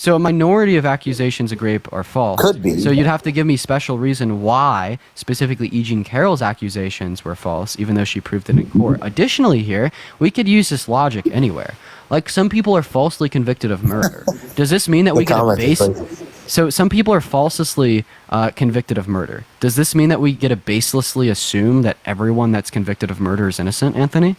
So a minority of accusations of rape are false. Could be. So you'd have to give me special reason why specifically E. Jean Carroll's accusations were false, even though she proved it in court. Additionally here, we could use this logic anywhere. Like, some people are falsely convicted of murder. Does this mean that we get a base... So some people are falsely convicted of murder. Does this mean that we get to baselessly assume that everyone that's convicted of murder is innocent, Anthony?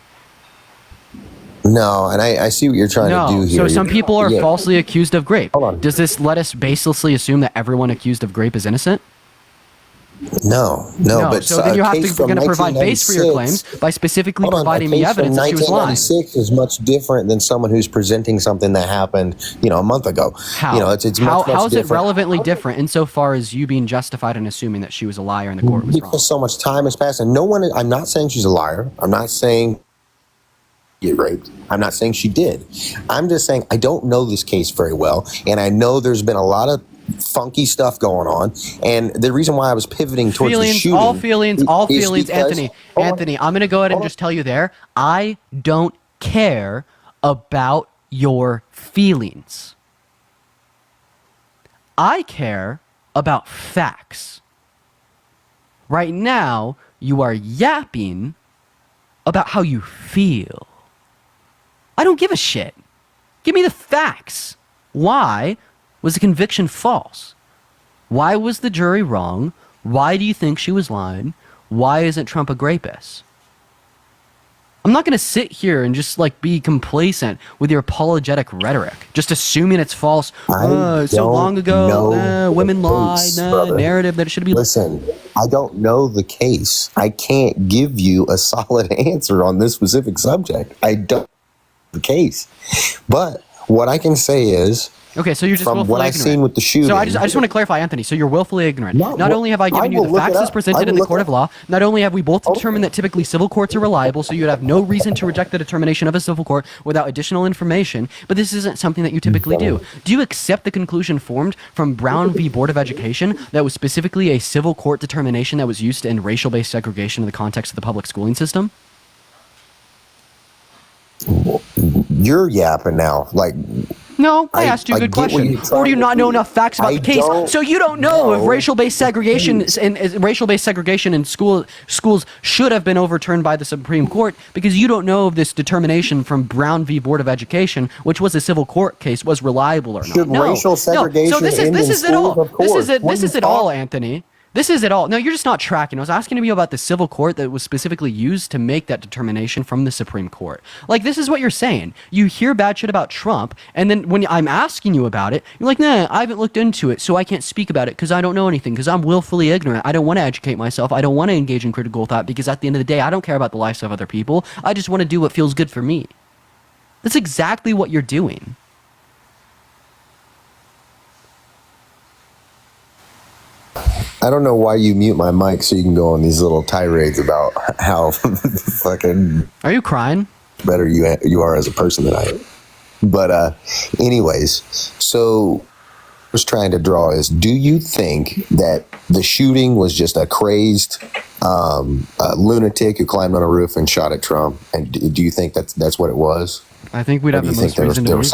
No, and I see what you're trying to do here. So some people are falsely accused of rape. Hold on. Does this let us baselessly assume that everyone accused of rape is innocent? No. But so then you have to going to provide base for your claims by specifically providing me evidence that she was lying. 1996 is much different than someone who's presenting something that happened, a month ago. How? It's much how is different. it relevantly different insofar as you being justified in assuming that she was a liar and the court was wrong? Because so much time has passed, and I'm not saying she's a liar. I'm not saying get raped. I'm not saying she did. I'm just saying I don't know this case very well, and I know there's been a lot of funky stuff going on, and the reason why I was pivoting towards the shooting, all feelings, Anthony, I'm gonna go ahead and just tell you there, I don't care about your feelings. I care about facts. Right now, you are yapping about how you feel. I don't give a shit. Give me the facts. Why was the conviction false? Why was the jury wrong? Why do you think she was lying? Why isn't Trump a rapist? I'm not going to sit here and just be complacent with your apologetic rhetoric, just assuming it's false. So long ago, women lied, narrative that it should be. Listen, I don't know the case. I can't give you a solid answer on this specific subject. I don't know the case. But what I can say is, okay, so you're just from what I've seen with the shooting. So I just want to clarify, Anthony. So you're willfully ignorant. Not only have I given you the facts as presented in the court of law, not only have we both determined that typically civil courts are reliable, so you'd have no reason to reject the determination of a civil court without additional information, but this isn't something that you typically do. Do you accept the conclusion formed from Brown v. Board of Education that was specifically a civil court determination that was used in racial-based segregation in the context of the public schooling system? You're yapping now. No, I asked you a good question. Or do you not know enough facts about the case? So you don't know if racial-based segregation in schools should have been overturned by the Supreme Court, because you don't know if this determination from Brown v. Board of Education, which was a civil court case, was reliable or not. Should racial segregation end in schools? This is it all, Anthony. This is it all. No, you're just not tracking. I was asking you about the civil court that was specifically used to make that determination from the Supreme Court. This is what you're saying. You hear bad shit about Trump, and then when I'm asking you about it, you're like, nah, I haven't looked into it, so I can't speak about it because I don't know anything, because I'm willfully ignorant. I don't want to educate myself. I don't want to engage in critical thought, because at the end of the day, I don't care about the lives of other people. I just want to do what feels good for me. That's exactly what you're doing. I don't know why you mute my mic so you can go on these little tirades about how fucking... Are you crying? ...better you are as a person than I am. But anyways, so what I was trying to draw is, do you think that the shooting was just a crazed lunatic who climbed on a roof and shot at Trump? And do you think that's what it was? I think we'd have the most reason to believe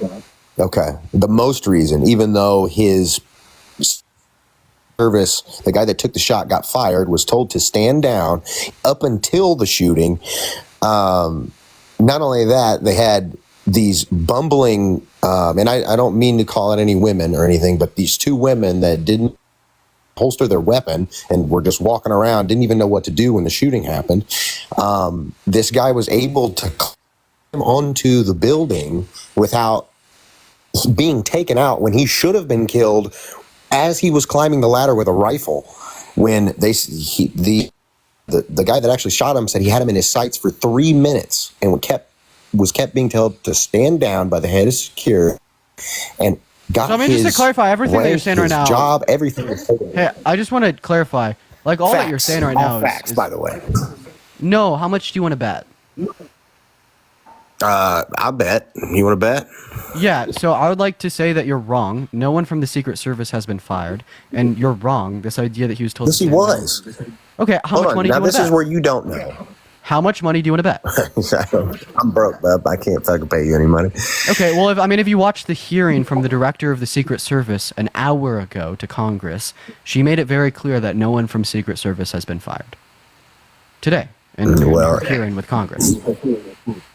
that. Okay. The most reason, even though his... service, the guy that took the shot got fired, was told to stand down up until the shooting. Not only that, they had these bumbling, and I don't mean to call it any women or anything, but these two women that didn't holster their weapon and were just walking around, didn't even know what to do when the shooting happened. This guy was able to climb onto the building without being taken out when he should have been killed as he was climbing the ladder with a rifle. When the guy that actually shot him said he had him in his sights for 3 minutes and was kept being told to stand down by the head of security, and got just to clarify everything that you're saying right now. Job, everything. Hey, I just want to clarify, all facts, that you're saying right now facts, by the way. No, how much do you want to bet? I'll bet. You want to bet? Yeah, so I would like to say that you're wrong. No one from the Secret Service has been fired, and you're wrong. This idea that he was told. Yes, he was. Okay, how much money do you want to bet? This is where you don't know. How much money do you want to bet? I'm broke, bub. I can't fucking pay you any money. Okay, well, if you watched the hearing from the director of the Secret Service an hour ago to Congress, she made it very clear that no one from Secret Service has been fired today in her hearing with Congress.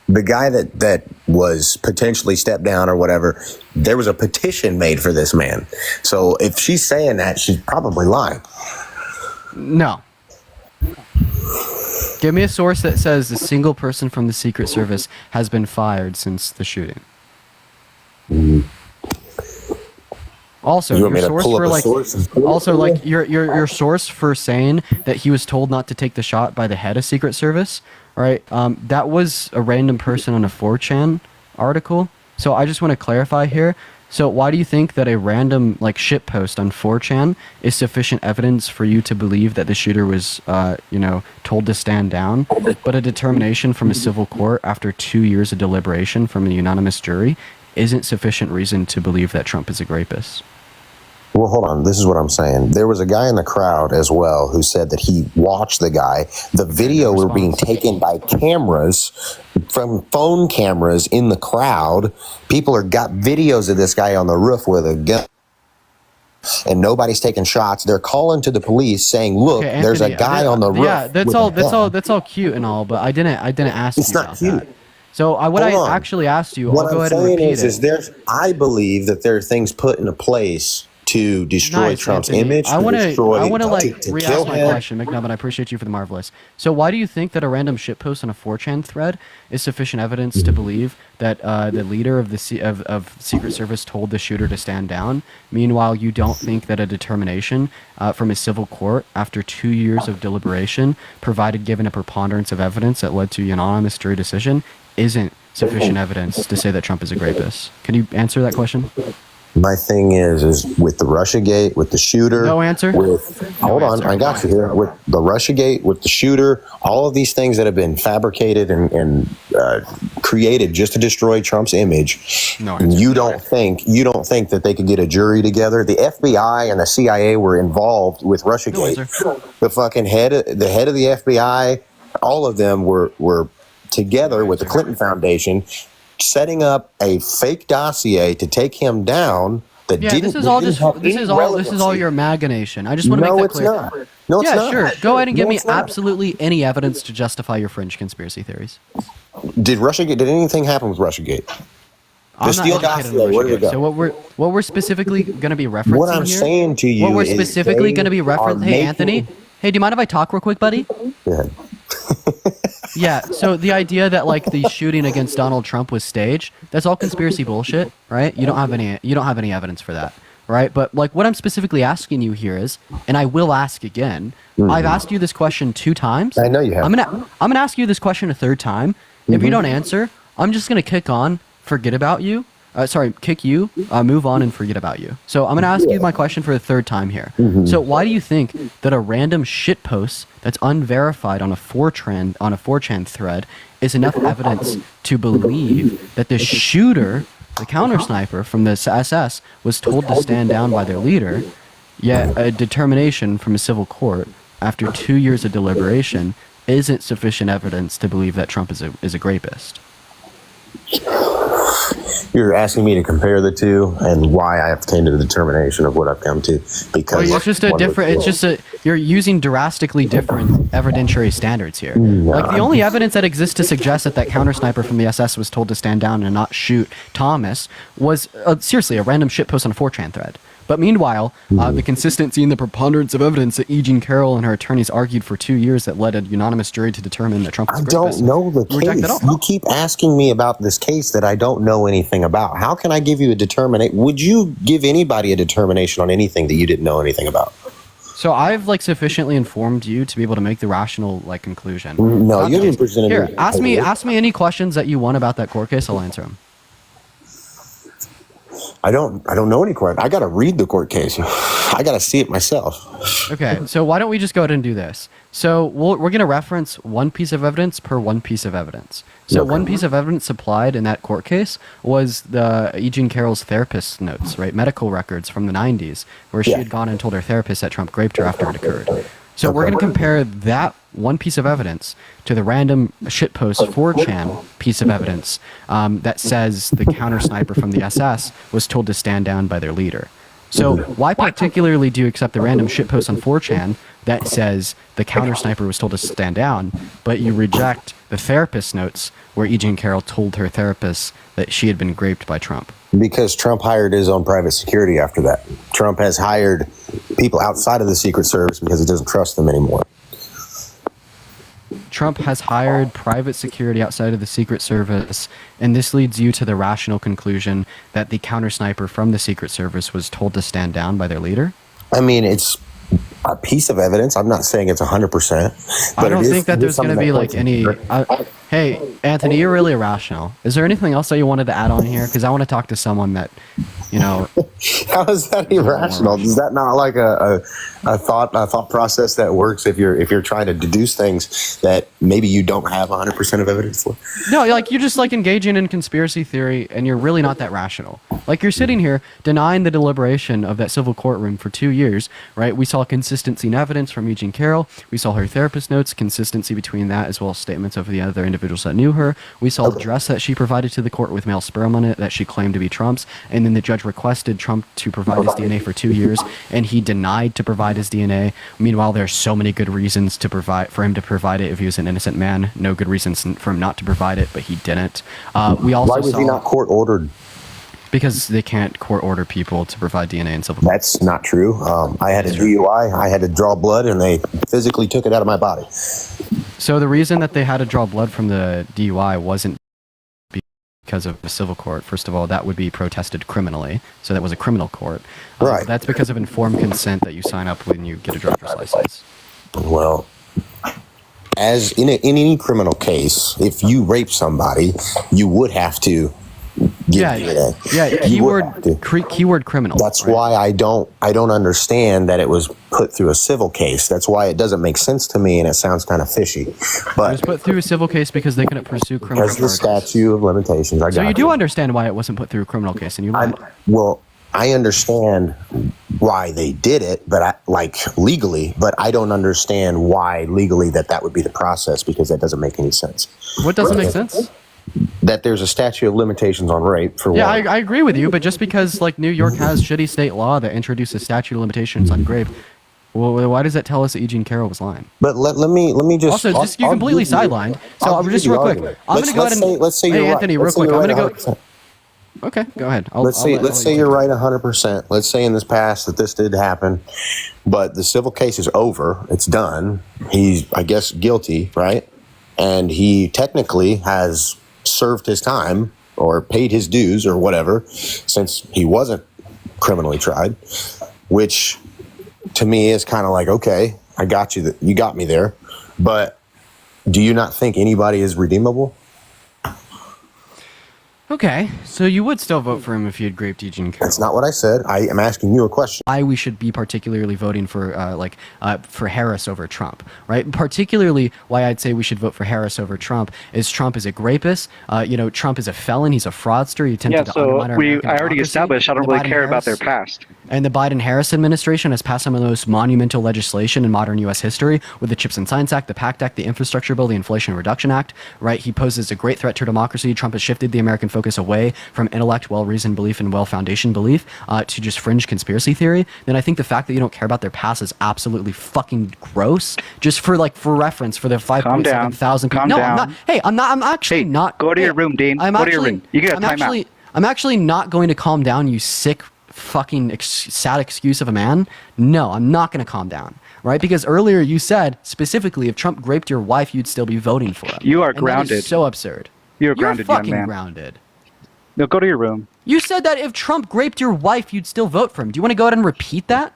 The guy that was potentially stepped down or whatever, there was a petition made for this man. So if she's saying that, she's probably lying. No. Give me a source that says a single person from the Secret Service has been fired since the shooting. Also, You want me your to source pull up for a like, source? also like your source for saying that he was told not to take the shot by the head of Secret Service, right? That was a random person on a 4chan article. So I just want to clarify here. So why do you think that a random like shit post on 4chan is sufficient evidence for you to believe that the shooter was, told to stand down, but a determination from a civil court after 2 years of deliberation from a unanimous jury isn't sufficient reason to believe that Trump is a rapist? Well, hold on. This is what I'm saying. There was a guy in the crowd as well who said that he watched the guy. The video were being taken by cameras, from phone cameras in the crowd. People got videos of this guy on the roof with a gun, and nobody's taking shots. They're calling to the police saying, "Look, Okay, there's a Anthony, guy on the roof." Yeah, that's all cute and all, but I didn't ask It's you not about cute. that. So what Hold I on. actually asked you, What I'll go I'm ahead and saying repeat is it. I believe that there are things put into place to destroy Nice, Trump's Anthony. image. I want to to re-ask kill my him. question, McNubbin. I appreciate you for the marvelous. So why do you think that a random shitpost on a 4chan thread is sufficient evidence to believe that the leader of the of Secret Service told the shooter to stand down? Meanwhile, you don't think that a determination from a civil court after 2 years of deliberation, provided given a preponderance of evidence that led to a unanimous jury decision, isn't sufficient evidence to say that Trump is a rapist? Can you answer that question? My thing is with the Russiagate, with the shooter. No answer? Hold on, I got you here. With the Russiagate, with the shooter, all of these things that have been fabricated and created just to destroy Trump's image. No answer. You don't think that they could get a jury together? The FBI and the CIA were involved with Russiagate. answer. The fucking head of the FBI, all of them were together with the Clinton Foundation, setting up a fake dossier to take him down. That Yeah, didn't. this is all relevancy. your imagination. I just want to No, make that it's clear. not. No, it's Yeah, not. sure. Go ahead and give No, me it's not. absolutely any evidence to justify your fringe conspiracy theories. Did anything happen with Russiagate? I'm Steele not educated dossier, on where did it Russiagate. go? So what we're specifically going to be referencing What I'm here, saying to you what we're is specifically they going to be are referencing. Hey, making- Anthony. Hey, do you mind if I talk real quick, buddy? Go ahead. Yeah, so the idea that like the shooting against Donald Trump was staged, that's all conspiracy bullshit, right? You don't have any evidence for that, right? But like what I'm specifically asking you here is, and I will ask again, I've asked you this question 2 times. I know you have. I'm going to ask you this question a 3rd time. If you don't answer, I'm just going to kick you, move on and forget about you. So I'm going to ask you my question for the 3rd time here. So why do you think that a random shit post that's unverified on a 4chan thread is enough evidence to believe that the shooter, the counter sniper from the SS, was told to stand down by their leader, yet a determination from a civil court after 2 years of deliberation isn't sufficient evidence to believe that Trump is a rapist? You're asking me to compare the two and why I have came to the determination of what I've come to because Well, it's just a one was different. It's killed. just a. You're using drastically different evidentiary standards here. Like the only evidence that exists to suggest that counter sniper from the SS was told to stand down and not shoot Thomas was seriously a random shitpost on a 4chan thread. But meanwhile, the consistency and the preponderance of evidence that E. Jean Carroll and her attorneys argued for 2 years that led a unanimous jury to determine that Trump was I a rapist. don't know the You reject case. it all. You keep asking me about this case that I don't know anything about. How can I give you a determination? Would you give anybody a determination on anything that you didn't know anything about? So I've like sufficiently informed you to be able to make the rational like conclusion. No, Not you the haven't case. presented Here, me- ask me any questions that you want about that court case. I'll answer them. I don't know any court. I got to read the court case. I got to see it myself. Okay, so why don't we just go ahead and do this? So we're going to reference one piece of evidence per one piece of evidence. So Okay. one piece of evidence supplied in that court case was the E. Jean Carroll's therapist's notes, right? Medical records from the 90s, where she Yeah. had gone and told her therapist that Trump raped her after it occurred. So we're going to compare that one piece of evidence to the random shitpost 4chan piece of evidence that says the counter sniper from the SS was told to stand down by their leader. So why particularly do you accept the random shitpost on 4chan that says the counter sniper was told to stand down, but you reject the therapist notes where E. Jean Carroll told her therapist that she had been raped by Trump? Because Trump hired his own private security after that. Trump has hired people outside of the Secret Service because he doesn't trust them anymore. Trump has hired private security outside of the Secret Service, and this leads you to the rational conclusion that the counter sniper from the Secret Service was told to stand down by their leader? I mean, it's a piece of evidence. I'm not saying it's 100%. But I don't think that there's going to be like any... hey, Anthony, you're really irrational. Is there anything else that you wanted to add on here? Because I want to talk to someone that, you know... How is that irrational? Is that not like a thought process that works if you're trying to deduce things that maybe you don't have 100% of evidence for? No, like you're just like engaging in conspiracy theory, and you're really not that rational. Like you're sitting here denying the deliberation of that civil courtroom for 2 years, right? We saw consistency in evidence from E. Jean Carroll. We saw her therapist notes, consistency between that as well as statements of the other individuals that knew her. We saw the dress that she provided to the court with male sperm on it that she claimed to be Trump's, and then the judge requested Trump to provide his DNA for 2 years, and he denied to provide his DNA. Meanwhile, there's so many good reasons for him to provide it if he was an innocent man. No good reasons for him not to provide it, but he didn't. We also Why was he not court ordered? Because they can't court order people to provide DNA in civil. That's not true. I had a DUI. I had to draw blood, and they physically took it out of my body. So the reason that they had to draw blood from the DUI wasn't because of a civil court. First of all, that would be protested criminally, so that was a criminal court. Right. That's because of informed consent that you sign up when you get a driver's license. Well, as in any criminal case, if you rape somebody, you would have to give DNA. Yeah. Keyword criminal. That's right? why I don't understand that it was put through a civil case. That's why it doesn't make sense to me, and it sounds kind of fishy. But it was put through a civil case because they couldn't pursue criminal because the charges. statute of limitations. So you do understand why it wasn't put through a criminal case, and you lied. Well, I understand why they did it, but legally, but I don't understand why legally that would be the process, because that doesn't make any sense. What doesn't make sense? That there's a statute of limitations on rape for one. I agree with you, but just because like New York has shitty state law that introduces statute of limitations on rape, well, why does that tell us that E. Jean Carroll was lying? But let me just also you completely sidelined. So just real quick, I'm gonna go ahead and let's say you're right. Anthony, real quick, I'm gonna go. Okay, go ahead. Let's say you're right 100%. Let's say in this past that this did happen, but the civil case is over. It's done. He's, I guess, guilty, right? And he technically has served his time or paid his dues or whatever, since he wasn't criminally tried, which to me is kind of like, okay, I got you. You got me there. But do you not think anybody is redeemable? Okay, so you would still vote for him if you had raped E. Jean Carroll. That's not what I said. I am asking you a question. Why we should be particularly voting for for Harris over Trump, right? Particularly why I'd say we should vote for Harris over Trump is Trump is a rapist. Trump is a felon. He's a fraudster. He attempted to undermine our American I already democracy. established I don't really care about their past. And the Biden-Harris administration has passed some of the most monumental legislation in modern U.S. history with the CHIPS and Science Act, the PACT Act, the Infrastructure Bill, the Inflation Reduction Act, right? He poses a great threat to democracy. Trump has shifted the American focus away from intellect, well-reasoned belief, and well-foundation belief to just fringe conspiracy theory. Then I think the fact that you don't care about their past is absolutely fucking gross. Just for reference, for the 5.7 thousand people. No, I'm not. Hey, I'm actually not. Go to your room, Dean. Go to your room. You get a timeout. I'm actually not going to calm down, you sick fucking sad excuse of a man. No, I'm not going to calm down, right? Because earlier you said specifically if Trump raped your wife, you'd still be voting for him. You are and grounded. That is so absurd. You're grounded, young man. You're fucking grounded. No, go to your room. You said that if Trump raped your wife, you'd still vote for him. Do you want to go ahead and repeat that?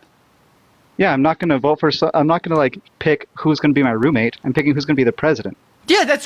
Yeah, I'm not going to vote for. I'm not going to pick who's going to be my roommate. I'm picking who's going to be the president. Yeah, that's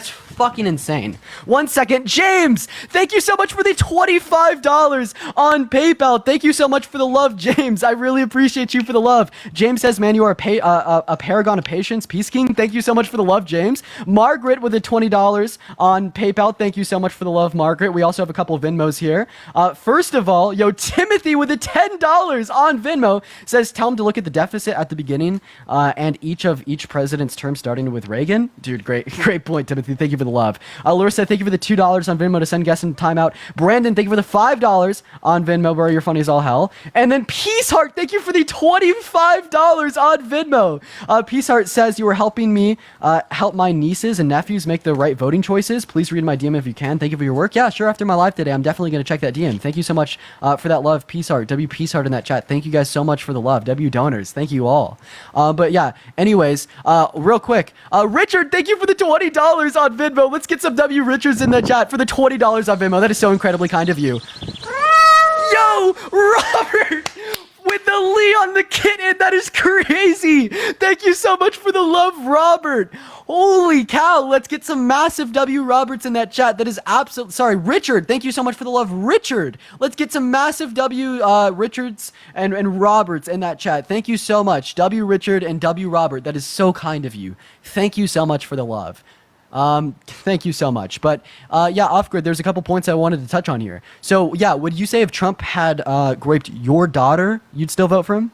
fucking insane. 1 second. James, thank you so much for the $25 on PayPal. Thank you so much for the love, James. I really appreciate you for the love. James says, man, you are a paragon of patience. Peace King, thank you so much for the love, James. Margaret with the $20 on PayPal. Thank you so much for the love, Margaret. We also have a couple of Venmos here. First of all, Timothy with the $10 on Venmo says, tell him to look at the deficit at the beginning and each president's term starting with Reagan. Dude, great point, Timothy. Thank you for the love. Larissa, thank you for the $2 on Venmo to send guests in timeout. Brandon, thank you for the $5 on Venmo, bro. You're funny as all hell. And then Peace Heart, thank you for the $25 on Venmo. Peace Heart says, you were helping me help my nieces and nephews make the right voting choices. Please read my DM if you can. Thank you for your work. Yeah, sure. After my live today, I'm definitely going to check that DM. Thank you so much for that love, Peace Heart. W Peace Heart in that chat. Thank you guys so much for the love. W donors. Thank you all. But yeah, anyways, real quick, Richard, thank you for the $20 on Venmo. Let's get some W Richards in the chat for the $20 on Venmo. That is so incredibly kind of you. Yo, Robert with the Leon the Kitten. That is crazy. Thank you so much for the love, Robert. Holy cow. Let's get some massive W Roberts in that chat. That is absolute. Sorry, Richard. Thank you so much for the love, Richard. Let's get some massive W Richards and Roberts in that chat. Thank you so much. W Richard and W Robert. That is so kind of you. Thank you so much for the love. Thank you so much. But yeah, off grid, there's a couple points I wanted to touch on here. So yeah, would you say if Trump had raped your daughter, you'd still vote for him?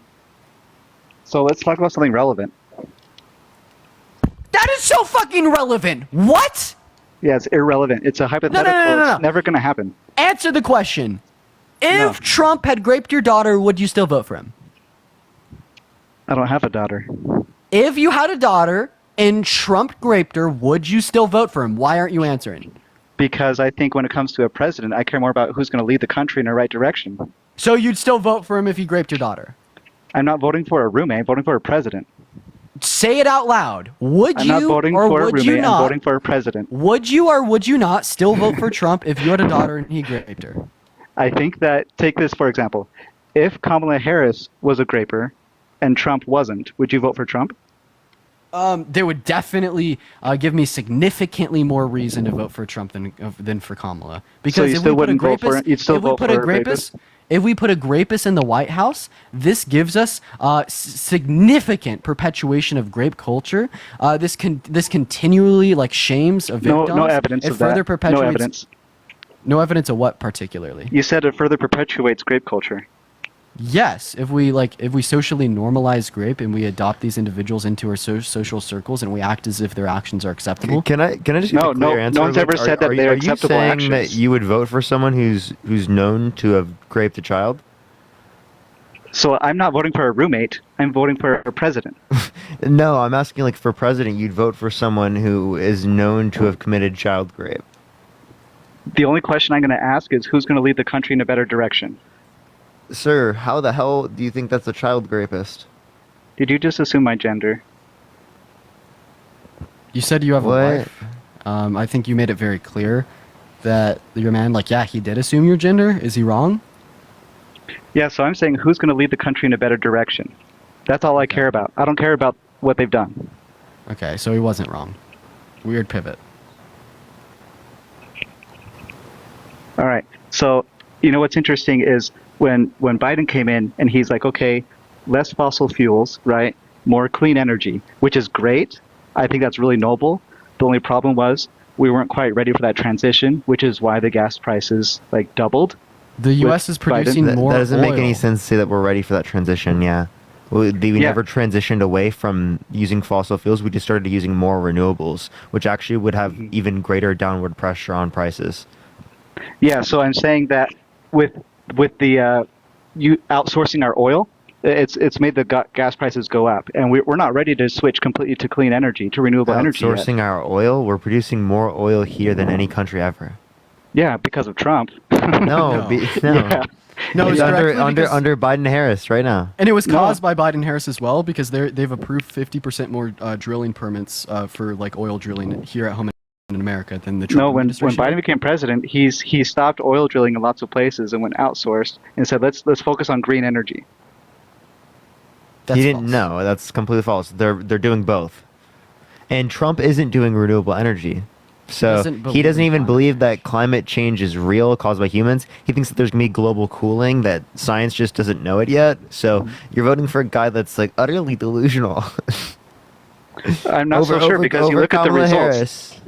So let's talk about something relevant. That is so fucking relevant. What? Yeah, it's irrelevant. It's a hypothetical. No. It's never going to happen. Answer the question. If Trump had raped your daughter, would you still vote for him? I don't have a daughter. If you had a daughter and Trump raped her, would you still vote for him? Why aren't you answering? Because I think when it comes to a president, I care more about who's going to lead the country in the right direction. So you'd still vote for him if he raped your daughter? I'm not voting for a roommate. I'm voting for a president. Say it out loud. Would I'm you not voting or for a would roommate. you not? I'm voting for a president. Would you or would you not still vote for Trump if you had a daughter and he raped her? I think that, take this for example. If Kamala Harris was a graper and Trump wasn't, would you vote for Trump? They would definitely give me significantly more reason to vote for Trump than for Kamala. Because so you still wouldn't vote for it? You'd still vote for a rapist? If we put a rapist in the White House, this gives us significant perpetuation of grape culture. This continually shames a victim. No evidence of that. Further perpetuates, no evidence. No evidence of what particularly? You said it further perpetuates grape culture. Yes, if we socially normalize grape and we adopt these individuals into our social circles and we act as if their actions are acceptable. Can I just get a clear answer? No one's ever said that they're acceptable actions. Are you saying that you would vote for someone who's known to have raped a child? So I'm not voting for a roommate. I'm voting for a president. No, I'm asking for president, you'd vote for someone who is known to have committed child rape. The only question I'm going to ask is who's going to lead the country in a better direction. Sir, how the hell do you think that's a child rapist? Did you just assume my gender? You said you have what? a wife. I think you made it very clear that your man, he did assume your gender. Is he wrong? Yeah, so I'm saying who's going to lead the country in a better direction. That's all I care about. I don't care about what they've done. Okay, so he wasn't wrong. Weird pivot. All right. So, what's interesting is when Biden came in and he's like, okay, less fossil fuels, right? More clean energy, which is great. I think that's really noble. The only problem was we weren't quite ready for that transition, which is why the gas prices doubled. The U.S. is producing more oil. That doesn't make any sense to say that we're ready for that transition, yeah. We never transitioned away from using fossil fuels. We just started using more renewables, which actually would have even greater downward pressure on prices. Yeah, so I'm saying that with the you outsourcing our oil, it's made the gas prices go up, and we're not ready to switch completely to clean energy, to renewable energy yet. Outsourcing our oil? We're producing more oil here than any country ever. Yeah, because of Trump. No. Yeah. No, it's under Biden-Harris right now. And it was caused by Biden-Harris as well, because they've approved 50% more drilling permits for oil drilling here at home in America than the Trump administration. When Biden became president, he stopped oil drilling in lots of places and went outsourced and said let's focus on green energy. He didn't know. That's completely false. They're doing both. And Trump isn't doing renewable energy. So doesn't he believe doesn't in even climate believe change. that climate change is real, caused by humans. He thinks that there's going to be global cooling, that science just doesn't know it yet. So you're voting for a guy that's like utterly delusional. I'm not so sure because you look at the Kamala results. Harris.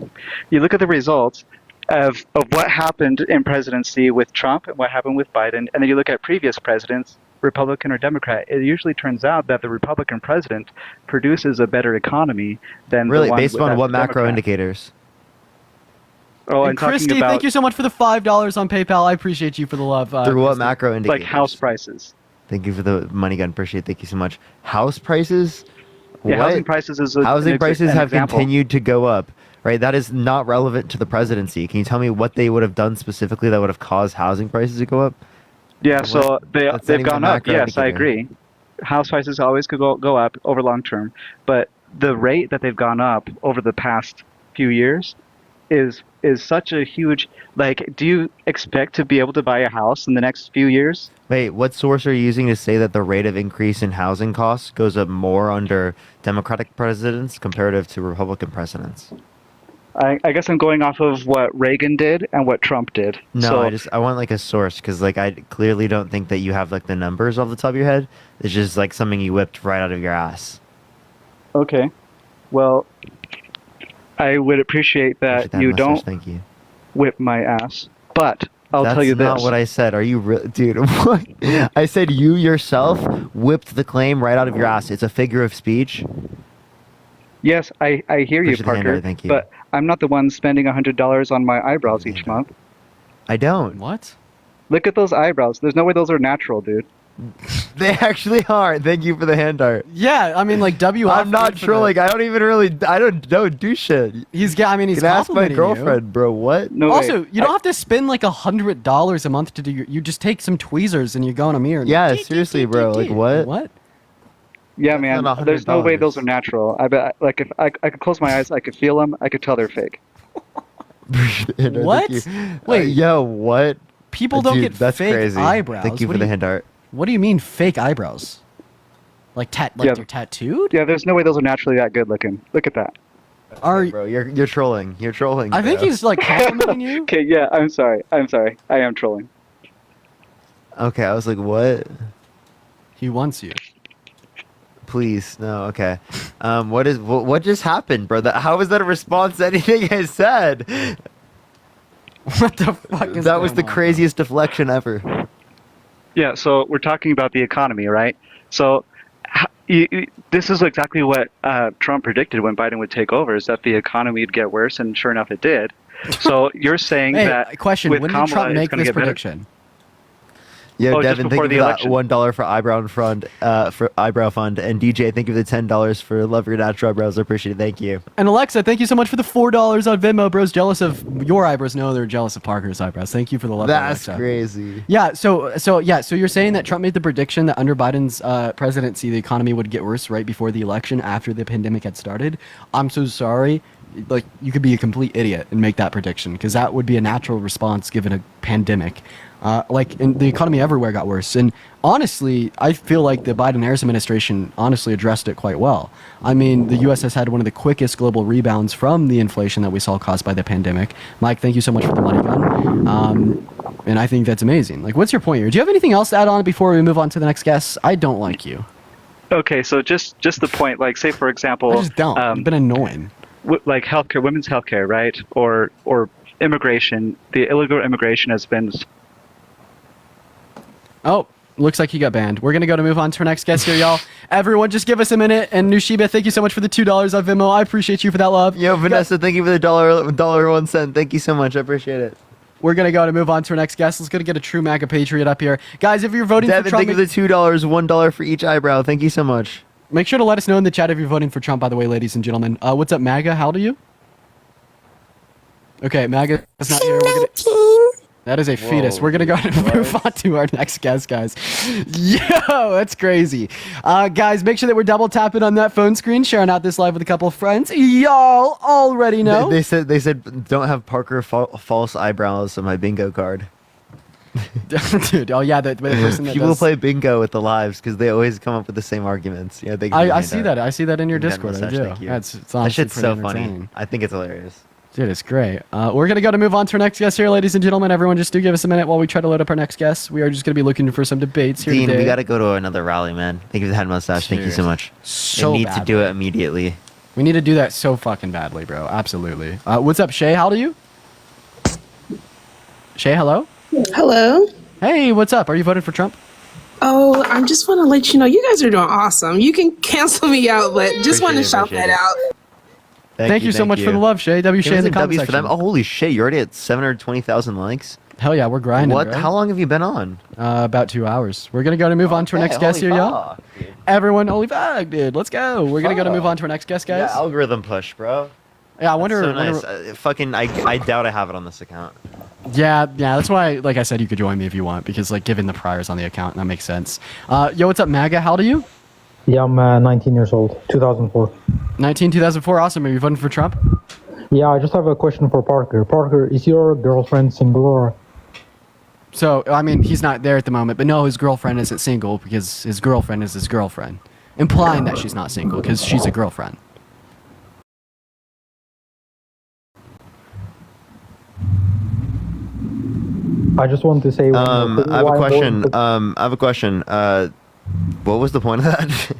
You look at the results of what happened in presidency with Trump and what happened with Biden, and then you look at previous presidents, Republican or Democrat. It usually turns out that the Republican president produces a better economy than Really, the one based on that's what the macro Democrat. indicators? Oh, And I'm talking Christy, about thank you so much for the $5 on PayPal. I appreciate you for the love. Through what Christy. macro indicators? like house prices. Thank you for the money gun. Appreciate it. Thank you so much. House prices? Yeah, What? housing prices is a, Housing prices an have example. continued to go up, right? That is not relevant to the presidency. Can you tell me what they would have done specifically that would have caused housing prices to go up? Yeah, so That's not they've even a gone up. macro Yes, I indicator. agree. House prices always could go up over long term, but the rate that they've gone up over the past few years is such a huge. Like, do you expect to be able to buy a house in the next few years? Wait, what source are you using to say that the rate of increase in housing costs goes up more under Democratic presidents comparative to Republican presidents? I guess I'm going off of what Reagan did and what Trump did. No, So, I want like a source because like I clearly don't think that you have like the numbers off the top of your head. It's just like something you whipped right out of your ass. okay. Well, I would appreciate Appreciate that you my source, don't Thank you. whip my ass, but I'll That's tell you not this. what I said. Are you dude? What? I said you yourself whipped the claim right out of your ass. It's a figure of speech. Yes, I hear you, Appreciate the handout, Parker, thank you. but I'm not the one spending $100 on my eyebrows Appreciate the each handout. month. I don't. What? Look at those eyebrows. There's no way those are natural, dude. They actually are. Thank you for the hand art. Yeah, I mean, like W. I'm not trolling. I don't even really. I don't do shit. You He's I mean, he's can ask my complimenting girlfriend, bro. What? No Also, way. you don't have to spend like $100 a month to do you just take some tweezers and you go in a mirror. And Yeah, seriously, bro. Like what? What? Yeah, That's man. not There's no way $100. those are natural. I bet. Like if I could close my eyes, I could feel them. I could tell they're fake. Thank What? you. Wait. Yo, what? People don't Dude, get that's fake crazy. eyebrows. Thank you What for do the hand art. What do you mean fake eyebrows? Like Yeah. they're tattooed? Yeah, there's no way those are naturally that good looking. Look at that. Are Bro, you're trolling. You're trolling. I think bro. he's like complimenting you. Okay, yeah. I'm sorry. I am trolling. Okay, I was like, what? He wants you. Please, no. Okay. What just happened, bro? How is that a response to anything I said? What the fuck is That was the going on? craziest deflection ever. Yeah. So we're talking about the economy, right? So. This is exactly what Trump predicted when Biden would take over: is that the economy would get worse, and sure enough, it did. So you're saying Hey, that question: with when did Kamala, Trump it's make gonna this get better? prediction? Yo, Oh, just Devin, before thank you the for election. that $1 for eyebrow fund. For eyebrow fund, and DJ, thank you for the $10 for love your natural eyebrows. I appreciate it. Thank you. And Alexa, thank you so much for the $4 on Venmo. Bro's jealous of your eyebrows. No, they're jealous of Parker's eyebrows. Thank you for the love. That's Alexa. crazy. Yeah. So you're saying that Trump made the prediction that under Biden's presidency, the economy would get worse right before the election, after the pandemic had started. I'm so sorry. Like, you could be a complete idiot and make that prediction, because that would be a natural response given a pandemic. And the economy everywhere got worse. And honestly, I feel like the Biden-Harris administration honestly addressed it quite well. I mean, the U.S. has had one of the quickest global rebounds from the inflation that we saw caused by the pandemic. Mike, thank you so much for the money gun. And I think that's amazing. Like, what's your point here? Do you have anything else to add on before we move on to the next guest? I don't like you. Okay, so just the point, like say for example, I just don't. You've been annoying. like healthcare, women's healthcare, right? Or immigration. The illegal immigration has been. Oh, looks like he got banned. We're going to move on to our next guest here, y'all. Everyone, just give us a minute. And Nushiba, thank you so much for the $2 on Venmo. I appreciate you for that love. Yo, Vanessa, thank you for the $1.01. Thank you so much. I appreciate it. We're going to move on to our next guest. Let's go to get a true MAGA patriot up here. Guys, if you're voting Devin, for Trump, thank you for the $2, $1 for each eyebrow. Thank you so much. make sure to let us know in the chat if you're voting for Trump, by the way, ladies and gentlemen. What's up, MAGA? How old are you? Okay, MAGA is not here. That is a fetus. We're going to go ahead and move on to our next guest, guys. Yo, that's crazy. Guys, make sure that we're double tapping on that phone screen, sharing out this live with a couple of friends. Y'all already know. They said don't have Parker false eyebrows on my bingo card. Dude, oh yeah, the person that People does, play bingo with the lives because they always come up with the same arguments. Yeah, they. I see that. I see that in your Yeah, Discord. I mustache, do. thank you. Yeah, it's That honestly shit's pretty so funny. entertaining. I think it's hilarious. Dude, it's great. We're going to go to move on to our next guest here, ladies and gentlemen. Everyone, just do give us a minute while we try to load up our next guest. We are just going to be looking for some debates here Dean, today. we got to go to another rally, man. Thank you for the head mustache. Thank you so much. So I need to do badly. it immediately. We need to do that so fucking badly, bro. Absolutely. What's up, Shay? How old are you? Shay, hello? Hello. Hey, what's up? Are you voting for Trump? Oh, I just want to let you know you guys are doing awesome. You can cancel me out, but just want to shout that out. Thank you so much for the love, Shay. W Shay in the comment W's for section. them. Oh, holy shit! You're already at 720,000 likes. Hell yeah, we're grinding. What? bro. How long have you been on? About 2 hours. We're gonna go to move on to our next guest here, y'all. Everyone, holy fuck, dude. Let's go. We're gonna go to move on to our next guest, guys. Yeah, algorithm push, bro. Yeah, I wonder. So wonder- nice. Fucking, I doubt I have it on this account. Yeah, that's why. Like I said, you could join me if you want, because like given the priors on the account, that makes sense. Yo, what's up, MAGA? How old are you? Yeah, I'm 19 years old, 2004. 2004. Awesome. Are you voting for Trump? Yeah, I just have a question for Parker. Parker, is your girlfriend single or? So, I mean, he's not there at the moment, but no, his girlfriend isn't single because his girlfriend is his girlfriend, implying that she's not single because she's a girlfriend. I just want to say. I have a question. I have a question. What was the point of that?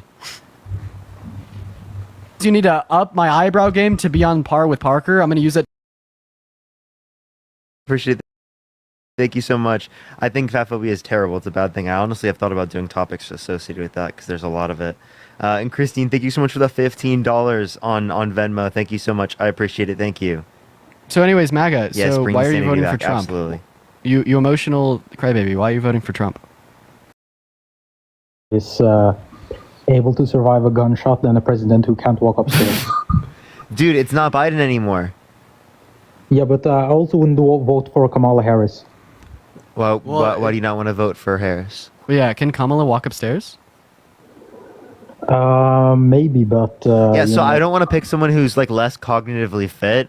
You need to up my eyebrow game to be on par with Parker. I'm going to use it. Appreciate it. Thank you so much. I think fat phobia is terrible. It's a bad thing. I honestly have thought about doing topics associated with that because there's a lot of it. And Christine, thank you so much for the $15 on Venmo. Thank you so much. I appreciate it. Thank you. So, anyways, MAGA. Yes, So, bring why are you sanity voting back. for Trump? Absolutely. You emotional crybaby. Why are you voting for Trump? is able to survive a gunshot than a president who can't walk upstairs. Dude, it's not Biden anymore. Yeah, but I also wouldn't vote for Kamala Harris. Well, Well, why do you not want to vote for Harris? Well, yeah, can Kamala walk upstairs? Maybe, but Yeah, you so know. I don't want to pick someone who's like less cognitively fit.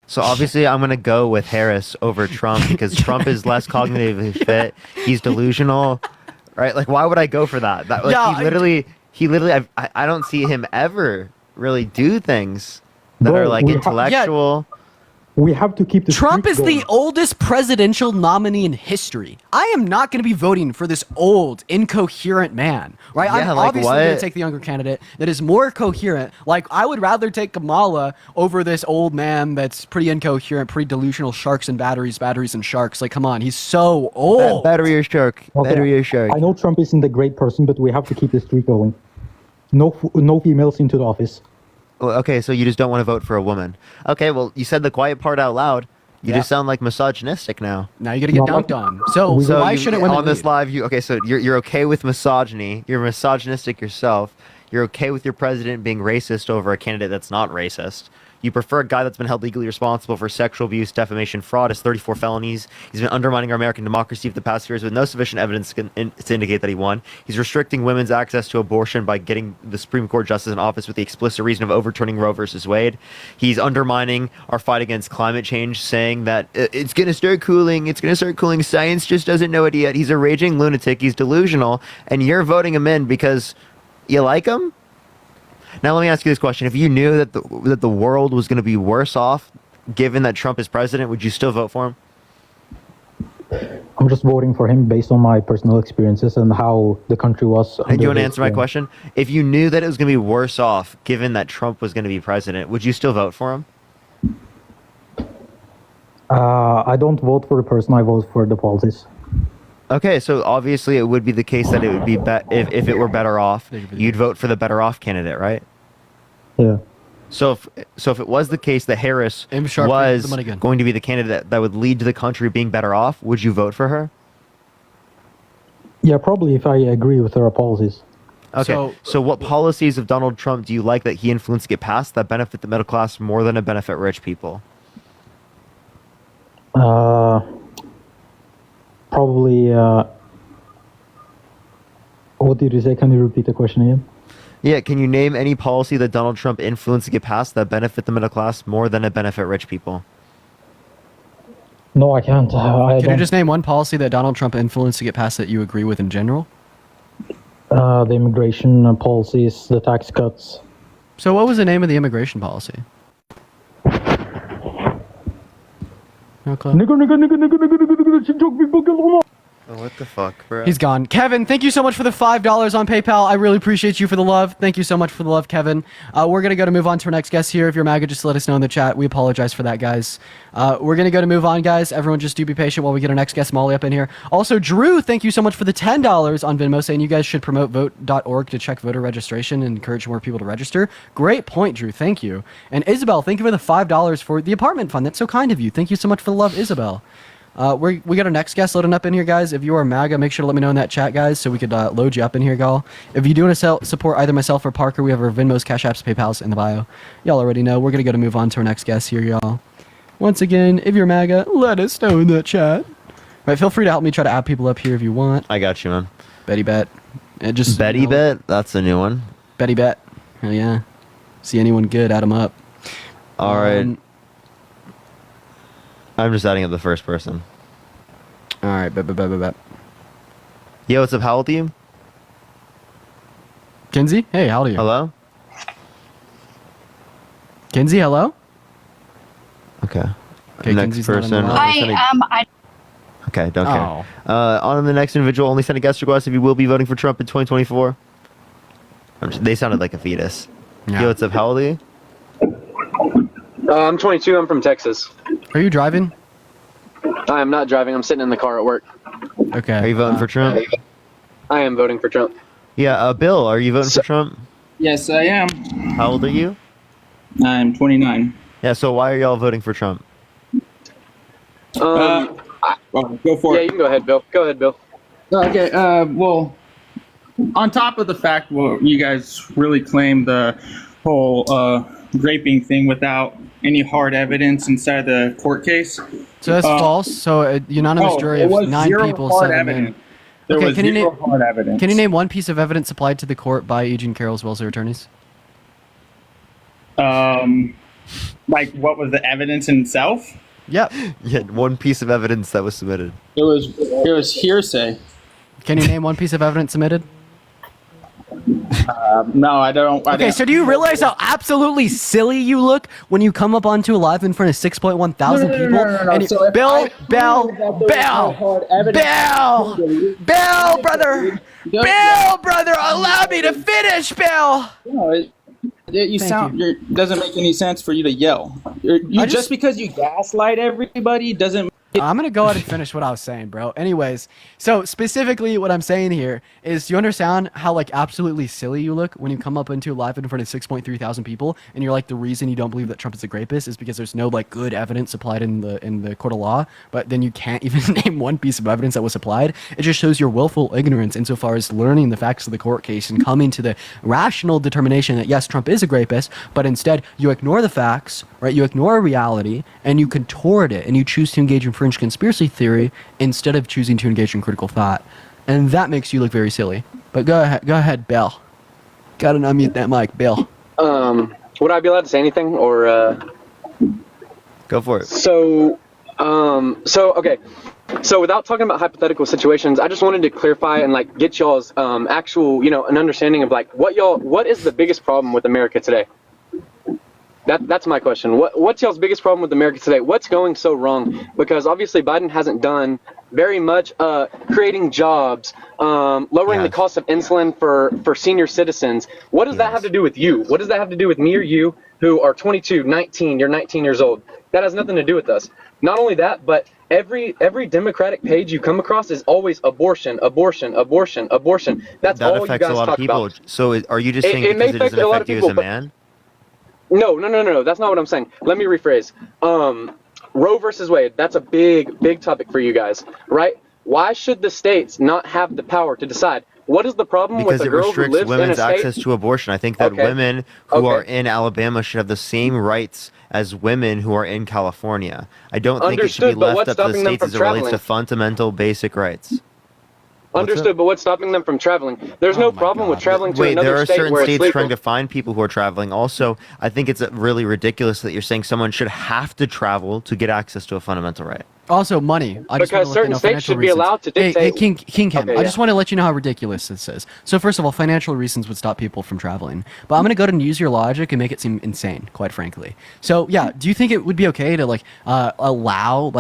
So obviously I'm going to go with Harris over Trump because Trump is less cognitively fit. He's delusional, right? Like, why would I go for that? That like, Yeah, he literally, I don't see him ever really do things that Bro, are like we ha- intellectual. We have to keep the Trump streak is the going. oldest presidential nominee in history. I am not going to be voting for this old, incoherent man, right? Yeah, I'm like obviously going what? to take the younger candidate that is more coherent. Like, I would rather take Kamala over this old man that's pretty incoherent, pretty delusional. Sharks and batteries, batteries and sharks. Like, come on, he's so old. Battery or shark? Okay, Battery or shark? I know Trump isn't a great person, but we have to keep the streak going. No females into the office. Well, okay, so you just don't want to vote for a woman. Okay, well, you said the quiet part out loud. You Yeah. just sound like misogynistic now. Now you got to get No, dunked on. So, we- why you- shouldn't women on this lead? live? Okay, so you're okay with misogyny. You're misogynistic yourself. You're okay with your president being racist over a candidate that's not racist. You prefer a guy that's been held legally responsible for sexual abuse, defamation, fraud, has 34 felonies. He's been undermining our American democracy for the past years with no sufficient evidence to indicate that he won. He's restricting women's access to abortion by getting the Supreme Court justice in office with the explicit reason of overturning Roe versus Wade. He's undermining our fight against climate change, saying that it's going to start cooling. It's going to start cooling. Science just doesn't know it yet. He's a raging lunatic. He's delusional. And you're voting him in because you like him? Now let me ask you this question: if you knew that the world was going to be worse off, given that Trump is president, would you still vote for him? I'm just voting for him based on my personal experiences and how the country was. And do you want to under answer my his reign. question? If you knew that it was going to be worse off, given that Trump was going to be president, would you still vote for him? I don't vote for the person. I vote for the policies. Okay, so obviously it would be the case that it would be if it were better off, you'd vote for the better off candidate, right? Yeah. So if it was the case that Harris Aim sharp, was the money gun. going to be the candidate that would lead to the country being better off, would you vote for her? Yeah, probably if I agree with her policies. Okay. So what policies of Donald Trump do you like that he influenced to get passed that benefit the middle class more than to benefit rich people? Probably. What did you say? Can you repeat the question again? Yeah, can you name any policy that Donald Trump influenced to get passed that benefit the middle class more than to benefit rich people? No, I can't. I Can don't. you just name one policy that Donald Trump influenced to get passed that you agree with in general? The immigration policies, the tax cuts. So what was the name of the immigration policy? No clue. Oh, what the fuck, bro? He's gone. Kevin, thank you so much for the $5 on PayPal. I really appreciate you for the love. Thank you so much for the love, Kevin. We're going to move on to our next guest here. If you're MAGA, just let us know in the chat. We apologize for that, guys. We're going to move on, guys. Everyone just do be patient while we get our next guest, Molly, up in here. Also, Drew, thank you so much for the $10 on Venmo, saying you guys should promote vote.org to check voter registration and encourage more people to register. Great point, Drew. Thank you. And Isabel, thank you for the $5 for the apartment fund. That's so kind of you. Thank you so much for the love, Isabel. We got our next guest loading up in here, guys. If you are MAGA, make sure to let me know in that chat, guys, so we could load you up in here, y'all. If you do want to support either myself or Parker, we have our Venmos, Cash Apps, PayPals in the bio. Y'all already know. We're going to move on to our next guest here, y'all. Once again, if you're MAGA, let us know in that chat. All right, feel free to help me try to add people up here if you want. I got you, man. Betty Bet. Betty Bet? That's a new one. Betty Bet. Hell yeah. See anyone good, add them up. All right. I'm just adding up the first person. All right, bet. Yo, what's up? How old are you? Kinsey? Hey, how old are you? Hello? Kinsey, hello? Okay. Okay, Next Kinsey's not on the person. line. I Okay, don't Oh. care. On the next individual, only send a guest request if you will be voting for Trump in 2024. They sounded like a fetus. Yeah. Yo, what's up? How old are you? I'm 22. I'm from Texas. Are you driving? I am not driving. I'm sitting in the car at work. Okay. Are you voting for Trump? I am voting for Trump. Yeah, Bill, are you voting for Trump? Yes, I am. How old are you? I'm 29. Yeah, so why are y'all voting for Trump? Well, go for Yeah, it. you can go ahead, Bill. Go ahead, Bill. Okay. Well, on top of the fact, you guys really claim the whole raping thing without any hard evidence inside the court case. So that's false. So a unanimous jury there of was 9 zero people, hard 7 men. evidence. There Okay, was can you zero name- hard evidence. Can you name one piece of evidence supplied to the court by Eugene Carroll as well as their attorneys? Like, what was the evidence in itself? Yep. Yeah, one piece of evidence that was submitted. It was hearsay. Can you name one piece of evidence submitted? No, I don't. Okay, so do you realize how absolutely silly you look when you come up onto a live in front of 6.1 thousand people? No. And you- So if Bill, I prove Bill, that there was no hard evidence- Bill, brother, Bill, brother, allow me to finish, Bill. No, you Thank sound. It doesn't make any sense for you to yell. You I just because you gaslight everybody doesn't. I'm going to go ahead and finish what I was saying, bro. Anyways, so specifically what I'm saying here is, do you understand how like absolutely silly you look when you come up into live in front of 6.3 thousand people and you're like, the reason you don't believe that Trump is a rapist is because there's no like good evidence supplied in the court of law, but then you can't even name one piece of evidence that was supplied. It just shows your willful ignorance insofar as learning the facts of the court case and coming to the rational determination that yes, Trump is a rapist, but instead you ignore the facts, right? You ignore reality and you contort it and you choose to engage in fringe conspiracy theory instead of choosing to engage in critical thought, and that makes you look very silly. But go ahead, Bill. Gotta unmute that mic, Bill. Would I be allowed to say anything, or? Go for it. So okay. So without talking about hypothetical situations, I just wanted to clarify and like get y'all's actual, an understanding of like what is the biggest problem with America today? That's my question. What's y'all's biggest problem with America today? What's going so wrong? Because obviously Biden hasn't done very much creating jobs, lowering the cost of insulin for senior citizens. What does that have to do with you? What does that have to do with me or you who are 22, 19, you're 19 years old? That has nothing to do with us. Not only that, but every Democratic page you come across is always abortion, abortion, abortion, abortion. That's That all you affects guys a lot talk of people. about. So are you just saying It may because it doesn't affect a lot affect of you as people, a but- man? No. That's not what I'm saying. Let me rephrase. Roe versus Wade, that's a big topic for you guys, right? Why should the states not have the power to decide? What is the problem Because with a it girl who restricts lives in a women's state? access to abortion. I think that Okay. women who Okay. are in Alabama should have the same rights as women who are in California. I don't think it should be Understood, but left what's up to the stopping them states from as it relates to traveling? fundamental basic rights. Understood, but what's stopping them from traveling? There's Oh no my problem with God. traveling to Wait, there another are state certain where it's states legal. trying to find people who are traveling. Also, I think it's really ridiculous that you're saying someone should have to travel to get access to a fundamental right. Also, money. I just Because want to let you certain know states financial should be reasons. allowed to Hey, dictate. King Cam, Okay, I just yeah. want to let you know how ridiculous this is. So, first of all, financial reasons would stop people from traveling. But I'm going to go ahead and use your logic and make it seem insane, quite frankly. So, yeah, do you think it would be okay to allow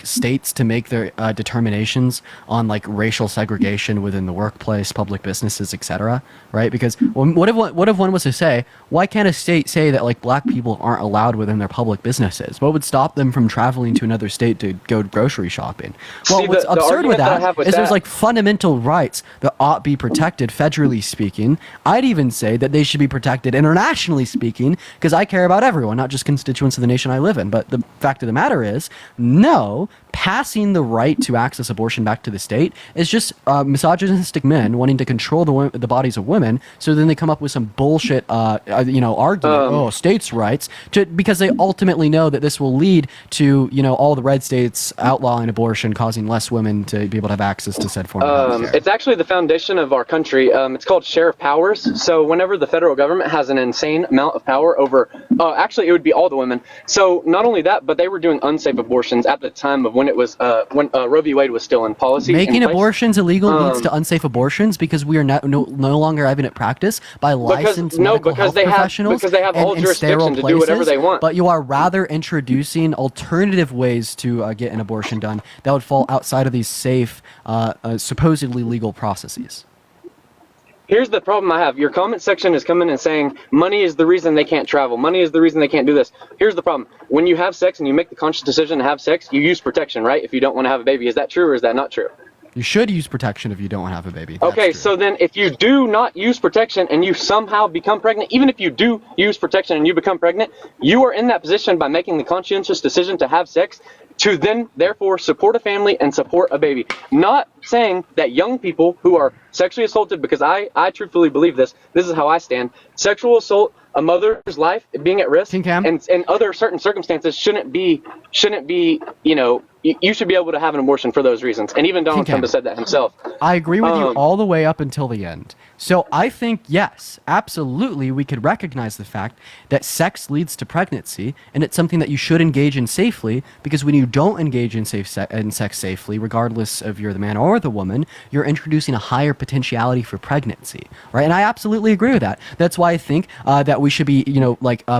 states to make their determinations on like racial segregation within the workplace, public businesses, etc.? Right? Because what if one was to say, why can't a state say that like black people aren't allowed within their public businesses? What would stop them from traveling to another state to go grocery shopping? Well, See, what's the absurd with argument that I that have with is there's that- like fundamental rights that ought be protected federally speaking. I'd even say that they should be protected internationally speaking, because I care about everyone, not just constituents of the nation I live in. But the fact of the matter is, no, passing the right to access abortion back to the state is just misogynistic men wanting to control the bodies of women, so then they come up with some bullshit argument, states' rights, because they ultimately know that this will lead to all the red states outlawing abortion, causing less women to be able to have access to said form of healthcare. It's actually the foundation of our country. It's called share of powers. So whenever the federal government has an insane amount of power over, actually it would be all the women. So not only that, but they were doing unsafe abortions at the time of when it was when Roe v. Wade was still in policy. Making in place. abortions illegal leads to unsafe abortions because we are no longer having it practiced by licensed medical health professionals because they have all in sterile jurisdiction to do whatever places, they want. But you are rather introducing alternative ways to get an abortion done that would fall outside of these safe, supposedly legal processes. Here's the problem I have. Your comment section is coming and saying money is the reason they can't travel. Money is the reason they can't do this. Here's the problem. When you have sex and you make the conscious decision to have sex, you use protection, right? If you don't want to have a baby. Is that true or is that not true? You should use protection if you don't have a baby. That's Okay, true. so then if you do not use protection and you somehow become pregnant, even if you do use protection and you become pregnant, you are in that position by making the conscientious decision to have sex to then therefore support a family and support a baby. Not saying that young people who are sexually assaulted, because I truthfully believe this is how I stand. Sexual assault, a mother's life being at risk, King Cam? and other certain circumstances shouldn't be, you should be able to have an abortion for those reasons. And even Donald King Cam. Trump has said that himself. I agree with you all the way up until the end. So I think, yes, absolutely, we could recognize the fact that sex leads to pregnancy, and it's something that you should engage in safely, because when you don't engage in sex safely, regardless of you're the man or the woman, you're introducing a higher potentiality for pregnancy, right? And I absolutely agree with that. That's why I think that we should be,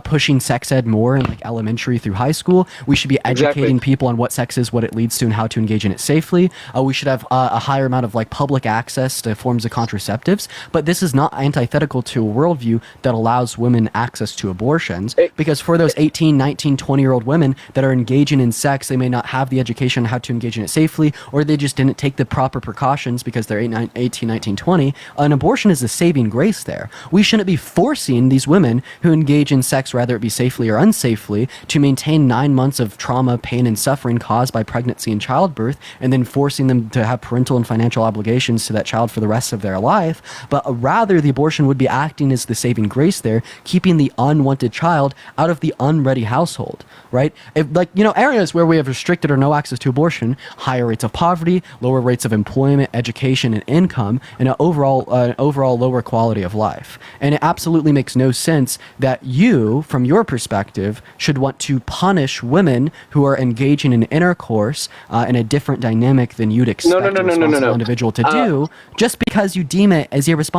pushing sex ed more in like elementary through high school. We should be educating people on what sex is, what it leads to, and how to engage in it safely. We should have a higher amount of like public access to forms of contraceptives. But this is not antithetical to a worldview that allows women access to abortions, because for those 18, 19, 20-year-old women that are engaging in sex, they may not have the education on how to engage in it safely, or they just didn't take the proper precautions because they're 18, 19, 20. An abortion is a saving grace there. We shouldn't be forcing these women who engage in sex, whether it be safely or unsafely, to maintain 9 months of trauma, pain, and suffering caused by pregnancy and childbirth, and then forcing them to have parental and financial obligations to that child for the rest of their life. But rather, the abortion would be acting as the saving grace there, keeping the unwanted child out of the unready household, right? If, areas where we have restricted or no access to abortion, higher rates of poverty, lower rates of employment, education, and income, and an overall lower quality of life. And it absolutely makes no sense that you, from your perspective, should want to punish women who are engaging in intercourse in a different dynamic than you'd expect a responsible individual to do, just because you deem it as irresponsible.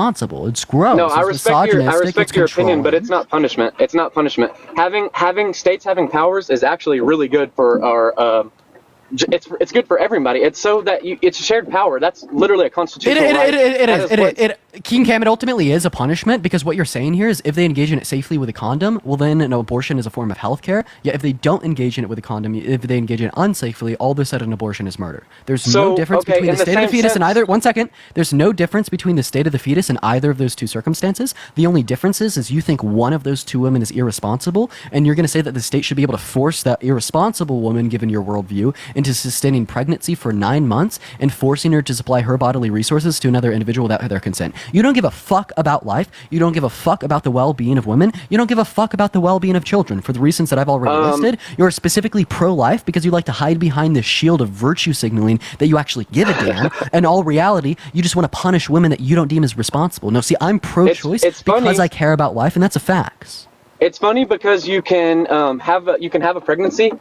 It's gross. No, I It's respect your opinion, but controlling. it's not punishment. It's not punishment. Having states having powers is actually really good for our. It's good for everybody. It's so that it's shared power. That's literally a constitutional right. It is. King Cam, it ultimately is a punishment, because what you're saying here is if they engage in it safely with a condom, well then an abortion is a form of healthcare. Yet if they don't engage in it with a condom, if they engage in it unsafely, all of a sudden abortion is murder. There's no difference between the state of the fetus and either. 1 second. There's no difference between the state of the fetus and either of those two circumstances. The only difference is you think one of those two women is irresponsible, and you're going to say that the state should be able to force that irresponsible woman, given your worldview, into sustaining pregnancy for 9 months and forcing her to supply her bodily resources to another individual without their consent. You don't give a fuck about life. You don't give a fuck about the well-being of women. You don't give a fuck about the well-being of children. For the reasons that I've already listed, you're specifically pro-life because you like to hide behind this shield of virtue signaling that you actually give a damn. In all reality, you just want to punish women that you don't deem as responsible. No, see, I'm pro-choice It's funny. because I care about life, and that's a fact. It's funny because you can have a pregnancy,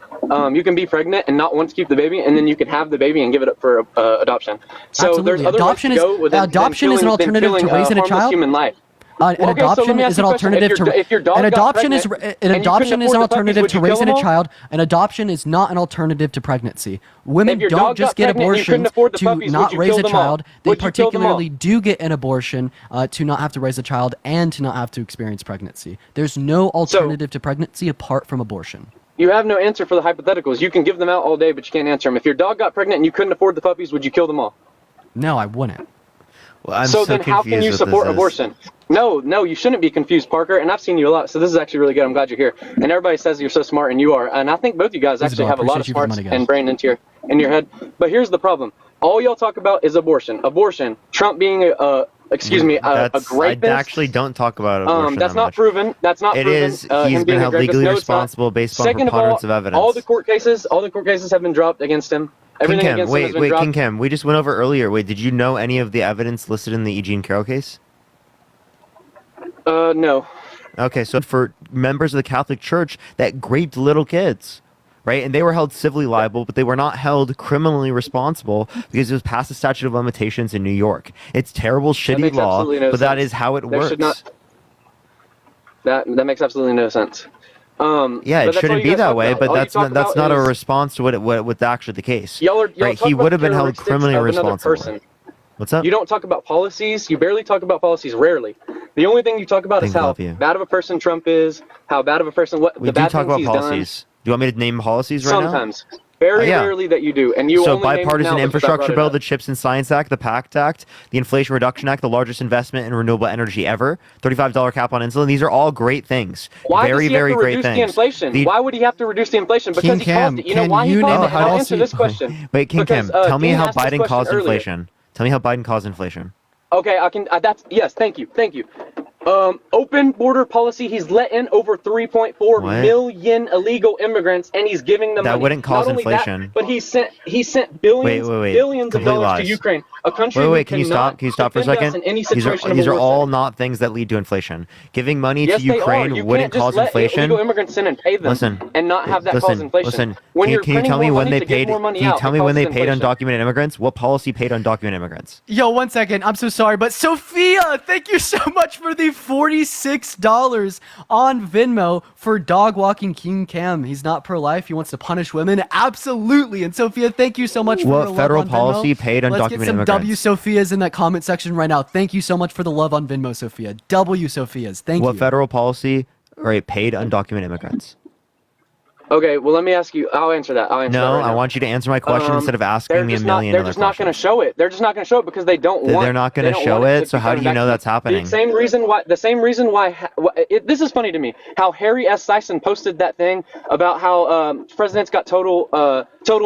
you can be pregnant and not want to keep the baby, and then you can have the baby and give it up for adoption. So Absolutely. there's other Adoption ways to is- go than adoption is an killing- than alternative to killing raising a harmless child? human life. An Okay, so let adoption me ask is you an a question. alternative to If your dog an got adoption is pregnant an and you adoption couldn't is an afford the puppies, alternative would to you kill raising them a all? child. An adoption is not an alternative to pregnancy. Women If your don't dog just got get pregnant and you couldn't abortions afford the to puppies, not would you raise kill a them all? child. They Would you kill them all? particularly do get an abortion to not have to raise a child and to not have to experience pregnancy. There's no alternative to pregnancy apart from abortion. You have no answer for the hypotheticals. You can give them out all day, but you can't answer them. If your dog got pregnant and you couldn't afford the puppies, would you kill them all? No, I wouldn't. Well, I'm So then how can confused you what support this is. abortion? No, you shouldn't be confused, Parker. And I've seen you a lot, so this is actually really good. I'm glad you're here. And everybody says you're so smart, and you are. And I think both you guys actually Isabel, have a lot of appreciate you for the smarts money, guys. and brain in your head. But here's the problem. All y'all talk about is abortion. Abortion. Trump being a rapist. I actually don't talk about abortion That's that not much. proven. That's not It proven. is. Him He's been being a held rapist. legally No, it's not. responsible based on Second preponderance of evidence. all the court cases have been dropped against him. Everything King Cam, against him has wait, been dropped. King Cam, we just went over earlier. Wait, did you know any of the evidence listed in the E. Jean Carroll case? No. Okay, so for members of the Catholic Church that raped little kids, right? And they were held civilly liable, but they were not held criminally responsible because it was past the statute of limitations in New York. It's terrible, shitty makes law, absolutely no but that sense. is how it There works. should not. That makes absolutely no sense. Yeah, but it that's all shouldn't you be guys that talk way, about. but All you that's talk not about a is- response to what's actually the case. Y'all right? talk He about would have been held characteristics criminally of another responsible. person. What's up? You don't talk about policies. You barely talk about policies. Rarely. The only thing you talk about is Things how love you. bad of a person Trump is. How bad of a person. What We the do bad talk things about he's policies. Do you want me to name policies done. right now? Sometimes. Very Yeah. rarely that you do, and you So only name it bipartisan now because I infrastructure brought it bill, up. the CHIPS and Science Act, the PACT Act, the Inflation Reduction Act, the largest investment in renewable energy ever, $35 cap on insulin. These are all great things. Why very, does he very have to great reduce things. the inflation? Why would he have to reduce the inflation? Because King he Cam, caused it. You know can why he you caused name it? a And I'll answer policy- this question. Wait, King Because, Cam, tell me Dean how asked this Biden question caused earlier. inflation. Tell me how Biden caused inflation. Okay, I can. That's yes. Thank you. Open border policy. He's let in over 3.4 What? million illegal immigrants, and he's giving them That money. wouldn't cause Not only inflation. That, but he sent billions, Wait. billions of Complete dollars lies. to Ukraine, a country. Wait, who can you cannot stop? Can you stop for a defend us second? in any These are situation of these a are war all setting. not things that lead to inflation. Giving money Yes, to they are. Ukraine You wouldn't can't just cause let inflation. illegal immigrants in and pay them, Listen, and not have that cause inflation. Listen. When Can you're you printing tell me more when money they to give paid? more money Can you out, tell it me when they causes paid inflation. undocumented immigrants? What policy paid undocumented immigrants? Yo, 1 second. I'm so sorry, but Sophia, thank you so much for the $46 on Venmo for dog walking King Cam. He's not pro-life. He wants to punish women. Absolutely. And Sophia, thank you so much for What your love federal on Venmo. policy paid Let's undocumented get some immigrants? W Sophias in that comment section right now. Thank you so much for the love on Venmo, Sophia. W Sophias. Thank What you. federal policy paid undocumented immigrants? Okay, well, let me ask you. I'll answer that. Right No, now. I want you to answer my question instead of asking me a million They're other just not going to questions. show it. They're just not going to show it because they don't want. They're not they going to don't show want it. to So be how do coming you back know to that's them. happening? The same reason why. This is funny to me. How Harry S. Sison posted that thing about how presidents got total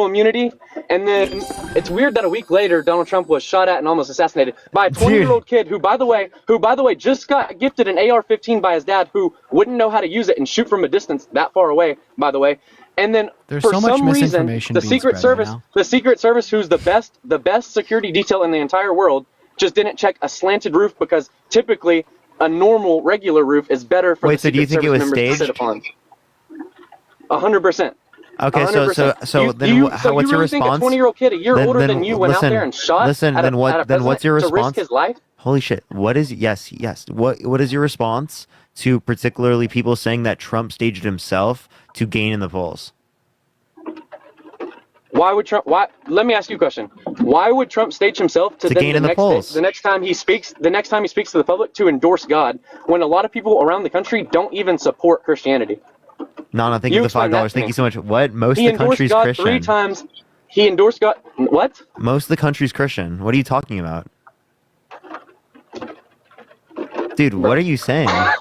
immunity, and then it's weird that a week later Donald Trump was shot at and almost assassinated by a 20-year-old kid who, by the way, just got gifted an AR-15 by his dad, who wouldn't know how to use it and shoot from a distance that far away, by the way. And then There's for so much some reason, misinformation the being Secret spread right Service, now. the Secret Service, who's the best security detail in the entire world, just didn't check a slanted roof because typically a normal regular roof is better for Wait, the so do you Secret think it Service was members to sit staged? upon. 100%. Okay, 100%. so then what's your You think response? a 20-year-old kid a year Then- older then than you went out listen, there and shot listen, at then a what- then what's president your to risk response? his life? Holy shit! What is yes? What is your response to particularly people saying that Trump staged himself to gain in the polls? Why would Trump? Why? Let me ask you a question. Why would Trump stage himself to To then gain in the next polls. the next time he speaks to the public to endorse God, when a lot of people around the country don't even support Christianity? No, thank You you for the explain that $5. to Thank me. you so much. What? Most He of the endorsed country's God Christian. 3 times. He endorsed God. What? Most of the country's Christian. What are you talking about? Dude, what are you saying? Most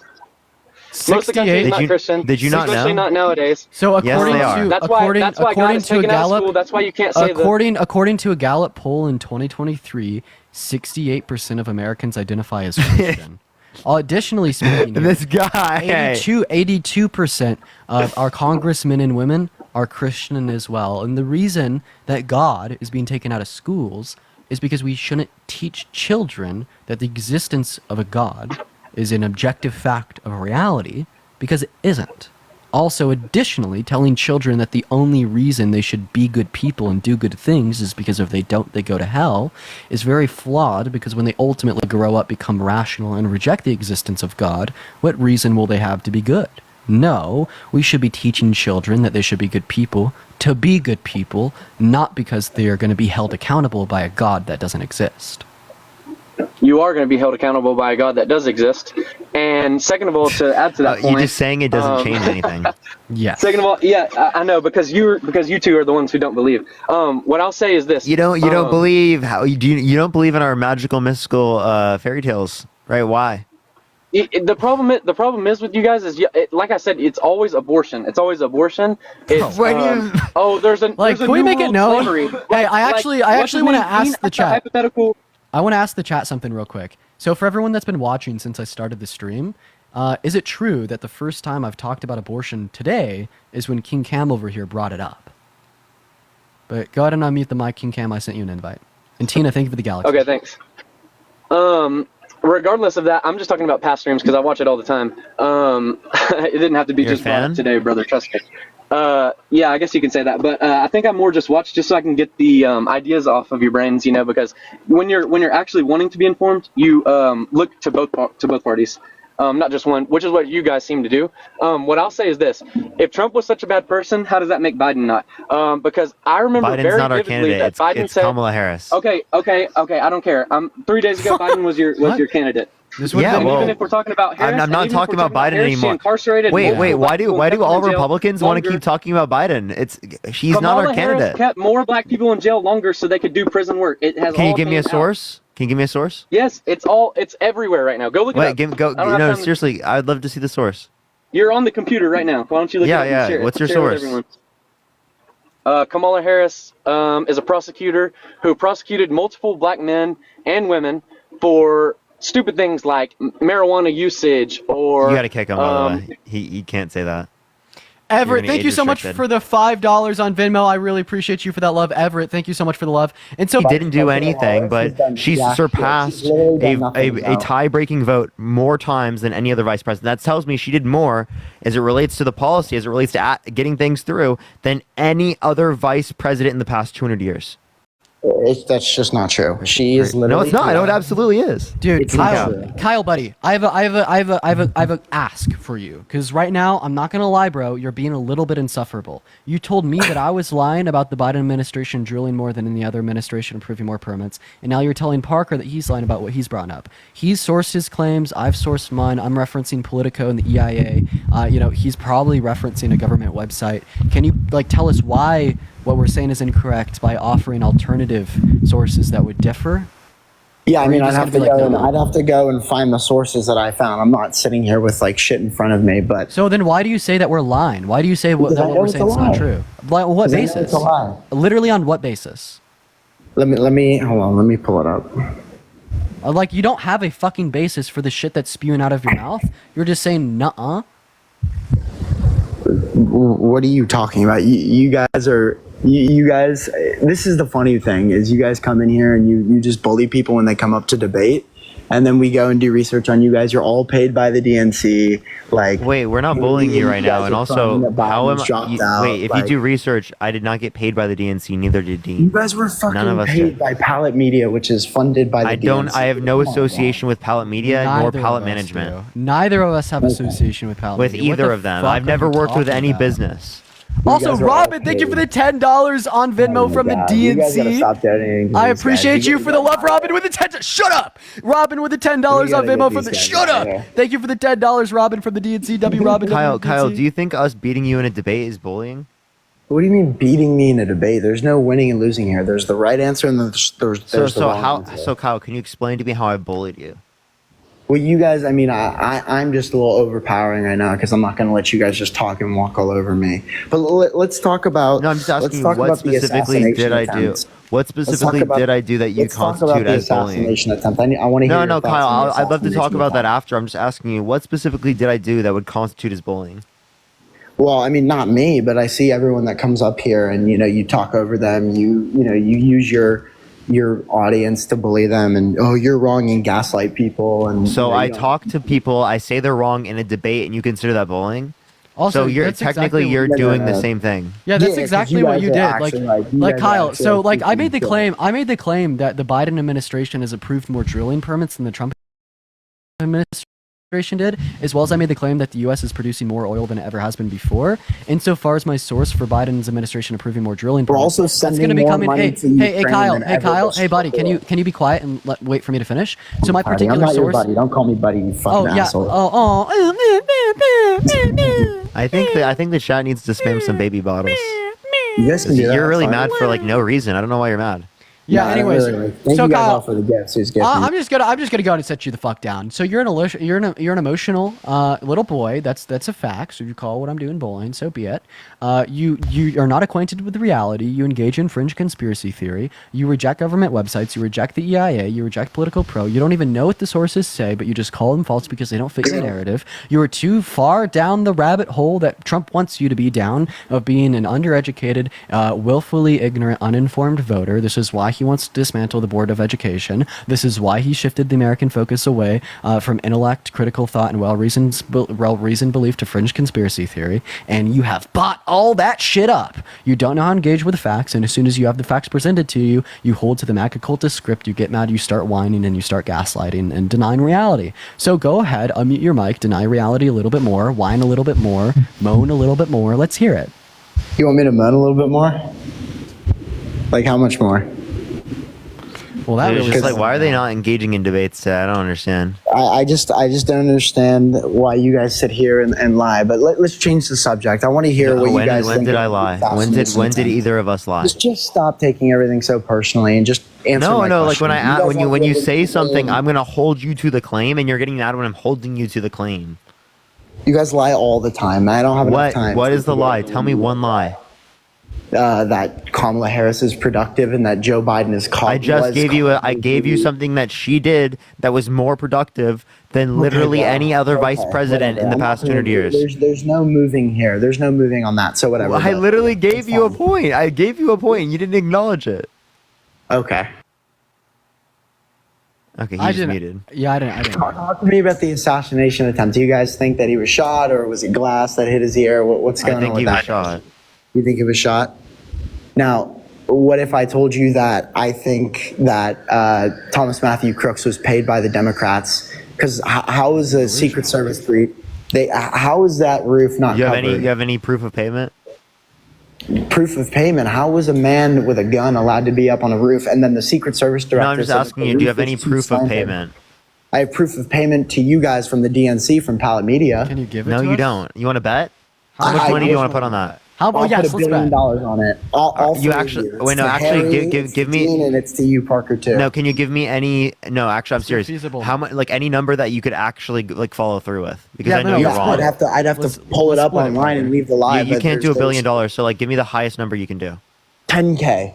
of the country is 68. not Christian. Did you not Especially know? not nowadays. So Yes, according they are. to That's why. according, That's why God according is to a taken out of Gallup, school. That's why you can't say according to a Gallup poll in 2023, 68% of Americans identify as Christian. Additionally speaking, here, This guy. 82% of our congressmen and women are Christian as well. And the reason that God is being taken out of schools is because we shouldn't teach children that the existence of a God is an objective fact of reality, because it isn't. Also, additionally, telling children that the only reason they should be good people and do good things is because if they don't, they go to hell, is very flawed, because when they ultimately grow up, become rational, and reject the existence of God, what reason will they have to be good? No, we should be teaching children that they should be good people to be good people, not because they are going to be held accountable by a God that doesn't exist. You are going to be held accountable by a God that does exist. And second of all, to add to that point, you're just saying it doesn't change anything. Yes. second of all, yeah, I know, because you two are the ones who don't believe. What I'll say is this: You don't believe you don't believe in our magical, mystical fairy tales, right? Why? The problem is with you guys is, like I said, it's always abortion. It's always abortion. It's, there's a Like, there's a can we new make it world known? slavery. Hey, I actually want to ask the chat. Hypothetical. I want to ask the chat something real quick. So for everyone that's been watching since I started the stream, is it true that the first time I've talked about abortion today is when King Cam over here brought it up? But go ahead and unmute the mic, King Cam. I sent you an invite. And Tina, thank you for the galaxy. Okay, thanks. Regardless of that, I'm just talking about past streams because I watch it all the time. It didn't have to be You're just a fan? brought up today, brother. Trust me. Yeah, I guess you can say that, but I think I more just watch just so I can get the ideas off of your brains, because when you're actually wanting to be informed, you look to both parties, not just one, which is what you guys seem to do. What I'll say is this: if Trump was such a bad person, how does that make Biden not? Because I remember Biden's very not our vividly candidate. that Biden It's said, Kamala Harris. Okay, I don't care. 3 days ago, Biden was your candidate. This would Yeah, And well, even if we're talking about Harris, I'm not and even if talking we're about Biden Harris, she anymore. incarcerated Wait, multiple why black do people, all kept them in jail Republicans want to longer. keep talking about Biden? She's not Kamala our Harris candidate. kept more black people in jail longer so they could do prison work. It has. Can you all give me a panned out. source? Can you give me a source? Yes, it's everywhere right now. Go look it Wait, up. I don't have no, time- seriously, I'd love to see the source. You're on the computer right now. Why don't you look Yeah, it up yeah. and share it? What's your Share it with source? everyone. Kamala Harris is a prosecutor who prosecuted multiple black men and women for stupid things like marijuana usage or. You got to kick him, by the way. He can't say that. Everett, You're gonna thank you age so much restricted. for the $5 on Venmo. I really appreciate you for that love. Everett, thank you so much for the love. And so He didn't do anything, but she's surpassed a tie-breaking vote more times than any other vice president. That tells me she did more as it relates to the policy, as it relates to getting things through, than any other vice president in the past 200 years. That's just not true. She is literally. No, it's not. I know it absolutely is. Dude, It's not Kyle, true. Kyle, buddy, I have a ask for you, because right now I'm not gonna lie, bro. You're being a little bit insufferable. You told me that I was lying about the Biden administration drilling more than any other administration, approving more permits, and now you're telling Parker that he's lying about what he's brought up. He's sourced his claims. I've sourced mine. I'm referencing Politico and the EIA. He's probably referencing a government website. Can you tell us why what we're saying is incorrect by offering alternative sources that would differ? Yeah, I Or mean, you I'd just have to gonna be like, go. no? I'd have to go and find the sources that I found. I'm not sitting here with shit in front of me, but So then why do you say that we're lying? Why do you say Because that I what know we're it's saying a is not lie. true? Like, what 'cause I know basis? it's a lie. Literally on what basis? Let me hold on. Let me pull it up. You don't have a fucking basis for the shit that's spewing out of your mouth. You're just saying nuh-uh. What are you talking about? You guys are. You guys. This is the funny thing is you guys come in here and you just bully people when they come up to debate. And then we go and do research on you guys. You're all paid by the DNC. Wait, we're not bullying you right now. guys And are also, claiming that how am Biden's dropped you, out, wait, if you do research, I did not get paid by the DNC, neither did You Dean. guys were fucking None of us paid did. by Pallet Media, which is funded by the DNC. I have no Come on, association with Pallet Media nor Neither of Pallet us Management. do. Neither of us have association with Pallet With Media. What either the of them. fuck I've are never you worked with talking any about? business. Also, guys are all Robin, thank you paid. for the $10 on Venmo Oh my from the God, you guys gotta DNC. stop donating to I these guys. appreciate you guys for the love, gotta- Robin, with the $10. Shut up, Robin, with the $10 We on gotta Venmo get from the. these guys Shut out up. of here. Thank you for the $10, Robin, from the DNCW. Robin, Kyle, do you think us beating you in a debate is bullying? What do you mean beating me in a debate? There's no winning and losing here. There's the right answer and there's the wrong answer. So Kyle, can you explain to me how I bullied you? Well, you guys, I mean, I'm just a little overpowering right now because I'm not going to let you guys just talk and walk all over me. But let's talk about. No, I'm just let's asking you, talk what about the specifically assassination did I do? attempts. What Let's talk specifically about- did I do that you let's talk about constitute the as bullying? assassination attempt. I want to hear. No, your no, thoughts on Kyle, the I'd love to talk assassination about that attempt. after. I'm just asking you, what specifically did I do that would constitute as bullying? Well, I mean, not me, but I see everyone that comes up here, and you talk over them. You use your your audience to bully them and you're wrong and gaslight people and So you know, I you don't- talk to people, I say they're wrong in a debate, and you consider that bullying? Also, So you're that's technically exactly you're No, no, doing the no. same thing. Yeah, that's Yeah, 'cause exactly you what guys you are did. actually, you Like guys are Kyle. actually, So like, like I made the teaching claim. I made the claim that the Biden administration has approved more drilling permits than the Trump administration did, as well as I made the claim that the U.S. is producing more oil than it ever has been before. Insofar as my source for Biden's administration approving more drilling We're permits, also that's sending going to be more coming. money Hey, to hey, Ukraine Kyle. than Hey, ever Kyle. Hey, buddy. Can before. you be quiet and wait for me to finish? So my Buddy, I'm particular not your source. buddy. Don't call me buddy, you fucking Oh yeah. asshole. I think the chat needs to spam some baby bottles. You guys can do that. You're really Fine. mad for like no reason. I don't know why you're mad. Yeah. No, I don't Anyways, really. Thank so you guys Kyle, all for the gifts. Who's gifting? I'm just gonna go and set you the fuck down. So you're an emotional little boy. That's a fact. So if you call what I'm doing bullying, so be it. You are not acquainted with the reality. You engage in fringe conspiracy theory. You reject government websites. You reject the EIA. You reject Political Pro. You don't even know what the sources say, but you just call them false because they don't fit your narrative. You are too far down the rabbit hole that Trump wants you to be down of being an undereducated, willfully ignorant, uninformed voter. This is why he wants to dismantle the Board of Education. This is why he shifted the American focus away from intellect, critical thought, and well-reasoned belief to fringe conspiracy theory. And you have bought all that shit up. You don't know how to engage with the facts, and as soon as you have the facts presented to you, you hold to the MAGA cultist script, you get mad, you start whining, and you start gaslighting and denying reality. So go ahead, unmute your mic, deny reality a little bit more, whine a little bit more, moan a little bit more. Let's hear it. You want me to moan a little bit more? Like how much more? Well, that It's really just like, why are they not engaging in debates? I don't understand. I just don't understand why you guys sit here and lie. But let's change the subject. I want to hear what you guys When think. did of I the lie? assassination When did attempt. either of us lie? Just stop taking everything so personally and just answer my No, like question. when you say something, I'm gonna hold you to the claim, and you're getting mad when I'm holding you to the claim. You guys lie all the time. I don't have enough time. What is the lie? Tell me one lie. That Kamala Harris is productive and that Joe Biden is caught. I just gave you something that she did that was more productive than literally any other vice president in the past 200 years. There's no moving here. There's no moving on that. So whatever. I but- literally gave you a point. I gave you a point. And you didn't acknowledge it. Okay. Okay, I he's didn't. muted. Yeah, I didn't. Talk to me about the assassination attempt. Do you guys think that he was shot or was it glass that hit his ear? What's going I think on with he that? was shot. You think he was shot? Now, what if I told you that I think that Thomas Matthew Crooks was paid by the Democrats? Because how is a Secret Service breach? How is that roof not You covered? have any proof of payment? Proof of payment? How was a man with a gun allowed to be up on a roof? And then the Secret Service director. No, I'm just said that asking the you. Do you roof have any was too proof of slanted. payment? I have proof of payment to you guys from the DNC from Pallet Media. Can you give it No, to you us? don't. You want to bet? How much money do you want to put on that? How I'll about yes, put let's $1 billion bet. on it. All You three of actually- you. wait, It's no, to actually, Harry, give it's to me- Dean, and it's to you, Parker, too. No, can you give me any? No, actually, I'm serious. feasible. How much? Like any number that you could actually like follow through with? Because Yeah, I know no, you're let's wrong. I'd have to Let's- pull it let's up split it, online and Parker. leave the live. You but can't do there's $1 billion. So like, give me the highest number you can do. 10K.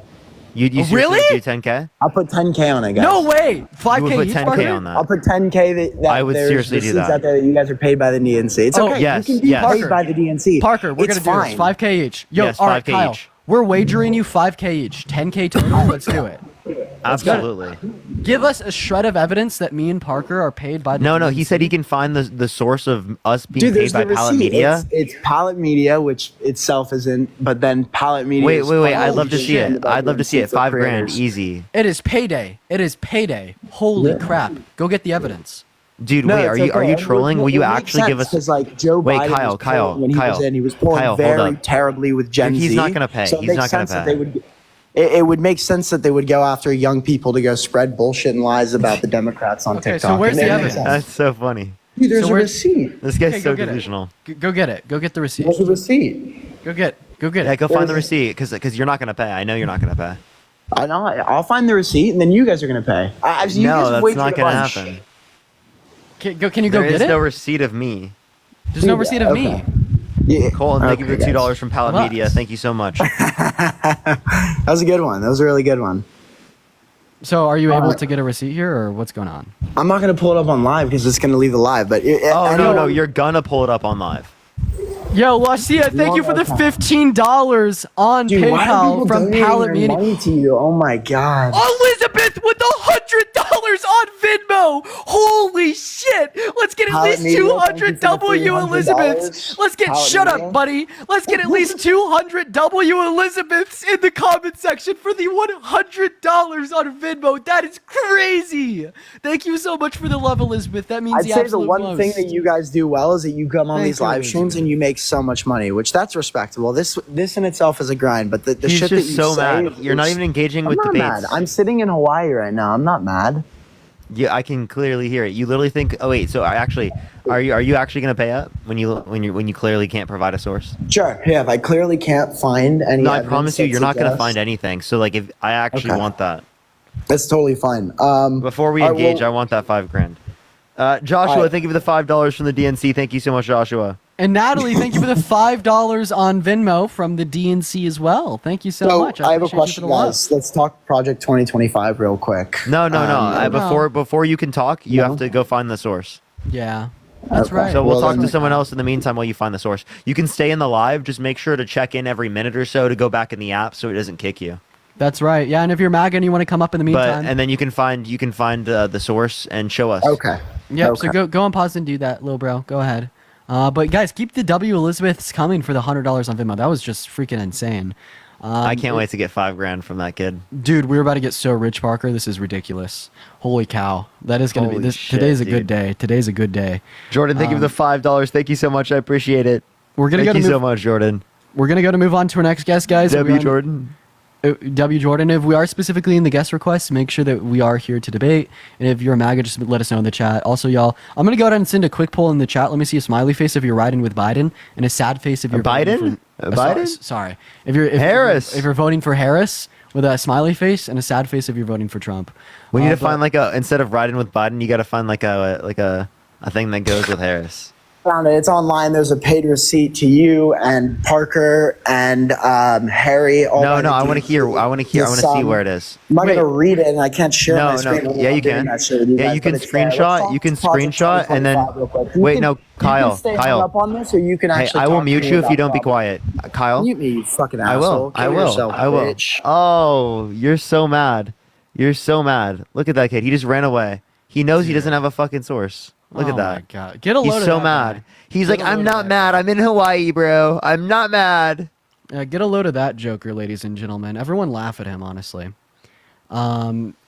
You seriously Really? do 10K? I'll put 10K on it, guys. No way. You 5K would put each, 10K Parker? on I'll that. put 10K that I would there's seriously do receipts that. out there that you guys are paid by the DNC. It's Oh, okay. yes, you can be yes. paid by the DNC. Parker, we're It's gonna do fine. this. 5K each. Yo, Yes, all right, 5K Kyle. each. We're wagering you 5K each. 10K total. Let's do it. Absolutely. Give us a shred of evidence that me and Parker are paid by the No, he DNC. said he can find the source of us being Dude, paid there's by the Pallet receipt. Media. It's Pallet Media, which itself isn't, but then Pallet Media. Wait. is I'd funding love to see shit it. about I'd love to see it. receipts of $5 grand, creators. easy. It is payday. It is payday. Holy crap. Go get the evidence. Dude, No, wait. it's Are okay. you trolling? Will you actually give us? Because like Joe Wait, Biden Kyle, was Kyle, polling when he Kyle, was in, he was polling Kyle, hold very up. terribly with Gen He's Z. not gonna pay. So it He's makes not gonna sense that pay. they would. It would make sense that they would go after young people to go spread bullshit and lies about the Democrats on Okay, TikTok. so where's It the makes evidence? sense. That's so funny. Dude, there's So a where's- receipt. This guy's Okay, so go get it. delusional. Go get it. Go get the receipt. There's a receipt. Go get Yeah, it. go find the receipt because you're not gonna pay. I know you're not gonna pay. I know. I'll find the receipt, and then you guys are gonna pay. You guys No, have that's waited not a gonna bunch. happen. Can you go There get is it? no receipt of me. There's no Dude, receipt of okay. me. Yeah. Colton, thank you for Okay, $2 guys. from Pallet Relax. Media. Thank you so much. That was a good one. That was a really good one. So are you able to get a receipt here, or what's going on? I'm not gonna pull it up on live because it's gonna leave the live. But Oh no, you're gonna pull it up on live. Yo, Lucia, thank you for the $15 on Dude, why are PayPal people from donating Pallet their Media. money to you? Oh my god. Oh, Elizabeth with $100 on Venmo. Holy shit! Let's get at How it least made you, thank 200 you for the W $300. Elizabeths. Let's get How it shut made up, you. buddy. Let's get at least 200 W Elizabeths in the comment section for the $100 on Venmo. That is crazy. Thank you so much for the love, Elizabeth. That means I'd the say the absolute one most. thing that you guys do well is that you come on Thank these you, live streams Elizabeth. and you make so much money, which that's respectable. This in itself is a grind, but the He's shit just that you so say, mad. You're not even engaging with I'm not debates. mad. I'm sitting in Hawaii right now. I'm not mad. Yeah, I can clearly hear it. You literally think. Oh wait, so are you actually gonna pay up when you clearly can't provide a source? Sure. Yeah. If I clearly can't find any, No, I evidence promise you, that you're not gonna suggests- find anything. So like, if I actually Okay. want that That's totally fine. before we all right, engage, well- I want that $5,000. Joshua, All right. thank you for the $5 from the DNC. Thank you so much, Joshua. And Natalie, thank you for the $5 on Venmo from the DNC as well. Thank you so much. I have a appreciate you for question, the love. guys. Let's talk Project 2025 real quick. No. no. Before you can talk, you have to go find the source. Yeah, that's Okay. right. So we'll Well, talk then- to someone else in the meantime while you find the source. You can stay in the live. Just make sure to check in every minute or so to go back in the app so it doesn't kick you. That's right. Yeah, and if you're MAGA and you want to come up in the meantime, And then you can find the source and show us. Okay. yep. Okay. So go on pause and do that, little bro. Go ahead. But guys, keep the W Elizabeths coming for the $100 on Venmo. That was just freaking insane. I can't wait to get $5,000 from that kid. Dude, we're about to get so rich, Parker. This is ridiculous. Holy cow. That is going to be Holy this. shit, Today's a dude. good day. Today's a good day. Jordan, thank you for the $5. Thank you so much. I appreciate it. We're going to Thank go to you so move, much, Jordan. we're going to go to move on to our next guest, guys. W. We're on- Jordan. W. Jordan, if we are specifically in the guest requests, make sure that we are here to debate. And if you're a MAGA, just let us know in the chat. Also, y'all, I'm going to go ahead and send a quick poll in the chat. Let me see a smiley face if you're riding with Biden and a sad face if you're voting Biden? for Biden? Sorry. If Harris. If you're voting for Harris with a smiley face and a sad face if you're voting for Trump. We need to but- find instead of riding with Biden, you got to find a thing that goes with Harris. Found it. It's online. There's a paid receipt to you and Parker and Harry. All No, by the I want to DNC. hear. I want to hear. I want to see where it is. I'm not Wait. gonna read it, and I can't share my No, screen. no. I'm Yeah, not you doing can. that shit with Yeah, guys, you but can it's there. Let's screenshot. talk You can Project screenshot and then. 2025 real quick. You Wait, can- no, you Kyle. can stay hung Kyle. up on this, or you can Hey, actually. I will talk to mute me you if you about don't be that. quiet. Kyle. Mute me, you fucking I asshole. will. Kill I will. yourself, I will. bitch. Oh, you're so mad. You're so mad. Look at that kid. He just ran away. He knows he doesn't have a fucking source. Look at Oh that. my God. Get a load He's of so that mad. guy. He's Get like, a I'm load of not that mad. I'm in Hawaii, bro. I'm not mad. Get a load of that Joker, ladies and gentlemen. Everyone laugh at him, honestly.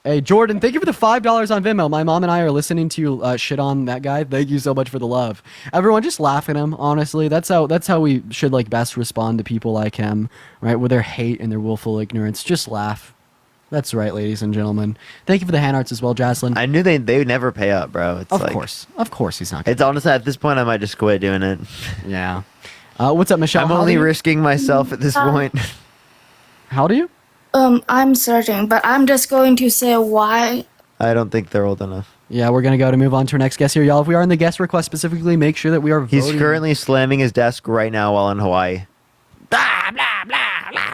Hey, Jordan, thank you for the $5 on Venmo. My mom and I are listening to you shit on that guy. Thank you so much for the love. Everyone, just laugh at him, honestly. That's how we should best respond to people like him, right? With their hate and their willful ignorance. Just laugh. That's right, ladies and gentlemen. Thank you for the hand arts as well, Jaslyn. I knew they would never pay up, bro. It's Of course he's not. It's honestly at this point I might just quit doing it. Yeah. What's up, Michelle? I'm How only old are you? risking myself at this point. How old are you? I'm searching, but I'm just going to say why. I don't think they're old enough. Yeah, we're gonna go to move on to our next guest here, y'all. If we are in the guest request specifically, make sure that we are. He's voting. currently slamming his desk right now while in Hawaii.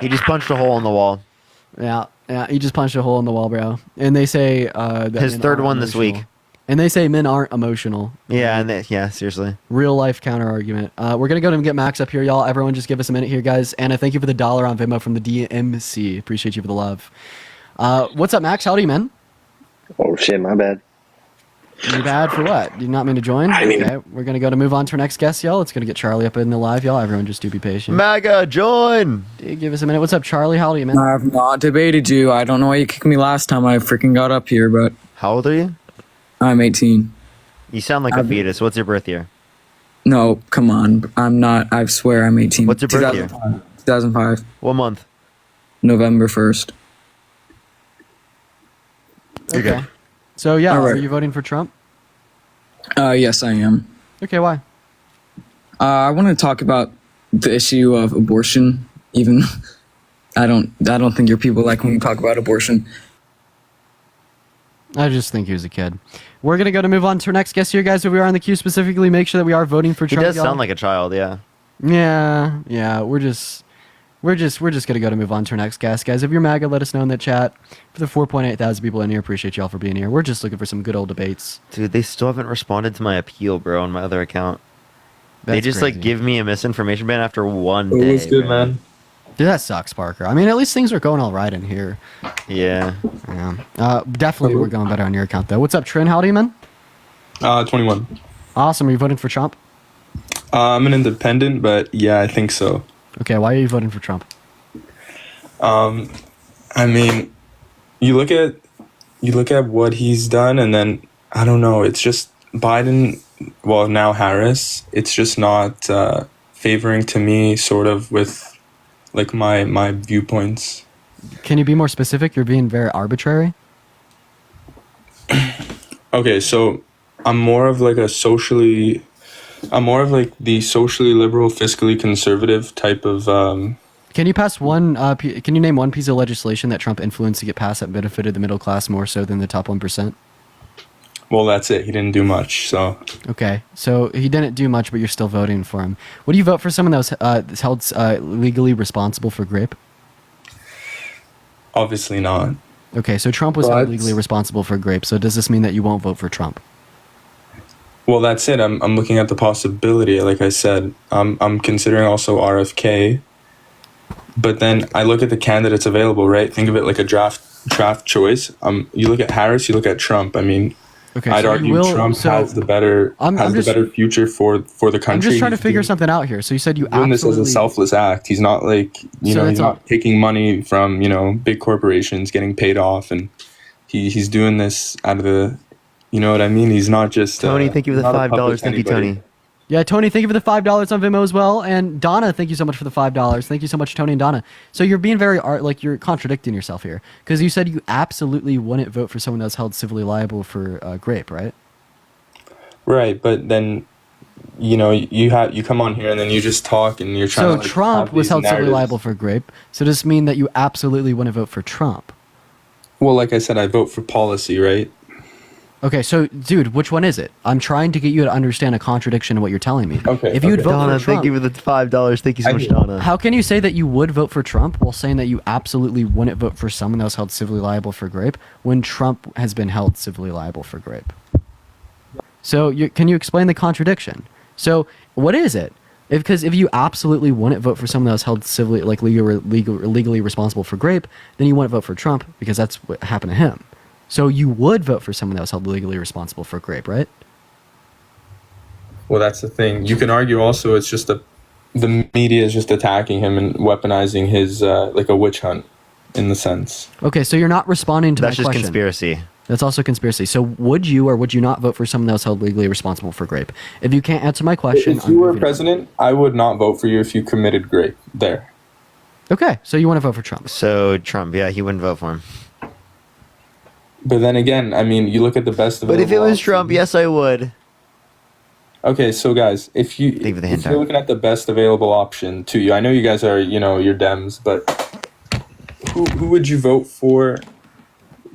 He just punched a hole in the wall. Yeah, he just punched a hole in the wall, bro. And they say that His men third aren't one this week. emotional. And they say men aren't emotional. Yeah, seriously. Real life counter argument. We're gonna go and get Max up here, y'all. Everyone, just give us a minute here, guys. Anna, thank you for the $1 on Venmo from the DMC. Appreciate you for the love. What's up, Max? How are you, man? Oh shit, my bad. You bad for what? Do you not mean to join? Okay, we're gonna go to move on to our next guest, y'all. It's gonna get Charlie up in the live, y'all. Everyone, just do be patient. MAGA, join! Dude, give us a minute. What's up, Charlie? How old are you, man? I've not debated you. I don't know why you kicked me last time I freaking got up here, but How old are you? I'm 18. You sound like a fetus. What's your birth year? No, come on. I'm not. I swear I'm 18. What's your birth year? 2005. What month? November 1st. Okay. So yeah, All right. are you voting for Trump? Yes, I am. Okay, why? I want to talk about the issue of abortion. Even I don't think your people like when we talk about abortion. I just think he was a kid. We're gonna go to move on to our next guest here, guys. If we are on the queue specifically, make sure that we are voting for He Trump. does y'all. sound like a child, yeah. Yeah. We're just gonna go to move on to our next guest, guys. If you're MAGA, let us know in the chat. For the 4.8 thousand people in here, appreciate y'all for being here. We're just looking for some good old debates. Dude, they still haven't responded to my appeal, bro, on my other account. They That's just crazy. give me a misinformation ban after one It day. was good, bro. man. Dude, that sucks, Parker. I mean, at least things are going all right in here. Yeah. Yeah. Definitely we're going better on your account, though. What's up, Trin? How old are you, man? 21. Awesome. Are you voting for Trump? I'm an independent, but yeah, I think so. Okay, why are you voting for Trump? I mean, you look at what he's done, and then I don't know. It's just Biden. Well, now Harris. It's just not favoring to me, sort of, with like my viewpoints. Can you be more specific? You're being very arbitrary. Okay, so I'm more of like the socially liberal, fiscally conservative type of. Can you pass one? Can you name one piece of legislation that Trump influenced to get passed that benefited the middle class more so than the top 1%? Well, that's it. He didn't do much. So. Okay, so he didn't do much, but you're still voting for him. Would you vote for someone that was held legally responsible for grape? Obviously not. Okay, so Trump was held legally responsible for grape. So does this mean that you won't vote for Trump? Well, that's it. I'm looking at the possibility. Like I said, I'm considering also RFK. But then I look at the candidates available, right? Think of it like a draft choice. You look at Harris, you look at Trump. I mean, okay, I'd argue Trump has the better future for the country. I'm just trying to figure something out here. So you said you doing this as a selfless act. He's not like he's not taking money from big corporations, getting paid off, and he's doing this out of the, you know what I mean? He's not just Tony. Thank you for the $5. Thank you, Tony. Yeah, Tony, thank you for the $5 on Venmo as well. And Donna, thank you so much for the $5. Thank you so much, Tony and Donna. So you're being very you're contradicting yourself here, because you said you absolutely wouldn't vote for someone that's held civilly liable for grape, right? Right, but then you come on here and then you just talk and you're trying. So Trump was held civilly liable for grape. So does this mean that you absolutely wouldn't vote for Trump? Well, like I said, I vote for policy, right? Okay, so dude, which one is it? I'm trying to get you to understand a contradiction in what you're telling me. Okay. If you'd vote Donna, for Trump, thank you for the $5. Thank you so much, Donna. How can you say that you would vote for Trump while saying that you absolutely wouldn't vote for someone that was held civilly liable for grape when Trump has been held civilly liable for grape? So can you explain the contradiction? So what is it? Because if you absolutely wouldn't vote for someone that was held civilly, like legally responsible for grape, then you wouldn't vote for Trump because that's what happened to him. So you would vote for someone that was held legally responsible for grape, right? Well, that's the thing. You can argue also it's just the media is just attacking him and weaponizing his like a witch hunt in the sense. Okay, so you're not responding to my question. That's just conspiracy. That's also conspiracy. So would you or would you not vote for someone that was held legally responsible for grape? If you can't answer my question... If you were president, I would not vote for you if you committed grape. There. Okay, so you want to vote for Trump. So Trump, yeah, he wouldn't vote for him. But then again, I mean, you look at the best of it. But if it was Trump, yes, I would. Okay, so guys, if you're looking at the best available option to you, I know you guys are, you're Dems, but who would you vote for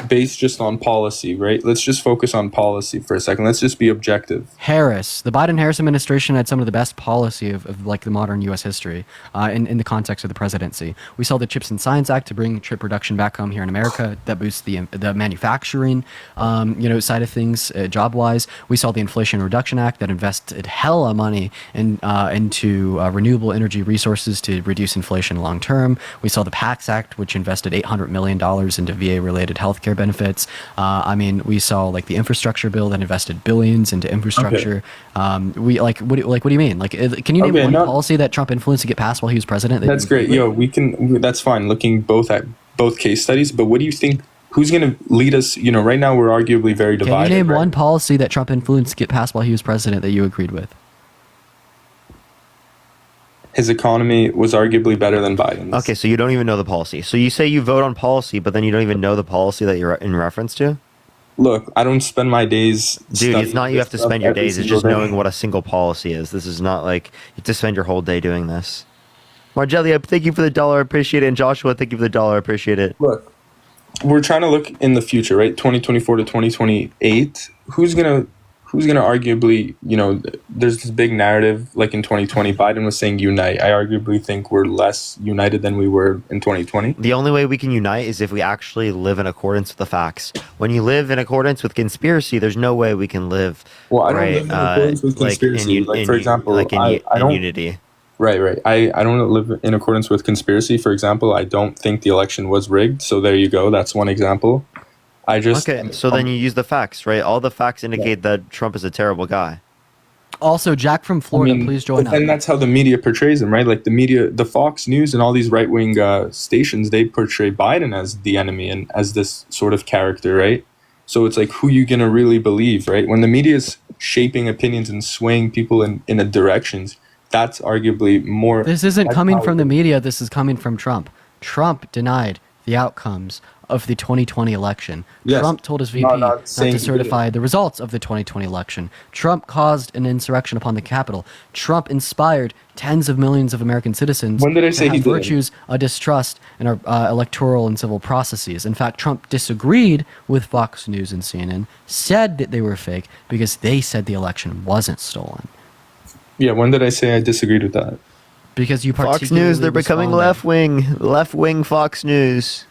based just on policy, right? Let's just focus on policy for a second. Let's just be objective. Harris. The Biden-Harris administration had some of the best policy of like the modern U.S. history in the context of the presidency. We saw the CHIPS and Science Act to bring chip production back home here in America. That boosts the manufacturing, side of things, job-wise. We saw the Inflation Reduction Act that invested hella money into renewable energy resources to reduce inflation long-term. We saw the PACS Act, which invested $800 million into VA-related healthcare benefits. We saw like the infrastructure bill that invested billions into infrastructure. Okay. What do you mean? Like, can you name one policy that Trump influenced to get passed while he was president? That's great. That's fine. Looking at both case studies, but what do you think? Who's going to lead us? Right now we're arguably very divided. Can you name one policy that Trump influenced to get passed while he was president that you agreed with? His economy was arguably better than Biden's. Okay, so you don't even know the policy. So you say you vote on policy, but then you don't even know the policy that you're in reference to? Look, I don't spend my days... Dude, it's not you have to spend your days. It's just knowing what a single policy is. This is not like you have to spend your whole day doing this. Margelia, thank you for the $1. I appreciate it. And Joshua, thank you for the $1. I appreciate it. Look, we're trying to look in the future, right? 2024 to 2028. Who's gonna arguably, there's this big narrative like in 2020, Biden was saying unite. I arguably think we're less united than we were in 2020. The only way we can unite is if we actually live in accordance with the facts. When you live in accordance with conspiracy, there's no way we can live I don't live in accordance with conspiracy. For example, in unity. Right. I don't live in accordance with conspiracy. For example, I don't think the election was rigged. So there you go. That's one example. Okay, so then you use the facts, right? All the facts indicate that Trump is a terrible guy. Also, Jack from Florida, please join up. And that's how the media portrays him, right? Like the media, the Fox News and all these right-wing stations, they portray Biden as the enemy and as this sort of character, right? So it's like, who you gonna really believe, right? When the media is shaping opinions and swaying people in a directions, that's arguably more. This isn't coming from the media. This is coming from Trump. Trump denied the outcomes of the 2020 election. Yes. Trump told his VP not to certify the results of the 2020 election. Trump caused an insurrection upon the Capitol. Trump inspired tens of millions of American citizens When did I say to he have did? virtues, a distrust in our electoral and civil processes. In fact, Trump disagreed with Fox News and CNN, said that they were fake because they said the election wasn't stolen. Yeah, when did I say I disagreed with that? Because you Fox News, they're becoming left-wing Fox News.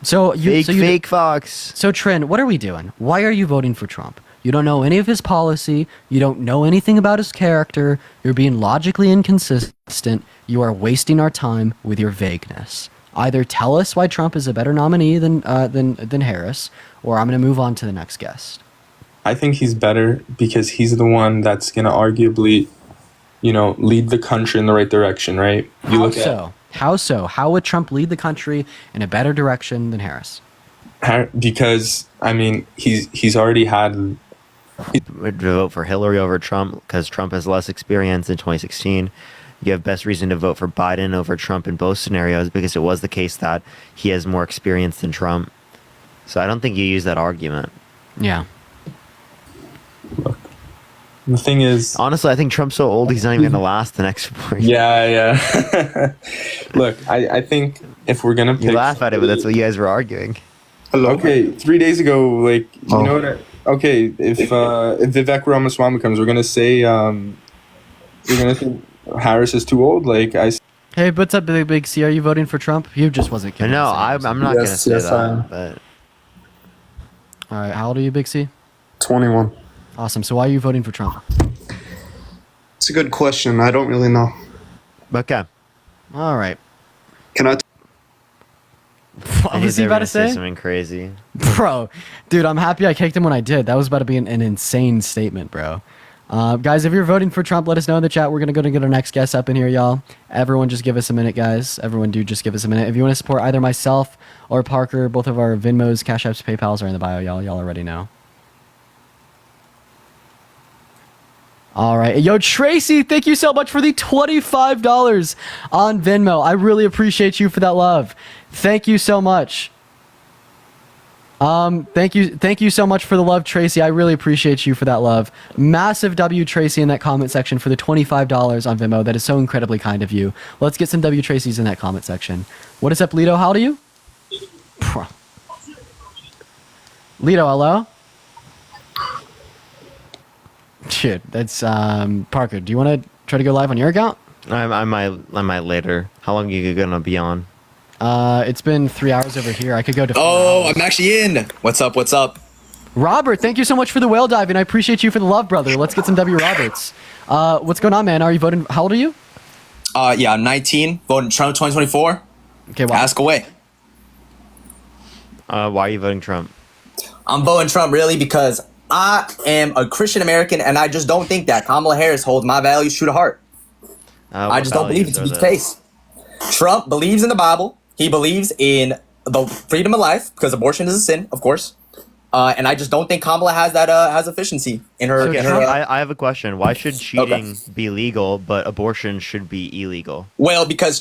So fake Fox. So Trin, what are we doing? Why are you voting for Trump? You don't know any of his policy. You don't know anything about his character. You're being logically inconsistent. You are wasting our time with your vagueness. Either tell us why Trump is a better nominee than Harris, or I'm going to move on to the next guest. I think he's better because he's the one that's going to arguably, lead the country in the right direction, right? How so? How would Trump lead the country in a better direction than Harris? Because, he's already had... Would vote for Hillary over Trump because Trump has less experience in 2016. You have best reason to vote for Biden over Trump in both scenarios because it was the case that he has more experience than Trump. So I don't think you use that argument. Yeah. Look, the thing is... Honestly, I think Trump's so old he's not even going to last the next 4 years. Yeah. Look, I think if we're going to pick... You laugh at it, but that's what you guys were arguing. Hello? Okay, 3 days ago, you know what okay, if Vivek Ramaswamy comes, we're going to say... we're going to think Harris is too old? Hey, what's up, Big C? Are you voting for Trump? You just wasn't kidding. No, I'm not going to say that. But... All right, how old are you, Big C? 21. Awesome. So why are you voting for Trump? It's a good question. I don't really know. Okay. All right. Can I? What was he about to say? Something crazy. Bro, dude, I'm happy I kicked him when I did. That was about to be an insane statement, bro. Guys, if you're voting for Trump, let us know in the chat. We're going to go to get our next guest up in here, y'all. Everyone just give us a minute, guys. Everyone do just give us a minute. If you want to support either myself or Parker, both of our Venmos, Cash Apps, PayPals are in the bio, y'all. Y'all already know. All right. Yo, Tracy, thank you so much for the $25 on Venmo. I really appreciate you for that love. Thank you so much. Thank you so much for the love, Tracy. I really appreciate you for that love. Massive W, Tracy, in that comment section for the $25 on Venmo. That is so incredibly kind of you. Let's get some W Tracys in that comment section. What is up, Lito? How old are you? Lito, hello? Shit, that's Parker. Do you want to try to go live on your account? I might later. How long are you gonna be on? It's been 3 hours over here. I could go to. Oh, I'm actually in. What's up? What's up? Robert, thank you so much for the whale dive, and I appreciate you for the love, brother. Let's get some W Roberts. What's going on, man? Are you voting? How old are you? Yeah, I'm 19. Voting Trump 2024. Okay, wow. Ask away. Why are you voting Trump? I'm voting Trump really because I am a Christian American, and I just don't think that Kamala Harris holds my values true to heart. I just don't believe it to be the case. Trump believes in the Bible. He believes in the freedom of life because abortion is a sin, of course. And I just don't think Kamala has that has efficiency in her. Okay, I have a question. Why should cheating be legal, but abortion should be illegal? Well, because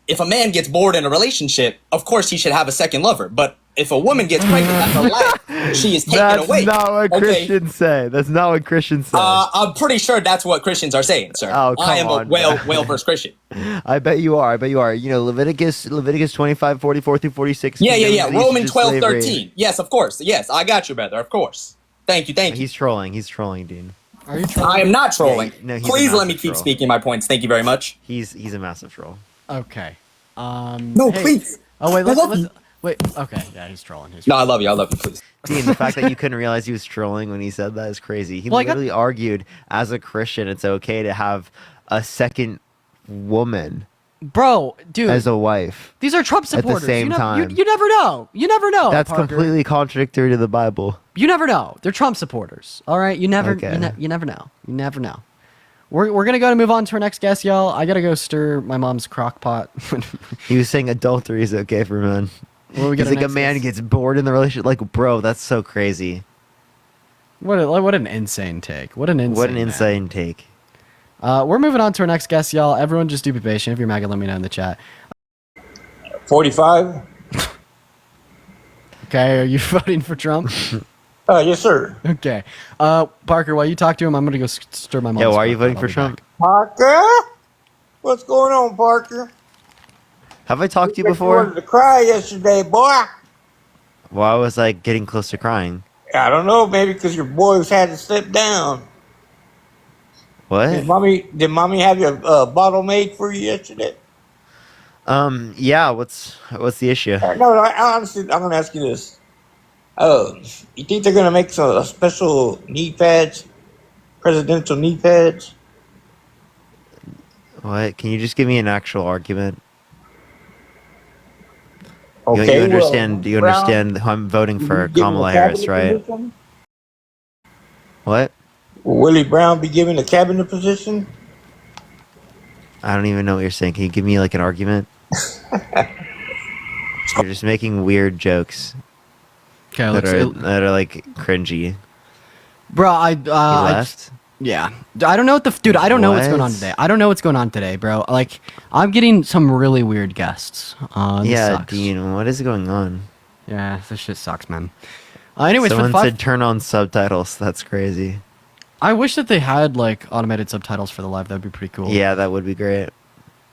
if a man gets bored in a relationship, of course he should have a second lover. But if a woman gets pregnant, that's her life. She is taken away. That's not what Christians say. That's not what Christians say. I'm pretty sure that's what Christians are saying, sir. Oh, come I am on, a well-versed Christian. I bet you are. You know, Leviticus 25, 44 through 46. Yeah. Romans 12, 13. Yes, of course. Yes, I got you, brother. Of course. Thank you. He's trolling, Dean. Are you trolling? I am not trolling. Yeah, no, Please let me keep speaking my points. Thank you very much. He's a massive troll. Okay. No, please. Oh, wait, let's wait, okay. Yeah, he's trolling. No, I love you. I love you, please. Dean, the fact that you couldn't realize he was trolling when he said that is crazy. He literally argued as a Christian it's okay to have a second woman Bro, dude. as a wife. These are Trump at supporters. the same time. You never know. You never know. That's Parker. completely contradictory to the Bible. You never know. They're Trump supporters. All right. You never. Okay. You never know. You never know. We're gonna go to move on to our next guest, y'all. I gotta go stir my mom's crock pot. He was saying adultery is okay for men. Well, we He's get our like a next man guest. gets bored in the relationship. Like, bro, that's so crazy. What an insane take. What an What an man. insane take. We're moving on to our next guest, y'all. Everyone, just do be patient. If you're MAGA, let me know in the chat. 45? Okay, are you voting for Trump? Yes, sir. Okay. Parker, while you talk to him, I'm gonna go stir my mom's. Yeah, why are you crock voting pot. for I'll be Trump? back. Parker? What's going on, Parker? Have I talked to you You before? wanted to cry yesterday, boy. Well, I was like getting close to crying. I don't know, maybe because your boys had to slip down. What? Did mommy have your bottle made for you yesterday? Yeah. What's the issue? No, honestly, I'm gonna ask you this. You think they're gonna make some special knee pads, presidential knee pads? What? Can you just give me an actual argument? Okay, you understand? Do you Brown, understand? Who I'm voting for you give him Kamala a Harris, cabinet right? position? What? Will Willie Brown be given a cabinet position? I don't even know what you're saying. Can you give me like an argument? You're just making weird jokes. Okay, that are like cringy. Bro, He left. Yeah, I don't know what the dude. I don't know what's going on What? today. I don't know what's going on today, bro. Like, I'm getting some really weird guests. This Yeah, sucks. Dean. What is going on? Yeah, this shit sucks, man. Anyways, for Someone the said turn on subtitles. That's crazy. I wish that they had like automated subtitles for the live. That'd be pretty cool. Yeah, that would be great.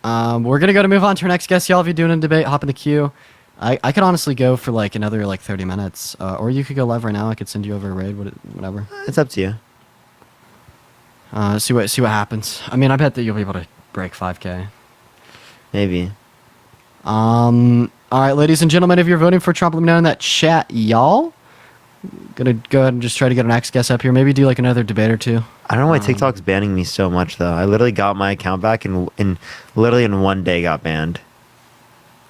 We're gonna go to move on to our next guest, y'all. If you're doing a debate, hop in the queue. I could honestly go for like another like 30 minutes, or you could go live right now. I could send you over a raid, whatever. It's up to you. See what happens. I mean, I bet that you'll be able to break 5K. Maybe. All right, ladies and gentlemen, if you're voting for Trump, let me know in that chat, y'all. Gonna go ahead and just try to get our next guest up here. Maybe do like another debate or two. I don't know why TikTok's banning me so much though. I literally got my account back and literally in one day got banned.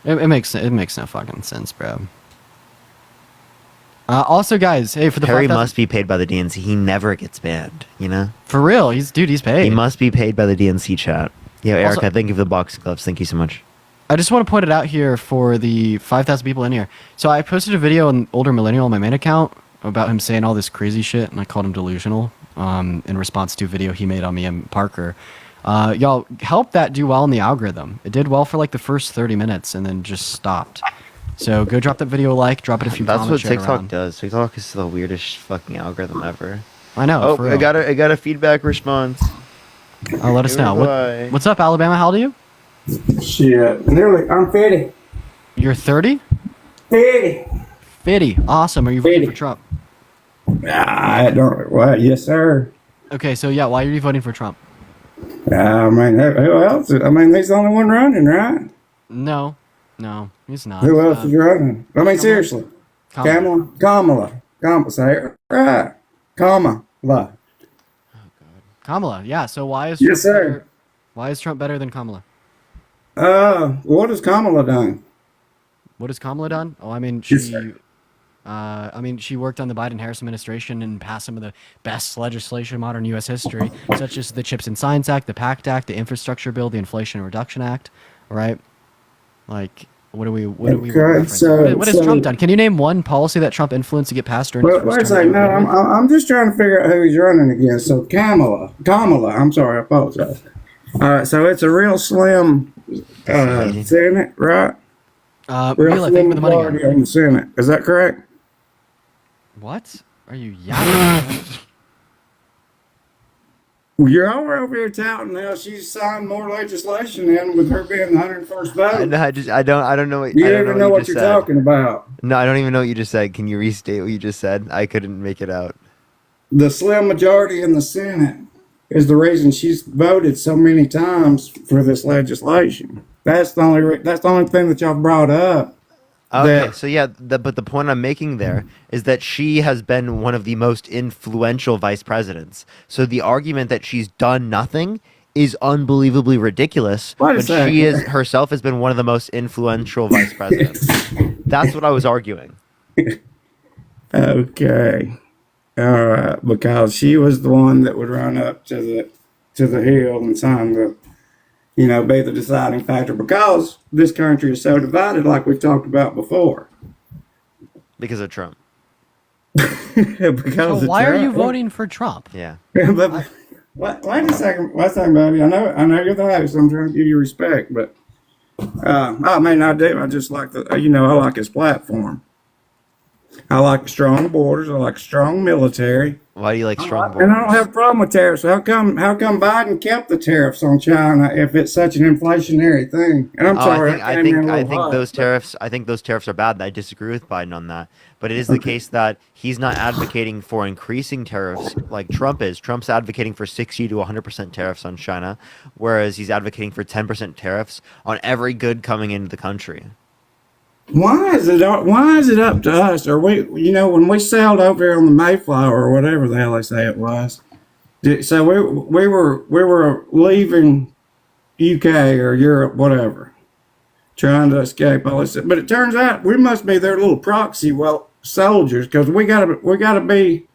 It makes no fucking sense, bro. Also, guys, hey, for the Harry 5,000 must be paid by the DNC. He never gets banned. You know. For real, he's paid. He must be paid by the DNC chat. Yeah, Also- Erica, thank you for the boxing gloves. Thank you so much. I just want to point it out here for the 5,000 people in here. So I posted a video on Older Millennial on my main account about him saying all this crazy shit, and I called him delusional in response to a video he made on me and Parker. Y'all, help that do well in the algorithm. It did well for like the first 30 minutes and then just stopped. So go drop that video a like, drop it a few That's comments. what share it TikTok around. does. TikTok is the weirdest fucking algorithm ever. I know. Oh, for real. I got a feedback response. Oh, let us know. What's up, Alabama? How old are you? Shit, nearly. I'm 50. You're 30? 50. 50. Awesome. Are you voting for Trump? I don't. What? Yes, sir. Okay, so yeah, why are you voting for Trump? I mean, who else? I mean, he's the only one running, right? No, he's not. Who else is running? I mean, seriously. Kamala. Say it right. Kamala. Kamala, yeah. So why is Yes, Trump sir. better- why is Trump better than Kamala? What has Kamala done? What has Kamala done? Oh, I mean, Yes, she, sir. she worked on the Biden-Harris administration and passed some of the best legislation in modern U.S. history, such as the Chips and Science Act, the PACT Act, the Infrastructure Bill, the Inflation Reduction Act. Right? Like, what Okay, what has Trump done? Can you name one policy that Trump influenced to get passed during his Wait a first second. term? No, I'm just trying to figure out who he's running against. So Kamala. I'm sorry. I apologize. All right. So it's a real slim Senate, right? Real, I think, with the money majority gun. on the Senate. Is that correct? What are you yapping? Well, you're over here touting now. She's signed more legislation in with her being the 101st vote. I don't know what You I don't don't even know what what you you're just said. talking about. No, I don't even know what you just said. Can you restate what you just said? I couldn't make it out. The slim majority in the Senate is the reason she's voted so many times for this legislation. That's the only thing that y'all brought up. Okay, so yeah, but the point I'm making there is that she has been one of the most influential vice presidents. So the argument that she's done nothing is unbelievably ridiculous. Wait a But second. she is herself has been one of the most influential vice presidents. That's what I was arguing. Okay. All right. Because she was the one that would run up to the hill and sign the, be the deciding factor. Because this country is so divided, like we've talked about before. Because of Trump. Because So why are you voting for Trump? Yeah. But wait a second, buddy. I know you're the host. I'm trying to give you respect, but I mean, I do. I just like I like his platform. I like strong borders. I like strong military. Why do you like strong And borders? I don't have a problem with tariffs. How come Biden kept the tariffs on China if it's such an inflationary thing? And I'm sorry, I think those tariffs. I think those tariffs are bad. I disagree with Biden on that. But it is the case that he's not advocating for increasing tariffs like Trump is. Trump's advocating for 60 to 100% tariffs on China, whereas he's advocating for 10% tariffs on every good coming into the country. Why is it up to us? Or when we sailed over here on the Mayflower or whatever the hell they say it was. So we were leaving UK or Europe, whatever, trying to escape all this. But it turns out we must be their little proxy soldiers, because we gotta be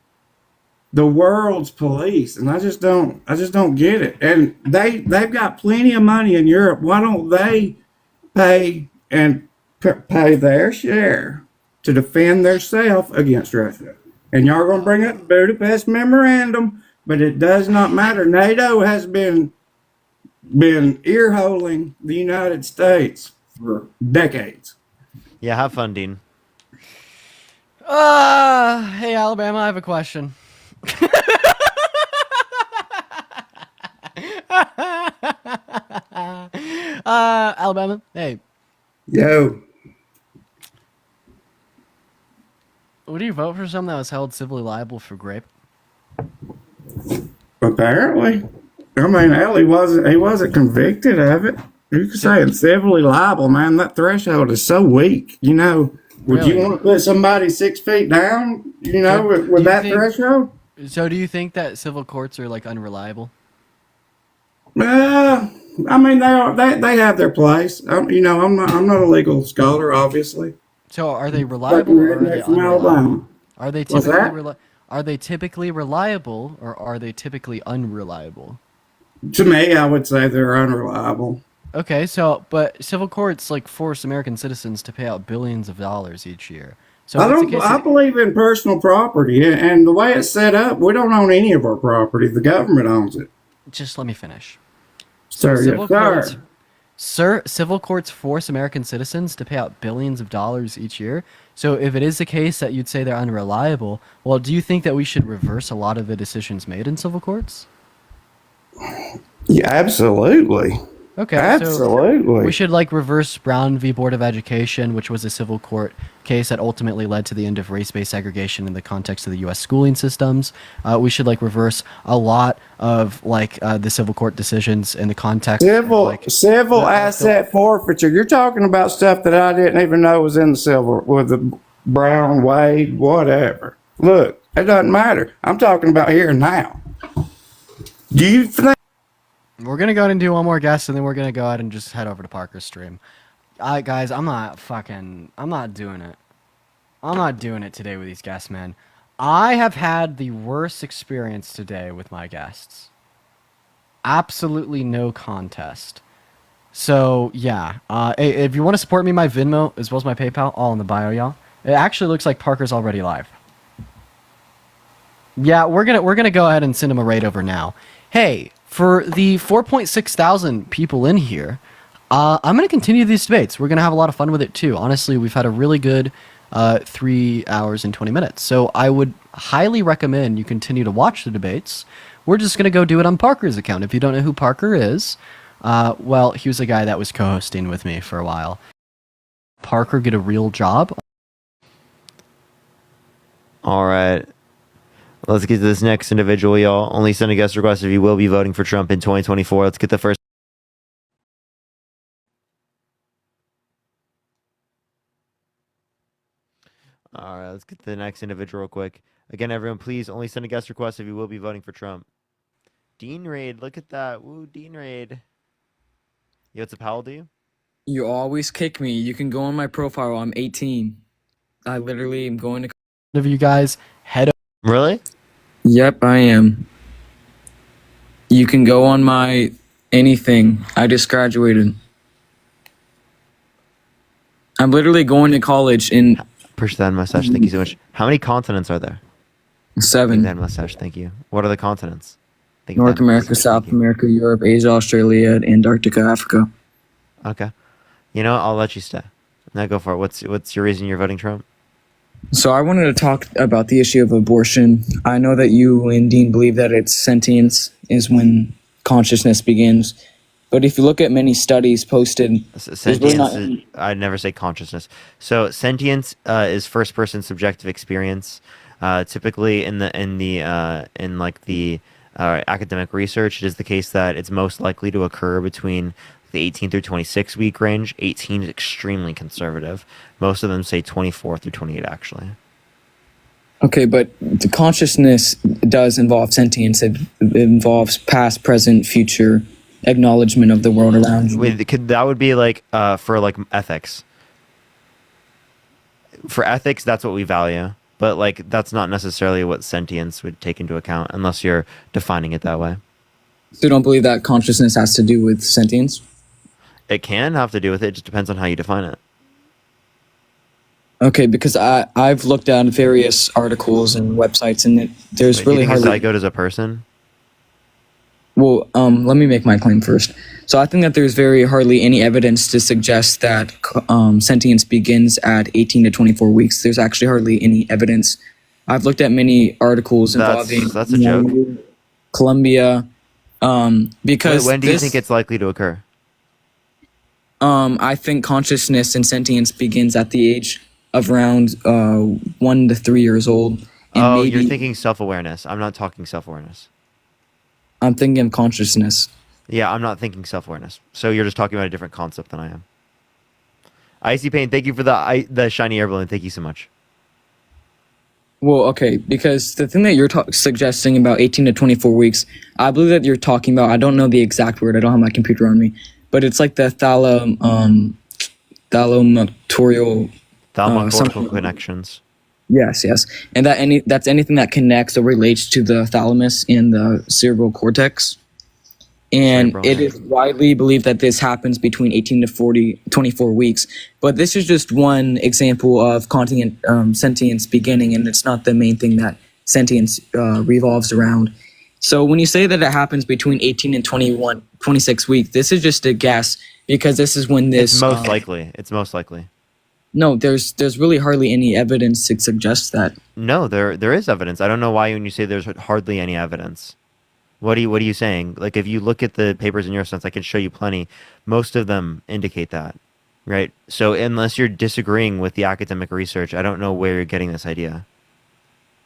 the world's police, and I just don't get it. And they've got plenty of money in Europe. Why don't they pay their share to defend themselves against Russia? And y'all gonna bring up the Budapest Memorandum, but it does not matter. NATO has been earholing the United States for decades. Yeah, have fun, Dean. Hey, Alabama, I have a question. Alabama, hey. Yo. Would you vote for someone that was held civilly liable for grape? Apparently. I mean, hell, he wasn't convicted of it. You could say it's civilly liable, man. That threshold is so weak. Would you want to put somebody 6 feet down, with that threshold? So do you think that civil courts are like unreliable? I mean, they have their place. I'm not a legal scholar, obviously. So are they reliable or are they unreliable? Are they What's typically that? Are they typically reliable or are they typically unreliable? To me, I would say they're unreliable. Okay, but civil courts force American citizens to pay out billions of dollars each year. So I believe in personal property, and the way it's set up, we don't own any of our property. The government owns it. Just let me finish. Civil courts force American citizens to pay out billions of dollars each year. So if it is the case that you'd say they're unreliable, well, do you think that we should reverse a lot of the decisions made in civil courts? Yeah, absolutely. Okay, absolutely. So we should reverse Brown v. Board of Education, which was a civil court case that ultimately led to the end of race-based segregation in the context of the U.S. schooling systems. We should reverse a lot of the civil court decisions in the context civil asset forfeiture. You're talking about stuff that I didn't even know was in the civil with the Brown, Wade, whatever. Look, it doesn't matter. I'm talking about here and now. Do you think? We're going to go ahead and do one more guest, and then we're going to go ahead and just head over to Parker's stream. Guys, I'm not doing it. I'm not doing it today with these guests, man. I have had the worst experience today with my guests. Absolutely no contest. So, yeah. If you want to support me, my Venmo, as well as my PayPal, all in the bio, y'all. It actually looks like Parker's already live. Yeah, we're gonna go ahead and send him a raid over now. Hey, for the 4.6 thousand people in here, I'm going to continue these debates. We're going to have a lot of fun with it, too. Honestly, we've had a really good 3 hours and 20 minutes. So I would highly recommend you continue to watch the debates. We're just going to go do it on Parker's account. If you don't know who Parker is, well, he was a guy that was co-hosting with me for a while. Parker get a real job. All right. Let's get to this next individual, y'all. Only send a guest request if you will be voting for Trump in 2024. Let's get the first. All right, let's get to the next individual real quick. Again, everyone, please only send a guest request if you will be voting for Trump. Dean Raid, look at that. Woo, Dean Raid. Yo, what's up? How old are you? You always kick me. You can go on my profile. I'm 18. I literally am going to. Of you guys head Really? Yep, I am. You can go on my anything. I just graduated. I'm literally going to college in Push that mustache. Thank you so much. How many continents are there? 7. That mustache. Thank you. What are the continents? Thank North America, South America, Europe, Asia, Australia, Antarctica, Africa. Okay. You know, I'll let you stay. Now go for it. What's your reason you're voting Trump? So I wanted to talk about the issue of abortion. I know that you and Dean believe that it's sentience is when consciousness begins. But if you look at many studies posted, Sentience, I'd never say consciousness. So sentience is first-person subjective experience. Typically, in the academic research, it is the case that it's most likely to occur between the 18 through 26 week range. 18 is extremely conservative. Most of them say 24 through 28, actually. Okay, but the consciousness does involve sentience. It involves past, present, future acknowledgement of the world around you. That would be like for like ethics. For ethics, that's what we value. But like that's not necessarily what sentience would take into account unless you're defining it that way. So you don't believe that consciousness has to do with sentience? It can have to do with it. It just depends on how you define it. Okay, because I've looked at various articles and websites, and there's Wait, really do you think hardly. a zygote is a person? Well, let me make my claim first. So I think that there's very hardly any evidence to suggest that sentience begins at 18 to 24 weeks. There's actually hardly any evidence. I've looked at many articles involving That's a joke. Colombia, because When do you think it's likely to occur? I think consciousness and sentience begins at the age of around 1 to 3 years old. And You're thinking self-awareness. I'm not talking self-awareness. I'm thinking consciousness. Yeah, I'm not thinking self-awareness. So you're just talking about a different concept than I am. Icy Pain, thank you for the shiny air balloon. Thank you so much. Well, okay, because the thing that you're suggesting about 18 to 24 weeks, I believe that you're talking about, I don't know the exact word, I don't have my computer on me, but it's like the Thalamocortical connections. Yes. And that's anything that connects or relates to the thalamus and the cerebral cortex. And it is widely believed that this happens between 18 to 24 weeks. But this is just one example of sentience beginning, and it's not the main thing that sentience revolves around. So when you say that it happens between 18 and 26 weeks, this is just a guess, because this is when this... It's most likely. It's most likely. No, there's really hardly any evidence to suggest that. No, there is evidence. I don't know why when you say there's hardly any evidence. What are you saying? Like, if you look at the papers in your sense, I can show you plenty. Most of them indicate that, right? So unless you're disagreeing with the academic research, I don't know where you're getting this idea.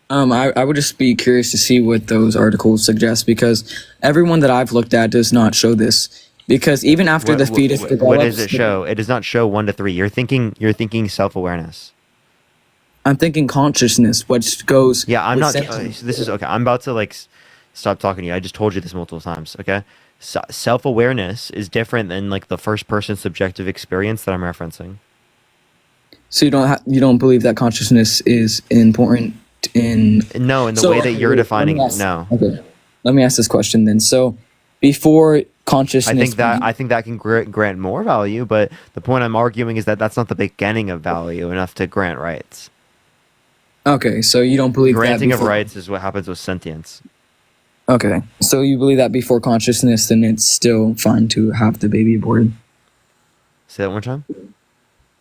I would just be curious to see what those articles suggest, because everyone that I've looked at does not show this. Because even after the fetus develops... What does it show? It does not show 1 to 3. You're thinking self-awareness. I'm thinking consciousness, which goes... Yeah, I'm not... this is... Okay, I'm about to, like, stop talking to you. I just told you this multiple times, okay? Self-awareness is different than, like, the first-person subjective experience that I'm referencing. So you don't believe that consciousness is important in... No, in the way that you're defining it, no. Okay, let me ask this question then. So before consciousness... I think that can grant more value, but the point I'm arguing is that that's not the beginning of value enough to grant rights. Okay, so you don't believe Granting that of rights is what happens with sentience. Okay, so you believe that before consciousness, then it's still fine to have the baby aborted? Say that one more time?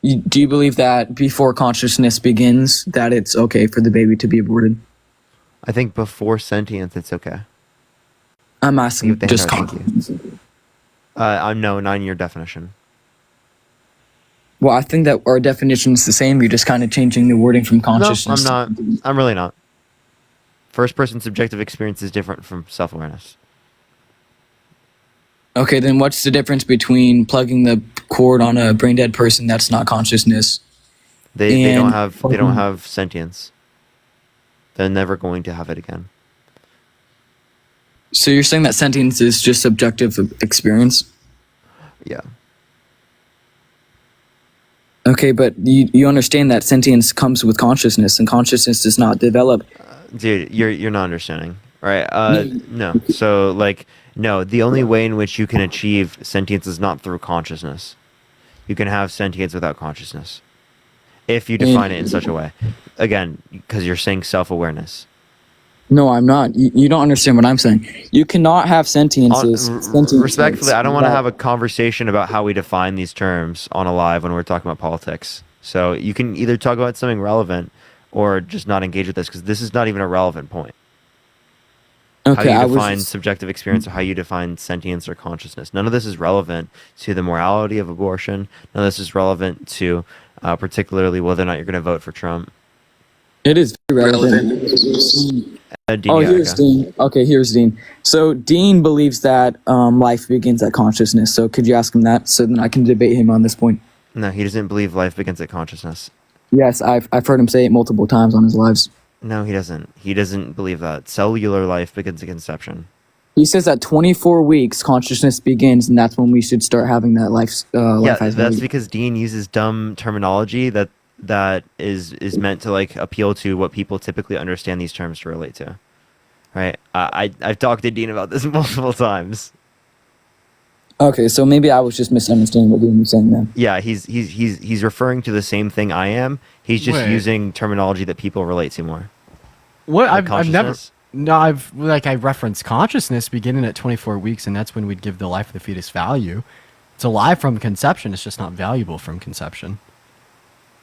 Do you believe that before consciousness begins, that it's okay for the baby to be aborted? I think before sentience, it's okay. I'm asking just consciousness. No, not in your definition. Well, I think that our definition is the same. You're just kind of changing the wording from consciousness. No, I'm not. I'm really not. First-person subjective experience is different from self-awareness. Okay, then what's the difference between plugging the cord on a brain-dead person that's not consciousness? They don't have sentience. They're never going to have it again. So you're saying that sentience is just subjective experience? Yeah. Okay, but you understand that sentience comes with consciousness, and consciousness does not develop. Dude, you're not understanding, right? No. So like, no. The only way in which you can achieve sentience is not through consciousness. You can have sentience without consciousness, if you define it in such a way. Again, because you're saying self-awareness. No, I'm not. You don't understand what I'm saying. You cannot have sentiences. Respectfully, I don't want to have a conversation about how we define these terms on a live when we're talking about politics. So you can either talk about something relevant or just not engage with this, because this is not even a relevant point. Okay, how you define subjective experience, or how you define sentience or consciousness. None of this is relevant to the morality of abortion. None of this is relevant to particularly whether or not you're going to vote for Trump. It is very relevant. Here's Dean. Okay, here's Dean. So Dean believes that life begins at consciousness. So could you ask him that so then I can debate him on this point? No, he doesn't believe life begins at consciousness. Yes, I've heard him say it multiple times on his lives. No, he doesn't. He doesn't believe that. Cellular life begins at conception. He says that 24 weeks consciousness begins, and that's when we should start having that life. Yeah, that's because Dean uses dumb terminology that is meant to like appeal to what people typically understand these terms to relate to, right? I've talked to Dean about this multiple times. Okay, so maybe I was just misunderstanding what Dean was saying then. Yeah, he's referring to the same thing I am. He's just using terminology that people relate to more. What like I've never. No, I referenced consciousness beginning at 24 weeks, and that's when we'd give the life of the fetus value. It's alive from conception. It's just not valuable from conception.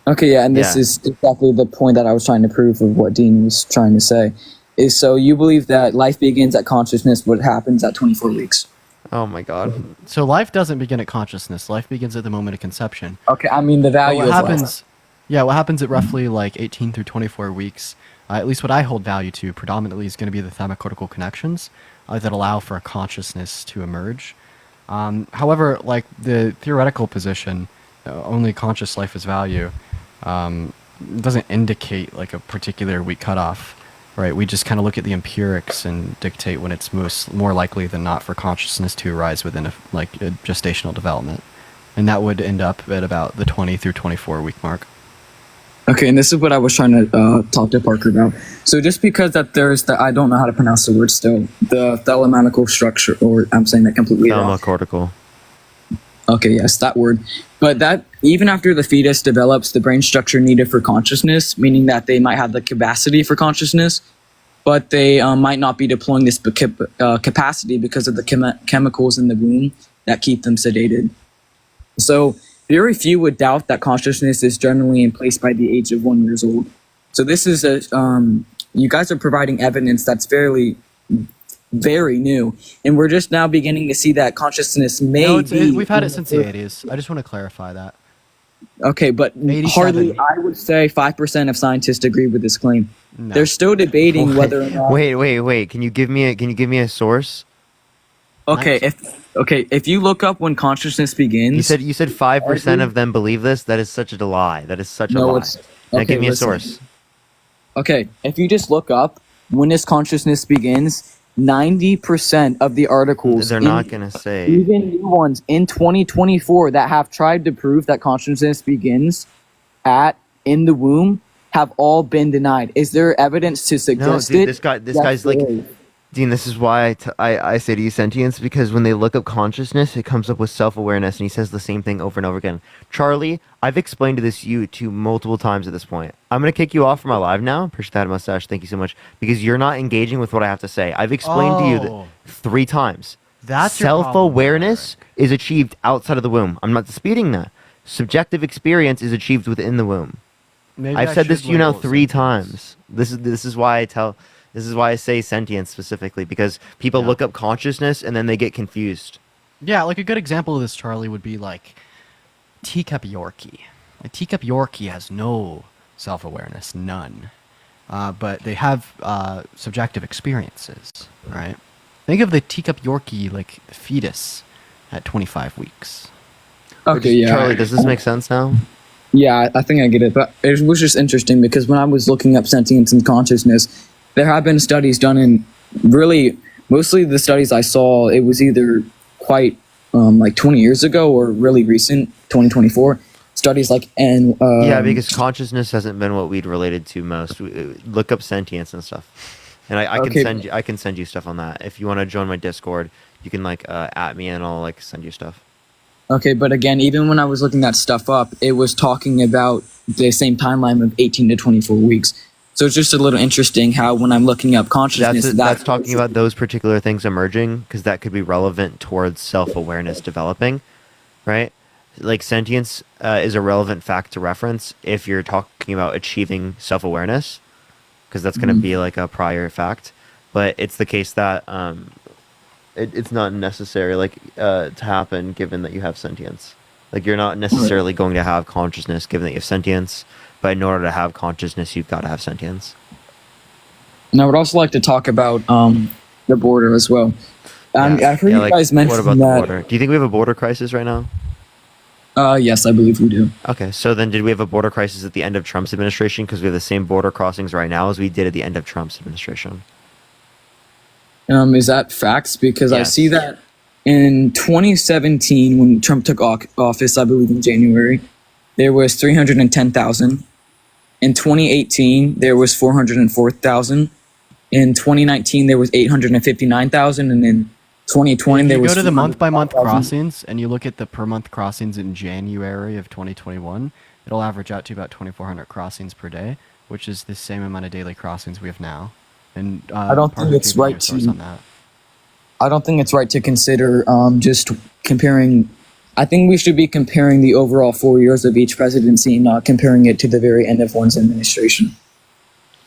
Okay, yeah, and this is exactly the point that I was trying to prove of what Dean was trying to say. Is so you believe that life begins at consciousness, what happens at 24 weeks? Oh my God. So life doesn't begin at consciousness. Life begins at the moment of conception. Okay, I mean the value what of happens? life. Yeah, what happens at roughly like 18 through 24 weeks, at least what I hold value to predominantly is going to be the thalamocortical connections that allow for a consciousness to emerge. However, like the theoretical position, only conscious life is value, doesn't indicate like a particular week cutoff, right? We just kind of look at the empirics and dictate when it's more likely than not for consciousness to arise within a gestational development, and that would end up at about the 20 through 24 week mark. Okay, and this is what I was trying to talk to Parker about. So just because that there's I don't know how to pronounce the word still, the thalamical structure, or I'm saying that completely wrong. Thalamocortical. Okay, yes, that word. But that even after the fetus develops the brain structure needed for consciousness, meaning that they might have the capacity for consciousness, but they might not be deploying this capacity because of the chemicals in the womb that keep them sedated. So very few would doubt that consciousness is generally in place by the age of 1 year old. So this is you guys are providing evidence that's very new, and we're just now beginning to see that consciousness we've had it since the 80s. I just want to clarify that. Okay, but 87. hardly, I would say 5% of scientists agree with this claim. No. They're still debating whether or not. Wait. Can you give me a source? Okay, if you look up when consciousness begins, you said 5% of them believe this. That is such a lie. That is such a lie. Now give me a source. Okay, if you just look up when this consciousness begins, 90% of the articles they're not going to say, even new ones in 2024 that have tried to prove that consciousness begins in the womb have all been denied. Is there evidence to suggest dude, it? This guy's like, Dean, this is why I say to you sentience, because when they look up consciousness, it comes up with self-awareness, and he says the same thing over and over again. Charlie, I've explained to you multiple times at this point. I'm going to kick you off from my live now. Appreciate that, Mustache. Thank you so much. Because you're not engaging with what I have to say. I've explained to you 3 times. That's self-awareness is achieved outside of the womb. I'm not disputing that. Subjective experience is achieved within the womb. I've said this to you now 3 times. This is why I say sentience specifically, because people look up consciousness and then they get confused. Yeah, like a good example of this, Charlie, would be like Teacup Yorkie. Like, Teacup Yorkie has no self-awareness, none. But they have subjective experiences, right? Think of the Teacup Yorkie, like the fetus at 25 weeks. Okay, yeah. Charlie, does this make sense now? Yeah, I think I get it. But it was just interesting because when I was looking up sentience and consciousness, there have been studies done in really mostly the studies I saw, it was either quite like 20 years ago or really recent, 2024. Studies like yeah, because consciousness hasn't been what we'd related to most. Look up sentience and stuff, and I can send you stuff on that. If you want to join my Discord, you can like at me and I'll like send you stuff. Okay, but again, even when I was looking that stuff up, it was talking about the same timeline of 18 to 24 weeks. So it's just a little interesting how when I'm looking up consciousness, that's talking about those particular things emerging, because that could be relevant towards self-awareness developing, right? Like sentience is a relevant fact to reference if you're talking about achieving self-awareness, because that's going to be like a prior fact. But it's the case that it's not necessary to happen given that you have sentience. Like you're not necessarily going to have consciousness given that you have sentience, but in order to have consciousness, you've got to have sentience. And I would also like to talk about the border as well. I've heard you guys mention what about that. The border? Do you think we have a border crisis right now? Yes, I believe we do. Okay, so then did we have a border crisis at the end of Trump's administration? Because we have the same border crossings right now as we did at the end of Trump's administration. Is that facts? Because Yes. I see that in 2017, when Trump took office, I believe in January, there was 310,000. In 2018, there was 404,000. In 2019, there was 859,000, and in 2020, there You was. go to the month-by-month 405,000. crossings, and you look at the per-month crossings in January of 2021. It'll average out to about 2,400 crossings per day, which is the same amount of daily crossings we have now. And I don't think it's right to. on that. I don't think it's right to consider just comparing. I think we should be comparing the overall 4 years of each presidency, not comparing it to the very end of one's administration.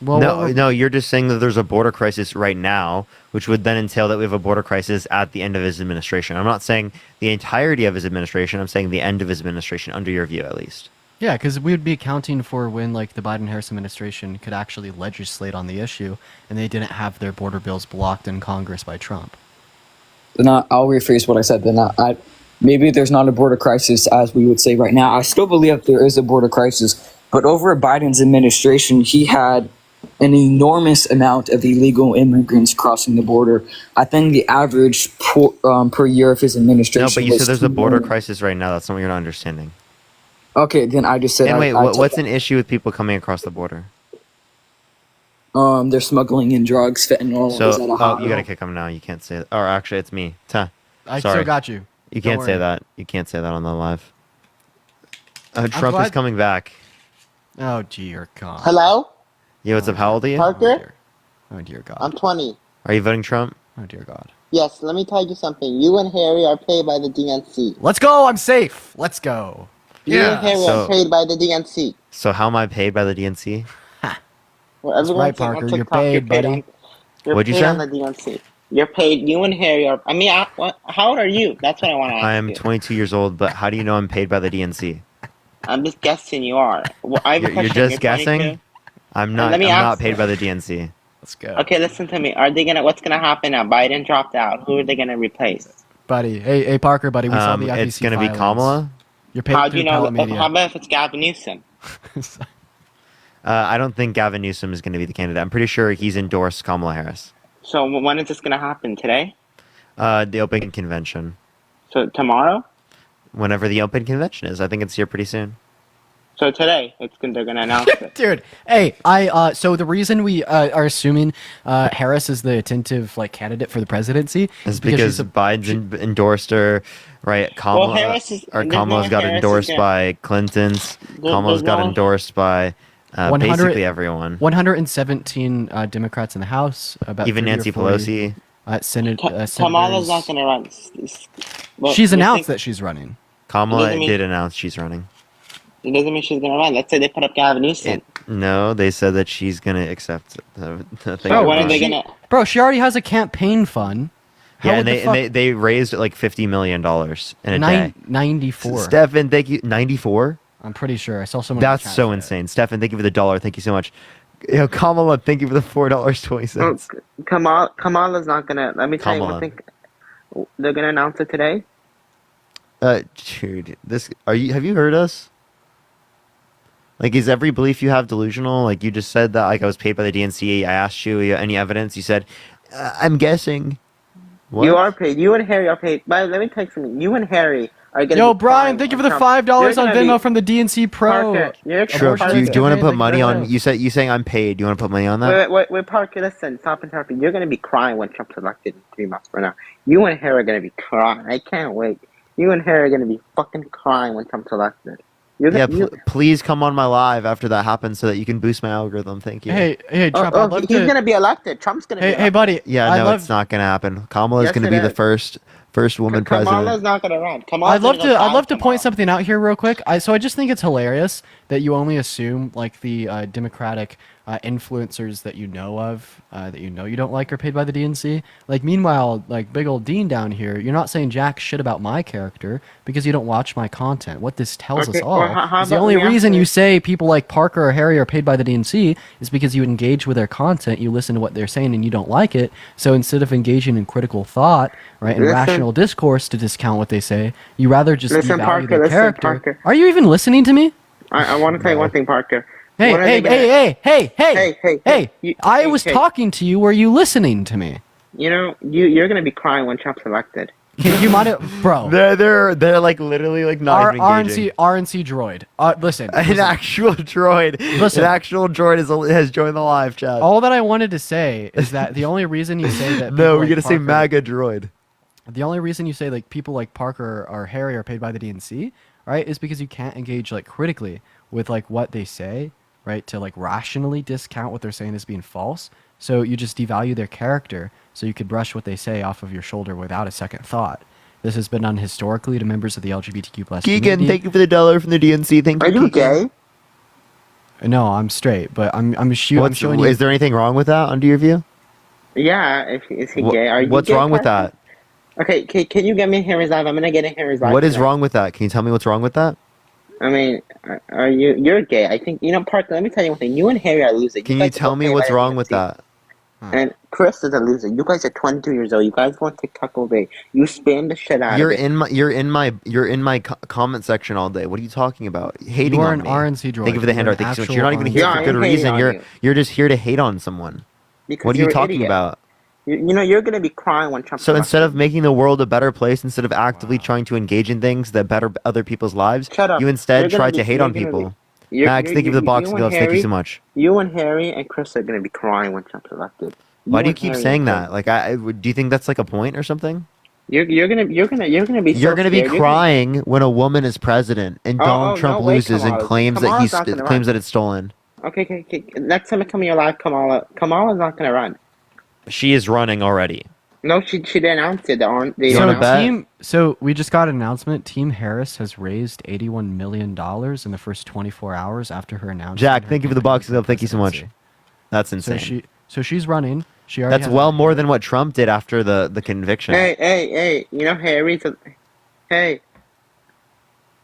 Well, no, you're just saying that there's a border crisis right now, which would then entail that we have a border crisis at the end of his administration. I'm not saying the entirety of his administration. I'm saying the end of his administration, under your view at least. Yeah, because we would be accounting for when like the Biden-Harris administration could actually legislate on the issue, and they didn't have their border bills blocked in Congress by Trump. Then I'll rephrase what I said. Then maybe there's not a border crisis as we would say right now. I still believe that there is a border crisis, but over Biden's administration, he had an enormous amount of illegal immigrants crossing the border. I think the average per year of his administration. No, but you was said there's a 2 border million. crisis right now. That's not what you're not understanding. Okay, then I just said. And wait, I took what's that. an issue with people coming across the border? They're smuggling in drugs, fentanyl. So, is that a hot you gotta roll? kick them now. You can't say that. Or actually, it's me. Tuh. I Sorry. still got you. You Don't can't say worry. that. You can't say that on the live. Trump is glad- coming back. Oh dear God. Hello? Yeah, what's up? How old are you? Parker? Oh dear God. I'm 20. Are you voting Trump? Oh dear God. Yes, let me tell you something. You and Harry are paid by the DNC. Let's go. I'm safe. Let's go. You and Harry So- are paid by the DNC. So how am I paid by the DNC? Well, That's everyone's right, saying on Parker. You're TikTok, paid, buddy. You're What'd you paid say? on the DNC. You're paid. You and Harry are. I mean, how old are you? That's what I want to ask I am you. 22 years old, but how do you know I'm paid by the DNC? I'm just guessing you are. Well, I have a You're question. just guessing? 22. I'm not. let I'm me not ask paid you. by the DNC. Let's go. Okay, listen to me. Are they gonna? What's gonna happen now? Biden dropped out. Who are they gonna replace? Buddy. Hey, Parker, buddy. We saw the FEC It's gonna be filings. Kamala. You're paid How do through you know? Pellet Media. How about if it's Gavin Newsom? I don't think Gavin Newsom is going to be the candidate. I'm pretty sure he's endorsed Kamala Harris. So when is this gonna happen? Today? The open convention. So tomorrow? Whenever the open convention is, I think it's here pretty soon. So today, they're gonna announce it. Dude, hey, so the reason we are assuming Harris is the attentive candidate for the presidency Is because she's Biden endorsed her, right? Kamala, Harris is- or there's Kamala's no got Harris is endorsed gonna- by Clinton's. Kamala's there's got no- endorsed by 100 basically everyone. 117 Democrats in the House, about Even 30 or Nancy 40, Pelosi. Senate, Kamala's senators. not gonna run. Well, She's you announced think- that she's running. Kamala doesn't mean- did announce she's running. It doesn't mean she's gonna run. Let's say they put up Gavin Newsom. No, they said that she's going to accept the thing. Bro, to when are run. they gonna? Bro, she already has a campaign fund. How Yeah, would and the fuck- they raised like $50 million in a day. 94. Stefan, thank you. 94? I'm pretty sure. I saw someone. in the That's chat so say it. insane. Stefan, thank you for the $1. Thank you so much. Kamala, thank you for the $4.20. Kamala's not gonna. Let me tell you Kamala. one thing. They're gonna announce it today. Dude, have you heard us? Like, is every belief you have delusional? Like, you just said that, like, I was paid by the DNC. I asked you, any evidence? You said, I'm guessing. What? You are paid. You and Harry are paid. But let me tell you something. You and Harry are gonna. Yo, be Brian, crying thank you for when the Trump- $5 You're on gonna Venmo be- from the DNC Pro. Parker, you're Sure. Abortion Do you want to put campaign, money thank you on? very much. You saying I'm paid? Do you want to put money on that? Wait, Parker, listen, stop interrupting. You're gonna be crying when Trump's elected in 3 months from now. You and Harry are gonna be crying. I can't wait. You and Harry are gonna be fucking crying when Trump's elected. Yeah, please come on my live after that happens so that you can boost my algorithm. Thank you. Hey, Trump, I'd love he's to... gonna be elected. Trump's gonna be elected. Hey, buddy. Yeah, no, it's not gonna happen. Kamala's Yes, gonna it be the is. first woman president. Kamala's not gonna run. Kamala's I'd love gonna go I'd love to down point something out here real quick. So I just think it's hilarious that you only assume like the Democratic influencers that you know of, that you know you don't like, are paid by the DNC. Like, meanwhile, like big old Dean down here, you're not saying jack shit about my character because you don't watch my content. What this tells us Okay, all well, how is the about only we reason ask you you- say people like Parker or Harry are paid by the DNC is because you engage with their content, you listen to what they're saying, and you don't like it. So instead of engaging in critical thought, right, and Listen. rational discourse to discount what they say, you rather just Listen, devalue Parker, their listen, character. Parker. Are you even listening to me? I want to tell you one thing, Parker. Hey, When are hey, they gonna- hey! I was hey. talking to you. Were you listening to me? You know, you're gonna be crying when Trump's elected. Can you mind it, bro? They're like literally like not even engaging. RNC droid. Listen, An actual droid. Listen. An actual droid has joined the live chat. all that I wanted to say is that the only reason you say that No, people we're like gonna say Parker- MAGA droid. The only reason you say like people like Parker or Harry are paid by the DNC, right, is because you can't engage like critically with like what they say, right, to like rationally discount what they're saying as being false. So you just devalue their character, so you could brush what they say off of your shoulder without a second thought. This has been done historically to members of the LGBTQ plus Keegan, community. thank you for the $1 from the DNC. Thank you. Are you Keegan. gay? No, I'm straight, but I'm showing you. Is there anything wrong with that, under your view? Yeah, is he gay? Are you What's gay, wrong with Parker? that? Okay, can you get me Harry's live? I'm gonna get in Harry's live. What is tonight. wrong with that? Can you tell me what's wrong with that? I mean, are you're gay? I think Parker. Let me tell you one thing. You and Harry are losing. Can you guys tell both me paid what's by the wrong with DNC. that? And Chris is a loser. You guys are 22 years old. You guys go on TikTok all day. You spam the shit out You're of it. in my comment section all day. What are you talking about? Hating You are on an me. RNC droid. Thank you for the You're handout. an Thank you so much. actual You're not even here RNC for good droid. reason. I'm hating on You're just here to hate on someone. Because What are you're you an talking idiot. about? You know you're gonna be crying when Trump. So instead of making the world a better place, instead of actively trying to engage in things that better other people's lives, Shut up. you instead You're gonna try be- to hate you're on gonna be- people. You're- Max, you're- thank you for the you boxing and gloves. Thank you Harry- so much. You and Harry and Chris are gonna be crying when Trump's elected. Why do you and keep Harry saying and that? Like, do you think that's like a point or something? You're gonna be. You're so gonna be scared. You're gonna- crying when a woman is president and Donald Trump no, wait, loses and Kamala. claims that Kamala's not gonna claims run. that it's stolen. Okay. Next time I come in your live, Kamala's not gonna run. She is running already. No, she announced it. So we just got an announcement. Team Harris has raised $81 million in the first 24 hours after her announcement. Jack, thank you for the boxing glove. Thank you so much. That's insane. So she's running. She already That's has well more than what Trump did after the conviction. Hey! You know Harry's.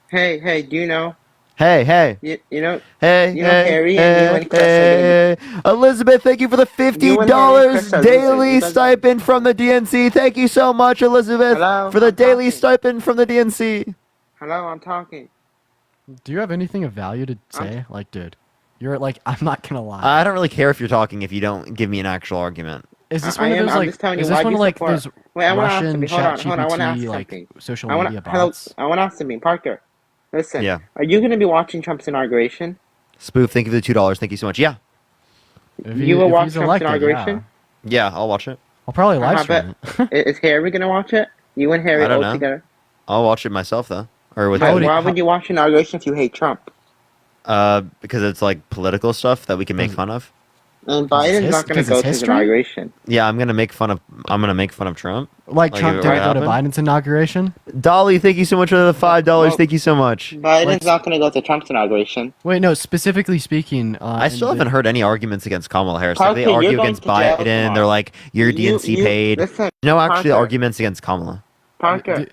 Hey! Do you know? Hey! You know? Hey! You know Harry and you and Chris Hey! Elizabeth, thank you for the You and Harry and Chris $50 are daily losers. You guys- stipend from the DNC. Thank you so much, Elizabeth, Hello, for the I'm daily talking. stipend from the DNC. Hello, I'm talking. Do you have anything of value to say? Like, dude, you're like, I'm not gonna lie. I don't really care if you're talking if you don't give me an actual argument. Is this I one of am. those I'm like? just telling you Is this why one you of like support- those Wait, I wanna ask Russian something. Hold on. I wanna ask ChatGPT like something. social I wanna, media hello, bots? I want to ask something. Parker, listen. Yeah. Are you going to be watching Trump's inauguration? Spoof, thank you for the $2. Thank you so much. Yeah. You will watch Trump's inauguration? Yeah, I'll watch it. I'll probably How live stream about- Is Harry going to watch it? You and Harry I don't all know. together? I'll watch it myself though, or with Why would you watch the inauguration if you hate Trump? because it's like political stuff that we can make fun of. And Biden's not going to go to his inauguration. Yeah, I'm gonna make fun of Trump. Like Trump if it didn't were go to happen. Biden's inauguration. Dolly, thank you so much for the $5. Thank you so much. Biden's not going to go to Trump's inauguration. Wait, no. Specifically speaking, I still haven't heard any arguments against Kamala Harris. Parker, They you're argue going against to jail Biden. tomorrow. They're like, you're DNC paid. listen, No, actually, Parker. arguments against Kamala. Parker,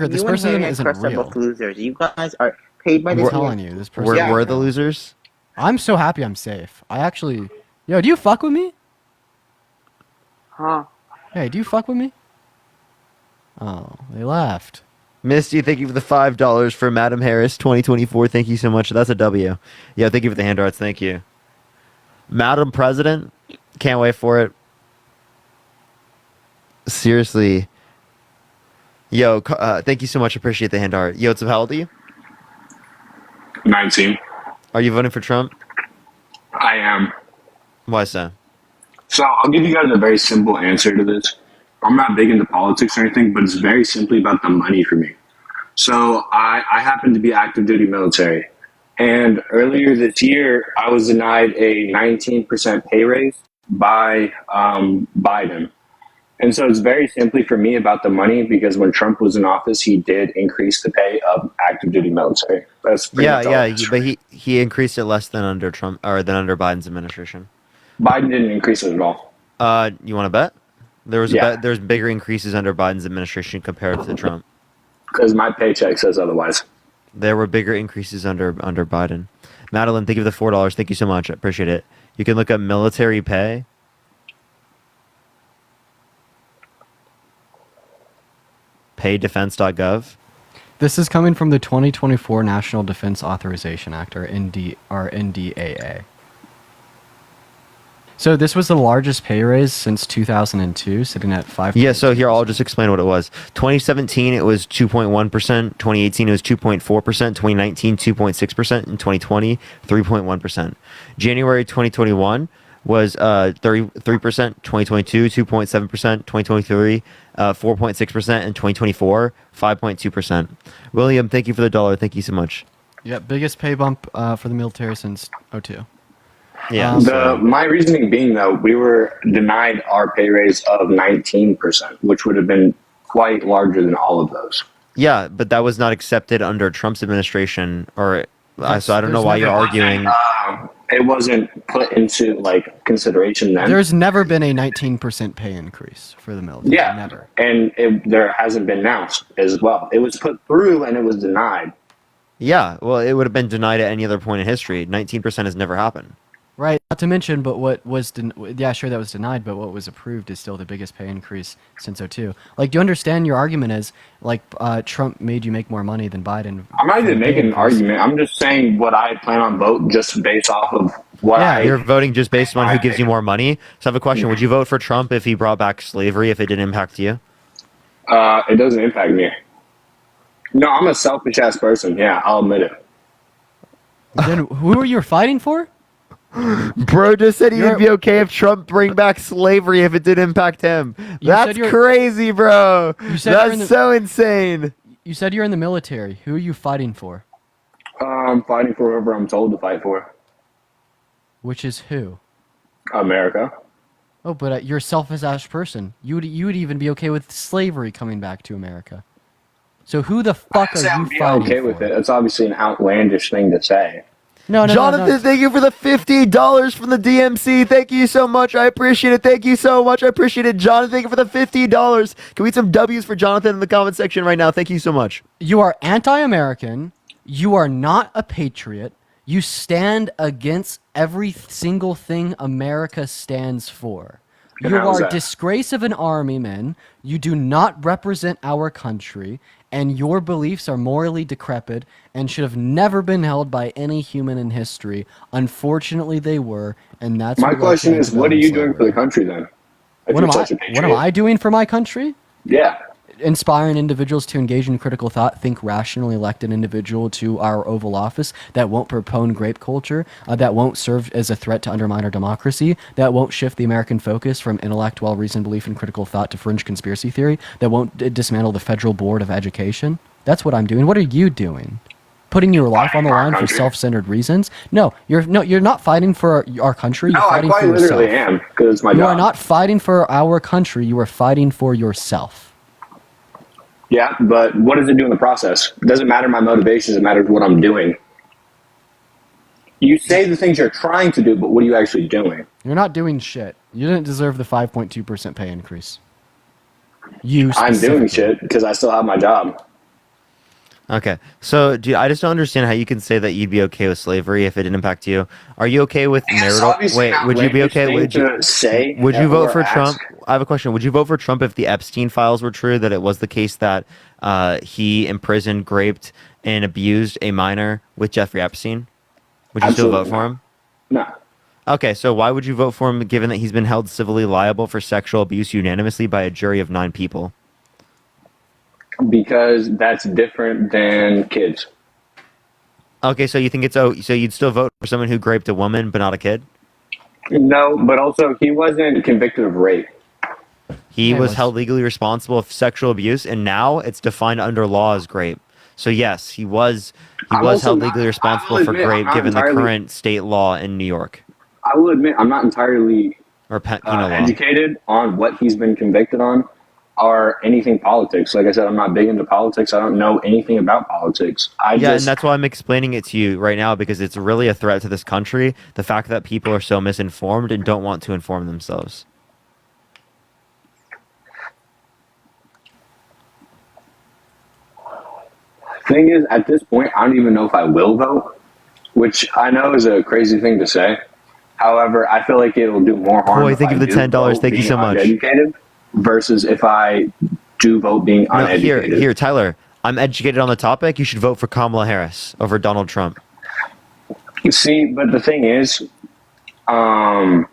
this you and person Harry and isn't Chris are real. both losers. You guys are paid by the I'm DNC. telling you, this person. We're the losers. I'm so happy I'm safe. I actually, do you fuck with me? Huh? Hey, do you fuck with me? Oh, they left. Misty, thank you for the $5 for Madam Harris 2024. Thank you so much. That's a W. Yeah, thank you for the hand arts. Thank you. Madam President, can't wait for it. Seriously, Yo, thank you so much. Appreciate the hand art. Yo, what's up? How old are you? 19. Are you voting for Trump? I am. Why so? So I'll give you guys a very simple answer to this. I'm not big into politics or anything, but it's very simply about the money for me. So I happen to be active duty military. And earlier this year, I was denied a 19% pay raise by Biden. And so it's very simply for me about the money, because when Trump was in office, he did increase the pay of active duty military. That's pretty much all. But he increased it less than under Trump or than under Biden's administration. Biden didn't increase it at all. You want to bet? There's bigger increases under Biden's administration compared to Trump. Because my paycheck says otherwise. There were bigger increases under Biden. Madeline, thank you for the $4. Thank you so much. I appreciate it. You can look up military pay. Paydefense.gov. This is coming from the 2024 National Defense Authorization Act, or NDAA. So this was the largest pay raise since 2002, sitting at 5. Yeah, so here I'll just explain what it was. 2017 it was 2.1%, 2018 it was 2.4%, 2019 2.6%, and 2020 3.1%. January 2021 was 33%, 2022 2.7%, 2023 4.6%, and 2024 5.2%. William, thank you for the $1. Thank you so much. Yeah, biggest pay bump for the military since 2002. Yeah. My reasoning being, though, we were denied our pay raise of 19%, which would have been quite larger than all of those. Yeah, but that was not accepted under Trump's administration, so I don't know why you're arguing. It wasn't put into consideration then. There's never been a 19% pay increase for the military. Yeah, never. And there hasn't been now as well. It was put through and it was denied. Yeah, well, it would have been denied at any other point in history. 19% has never happened. Right. Not to mention, but what was that was denied, but what was approved is still the biggest pay increase since 2002. Do you understand your argument is Trump made you make more money than Biden? I'm not even making an argument. I'm just saying what I plan on vote just based off of what you're voting just based on who gives you more money. So I have a question. Would you vote for Trump if he brought back slavery, if it didn't impact you? It doesn't impact me. No, I'm a selfish ass person. Yeah, I'll admit it. Then who are you fighting for? Bro just said he'd be okay if Trump bring back slavery if it did impact him. That's crazy, bro. That's so insane. You said you're in the military. Who are you fighting for? I'm fighting for whoever I'm told to fight for. Which is who? America. Oh, but you're a selfish-ass person. You would even be okay with slavery coming back to America. So who the fuck are you fighting for? Okay with it. It's obviously an outlandish thing to say. No, Jonathan, thank you for the $50 from the DMC. Thank you so much. I appreciate it. Thank you so much. I appreciate it. Jonathan, thank you for the $50. Can we get some W's for Jonathan in the comment section right now? Thank you so much. You are anti-American. You are not a patriot. You stand against every single thing America stands for. You are a disgrace of an army man. You do not represent our country, and your beliefs are morally decrepit and should have never been held by any human in history. Unfortunately, they were, and that's my question is, what are you doing for the country then? What am I doing for my country? Yeah. Inspiring individuals to engage in critical thought, think rationally, elect an individual to our Oval Office that won't propone grape culture, that won't serve as a threat to undermine our democracy, that won't shift the American focus from intellect, well-reasoned belief in critical thought to fringe conspiracy theory, that won't dismantle the Federal Board of Education. That's what I'm doing. What are you doing? Putting your life on the line for self-centered reasons? No, you're not fighting for our country. You're fighting for yourself. I quite literally am, because it's my job. You are not fighting for our country. You are fighting for yourself. Yeah, but what does it do in the process? It doesn't matter my motivations, it matters what I'm doing. You say the things you're trying to do, but what are you actually doing? You're not doing shit. You didn't deserve the 5.2% pay increase. I'm doing shit because I still have my job. Okay, so I just don't understand how you can say that you'd be okay with slavery if it didn't impact you. Are you okay with marital? Wait, would you be okay? Would you vote for Trump? I have a question. Would you vote for Trump if the Epstein files were true, that it was the case that he imprisoned, raped, and abused a minor with Jeffrey Epstein? Would you still vote for him? No. Okay, so why would you vote for him given that he's been held civilly liable for sexual abuse unanimously by a jury of 9 people? because that's different than kids. Okay, so you think it's so you'd still vote for someone who raped a woman but not a kid? No, but also he wasn't convicted of rape. He was held legally responsible of sexual abuse, and now it's defined under law as rape. So yes, he was held legally responsible for rape given the current state law in New York. I will admit I'm not entirely penal law. educated on what he's been convicted on or anything politics. Like I said, I'm not big into politics. I don't know anything about politics. And that's why I'm explaining it to you right now, because it's really a threat to this country. The fact that people are so misinformed and don't want to inform themselves. Thing is, at this point, I don't even know if I will vote, which I know is a crazy thing to say. However, I feel like it'll do more harm. Boy, thank you for the $10. Thank you so much. Uneducated versus if I do vote being uneducated. Here, Tyler. I'm educated on the topic. You should vote for Kamala Harris over Donald Trump. See, but the thing is, I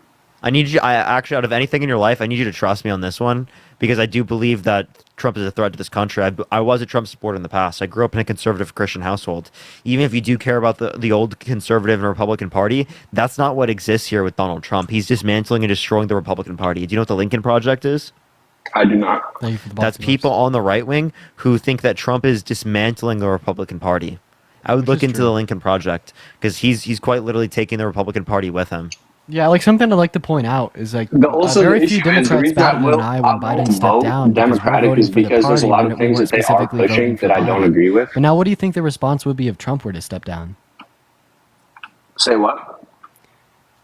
need you. I actually, out of anything in your life, I need you to trust me on this one, because I do believe that Trump is a threat to this country. I was a Trump supporter in the past. I grew up in a conservative Christian household. Even if you do care about the old conservative and Republican Party, that's not what exists here with Donald Trump. He's dismantling and destroying the Republican Party. Do you know what the Lincoln Project is? I do not. That's people on the right wing who think that Trump is dismantling the Republican Party. I would look into the Lincoln Project, because he's quite literally taking the Republican Party with him. Yeah, like something I'd like to point out is like also very the few issue is the Democrats reason batted I an eye when Biden stepped down. Democratic is because there's a lot of things that they are pushing that I don't agree with. But now, what do you think the response would be if Trump were to step down? Say what?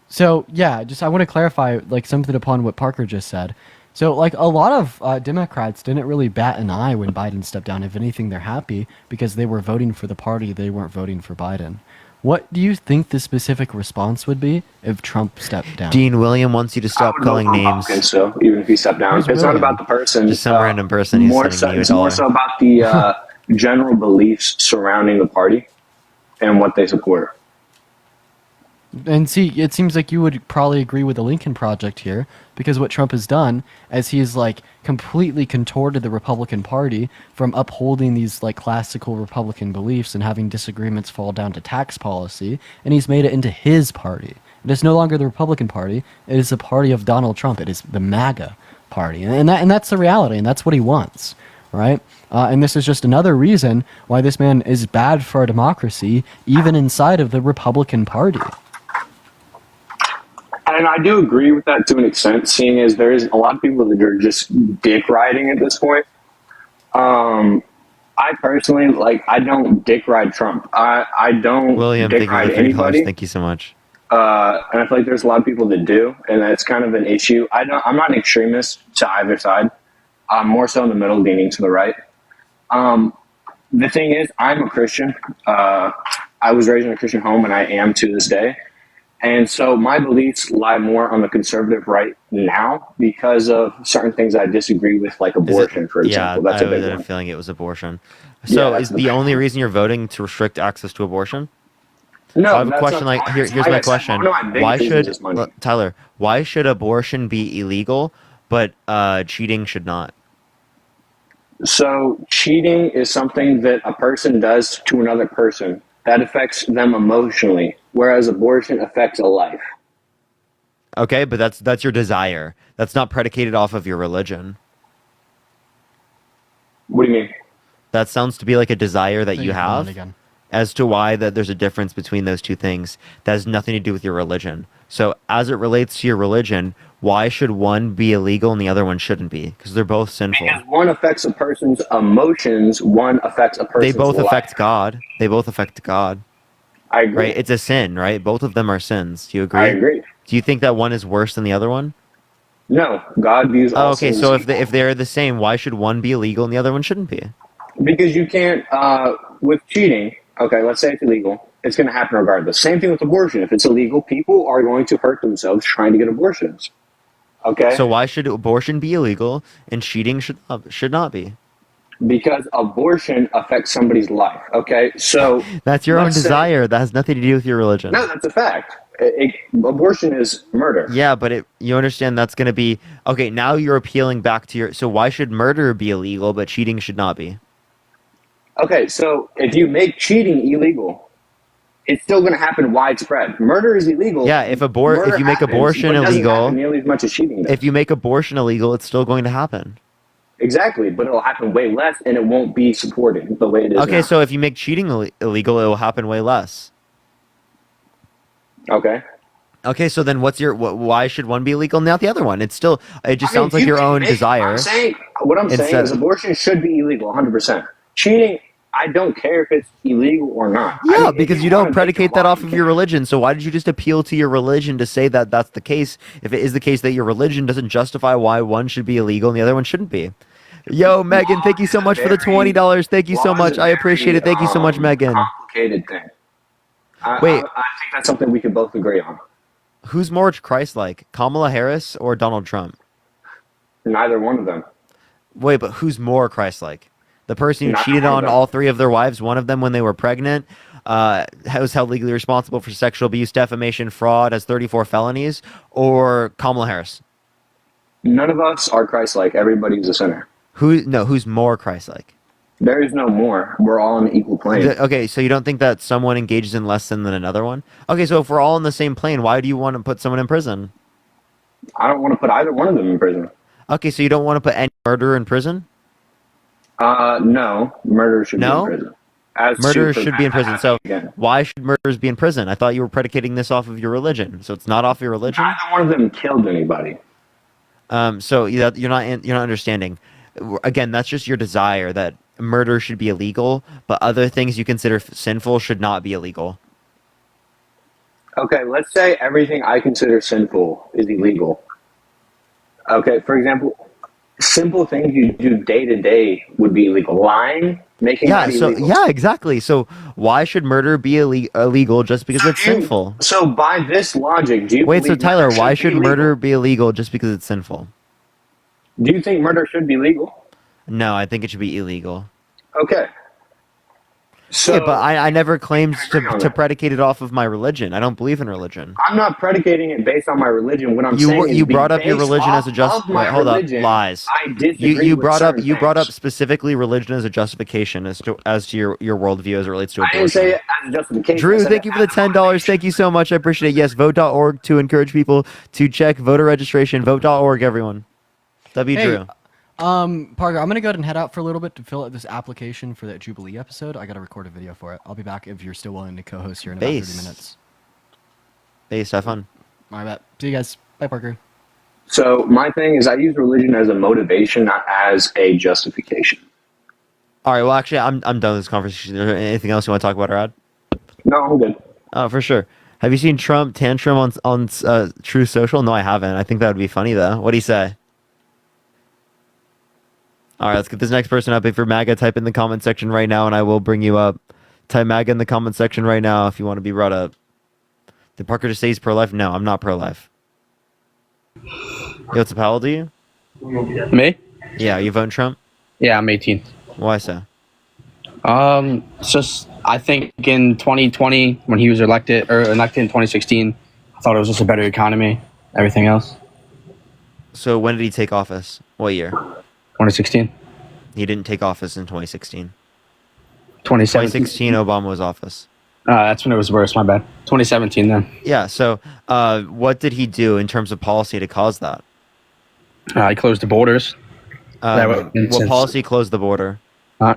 So yeah, just I want to clarify like something upon what Parker just said. So like a lot of Democrats didn't really bat an eye when Biden stepped down. If anything, they're happy because they were voting for the party. They weren't voting for Biden. What do you think the specific response would be if Trump stepped down? Dean William wants you to stop calling names. So even if he stepped down, it's not about the person. Just some random person. He's More sending you it's $1. more so about the general beliefs surrounding the party and what they support. And see, it seems like you would probably agree with the Lincoln Project here, because what Trump has done is he's like completely contorted the Republican Party from upholding these like classical Republican beliefs and having disagreements fall down to tax policy, and he's made it into his party. It is no longer the Republican Party; it is the party of Donald Trump. It is the MAGA party, and that's the reality, and that's what he wants, right? And this is just another reason why this man is bad for our democracy, even inside of the Republican Party. And I do agree with that to an extent, seeing as there is a lot of people that are just dick riding at this point. I personally, I don't dick ride Trump. I don't William, dick ride thank you for anybody. Thank you so much. And I feel like there's a lot of people that do, and that's kind of an issue. I'm not an extremist to either side. I'm more so in the middle, leaning to the right. The thing is, I'm a Christian. I was raised in a Christian home, and I am to this day. And so my beliefs lie more on the conservative right now because of certain things I disagree with, like abortion, for example. That's a big I had one. a feeling it was abortion. So is the only reason you're voting to restrict access to abortion? No, I have a question. Here's my question. Why should Tyler? Why should abortion be illegal, but cheating should not? So cheating is something that a person does to another person that affects them emotionally, whereas abortion affects a life. Okay, but that's your desire. That's not predicated off of your religion. What do you mean? That sounds to be like a desire that you have. As to why that there's a difference between those two things, that has nothing to do with your religion. So as it relates to your religion, why should one be illegal and the other one shouldn't be? Because they're both sinful. Because one affects a person's emotions, one affects a person's They both life. affect God. They both affect God. I agree. Right? It's a sin, right? Both of them are sins. Do you agree? I agree. Do you think that one is worse than the other one? No, God views all okay, sins so equal. if they're the same, why should one be illegal and the other one shouldn't be? Because you can't, with cheating, okay, let's say it's illegal, it's going to happen regardless. Same thing with abortion. If it's illegal, people are going to hurt themselves trying to get abortions. Okay? So why should abortion be illegal and cheating should not be? Because abortion affects somebody's life, okay? So that's your own let's say- desire. That has nothing to do with your religion. No, that's a fact. Abortion is murder. Yeah, but you understand that's going to be... Okay, now you're appealing back to your... So why should murder be illegal, but cheating should not be? Okay, so if you make cheating illegal, it's still going to happen widespread. Murder is illegal. Yeah, if you make happens, abortion but it doesn't illegal, happen nearly as much as cheating does. if you make abortion illegal, it's still going to happen. Exactly, but it'll happen way less, and it won't be supported the way it is Okay, now. so if you make cheating illegal, it will happen way less. Okay. Okay, so then why should one be illegal and not the other one? It just sounds like your own desire. What I'm saying is abortion should be illegal 100%. Cheating, I don't care if it's illegal or not. Yeah, because you don't predicate that off of your religion. So why did you just appeal to your religion to say that that's the case? If it is the case that your religion doesn't justify why one should be illegal and the other one shouldn't be. Yo, Megan, thank you so much for the $20. Thank you so much. I appreciate it. Thank you so much, Megan. Complicated thing. Wait. I think that's something we could both agree on. Who's more Christ-like, Kamala Harris or Donald Trump? Neither one of them. Wait, but who's more Christ-like? The person who Neither cheated one of on them. all three of their wives, one of them when they were pregnant, was held legally responsible for sexual abuse, defamation, fraud, has 34 felonies, or Kamala Harris? None of us are Christ-like. Everybody's a sinner. Who's more Christ-like? There is no more. We're all on an equal plane. Okay, so you don't think that someone engages in less sin than another one? Okay, so if we're all on the same plane, why do you want to put someone in prison? I don't want to put either one of them in prison. Okay, so you don't want to put any murderer in prison? No. Murder should be in prison. Murderers should be in prison. So why should murderers be in prison? I thought you were predicating this off of your religion. So it's not off your religion? Neither one of them killed anybody. So you're not understanding. Again, that's just your desire that murder should be illegal, but other things you consider sinful should not be illegal. Okay, let's say everything I consider sinful is illegal. Okay, for example, simple things you do day to day would be illegal. Lying, making money illegal. Yeah, exactly. So why should murder be illegal just because it's sinful? So by this logic, do you Wait, so believe Tyler, murder why should should be murder be illegal just because it's sinful? Do you think murder should be legal? No, I think it should be illegal. Okay. So yeah, but I never claimed to predicate it off of my religion. I don't believe in religion. I'm not predicating it based on my religion. What I'm saying is you brought up your based religion as a off of my hold up, religion, lies. I disagree You with brought up certain brought up things. specifically religion as a justification as to your worldview as it relates to I abortion. didn't say it as a justification. I Drew, said thank it you for the $10. Thank you so much. I appreciate it. Yes, vote.org to encourage people to check voter registration. Vote.org, everyone. W. Hey, Drew. Parker, I'm gonna go ahead and head out for a little bit to fill out this application for that Jubilee episode. I gotta record a video for it. I'll be back if you're still willing to co-host here in about 30 minutes. Base, have fun. All right, bet. See you guys. Bye, Parker. So my thing is, I use religion as a motivation, not as a justification. All right. Well, actually, I'm done with this conversation. Is there anything else you want to talk about, Rad? No, I'm good. Oh, for sure. Have you seen Trump tantrum on Truth Social? No, I haven't. I think that would be funny though. What'd he say? All right, let's get this next person up. If you're MAGA, type in the comment section right now, and I will bring you up. Type MAGA in the comment section right now if you want to be brought up. Did Parker just say he's pro-life? No, I'm not pro-life. Yo, what's up? How old are you? Me? Yeah, you voting Trump? Yeah, I'm 18. Why so? It's just I think in 2020 when he was elected in 2016, I thought it was just a better economy. Everything else. So when did he take office? What year? 2016. He didn't take office in 2016. 2017. 2016, Obama was office. That's when it was worse. My bad. 2017 then. Yeah. So, what did he do in terms of policy to cause that? He closed the borders. What policy closed the border?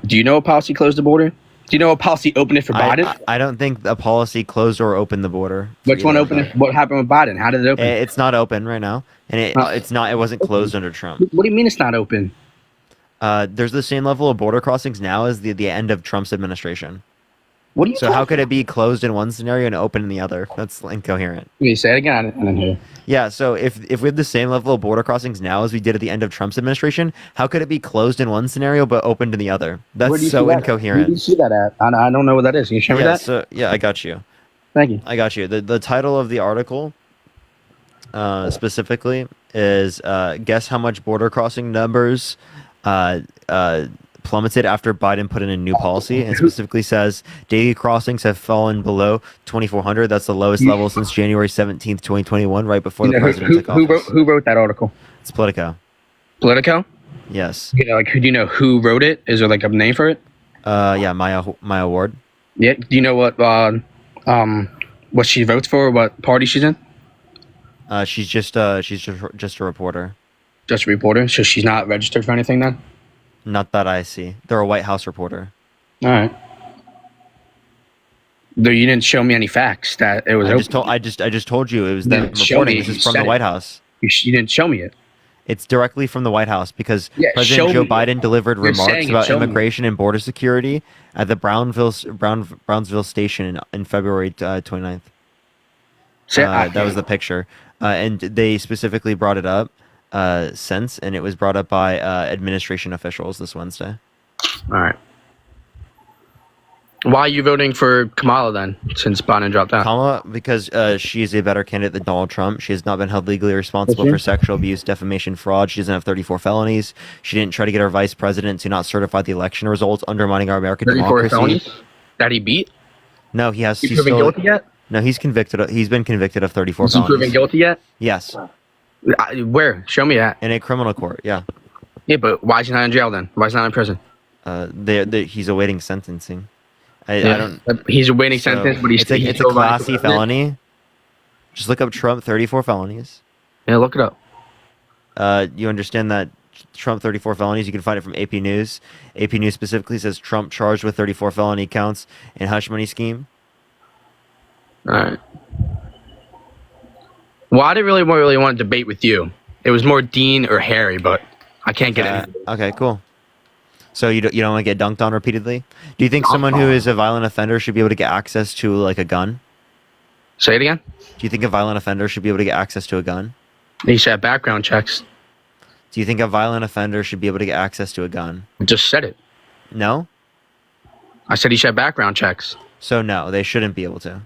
Do you know what policy closed the border? Do you know what policy opened it for Biden? I don't think a policy closed or opened the border. Which one opened it? What happened with Biden? How did it open? It's not open right now, and it wasn't closed under Trump. What do you mean it's not open? There's the same level of border crossings now as the end of Trump's administration. What do you? So how could it be closed in one scenario and open in the other? That's incoherent. Can you say it again? I didn't hear. Yeah. So if we have the same level of border crossings now as we did at the end of Trump's administration, how could it be closed in one scenario but opened in the other? That's so incoherent. Where do you see that at? I don't know what that is. Can you show me that? So I got you. Thank you. I got you. The title of the article specifically is guess how much border crossing numbers plummeted after Biden put in a new policy, and specifically says daily crossings have fallen below 2,400. That's the lowest level since January 17th, 2021, right before the president took office. Who wrote that article? It's Politico. Politico? Yes. Do you know who wrote it? Is there like a name for it? Yeah, Maya Ward. Yeah. Do you know what she votes for? What party she's in? She's just a reporter. Just a reporter. So she's not registered for anything then. Not that I see. They're a White House reporter. All right. Though you didn't show me any facts that it was. I just told you it was them reporting. This is from the White House. You didn't show me it. It's directly from the White House because Yeah, President show Joe me. Biden delivered You're remarks saying about show me. immigration and border security at the Brownsville station in February 29th. That was the picture, and they specifically brought it up since, and it was brought up by administration officials this Wednesday. All right. Why are you voting for Kamala then, since Biden dropped out? Kamala, because she is a better candidate than Donald Trump. She has not been held legally responsible for sexual abuse, defamation, fraud. She doesn't have 34 felonies. She didn't try to get our vice president to not certify the election results, undermining our American 34 democracy. felonies that he beat? No, he has. He's proven guilty yet? No, he's convicted. He's been convicted of 34 Is he felonies. proven guilty yet? Yes. Where? Show me that. In a criminal court, yeah. Yeah, but why is he not in jail then? Why is he not in prison? He's awaiting sentencing. I don't. He's awaiting sentence, but he's it's a Class C felony. Just look up Trump 34 felonies. Yeah, look it up. You understand that Trump 34 felonies? You can find it from AP News. AP News specifically says Trump charged with 34 felony counts in hush money scheme. All right. Well, I didn't really want to debate with you. It was more Dean or Harry, but I can't get it. Okay, cool. So you don't want to get dunked on repeatedly? Do you think someone who is a violent offender should be able to get access to like a gun? Say it again. Do you think a violent offender should be able to get access to a gun? He should have background checks. Do you think a violent offender should be able to get access to a gun? I just said it. No? I said he should have background checks. So no, they shouldn't be able to.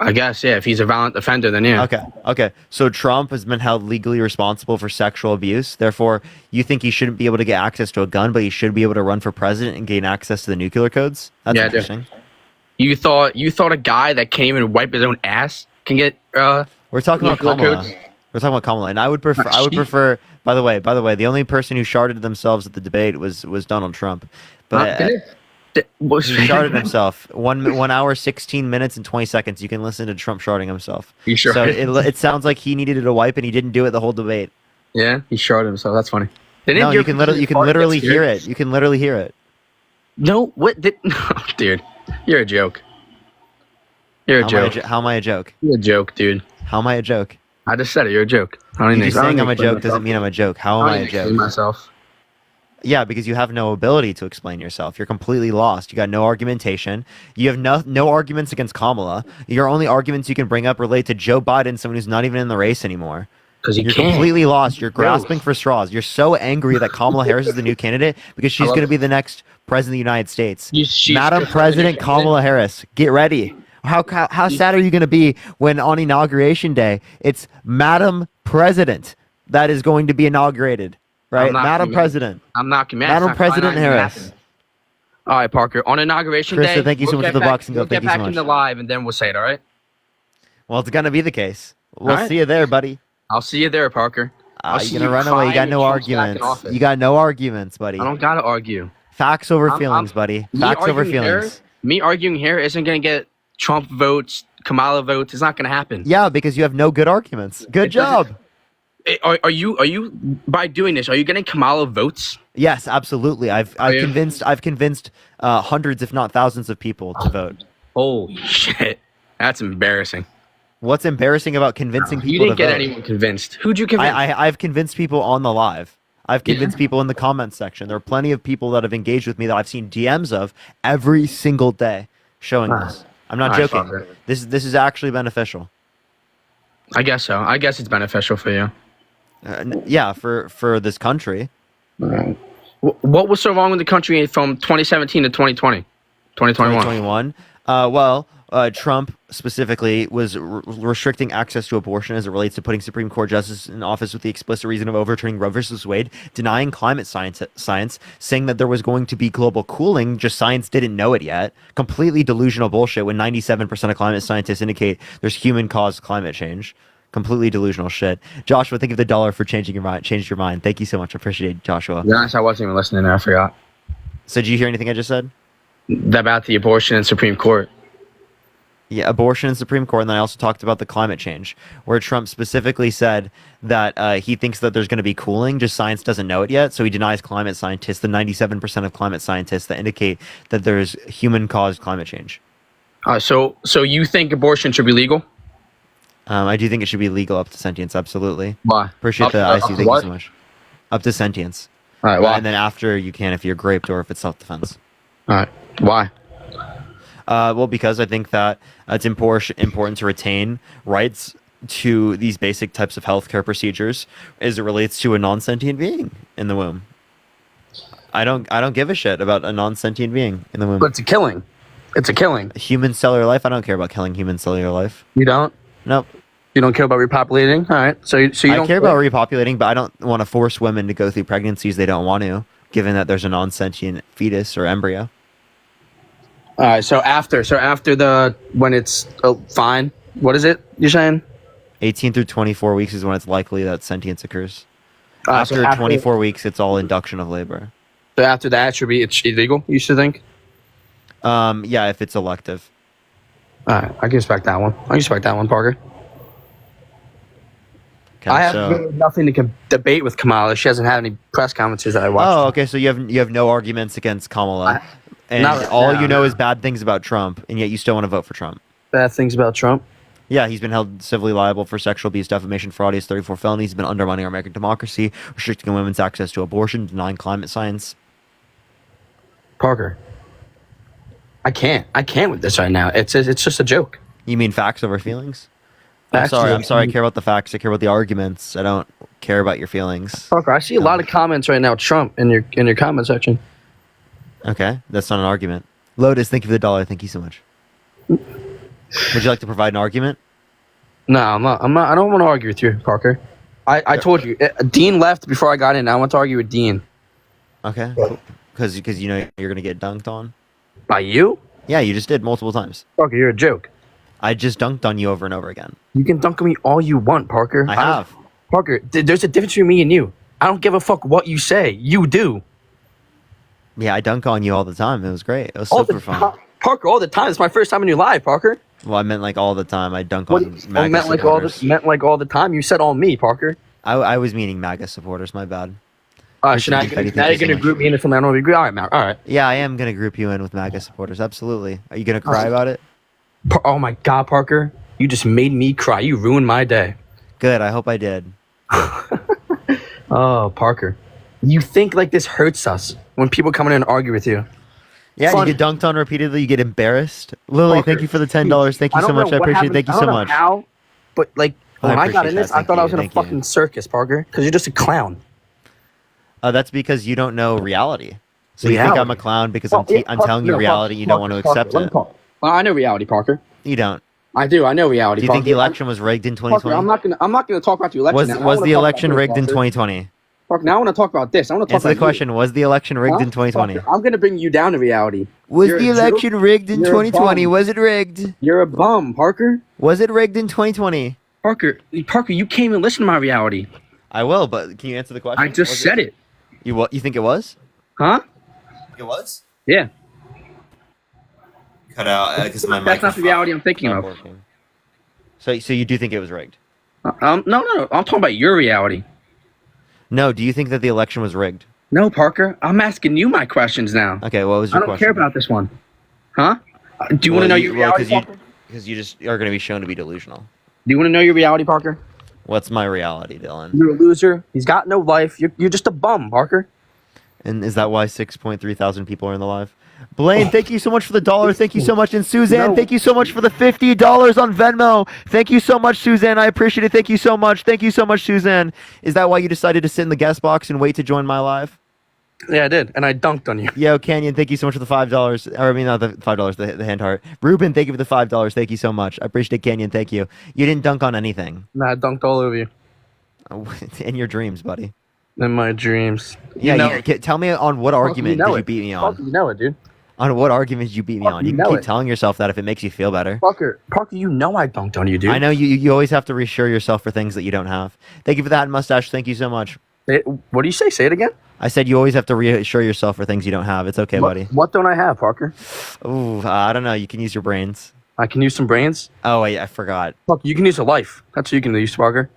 I guess, yeah. If he's a violent offender, then yeah. Okay. So Trump has been held legally responsible for sexual abuse. Therefore, you think he shouldn't be able to get access to a gun, but he should be able to run for president and gain access to the nuclear codes? That's interesting. You thought a guy that can't even wipe his own ass can get We're talking about Kamala. codes? We're talking about Kamala, and I would prefer. By the way, the only person who sharded themselves at the debate was Donald Trump, but he sharded himself. 1 hour, 16 minutes, and 20 seconds. You can listen to Trump sharding himself. He sure. So it sounds like he needed a wipe, and he didn't do it the whole debate. Yeah, he sharded himself. That's funny. No, you can literally hear it. You can literally hear it. No, what did? Dude, you're a joke. You're a joke. How am I a joke? You're a joke, dude. How am I a joke? I just said it. You're a joke. You saying I'm a joke doesn't mean I'm a joke. How am I a joke? Myself. Yeah, because you have no ability to explain yourself. You're completely lost. You got no argumentation. You have no arguments against Kamala. Your only arguments you can bring up relate to Joe Biden, someone who's not even in the race anymore. Because you're completely lost. You're grasping for straws. You're so angry that Kamala Harris is the new candidate because she's going to be the next president of the United States. Madam President Kamala Harris, get ready. How sad are you going to be when on Inauguration Day it's Madam President that is going to be inaugurated? Right, Madam President. I'm not mad. Madam President Harris. All right, Parker. On Inauguration Day, Krista, thank you so much for the boxing We'll glove. get Thank you so back much. into live, and then we'll say it. All right. Well, it's gonna be the case. We'll All right. see you there, buddy. I'll see you there, Parker. You're gonna run away. You got no arguments. You got no arguments, buddy. I don't gotta argue. Facts over feelings, buddy. Facts over feelings. Me arguing here isn't gonna get Trump votes, Kamala votes. It's not gonna happen. Yeah, because you have no good arguments. Good job. Are you by doing this? Are you getting Kamala votes? Yes, absolutely. I've convinced hundreds, if not thousands, of people to vote. Holy shit, that's embarrassing. What's embarrassing about convincing people? You didn't to get vote? anyone convinced. Who'd you convince? I've convinced people on the live. I've convinced people in the comments section. There are plenty of people that have engaged with me that I've seen DMs of every single day showing this. I'm not joking. This is actually beneficial. I guess so. I guess it's beneficial for you. Yeah, for this country. What was so wrong with the country from 2017 to 2020? 2021? Trump specifically was restricting access to abortion as it relates to putting Supreme Court justices in office with the explicit reason of overturning Roe versus Wade, denying climate science, saying that there was going to be global cooling, just science didn't know it yet. Completely delusional bullshit when 97% of climate scientists indicate there's human-caused climate change. Completely delusional shit. Joshua, think of the dollar for changed your mind. Thank you so much. I appreciate it, Joshua. Yeah, I wasn't even listening there. I forgot. So did you hear anything I just said? about the abortion in Supreme Court. Yeah, abortion in Supreme Court, and then I also talked about the climate change, where Trump specifically said that he thinks that there's going to be cooling, just science doesn't know it yet, so he denies climate scientists, the 97% of climate scientists that indicate that there's human-caused climate change. So you think abortion should be legal? I do think it should be legal up to sentience, absolutely. Why? Appreciate the IC, thank you so much. Up to sentience. All right, why? And then after you can if you're raped or if it's self-defense. All right, why? Well, because I think that it's important to retain rights to these basic types of healthcare procedures as it relates to a non-sentient being in the womb. I don't give a shit about a non-sentient being in the womb. But it's a killing. It's a killing. Human cellular life. I don't care about killing human cellular life. You don't? Nope. You don't care about repopulating? All right. So you don't I care about repopulating, but I don't want to force women to go through pregnancies they don't want to, given that there's a non-sentient fetus or embryo. All right. So after when it's fine, what is it you're saying? 18 through 24 weeks is when it's likely that sentience occurs. So after 24 weeks, it's all induction of labor. So after that, it's illegal, you should think? Yeah, if it's elective. All right. I can respect that one. Parker. Okay, I have really nothing to debate with Kamala. She hasn't had any press conferences that I watched. Oh, okay. So you have no arguments against Kamala, and you know is bad things about Trump, and yet you still want to vote for Trump. Bad things about Trump? Yeah, he's been held civilly liable for sexual abuse, defamation, fraud. He has 34 felonies. He's been undermining our American democracy, restricting women's access to abortion, denying climate science. Parker, I can't with this right now. It's just a joke. You mean facts over feelings? I'm sorry. I care about the facts. I care about the arguments. I don't care about your feelings. Parker, I see a lot of comments right now, Trump, in your comment section. Okay, that's not an argument. Lotus, thank you for the $1. Thank you so much. Would you like to provide an argument? No, I'm not. I don't want to argue with you, Parker. I told you, Dean left before I got in. I want to argue with Dean. Okay, cool. Because you know you're gonna get dunked on. By you? Yeah, you just did multiple times. Parker, you're a joke. I just dunked on you over and over again. You can dunk on me all you want, Parker. I have. Parker, there's a difference between me and you. I don't give a fuck what you say. You do. Yeah, I dunk on you all the time. It was great. It was super fun. Parker, all the time. It's my first time in your live, Parker. Well, I meant like all the time. I dunk on MAGA meant supporters. meant like all the time. You said on me, Parker. I was meaning MAGA supporters. My bad. So now you're gonna group me in something I don't agree. All right, man. All right. Yeah, I am gonna group you in with MAGA supporters. Absolutely. Are you gonna cry about it? Oh my God, Parker! You just made me cry. You ruined my day. Good. I hope I did. Oh, Parker, you think like this hurts us when people come in and argue with you? Yeah, you get dunked on repeatedly. You get embarrassed. Lily, Parker, thank you for the $10. Thank you so much. I appreciate it. Thank you so much. How, but like when I got in this, I thought I was in a fucking circus, Parker, because you're just a clown. That's because you don't know reality. So you think I'm a clown because I'm telling you reality. You don't want to accept it. Well, I know reality, Parker. You don't. I do. I know reality. Do you think the election was rigged in 2020? Parker, I'm not gonna talk about the election. Was the election rigged in 2020? Parker, now I want to talk about this. I want to talk about the question. Was the election rigged in 2020? Parker, I'm gonna bring you down to reality. Was the election rigged in 2020? Was it rigged? You're a bum, Parker. Was it rigged in 2020? Parker, you can't even listen to my reality. I will, but can you answer the question? I just said it. You think it was? Huh? It was? Yeah. Cut out because my That's not the reality I'm thinking of. Working. So you do think it was rigged? No. I'm talking about your reality. No. Do you think that the election was rigged? No, Parker. I'm asking you my questions now. Okay. What was your question? I don't care about this one. Huh? Do you want to know your reality? Because you just are going to be shown to be delusional. Do you want to know your reality, Parker? What's my reality, Dylan? You're a loser. He's got no life. You're just a bum, Parker. And is that why 6.3 thousand people are in the live? Blaine, thank you so much for the $1. Thank you so much. And Suzanne, thank you so much for the $50 on Venmo. Thank you so much, Suzanne. I appreciate it. Thank you so much. Thank you so much, Suzanne. Is that why you decided to sit in the guest box and wait to join my live? Yeah, I did. And I dunked on you. Yo, Canyon, thank you so much for the $5. Or I mean, not the $5, the hand heart. Ruben, thank you for the $5. Thank you so much. I appreciate it, Canyon. Thank you. You didn't dunk on anything. Nah, I dunked all over you. In your dreams, buddy. In my dreams. Yeah, tell me on what argument did you beat me on? You know it, dude. On what argument did you beat me on? You can keep telling yourself that if it makes you feel better. Parker, you know I dunked on you, dude. I know you always have to reassure yourself for things that you don't have. Thank you for that, Mustache. Thank you so much. What do you say? Say it again. I said you always have to reassure yourself for things you don't have. It's okay, buddy. What don't I have, Parker? Ooh, I don't know. You can use your brains. I can use some brains. Oh wait, I forgot. Look, you can use a life. That's what you can use, Parker.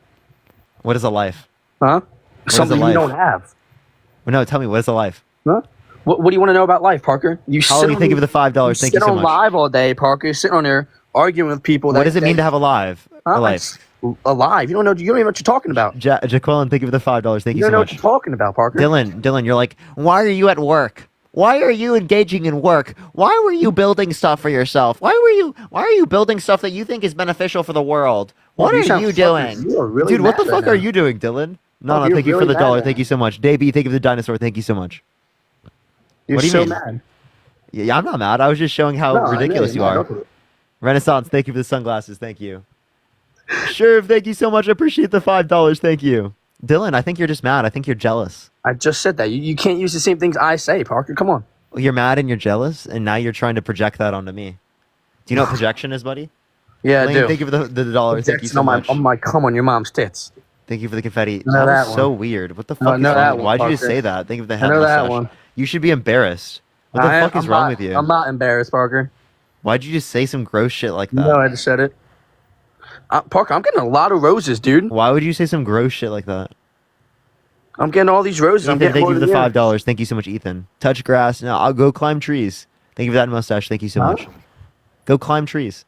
What is a life? Huh? What Something is a life? you don't have. Well, no, tell me, what is a life? Huh? What do you want to know about life, Parker? How long do you think of the $5? Thank you so sit on much. live all day, Parker. You're sitting on there arguing with people. What does it mean to have a life? A life. Alive. You don't know. You don't even know what you're talking about. Jaqueline, thank you for the $5. Thank you You don't so know much. what you're talking about, Parker. Dylan, you're like, why are you at work? Why are you engaging in work? Why were you building stuff for yourself? Why are you building stuff that you think is beneficial for the world? What are you doing? You are really Dude, what the mad fuck right are now. you doing, Dylan? No, you're thank you for really the mad dollar. right Thank you so much. Davey, thank you for the dinosaur. Thank you so much. You're what do you so mean? mad. Yeah, I'm not mad. I was just showing how No, I know ridiculous you you're mad. are. Don't do it. Renaissance, thank you for the sunglasses. Thank you. Sure, thank you so much. I appreciate the $5. Thank you. Dylan, I think you're just mad. I think you're jealous. I just said that. You can't use the same things I say, Parker. Come on. You're mad and you're jealous, and now you're trying to project that onto me. Do you know what projection is, buddy? Yeah, Lane, I do. thank you for the dollar. Thank you so on my, much. on my come on your mom's tits. Thank you for the confetti. I know That was that so one. weird. What the No, I fuck is know that wrong? one, Why'd you just Parker. say that? Thank you for the I head know that mustache. one. You should be embarrassed. What the fuck is wrong with you? I'm not embarrassed, Parker. Why'd you just say some gross shit like that? No, I just said it. Parker, I'm getting a lot of roses, dude. Why would you say some gross shit like that? I'm getting all these roses. I'm Ethan, getting thank more you for the than you. $5. Thank you so much, Ethan. Touch grass. No, I'll go climb trees. Thank you for that mustache. Thank you so much. Go climb trees.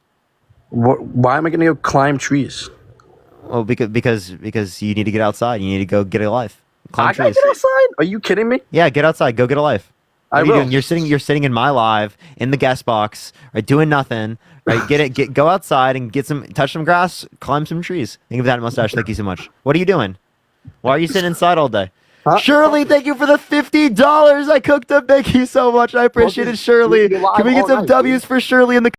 Why am I going to go climb trees? Well, because you need to get outside. You need to go get a life. Climb I gotta trees. get outside? Are you kidding me? Yeah, get outside. Go get a life. What I are you will. doing? You're sitting in my live in the guest box, right, doing nothing. Right, go outside and touch some grass, climb some trees. Think of that mustache. Thank you so much. What are you doing? Why are you sitting inside all day? Shirley, thank you for the $50 I cooked up. Thank you so much. I appreciate it, Shirley. Can we get some W's for Shirley in the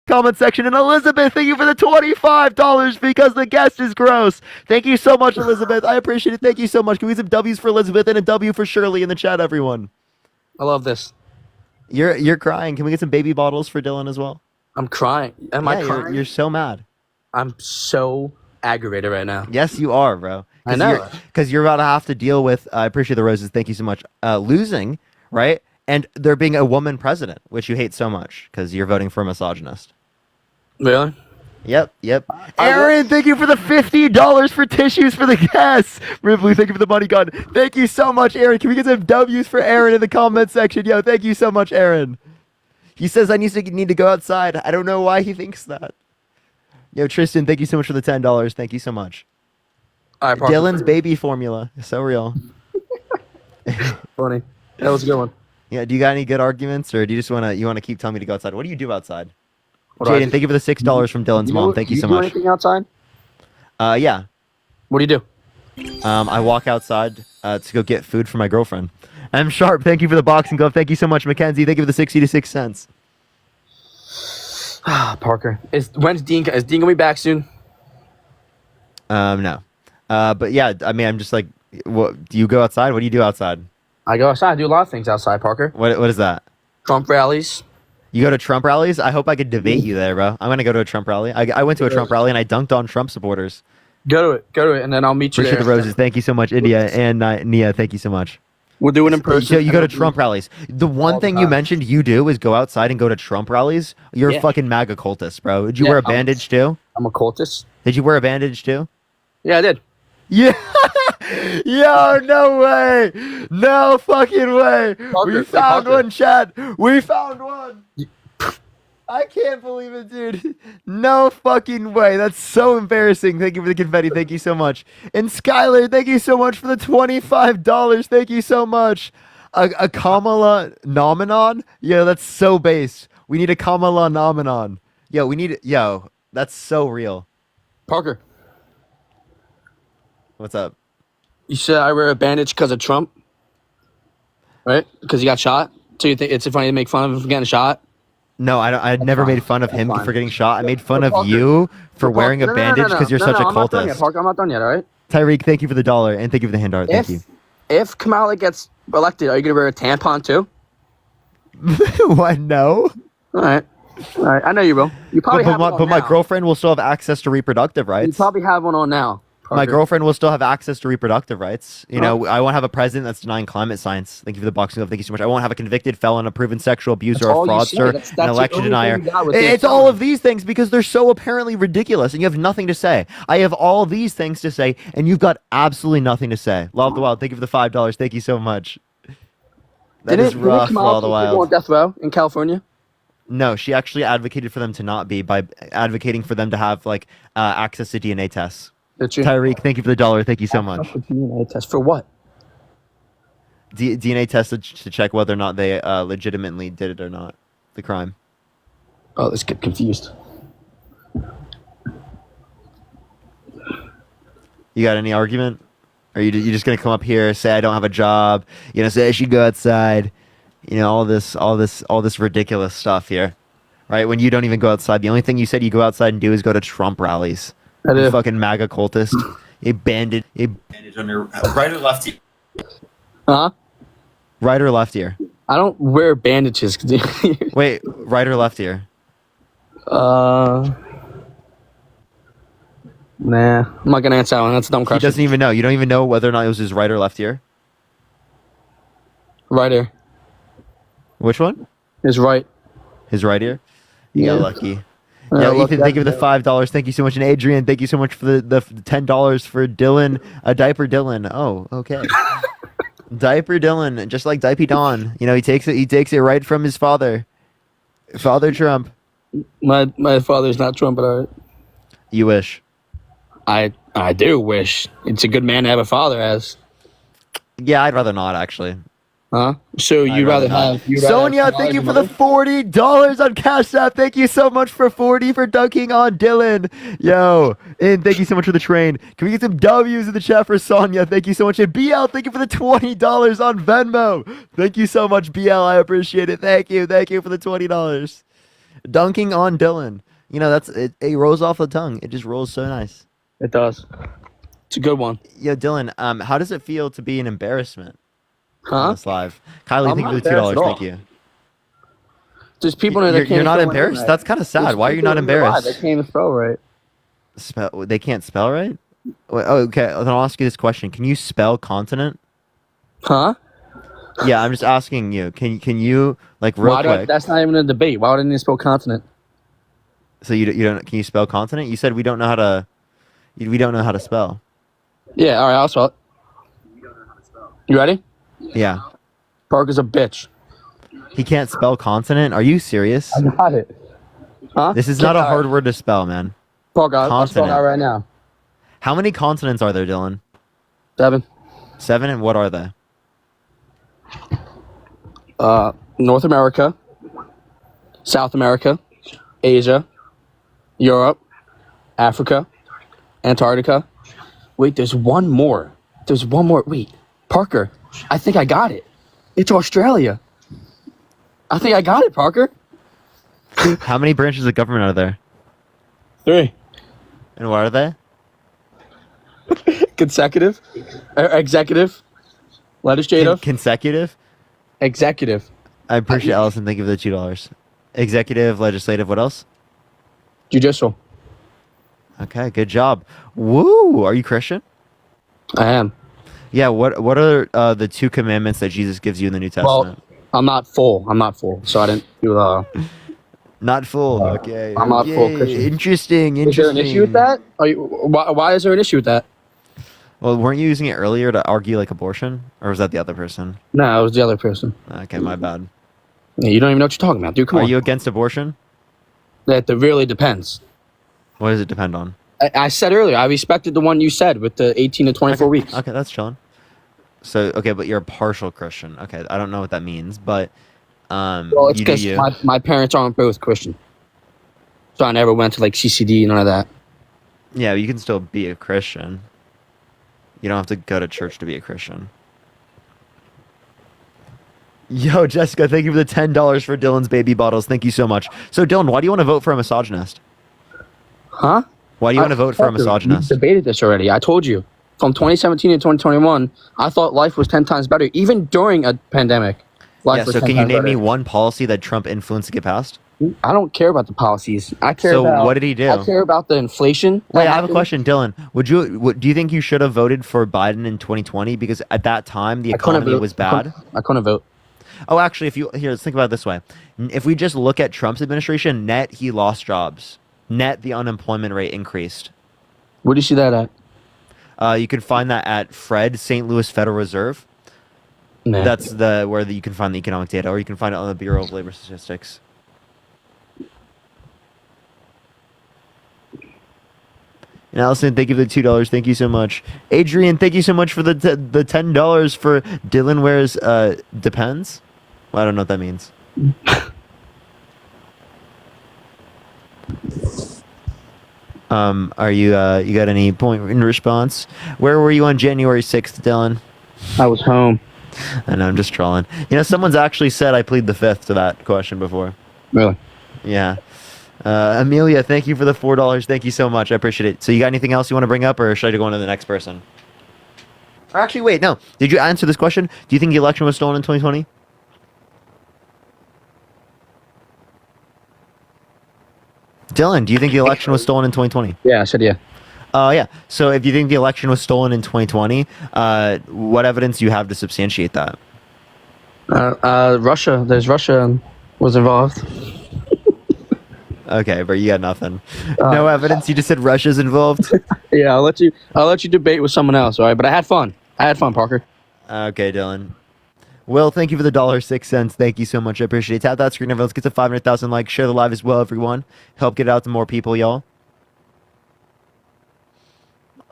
comment section? And Elizabeth, thank you for the $25 because the guest is gross. Thank you so much, Elizabeth. I appreciate it. Thank you so much. Can we get some W's for Elizabeth and a W for Shirley in the chat, everyone? I love this. You're crying. Can we get some baby bottles for Dylan as well? I'm crying. Am I crying? You're so mad. I'm so aggravated right now. Yes, you are, bro. I know. Because you're about to have to deal with, I appreciate the roses. Thank you so much. Losing, right? And there being a woman president, which you hate so much because you're voting for a misogynist. Really? Yep. Aaron, thank you for the $50 for tissues for the guests. Ripley, thank you for the money gun. Thank you so much, Aaron. Can we get some W's for Aaron in the comment section? Yo, thank you so much, Aaron. He says I need to go outside. I don't know why he thinks that. Yo, Tristan, thank you so much for the $10. Thank you so much. Dylan's baby formula. So real. Funny. That was a good one. Yeah, do you got any good arguments, or do you just want to keep telling me to go outside? What do you do outside? What do I Jaden, do? thank you for the $6 from Dylan's mom. Thank you so do much. anything outside? Yeah. What do you do? I walk outside to go get food for my girlfriend. M Sharp, thank you for the boxing glove. Thank you so much, Mackenzie. Thank you for the 66 cents. Parker, is Dean gonna be back soon? No. But yeah, I mean, I'm just like, what do you go outside? What do you do outside? I go outside. I do a lot of things outside, Parker. What is that? Trump rallies. You go to Trump rallies? I hope I could debate you there, bro. I'm gonna go to a Trump rally. I went to a Trump rally and I dunked on Trump supporters. Go to it, and then I'll meet you Appreciate there. the roses. Thank you so much, India and Nia. Thank you so much. We'll do it in person. So you go to Trump rallies. The one thing you mentioned you do is go outside and go to Trump rallies. You're Yeah. a fucking MAGA cultist, bro. Did you wear a bandage too? I'm a cultist. Did you wear a bandage too? Yeah, I did. Yeah. Yo, no way. No fucking way. We found one, Chad. We found one. I can't believe it, dude. No fucking way. That's so embarrassing. Thank you for the confetti. Thank you so much. And Skylar, thank you so much for the $25. Thank you so much. A Kamala nomenon? Yo, that's so base. We need a Kamala nomenon. Yo, that's so real. Parker, What's up? you said I wear a bandage because of Trump, right? Because he got shot. So you think it's funny to make fun of him for getting shot? No, I never made fun of him for getting shot. I made fun of you for wearing a bandage because you're such a I'm not done yet, cultist. Parker. I'm not done yet, all right? Tyreek, thank you for the $1 and thank you for the hand art. Thank you. If Kamala gets elected, are you going to wear a tampon too? What? No. All right. I know you will. You probably have one on But my now. girlfriend will still have access to reproductive You rights. probably have one on now. my girlfriend will still have access to reproductive rights. You know, I won't have a president that's denying climate science. Thank you for the boxing glove. Thank you so much. I won't have a convicted felon, a proven sexual abuser, a fraudster, an election denier. It's all of these things because they're so apparently ridiculous, and you have nothing to say. I have all these things to say, and you've got absolutely nothing to say. Love the Wild. Thank you for the $5. Thank you so much. That is rough. Law of the Wild. On death row in California. No, she actually advocated for them to not be by advocating for them to have like access to DNA tests. Tyreek, thank you for the $1. Thank you so much. DNA test for what? DNA test to check whether or not they legitimately did it or not, the crime. Oh, let's get confused. You got any argument? Are you just gonna come up here, say I don't have a job, say I should go outside, all this ridiculous stuff here, right? When you don't even go outside, the only thing you said you go outside and do is go to Trump rallies. You fucking MAGA cultist. A bandage on your right or left ear. Huh? Right or left ear? I don't wear bandages. Wait, right or left ear? Nah, I'm not gonna answer that one. That's a dumb question. He doesn't even know. You don't even know whether or not it was his right or left ear? Right ear. Which one? His right. His right ear? You got lucky. Yeah, Ethan, thank you for the $5. Thank you so much. And Adrian, thank you so much for the $10 for Dylan, Diaper Dylan. Oh, okay. Diaper Dylan, just like Diaper Don. He takes it right from his father. Father Trump. My father's not Trump, but all right. You wish. I do wish. It's a good man to have a father as. Yeah, I'd rather not, actually. Huh? So you'd rather have... Sonia, thank you for the $40 on Cash App. Thank you so much for 40 for dunking on Dylan. Yo, and thank you so much for the train. Can we get some W's in the chat for Sonia? Thank you so much. And BL, thank you for the $20 on Venmo. Thank you so much, BL. I appreciate it. Thank you for the $20. Dunking on Dylan. It rolls off the tongue. It just rolls so nice. It does. It's a good one. Yo, Dylan, how does it feel to be an embarrassment? Huh? This live. Kylie, thank you for the $2. Thank you. There's people that can't. You're not embarrassed. Right. That's kind of sad. Why are you not embarrassed? They can't spell right. They can't spell right. Oh, okay. Then I'll ask you this question: can you spell continent? Huh? Yeah, I'm just asking you. Can you real quick? That's not even a debate. Why wouldn't you spell continent? So you don't? Can you spell continent? You said we don't know how to. We don't know how to spell. Yeah. All right. I'll spell it. You ready? Yeah. Parker's a bitch. He can't spell consonant? Are you serious? I got it. Huh? This is not a hard word to spell, man. Parker, I'll spell that right now. How many consonants are there, Dylan? 7. 7, and what are they? North America, South America, Asia, Europe, Africa, Antarctica. Wait, there's one more. Wait, Parker. I think I got it. It's Australia. I think I got it, Parker. How many branches of government are there? 3. And what are they? Consecutive, executive, legislative. Consecutive? Executive. I appreciate Allison. Thank you for the $2. Executive, legislative, what else? Judicial. Okay, good job. Woo! Are you Christian? I am. Yeah, what are the 2 commandments that Jesus gives you in the New Testament? Well, I'm not full, so I didn't do Not full, okay. I'm not full Christian. Interesting. Is there an issue with that? Why is there an issue with that? Well, weren't you using it earlier to argue abortion? Or was that the other person? No, it was the other person. Okay, my bad. Yeah, you don't even know what you're talking about, dude. Come on. Are you against abortion? That really depends. What does it depend on? I said earlier, I respected the one you said with the 18 to 24 weeks. Okay, that's chilling. So, okay, but you're a partial Christian. Okay, I don't know what that means, but well, it's because my parents aren't both Christian. So I never went to CCD, none of that. Yeah, you can still be a Christian. You don't have to go to church to be a Christian. Yo, Jessica, thank you for the $10 for Dylan's baby bottles. Thank you so much. So, Dylan, why do you want to vote for a misogynist? Huh? Why do you want to vote for a misogynist? We debated this already. I told you. From 2017 to 2021, I thought life was 10 times better, even during a pandemic. Yeah, so can you name me one policy that Trump influenced to get passed? I don't care about the policies. I care So about what did he do? I care about the inflation. Wait, I have a question, Dylan. Do you think you should have voted for Biden in 2020 because at that time the economy was bad? I couldn't vote. Oh, actually, let's think about it this way. If we just look at Trump's administration, net he lost jobs. Net the unemployment rate increased. Where do you see that at? You can find that at Fred, St. Louis Federal Reserve. Nah. That's where you can find the economic data, or you can find it on the Bureau of Labor Statistics. And Allison, thank you for the $2. Thank you so much. Adrian, thank you so much for the $10 for Dylan wears depends. Well, I don't know what that means. Are you got any point in response? Where were you on January 6th, Dylan? I was home. I know, I'm just trolling. Someone's actually said I plead the fifth to that question before. Really? Yeah. Amelia, thank you for the $4. Thank you so much. I appreciate it. So you got anything else you want to bring up, or should I go on to the next person? Or actually, wait, no. Did you answer this question? Do you think the election was stolen in 2020? Dylan, do you think the election was stolen in 2020? Yeah, I said yeah. Yeah. So if you think the election was stolen in 2020, what evidence do you have to substantiate that? Russia. There's Russia was involved. Okay, but you got nothing. No evidence. You just said Russia's involved. Yeah, I'll let you debate with someone else. All right, but I had fun, Parker. Okay, Dylan. Will, thank you for the $1.06. Thank you so much. I appreciate it. Tap that screen. Let's get to 500,000 likes. Share the live as well, everyone. Help get it out to more people, y'all.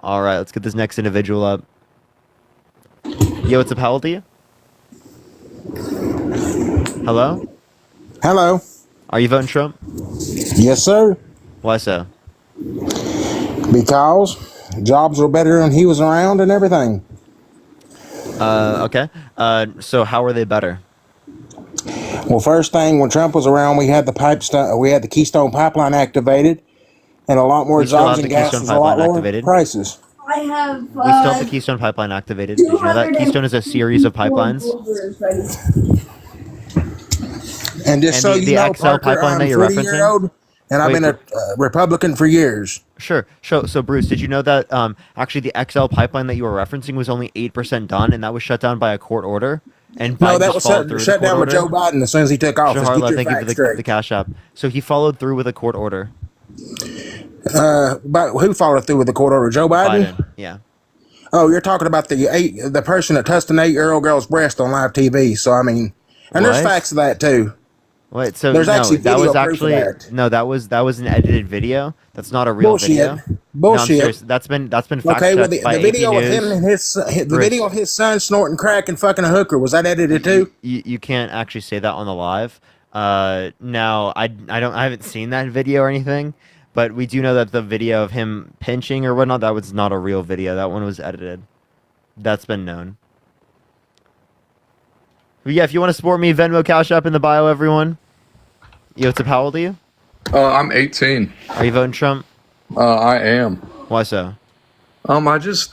All right, let's get this next individual up. Yo, what's up? How old are you? Hello? Hello. Are you voting Trump? Yes, sir. Why so? Because jobs were better when he was around and everything. Okay. So how are they better? Well, first thing, when Trump was around, we had the Keystone Pipeline activated, and a lot more jobs and gas was a lot lower prices. I have. We still have the Keystone Pipeline activated. Did you know that? Keystone is a series of pipelines. And just so you know, XL Parker, pipeline that I'm you're 40-year-old, and I've been a Republican for years. Sure. So Bruce, did you know that actually the XL pipeline that you were referencing was only 8% done, and that was shut down by a court order? And Biden no, that was shut down with Joe Biden as soon as he took office. Sure, Harla, thank you for the cash app. So he followed through with a court order. But who followed through with the court order? Joe Biden? Yeah. Oh, you're talking about the person that touched an 8-year-old girl's breast on live TV. So I mean, and there's facts of that too. Wait, so there's actually that video was proof actually of that. no, that was an edited video. That's not a real Bullshit. video. Bullshit. No, I'm serious. That's been fact okay. Well, checked by the video AP of him News. and the video of his son snorting crack and fucking a hooker, was that edited too? You can't actually say that on the live. Now I haven't seen that video or anything, but we do know that the video of him pinching or whatnot, that was not a real video. That one was edited. That's been known. But yeah, if you want to support me, Venmo, Cash App in the bio, everyone. Yo, what's up? How old are you? I'm 18. Are you voting Trump? I am. Why so? I just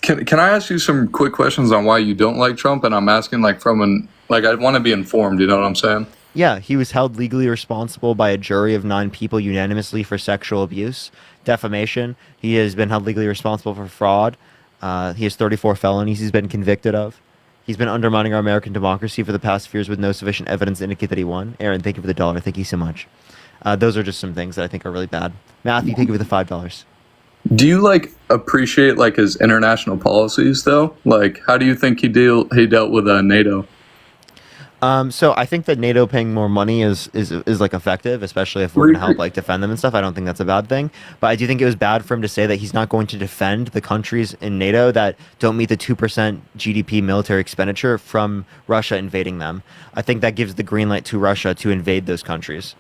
can I ask you some quick questions on why you don't like Trump? And I'm asking I want to be informed. You know what I'm saying? Yeah, he was held legally responsible by a jury of 9 people unanimously for sexual abuse, defamation. He has been held legally responsible for fraud. He has 34 felonies he's been convicted of. He's been undermining our American democracy for the past few years with no sufficient evidence to indicate that he won. Aaron, thank you for the $1. Thank you so much. Those are just some things that I think are really bad. Matthew, thank you for the $5. Do you appreciate his international policies though? How do you think he dealt with NATO? So I think that NATO paying more money is effective, especially if we're going to help defend them and stuff. I don't think that's a bad thing. But I do think it was bad for him to say that he's not going to defend the countries in NATO that don't meet the 2% GDP military expenditure from Russia invading them. I think that gives the green light to Russia to invade those countries.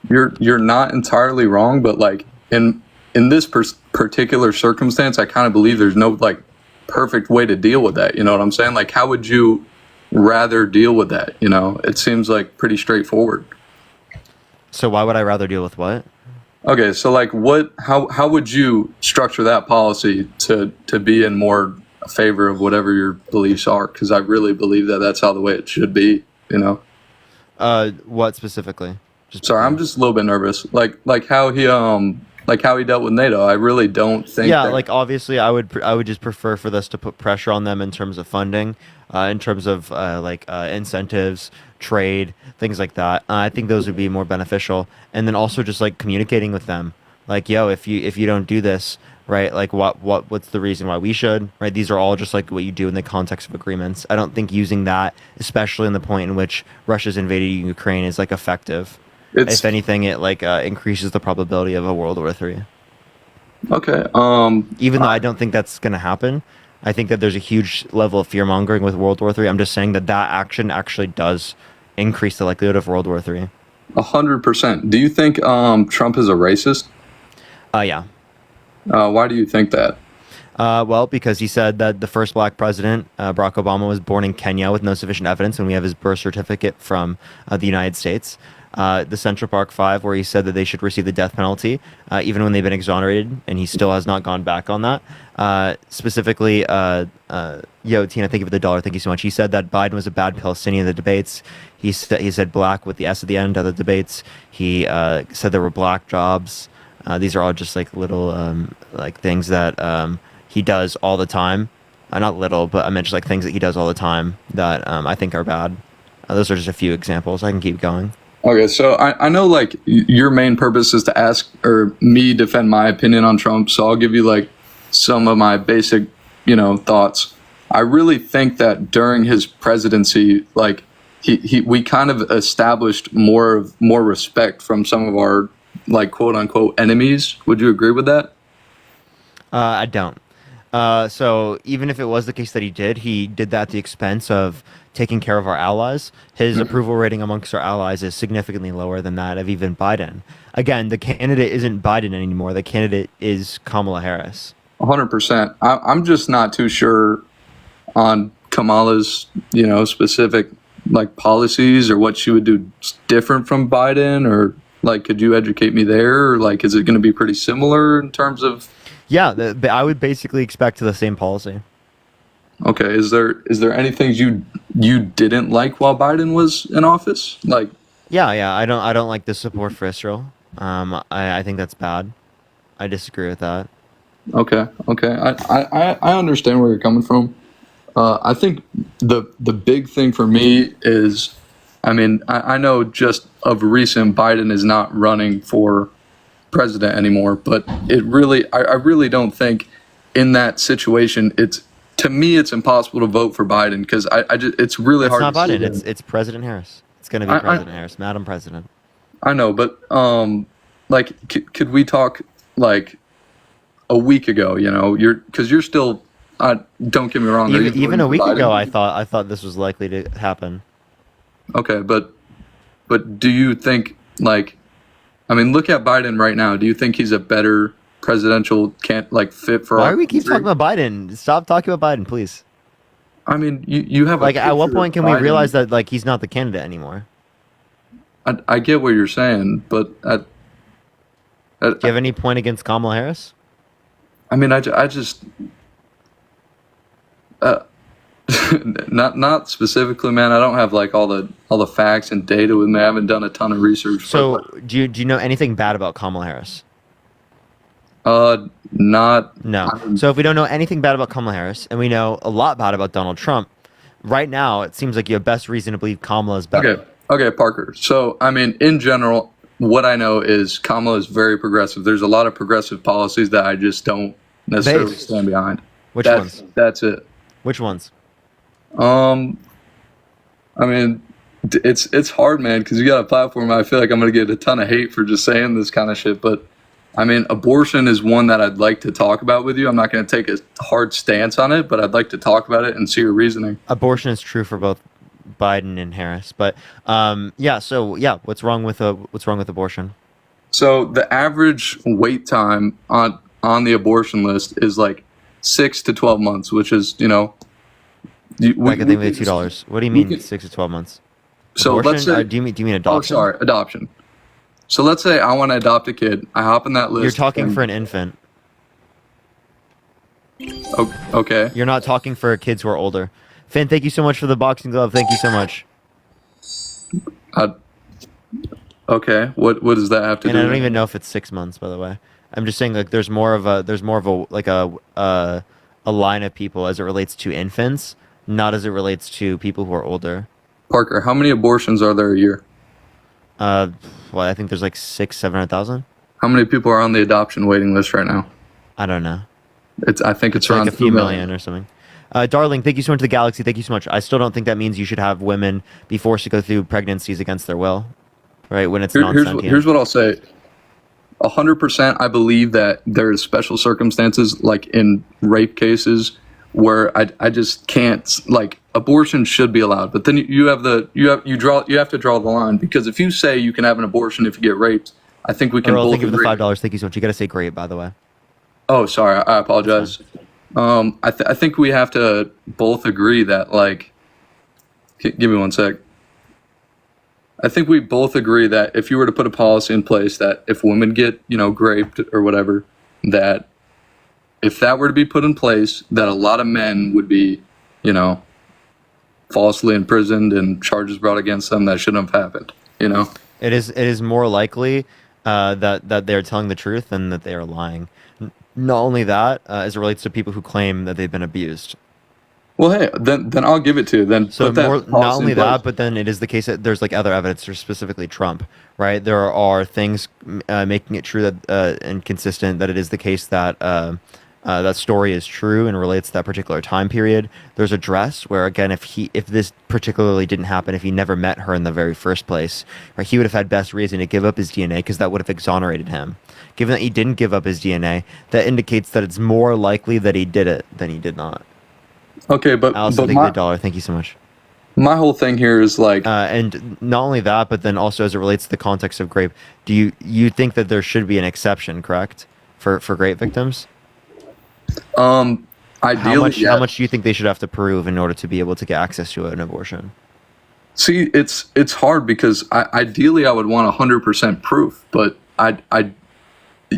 You're not entirely wrong, but in this particular circumstance, I kind of believe there's no perfect way to deal with that. You know what I'm saying? How would you rather deal with that? It seems pretty straightforward. So why would I rather deal with what? Okay, so how would you structure that policy to be in more favor of whatever your beliefs are? Because I really believe that that's how the way it should be. What specifically? Sorry, I'm just a little bit nervous. Like how he dealt with NATO. I really don't think. Yeah, that- like obviously, I would just prefer for this to put pressure on them in terms of funding, in terms of incentives, trade, things like that. I think those would be more beneficial, and then also just like communicating with them, like, yo, if you don't do this, right, like what's the reason why we should, right? These are all just like what you do in the context of agreements. I don't think using that, especially in the point in which Russia's invaded Ukraine, is like effective. If anything, it like increases the probability of a World War III. Okay. Even though I don't think that's going to happen, I think that there's a huge level of fear mongering with World War III. I'm just saying that action actually does increase the likelihood of World War III. 100%. Do you think Trump is a racist? Yeah. Why do you think that? Well, because he said that the first black president, Barack Obama, was born in Kenya with no sufficient evidence, and we have his birth certificate from the United States. The Central Park Five, where he said that they should receive the death penalty, even when they've been exonerated, and he still has not gone back on that. Specifically, Tina, thank you for the $1. Thank you so much. He said that Biden was a bad Palestinian in the debates. He said black with the S at the end of the debates. He said there were black jobs. These are all just like little like things that he does all the time. Not little, but I meant just like things that he does all the time that I think are bad. Those are just a few examples. I can keep going. Okay, so I know like your main purpose is to ask or me defend my opinion on Trump, so I'll give you like some of my basic, thoughts. I really think that during his presidency, like we kind of established more respect from some of our like quote unquote enemies. Would you agree with that? I don't. So even if it was the case that he did that at the expense of taking care of our allies. His approval rating amongst our allies is significantly lower than that of even Biden. Again, the candidate isn't Biden anymore. The candidate is Kamala Harris. 100%. I'm just not too sure on Kamala's, specific like policies or what she would do different from Biden, or like, could you educate me there? Or like, is it going to be pretty similar in terms of? Yeah, I would basically expect the same policy. Okay, is there anything you didn't like while Biden was in office? Like, yeah, I don't like the support for Israel. I think that's bad. I disagree with that. Okay. I understand where you're coming from. I think the big thing for me is, I know just of recent Biden is not running for president anymore, but I really don't think in that situation to me it's impossible to vote for Biden because it's really hard. It's not to Biden. It's President Harris. It's going to be President Harris, Madam President. I know, but like, could we talk like a week ago? You're still. Don't get me wrong. Even a week ago, I thought this was likely to happen. Okay, but do you think like? Look at Biden right now. Do you think he's a better presidential fit for? Why do we keep talking about Biden? Stop talking about Biden, please. You have like at what point can we realize that like he's not the candidate anymore? I get what you're saying, but do you have any point against Kamala Harris? I just not specifically, man. I don't have like all the facts and data with me. I haven't done a ton of research. So do you know anything bad about Kamala Harris? Not. No. So if we don't know anything bad about Kamala Harris and we know a lot bad about Donald Trump, right now it seems like you have best reason to believe Kamala is better. Okay, Parker. So in general, what I know is Kamala is very progressive. There's a lot of progressive policies that I just don't necessarily stand behind. Which ones? That's it. Which ones? It's hard, man, because you got a platform. I feel like I'm gonna get a ton of hate for just saying this kind of shit, but abortion is one that I'd like to talk about with you. I'm not gonna take a hard stance on it, but I'd like to talk about it and see your reasoning. Abortion is true for both Biden and Harris, but what's wrong with abortion? So the average wait time on the abortion list is like 6 to 12 months, which is I can think of $2. What do you mean 6 to 12 months? So abortion? Let's say, do you mean adoption? Oh, sorry, adoption. So let's say I want to adopt a kid. I hop on that list. You're talking for an infant. Okay. You're not talking for kids who are older. Finn, thank you so much for the boxing glove. Thank you so much. Okay, what does that have to And do? I don't even know if it's 6 months, by the way. I'm just saying like there's more of a like a line of people as it relates to infants, not as it relates to people who are older. Parker, how many abortions are there a year? Well, I think there's like 700,000. How many people are on the adoption waiting list right now? I don't know. I think it's like around a few million or something. Darling, thank you so much to the Galaxy. Thank you so much. I still don't think that means you should have women be forced to go through pregnancies against their will, right? When it's non-sentient. Here's what I'll say. 100%, I believe that there is special circumstances, like in rape cases, where I just can't, like, abortion should be allowed. But then you have to draw the line, because if you say you can have an abortion if you get raped, I think we can Earl, both thank you for the agree. $5. Thank you so much. You got to say great, by the way. Oh, sorry, I apologize. I think we have to both agree that, like, give me one sec. I think we both agree that if you were to put a policy in place that if women get, raped or whatever, that if that were to be put in place, that a lot of men would be, falsely imprisoned and charges brought against them that shouldn't have happened, It is more likely that they're telling the truth than that they are lying. Not only that, as it relates to people who claim that they've been abused. Well, hey, then I'll give it to you. Then So put that more, policy not only in place. that, but then it is the case that there's like other evidence, for specifically Trump, right? There are things making it true that and consistent that it is the case that that story is true and relates to that particular time period. There's a dress where, again, if this particularly didn't happen, if he never met her in the very first place, right, he would have had best reason to give up his DNA because that would have exonerated him. Given that he didn't give up his DNA, that indicates that it's more likely that he did it than he did not. Okay, but Allison, thank you for the $1. Thank you so much. My whole thing here is like, and not only that, but then also as it relates to the context of rape, do you think that there should be an exception, correct, for rape victims? Ideally, how much do you think they should have to prove in order to be able to get access to an abortion? See, it's hard because ideally I would want 100% proof, but I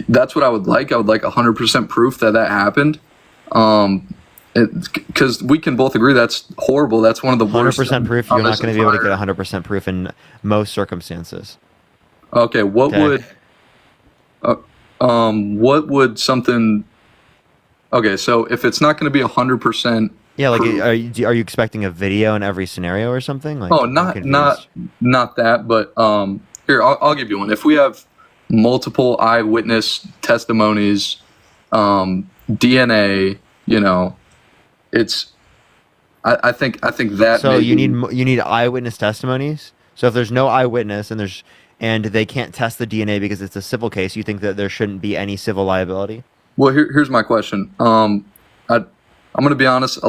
that's what I would like. I would like 100% proof that happened. Because we can both agree that's horrible. That's one of the worst. 100% proof. You're not going to be able to get 100% proof in most circumstances. Okay, what would something? Okay, so if it's not going to be 100%. Yeah, like are you expecting a video in every scenario or something? Like, oh, not that, but here I'll give you one. If we have multiple eyewitness testimonies, DNA, it's I think that. So you need eyewitness testimonies. So if there's no eyewitness and they can't test the DNA because it's a civil case, you think that there shouldn't be any civil liability? Well, here's my question. I'm going to be honest.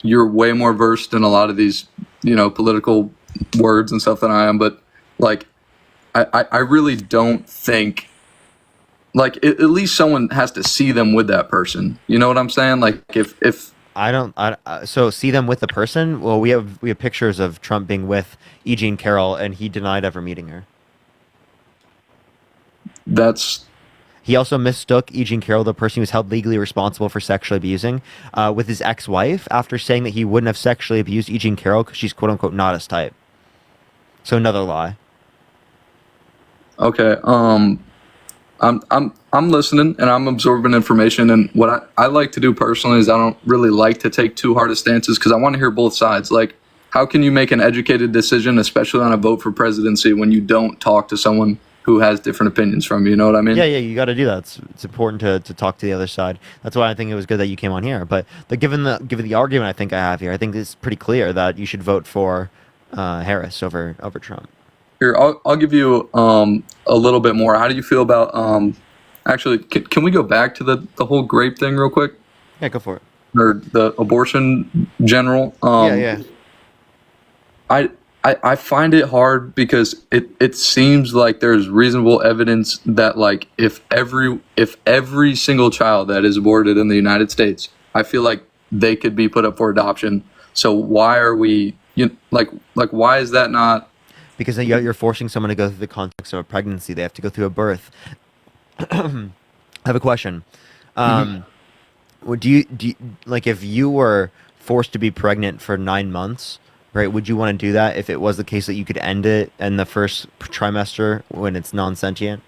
You're way more versed in a lot of these, political words and stuff than I am. But like, I really don't think, like, at least someone has to see them with that person. You know what I'm saying? Like, if so see them with the person. Well, we have pictures of Trump being with E. Jean Carroll, and he denied ever meeting her. He also mistook E. Jean Carroll, the person he was held legally responsible for sexually abusing, with his ex-wife after saying that he wouldn't have sexually abused E. Jean Carroll because she's quote unquote not his type. So another lie. Okay. I'm listening and I'm absorbing information, and what I like to do personally is I don't really like to take too hard of stances because I want to hear both sides. Like, how can you make an educated decision, especially on a vote for presidency, when you don't talk to someone who has different opinions from you? You know what I mean? Yeah, you got to do that. It's important to talk to the other side. That's why I think it was good that you came on here. But given the argument I think I have here, I think it's pretty clear that you should vote for Harris over Trump. Here, I'll give you a little bit more. How do you feel about actually? Can we go back to the whole grape thing real quick? Yeah, go for it. Or the abortion general. Yeah. I find it hard because it seems like there's reasonable evidence that, like, if every single child that is aborted in the United States, I feel like they could be put up for adoption. So why are we why is that not? Because you're forcing someone to go through the context of a pregnancy. They have to go through a birth. I have a question. Do you like, if you were forced to be pregnant for 9 months, right? Would you want to do that if it was the case that you could end it in the first trimester when it's non-sentient?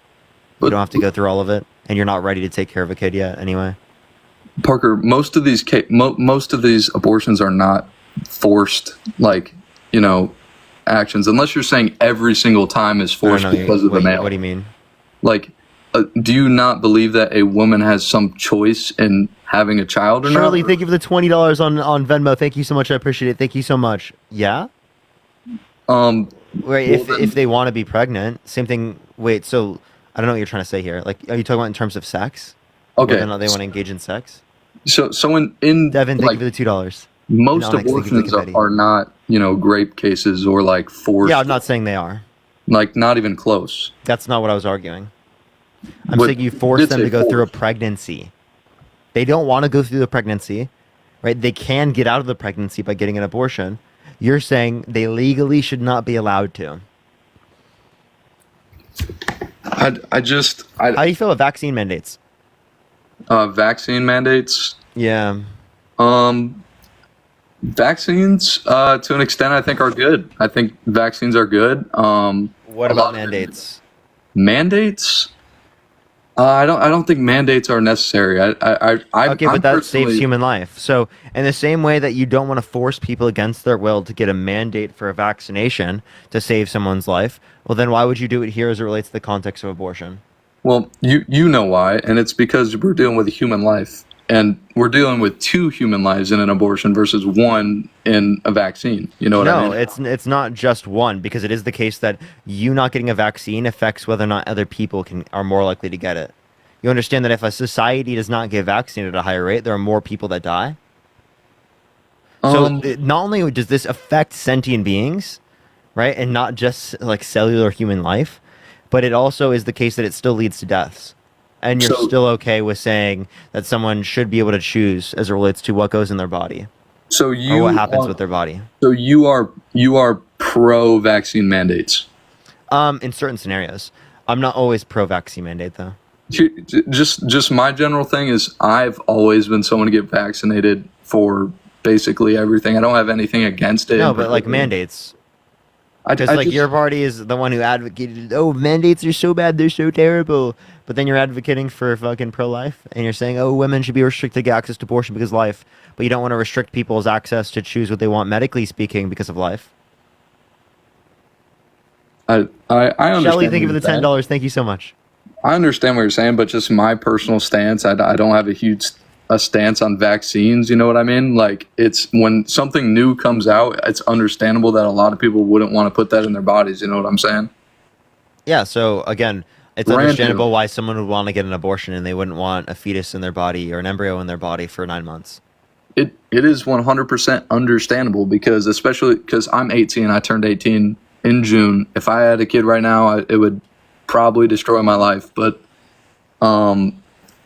You don't have to go through all of it, and you're not ready to take care of a kid yet anyway. Parker, most of these abortions are not forced, like, actions, unless you're saying every single time is forced because of the male. What do you mean? Like, do you not believe that a woman has some choice in having a child or not? Shirley, thank you for the $20 on Venmo. Thank you so much. I appreciate it. Thank you so much. Yeah? Right, if they want to be pregnant, same thing. Wait, so I don't know what you're trying to say here. Like, are you talking about in terms of sex? Okay. Whether or not they want to engage in sex? So in Devin, thank you for the $2. Most abortions are not, rape cases or like forced. Yeah, I'm not saying they are. Like, not even close. That's not what I was arguing. I'm saying you force them to go through a pregnancy. They don't want to go through the pregnancy, right? They can get out of the pregnancy by getting an abortion. You're saying they legally should not be allowed to. How do you feel about vaccine mandates? Vaccine mandates? Yeah. Vaccines, to an extent, I think are good. I think vaccines are good. What about mandates? Mandates? I don't think mandates are necessary. But that saves human life. So, in the same way that you don't want to force people against their will to get a mandate for a vaccination to save someone's life, well, then why would you do it here as it relates to the context of abortion? Well, you know why, and it's because we're dealing with a human life, and we're dealing with 2 human lives in an abortion versus 1 in a vaccine. You know what I mean? No, it's not just one, because it is the case that you not getting a vaccine affects whether or not other people are more likely to get it. You understand that if a society does not get vaccinated at a higher rate, there are more people that die? So not only does this affect sentient beings, right, and not just like cellular human life, but it also is the case that it still leads to deaths. And you're still okay with saying that someone should be able to choose as it relates to what goes in their body. Or what happens with their body. So you are pro-vaccine mandates? In certain scenarios. I'm not always pro-vaccine mandate, though. Just my general thing is I've always been someone to get vaccinated for basically everything. I don't have anything against it. No, but like mandates. Because your party is the one who advocated, mandates are so bad, they're so terrible. But then you're advocating for fucking pro-life, and you're saying, women should be restricted to get access to abortion because of life. But you don't want to restrict people's access to choose what they want medically speaking because of life. I understand. Shelley, thank you for the $10. Thank you so much. I understand what you're saying, but just my personal stance, I don't have a stance on vaccines, you know what I mean? Like, it's when something new comes out, it's understandable that a lot of people wouldn't want to put that in their bodies, you know what I'm saying? Yeah, so again, it's understandable why someone would want to get an abortion and they wouldn't want a fetus in their body or an embryo in their body for 9 months. It is 100% understandable especially because I'm 18, I turned 18 in June. If I had a kid right now, it would probably destroy my life, but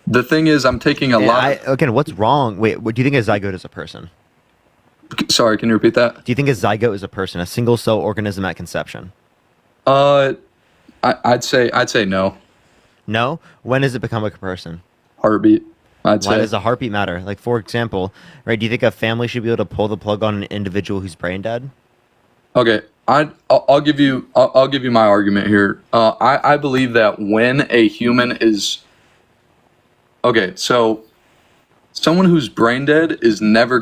the thing is, I'm taking a lot. Again, what's wrong? Wait, do you think a zygote is a person? Sorry, can you repeat that? Do you think a zygote is a person, a single cell organism at conception? I'd say no. No? When does it become a person? Heartbeat. Why does a heartbeat matter? Like, for example, right? Do you think a family should be able to pull the plug on an individual who's brain dead? Okay, I'll give you my argument here. I believe that when a human is so someone who's brain dead is never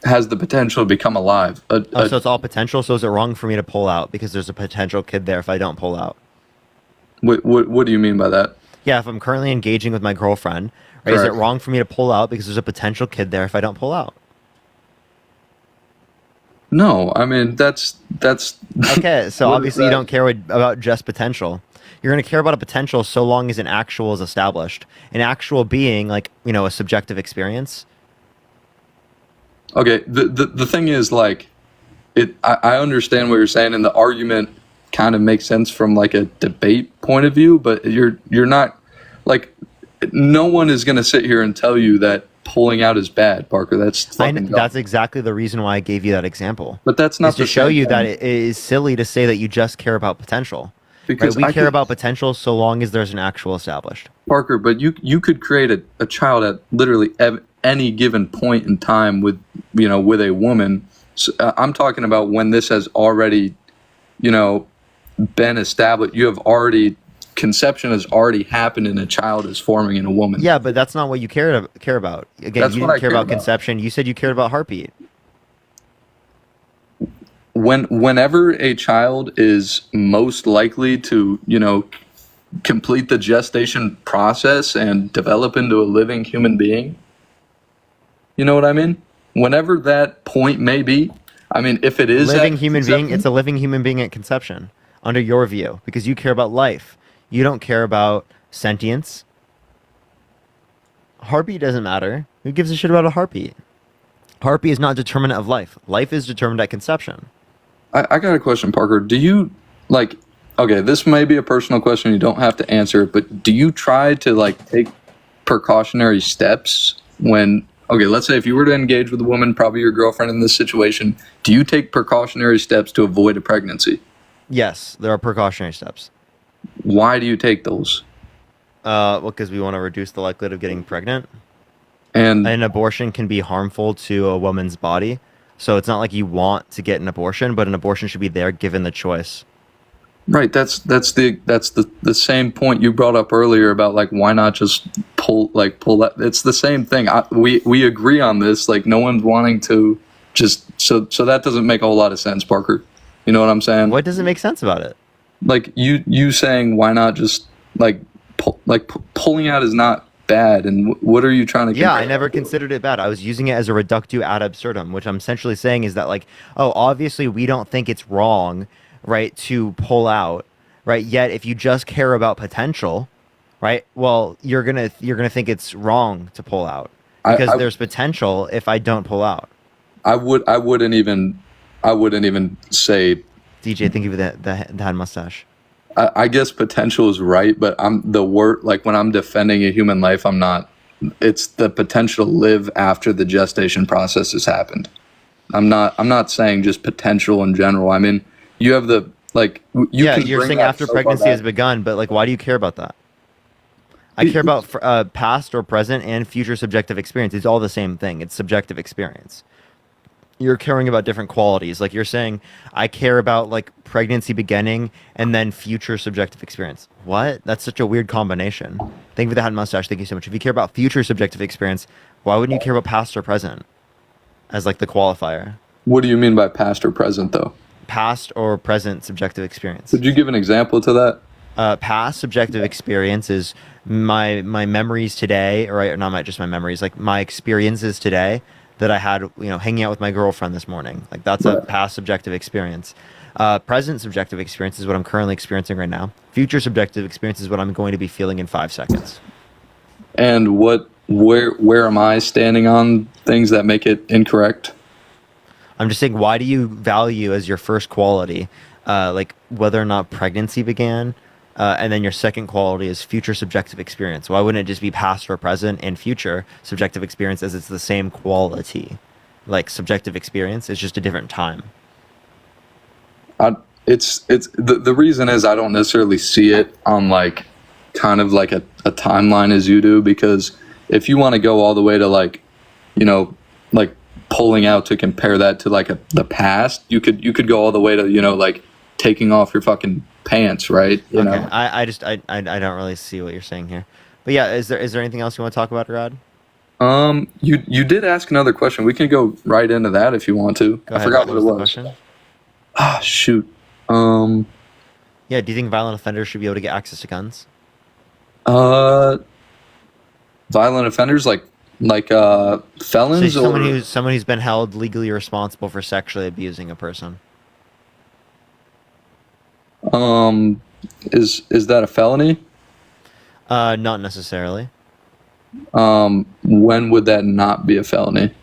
has the potential to become alive. So it's all potential. So is it wrong for me to pull out because there's a potential kid there if I don't pull out? What do you mean by that? Yeah, if I'm currently engaging with my girlfriend, right, is it wrong for me to pull out because there's a potential kid there if I don't pull out? No, I mean that's okay. So obviously you don't care about just potential. You're going to care about a potential so long as an actual is established. An actual being, like, a subjective experience. Okay, the thing is, like, I understand what you're saying, and the argument kind of makes sense from like a debate point of view, but you're not, like, no one is going to sit here and tell you that pulling out is bad, Parker. That's exactly the reason why I gave you that example. But that's not to show you that it is silly to say that you just care about potential. Because we care about potential so long as there's an actual established. Parker, but you could create a child at literally any given point in time with a woman, So, I'm talking about when this has already, been established. Conception has already happened and a child is forming in a woman. Yeah, but that's not what you care about. Again, That's you what didn't I care care about about. conception. You said you cared about heartbeat. Whenever a child is most likely to, complete the gestation process and develop into a living human being, you know what I mean? Whenever that point may be, I mean, if it is Living at human being, conception- it's a living human being at conception, under your view, because you care about life. You don't care about sentience. Heartbeat doesn't matter. Who gives a shit about a heartbeat? Heartbeat is not determinant of life. Life is determined at conception. I got a question, Parker. Do you okay, this may be a personal question, you don't have to answer it, but do you try to take precautionary steps when, okay, let's say if you were to engage with a woman, probably your girlfriend in this situation, do you take precautionary steps to avoid a pregnancy? Yes, there are precautionary steps. Why do you take those? Well, because we want to reduce the likelihood of getting pregnant. And an abortion can be harmful to a woman's body. So it's not like you want to get an abortion, but an abortion should be there given the choice. Right, that's the same point you brought up earlier about why not just pull that. It's the same thing. We agree on this. No one's wanting to just so that doesn't make a whole lot of sense, Parker. You know what I'm saying? What doesn't make sense about it? You saying why not just pulling out is not bad, and what are you trying to? Yeah, I never considered it bad. I was using it as a reductio ad absurdum, which I'm essentially saying is that obviously we don't think it's wrong, right, to pull out, right? Yet if you just care about potential, right, well, you're gonna think it's wrong to pull out because there's potential if I don't pull out. I wouldn't even say. DJ, think of the head mustache. I guess potential is right, but I'm the word when I'm defending a human life, I'm not. It's the potential to live after the gestation process has happened. I'm not saying just potential in general. I mean, you have the you're saying after pregnancy has begun, but why do you care about that? I care about past or present and future subjective experience. It's all the same thing. It's subjective experience. You're caring about different qualities. You're saying, I care about pregnancy beginning and then future subjective experience. What? That's such a weird combination. Thank you for the hat and mustache. Thank you so much. If you care about future subjective experience, why wouldn't you care about past or present as the qualifier? What do you mean by past or present, though? Past or present subjective experience. Could you give an example to that? Past subjective experience is my memories today, or not just my memories, my experiences today that I had, hanging out with my girlfriend this morning. That's a past subjective experience. Present subjective experience is what I'm currently experiencing right now. Future subjective experience is what I'm going to be feeling in 5 seconds. And where am I standing on things that make it incorrect? I'm just saying, why do you value as your first quality, whether or not pregnancy began, and then your second quality is future subjective experience? Why wouldn't it just be past or present and future subjective experience as it's the same quality? Subjective experience is just a different time. It's the reason is I don't necessarily see it on kind of a timeline as you do, because if you want to go all the way to pulling out to compare that to the past, you could go all the way to taking off your fucking pants, right? You know? I don't really see what you're saying here, but yeah, is there anything else you want to talk about, Rod? You did ask another question. We can go right into that if you want to. Go ahead. I forgot what it was. Question? Ah, shoot. Yeah, do you think violent offenders should be able to get access to guns? Violent offenders like felons, so or someone who's been held legally responsible for sexually abusing a person. Is that a felony? Not necessarily. When would that not be a felony?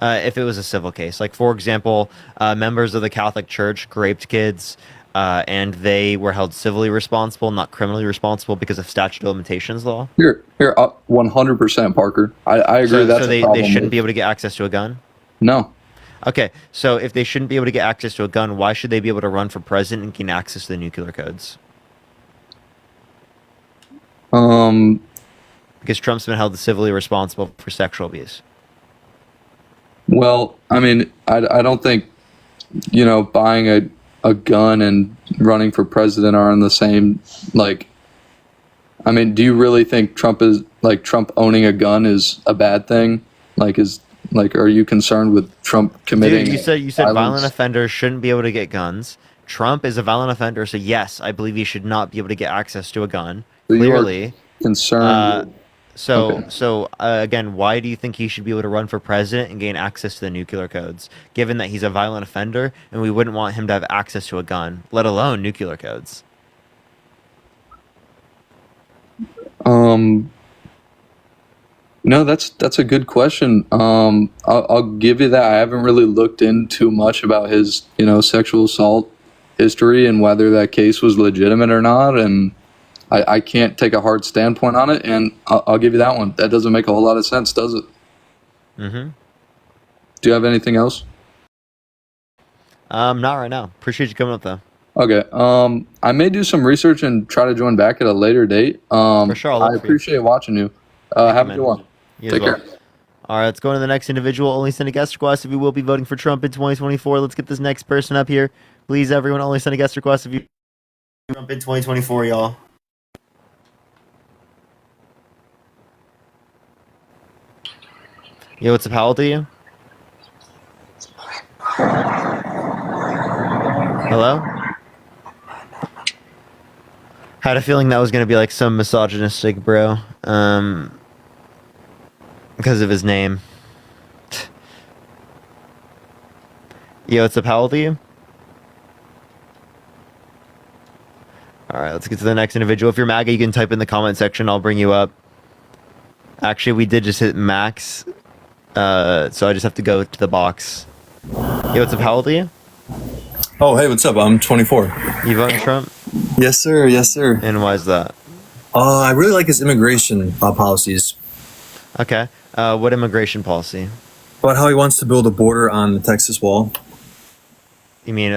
If it was a civil case, for example, members of the Catholic Church raped kids, and they were held civilly responsible, not criminally responsible, because of statute of limitations law. Here, 100%, Parker. I agree. So they shouldn't be able to get access to a gun? No. Okay, so if they shouldn't be able to get access to a gun, why should they be able to run for president and gain access to the nuclear codes? Because Trump's been held civilly responsible for sexual abuse. Well, I mean, I don't think, buying a gun and running for president are in the same, like, I mean, do you really think Trump owning a gun is a bad thing? Are you concerned with Trump committing? Dude, you said violence? violent offenders shouldn't be able to get guns. Trump is a violent offender, so yes, I believe he should not be able to get access to a gun. So you are Clearly. concerned. Again, why do you think he should be able to run for president and gain access to the nuclear codes, given that he's a violent offender and we wouldn't want him to have access to a gun, let alone nuclear codes? No, that's a good question. I'll give you that. I haven't really looked into much about his, sexual assault history and whether that case was legitimate or not, and I can't take a hard standpoint on it. And I'll give you that one. That doesn't make a whole lot of sense, does it? Mm-hmm. Do you have anything else? Not right now. Appreciate you coming up though. Okay. I may do some research and try to join back at a later date. For sure. I appreciate watching you. Have a good one. You Take as well. care. All right, let's go to the next individual. Only send a guest request if you will be voting for Trump in 2024. Let's get this next person up here. Please, everyone, only send a guest request if you Trump in 2024, y'all. Yo, what's up? How old are you? Hello? Had a feeling that was going to be like some misogynistic bro. Because of his name. Yo, what's up? How old are you? Alright, let's get to the next individual. If you're MAGA, you can type in the comment section. I'll bring you up. Actually, we did just hit max. So I just have to go to the box. Yo, what's up? How old are you? Oh, hey, what's up? I'm 24. You voting Trump? Yes, sir. Yes, sir. And why is that? I really like his immigration policies. Okay. What immigration policy? About how he wants to build a border on the Texas wall. You mean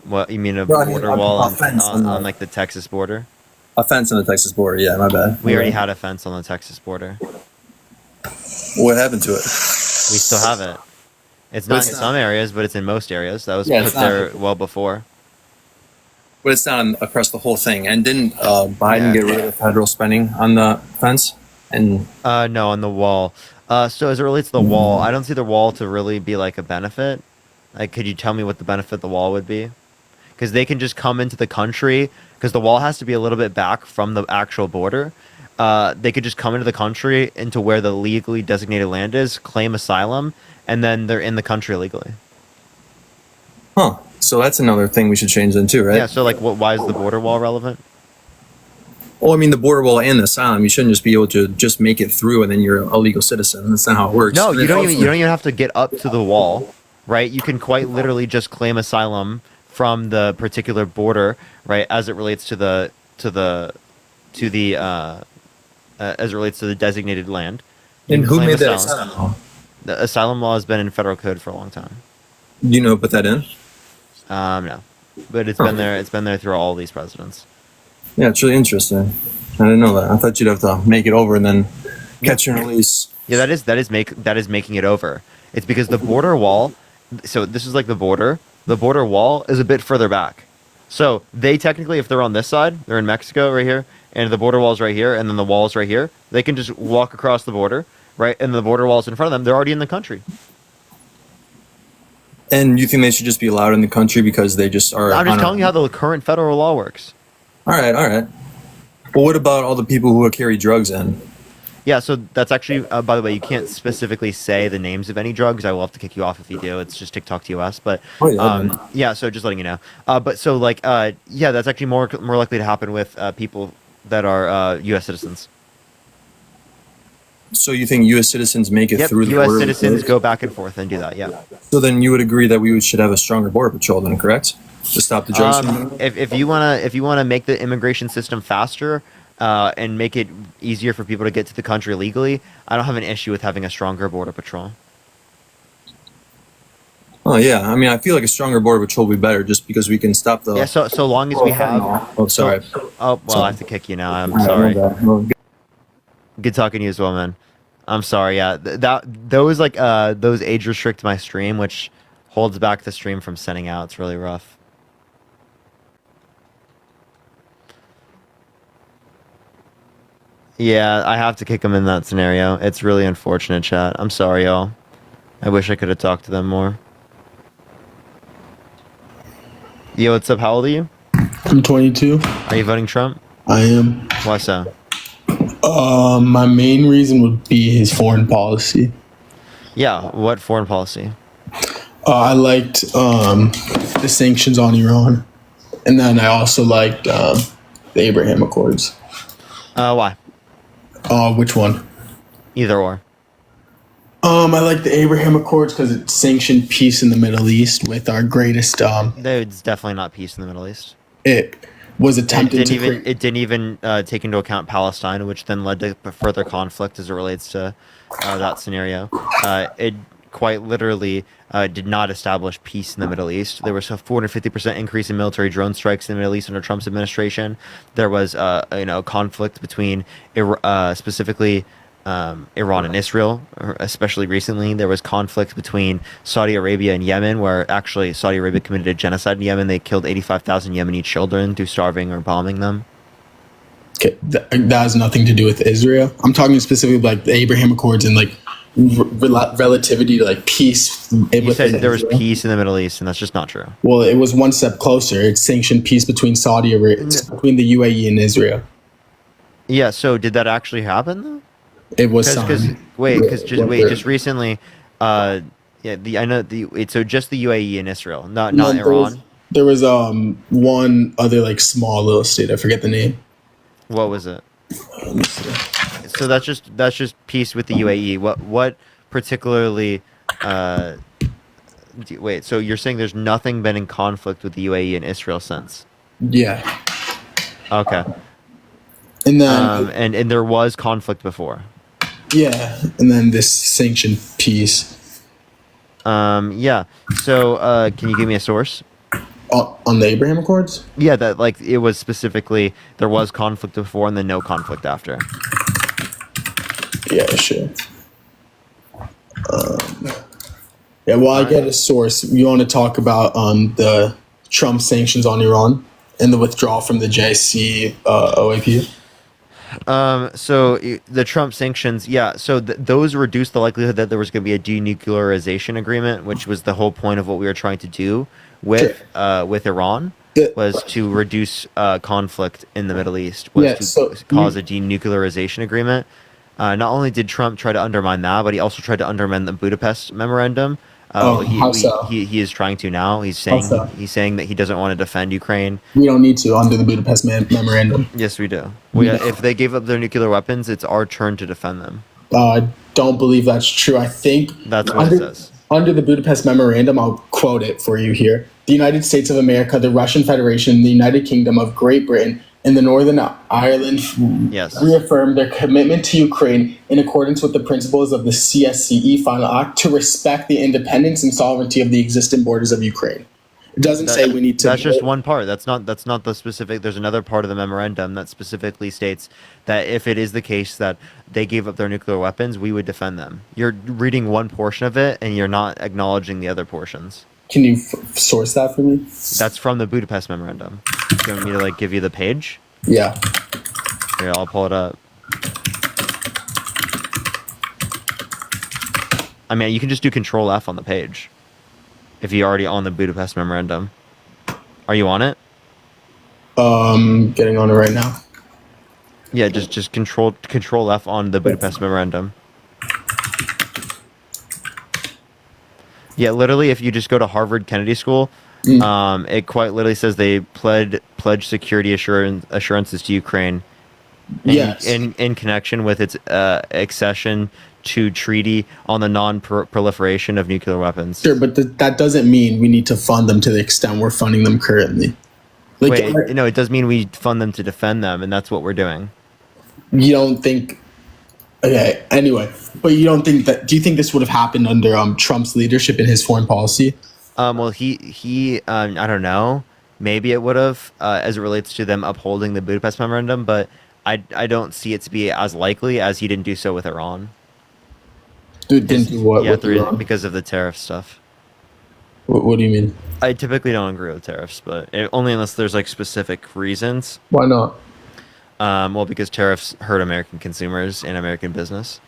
what? You mean a Well, I mean, border a wall fence on like the Texas border? A fence on the Texas border. Yeah, my bad. We already had a fence on the Texas border. What happened to it? We still have it. It's not But in it's some areas, but it's in most areas. That was Yeah, put it's not- there well before. But it's not across the whole thing. And didn't Biden get rid of the federal spending on the fence? And No, on the wall. So as it relates to the wall, I don't see the wall to really be like a benefit. Like, could you tell me what the benefit of the wall would be? Because they can just come into the country, because the wall has to be a little bit back from the actual border. They could just come into the country, into where the legally designated land is, claim asylum, and then they're in the country legally. Huh. So that's another thing we should change then too, right? Yeah, so like, why is the border wall relevant? Well, I mean, the border wall and the asylum, you shouldn't just be able to just make it through and then you're a legal citizen. That's not how it works. No, And you then don't even also- have to get up to the wall, right? You can quite literally just claim asylum from the particular border, right? As it relates to the as it relates to the designated land. You And can who claim made that asylum. asylum law? The asylum law has been in federal code for a long time. Do you know to put that in? No, but it's been there. It's been there through all these presidents. Yeah, it's really interesting. I didn't know that. I thought you'd have to make it over and then catch and release. Yeah, that is making it over. It's because the border wall. So this is like the border. The border wall is a bit further back. So they technically, if they're on this side, they're in Mexico right here, and the border wall is right here, and then the wall is right here. They can just walk across the border, right, and the border wall is in front of them. They're already in the country. And you think they should just be allowed in the country because they just are? I'm just telling you how the current federal law works. All right, all right. Well, what about all the people who carry drugs in? Yeah, so that's actually, by the way, you can't specifically say the names of any drugs. I will have to kick you off if you do. It's just TikTok TOS. But Oh, yeah, yeah, so just letting you know. But so like, yeah, that's actually more likely to happen with people that are U.S. citizens. So you think U.S. citizens make it Yep, through the U.S. border? citizens go back and forth and do that. Yeah. So then you would agree that we should have a stronger border patrol, then, correct? To stop the drugs. from- If you wanna make the immigration system faster and make it easier for people to get to the country legally, I don't have an issue with having a stronger border patrol. Oh yeah, I mean, I feel like a stronger border patrol would be better, just because we can stop the. Yeah, so long as we have. Oh, sorry. Oh well, I have to kick you now. I'm All right, sorry. my bad. Well, Good talking to you as well, man. I'm sorry. Yeah, those those age restrict my stream, which holds back the stream from sending out. It's really rough. Yeah, I have to kick them in that scenario. It's really unfortunate, chat. I'm sorry, y'all. I wish I could have talked to them more. Yo, what's up? How old are you? I'm 22. Are you voting Trump? I am. Why so? My main reason would be his foreign policy. Yeah, what foreign policy? I liked the sanctions on Iran, and then I also liked the Abraham Accords. Why? Which one? Either or. I like the Abraham Accords because it sanctioned peace in the Middle East with our greatest. It's definitely not peace in the Middle East. It was attempted It didn't even take into account Palestine, which then led to further conflict as it relates to that scenario. It quite literally did not establish peace in the Middle East. There was a 450% increase in military drone strikes in the Middle East under Trump's administration. There was conflict between specifically Iran and Israel, especially recently. There was conflict between Saudi Arabia and Yemen, where actually Saudi Arabia committed a genocide in Yemen. They killed 85,000 Yemeni children through starving or bombing them. Okay, that has nothing to do with Israel. I'm talking specifically like the Abraham Accords and like relativity to like peace. You said there was peace in the Middle East, and that's just not true. Well, it was one step closer. It sanctioned peace between Saudi Arabia, between the UAE and Israel. Yeah. So did that actually happen though? It was just recently, so just the UAE and Israel, not Iran. There was one other like small little state. I forget the name. What was it? So that's just peace with the UAE. What particularly? Wait. So you're saying there's nothing been in conflict with the UAE and Israel since? Yeah. Okay. And then and there was conflict before. Yeah, and then this sanctioned peace. Yeah. So can you give me a source? On the Abraham Accords? Yeah, that like it was specifically there was conflict before and then no conflict after. Yeah, sure. Yeah, well, I get a source. You want to talk about the Trump sanctions on Iran and the withdrawal from the JCPOA? So the Trump sanctions, yeah. So those reduced the likelihood that there was going to be a denuclearization agreement, which was the whole point of what we were trying to do with Iran, was to reduce conflict in the Middle East, cause a denuclearization agreement. Not only did Trump try to undermine that, but he also tried to undermine the Budapest Memorandum. He is trying to now. He's saying that he doesn't want to defend Ukraine. We don't need to under the Budapest Memorandum. Yes, we do. If they gave up their nuclear weapons, it's our turn to defend them. I don't believe that's true. I think that's what it says. Under the Budapest Memorandum, I'll quote it for you here. The United States of America, the Russian Federation, the United Kingdom of Great Britain, and the Northern Ireland reaffirmed their commitment to Ukraine in accordance with the principles of the CSCE Final Act to respect the independence and sovereignty of the existing borders of Ukraine. It doesn't say we need to. That's just one part. That's not the specific. There's another part of the memorandum that specifically states that if it is the case that they gave up their nuclear weapons, we would defend them. You're reading one portion of it and you're not acknowledging the other portions. Can you source that for me? That's from the Budapest Memorandum. Do you want me to give you the page? Yeah. Here, I'll pull it up. I mean, you can just do Control F on the page. If you're already on the Budapest Memorandum. Are you on it? Getting on it right now. Yeah, just Control F on the Budapest Memorandum. Yeah, literally, if you just go to Harvard Kennedy School, it quite literally says they pledge security assurances to Ukraine in connection with its accession to treaty on the non-proliferation of nuclear weapons. Sure, but that doesn't mean we need to fund them to the extent we're funding them currently. No, it does mean we fund them to defend them, and that's what we're doing. You don't think... Okay, anyway, but you don't think that... Do you think this would have happened under Trump's leadership in his foreign policy? Well, he I don't know. Maybe it would have, as it relates to them upholding the Budapest Memorandum, but I don't see it to be as likely as he didn't do so with Iran. Didn't do what? Yeah, What did wrong? because of the tariff stuff. What do you mean? I typically don't agree with tariffs, but only unless there's like specific reasons. Why not? Well, because tariffs hurt American consumers and American business.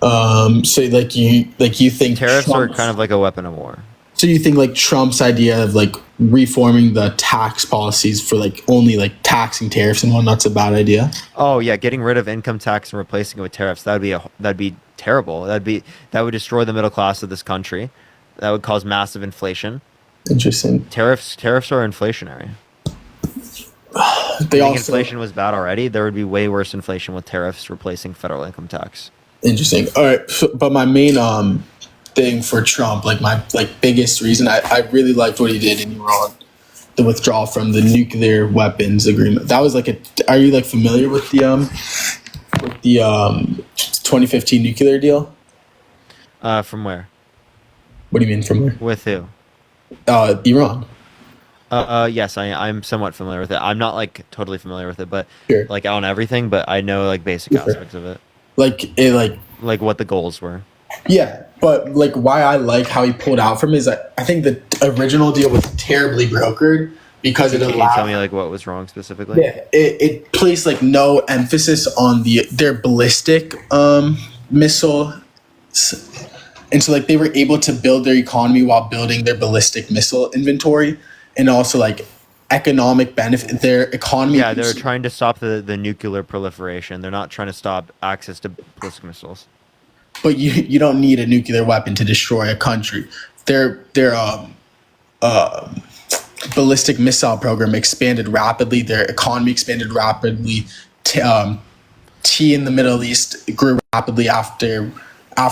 So like you think Tariffs are Trump's- kind of like a weapon of war. So you think like Trump's idea of like reforming the tax policies for like only like taxing tariffs and whatnot's a bad idea? Oh yeah, getting rid of income tax and replacing it with tariffs, that'd be terrible. That would destroy the middle class of this country. That would cause massive inflation. Interesting. Tariffs are inflationary. Inflation was bad already. There would be way worse inflation with tariffs replacing federal income tax. Interesting. All right, but my main thing for Trump, like my biggest reason, I really liked what he did in Iran, the withdrawal from the nuclear weapons agreement. That was like are you like familiar with the 2015 nuclear deal? From where? What do you mean from where? With who? Iran. Yes, I'm somewhat familiar with it. I'm not like totally familiar with it, but Sure. like on everything, but I know like basic aspects of it. Like what the goals were. Yeah, but like why I like how he pulled out from is I think the original deal was terribly brokered because it Can you allowed. tell me like what was wrong specifically? Yeah, it placed like no emphasis on their ballistic missile, and so like they were able to build their economy while building their ballistic missile inventory, and also like economic benefit. Their economy. Yeah, they're trying to stop the nuclear proliferation. They're not trying to stop access to ballistic missiles. But you don't need a nuclear weapon to destroy a country. Their ballistic missile program expanded rapidly. Their economy expanded rapidly. Tea in the Middle East grew rapidly after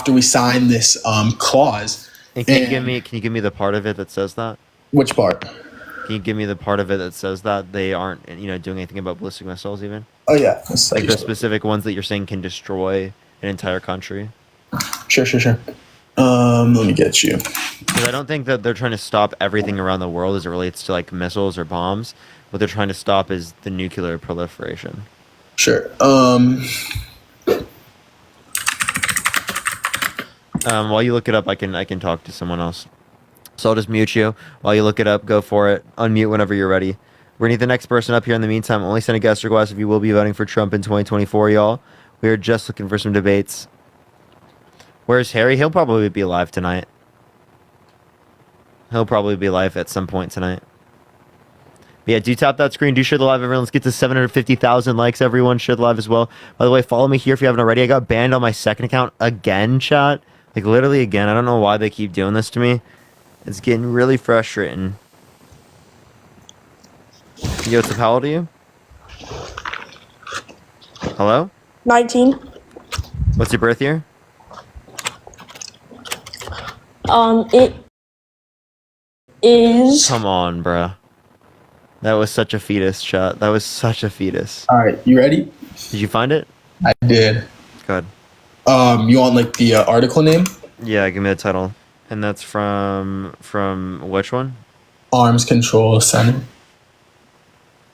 we signed this clause. And can you give me the part of it that says that? Which part? Can you give me the part of it that says that they aren't doing anything about ballistic missiles even? Oh yeah, like the specific ones that you're saying can destroy an entire country. Sure. Let me get you. Because I don't think that they're trying to stop everything around the world as it relates to like missiles or bombs. What they're trying to stop is the nuclear proliferation. Sure. While you look it up, I can talk to someone else. So I'll just mute you. While you look it up, go for it. Unmute whenever you're ready. We're gonna need the next person up here. In the meantime, only send a guest request if you will be voting for Trump in 2024, y'all. We are just looking for some debates. Where's Harry? He'll probably be live tonight. He'll probably be live at some point tonight. But yeah, do tap that screen. Do share the live, everyone. Let's get to 750,000 likes, everyone. Share the live as well. By the way, follow me here if you haven't already. I got banned on my second account again, chat. Like, literally again. I don't know why they keep doing this to me. It's getting really frustrating. Yo, what's up? How old are you? Hello? 19. What's your birth year? It is. Come on, bruh. That was such a fetus, chat. That was such a fetus. All right, you ready? Did you find it? I did. Good. You want like the article name? Yeah, give me the title. And that's from which one? Arms Control Center.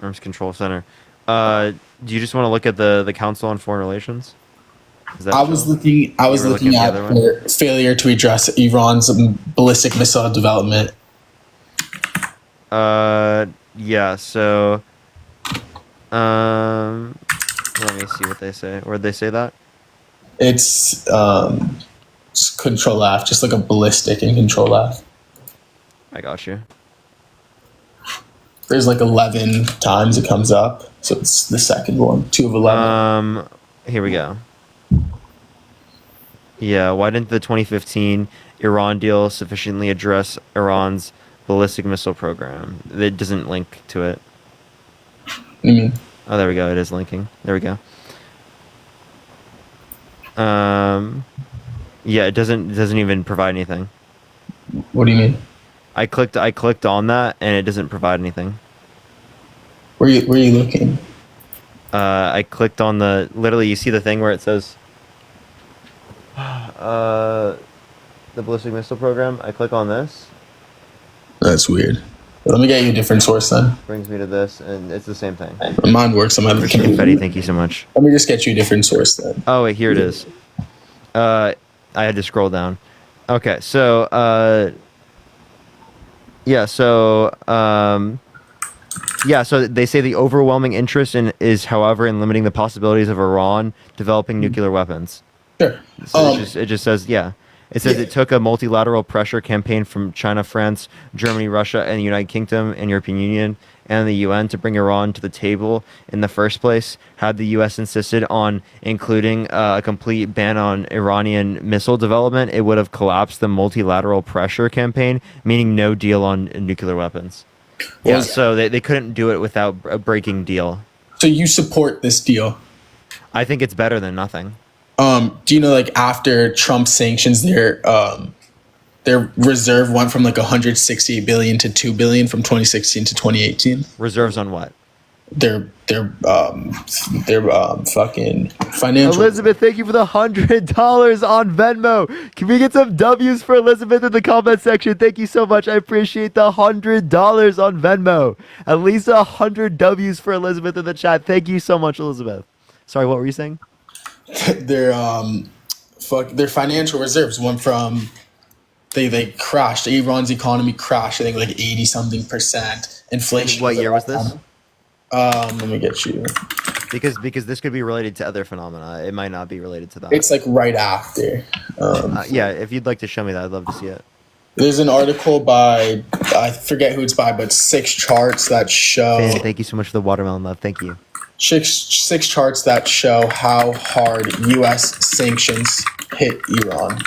Arms Control Center. Do you just want to look at the Council on Foreign Relations? I was looking at their failure to address Iran's ballistic missile development. Yeah, so let me see what they say. Where'd they say that? It's Control F, just like a ballistic in Control F. I got you. There's like 11 times it comes up, so it's the second one, 2 of 11. Here we go. Yeah, why didn't the 2015 Iran deal sufficiently address Iran's ballistic missile program? It doesn't link to it. What do you mean? Oh, there we go. It is linking. There we go. Yeah, it doesn't even provide anything. What do you mean? I clicked on that and it doesn't provide anything. Where you looking? I clicked on literally you see the thing where it says the ballistic missile program. I click on this. That's weird. Let me get you a different source then. Brings me to this, and it's the same thing. Mine works on my computer. Confetti, thank you so much. Let me just get you a different source then. Oh wait, here it is. I had to scroll down. Okay, so so they say the overwhelming interest is, however, in limiting the possibilities of Iran developing nuclear weapons. Sure. So it just says, It says it took a multilateral pressure campaign from China, France, Germany, Russia, and the United Kingdom and European Union and the UN to bring Iran to the table in the first place. Had the U.S. insisted on including a complete ban on Iranian missile development, it would have collapsed the multilateral pressure campaign, meaning no deal on nuclear weapons. Yeah, so they couldn't do it without a breaking deal. So you support this deal? I think it's better than nothing. Do you know, like, after Trump sanctions, their reserve went from like 160 billion to 2 billion from 2016 to 2018? Reserves on what? Their fucking financial. Elizabeth, thank you for the $100 on Venmo. Can we get some W's for Elizabeth in the comment section? Thank you so much. I appreciate the $100 on Venmo. At least 100 W's for Elizabeth in the chat. Thank you so much, Elizabeth. Sorry, what were you saying? Their financial reserves went from they crashed. Iran's economy crashed. I think like 80-something%. Inflation. What year was this? Let me get you. Because this could be related to other phenomena. It might not be related to that. It's like right after. Yeah, if you'd like to show me that, I'd love to see it. There's an article by, I forget who it's by, but 6 charts that show. Fan, thank you so much for the watermelon love. Thank you. 6 charts that show how hard U.S. sanctions hit Iran.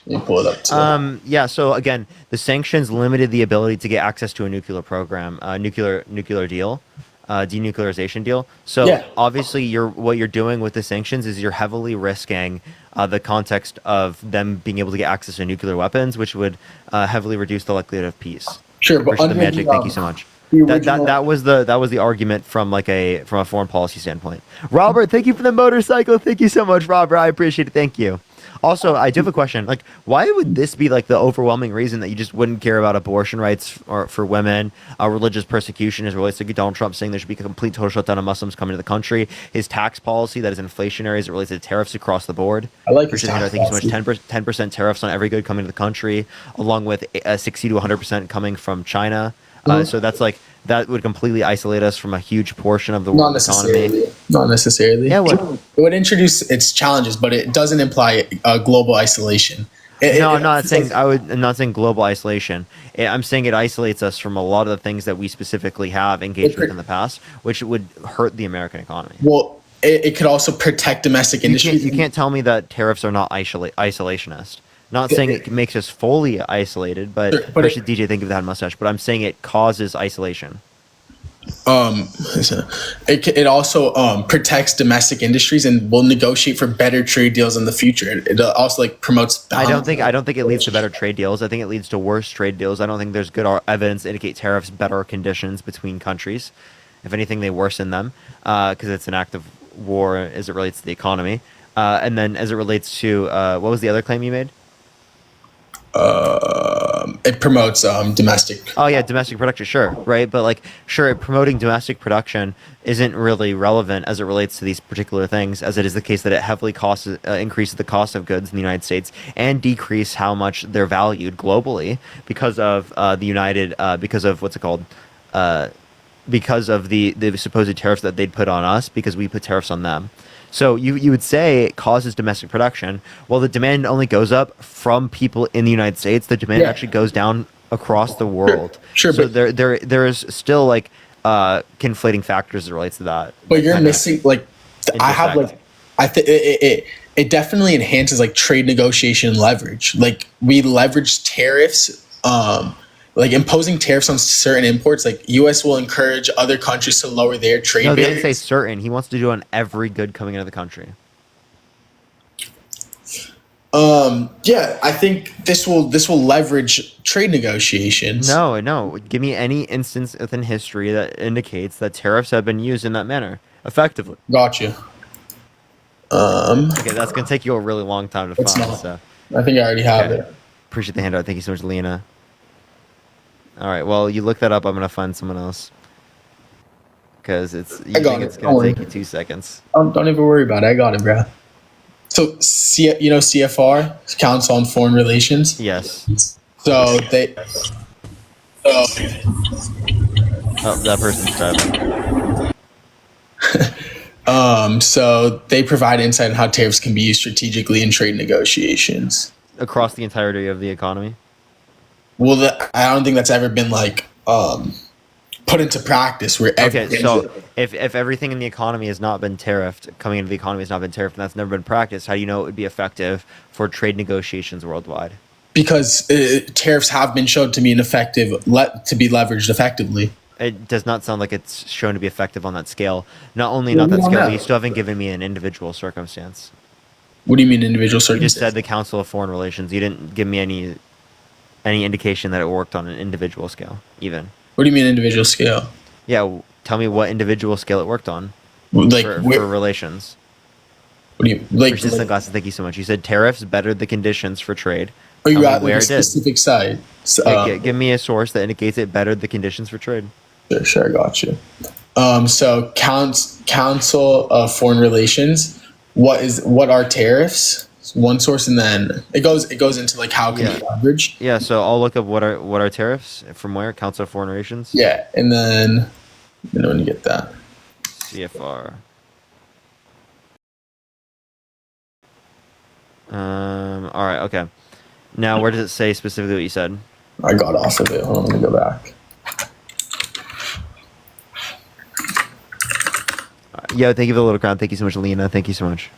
Let me pull it up too. Yeah. So again, the sanctions limited the ability to get access to a nuclear program, nuclear deal, denuclearization deal. So obviously, what you're doing with the sanctions is you're heavily risking the context of them being able to get access to nuclear weapons, which would heavily reduce the likelihood of peace. Sure, but the magic. Thank you so much. That was the argument from a foreign policy standpoint. Robert, thank you for the motorcycle. Thank you so much, Robert. I appreciate it. Thank you. Also, I do have a question. Like, why would this be like the overwhelming reason that you just wouldn't care about abortion rights or for women, religious persecution as it relates to Donald Trump saying there should be a complete total shutdown of Muslims coming to the country, his tax policy that is inflationary as it relates to tariffs across the board? I like his tax Thank you so much. 10% tariffs on every good coming to the country, along with 60 to 100% coming from China. So that's like that would completely isolate us from a huge portion of the world economy. Not necessarily. Yeah, it would introduce its challenges, but it doesn't imply global isolation. I'm not saying global isolation. I'm saying it isolates us from a lot of the things that we specifically have engaged with in the past, which would hurt the American economy. Well, it could also protect domestic industries. You can't tell me that tariffs are not isolationist. Not saying it makes us fully isolated, but especially DJ, thank you for that mustache. But I'm saying it causes isolation. It also protects domestic industries and will negotiate for better trade deals in the future. It also like promotes. I don't think it leads to better trade deals. I think it leads to worse trade deals. I don't think there's good evidence to indicate tariffs better conditions between countries. If anything, they worsen them because it's an act of war as it relates to the economy. And then as it relates to what was the other claim you made? It promotes domestic. Oh yeah, domestic production, sure, right? But like, sure, promoting domestic production isn't really relevant as it relates to these particular things, as it is the case that it heavily increases the cost of goods in the United States and decrease how much they're valued globally because of because of what's it called, because of the supposed tariffs that they'd put on us because we put tariffs on them. So you would say it causes domestic production. Well, the demand only goes up from people in the United States. The demand actually goes down across the world. Sure, so but there is still like conflating factors that relates to that. But you're missing like it definitely enhances like trade negotiation leverage. Like we leverage tariffs. Like imposing tariffs on certain imports, like U.S. will encourage other countries to lower their trade barriers. No, they didn't say certain. He wants to do it on every good coming into the country. Yeah, I think this will leverage trade negotiations. No. Give me any instance within history that indicates that tariffs have been used in that manner effectively. Gotcha. Okay, that's gonna take you a really long time to find. So. I think I already have it. Appreciate the handout. Thank you so much, Lena. All right. Well, you look that up. I'm gonna find someone else because it's gonna take you 2 seconds. Don't even worry about it. I got it, bro. So, you know CFR, Council on Foreign Relations? Yes. So they... Oh, that person's driving. So they provide insight on how tariffs can be used strategically in trade negotiations. Across the entirety of the economy? Well, I don't think that's ever been like put into practice. Where okay, so if everything in the economy has not been tariffed, coming into the economy has not been tariffed, and that's never been practiced, how do you know it would be effective for trade negotiations worldwide? Because tariffs have been shown to be ineffective, to be leveraged effectively. It does not sound like it's shown to be effective on that scale. Not only not that scale, but you still haven't given me an individual circumstance. What do you mean individual circumstance? You just said the Council of Foreign Relations. You didn't give me any indication that it worked on an individual scale, even. What do you mean individual scale? Yeah, tell me what individual scale it worked on. Like for relations. What do you like? Persistent glasses. Thank you so much. You said tariffs bettered the conditions for trade. Are you at like a specific site? Give me a source that indicates it bettered the conditions for trade. Sure, I got you. So Council of Foreign Relations. What are tariffs? One source, and then it goes into like how can be leveraged. Yeah, so I'll look up what are tariffs from where Council of Foreign Relations. Yeah, and then when you get that CFR. All right. Okay. Now, where does it say specifically what you said? I got off of it. Hold on, let me go back. Yo, thank you for the little crown. Thank you so much, Lena. Thank you so much.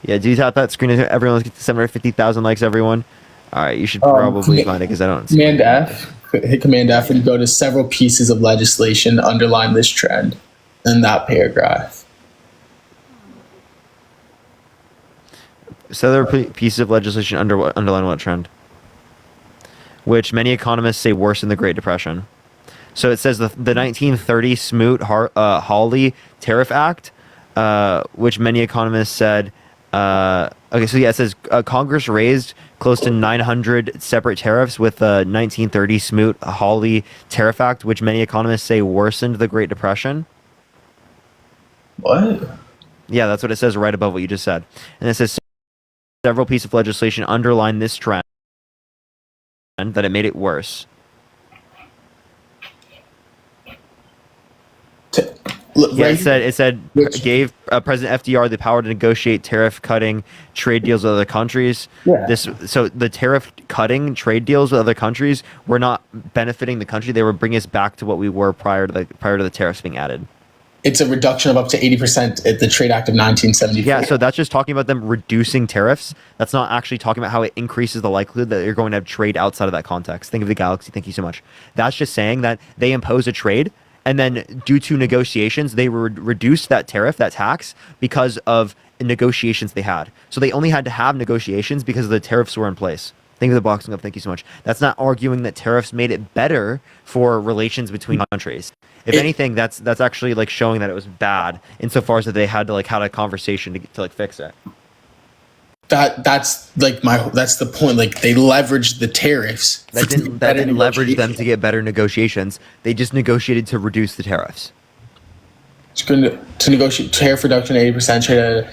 Yeah, do tap that screen. Everyone, let's get to 750,000 likes, everyone. All right, you should probably find it because I don't see Command F. Hit Command F and go to several pieces of legislation underline this trend in that paragraph. So there are pieces of legislation underline what trend? Which many economists say worsened the Great Depression. So it says the 1930 Smoot-Hawley Tariff Act, which many economists said. Okay, so yeah, it says Congress raised close to 900 separate tariffs with the 1930 Smoot-Hawley Tariff Act, which many economists say worsened the Great Depression. What? Yeah, that's what it says right above what you just said. And it says several pieces of legislation underline this trend, that it made it worse. Yeah, it said gave President FDR the power to negotiate tariff cutting trade deals with other countries. Yeah. So the tariff cutting trade deals with other countries were not benefiting the country. They were bringing us back to what we were prior to the tariffs being added. It's a reduction of up to 80% at the Trade Act of 1974. Yeah, so that's just talking about them reducing tariffs. That's not actually talking about how it increases the likelihood that you're going to have trade outside of that context. Think of the Galaxy. Thank you so much. That's just saying that they impose a trade, and then due to negotiations, they reduced that tariff, that tax, because of negotiations they had. So they only had to have negotiations because the tariffs were in place. Think of the boxing up. Thank you so much. That's not arguing that tariffs made it better for relations between countries. If anything, that's actually like showing that it was bad insofar as that they had to like had a conversation to like fix it. That's the point. Like they leveraged the tariffs. That didn't leverage them to get better negotiations. They just negotiated to reduce the tariffs. It's going to negotiate tariff reduction 80%.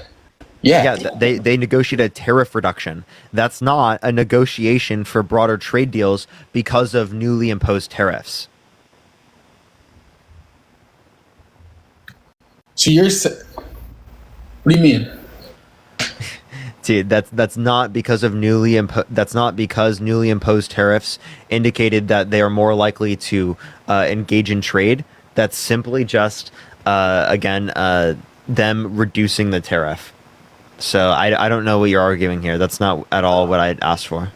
Yeah, they negotiated a tariff reduction. That's not a negotiation for broader trade deals because of newly imposed tariffs. So what do you mean? Dude, that's not because of newly imposed tariffs indicated that they are more likely to engage in trade. That's simply just them reducing the tariff. So I don't know what you're arguing here. That's not at all what I asked for.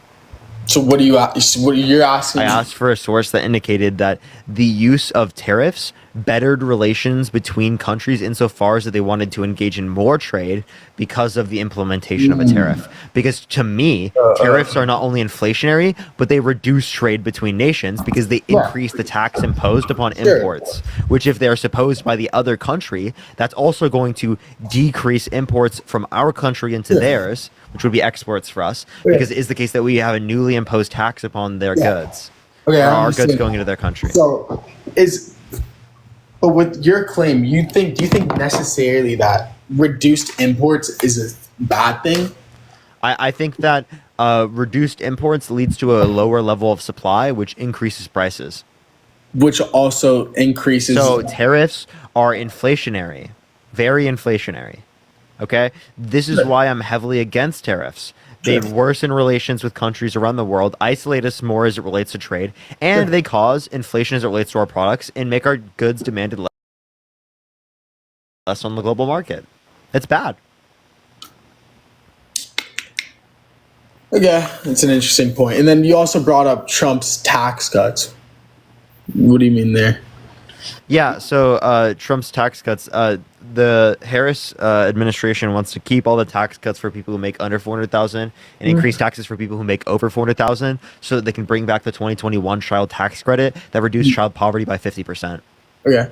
So what are you asking? I asked for a source that indicated that the use of tariffs bettered relations between countries insofar as that they wanted to engage in more trade because of the implementation of a tariff. Because to me, tariffs are not only inflationary, but they reduce trade between nations because they increase the tax imposed upon imports, which if they're supposed by the other country, that's also going to decrease imports from our country into theirs, which would be exports for us, because it is the case that we have a newly imposed tax upon their goods. Okay, or our goods going into their country. So But with your claim, do you think necessarily that reduced imports is a bad thing? I think that reduced imports leads to a lower level of supply, which increases prices. Which also increases. So tariffs are inflationary, very inflationary. Okay, this is why I'm heavily against tariffs. They worsen relations with countries around the world, isolate us more as it relates to trade, and they cause inflation as it relates to our products and make our goods demanded less on the global market. It's bad. Yeah, it's an interesting point. And then you also brought up Trump's tax cuts. What do you mean there? Yeah, so Trump's tax cuts. The Harris administration wants to keep all the tax cuts for people who make under 400,000 and increase taxes for people who make over 400,000, so that they can bring back the 2021 child tax credit that reduced child poverty by 50%. Okay.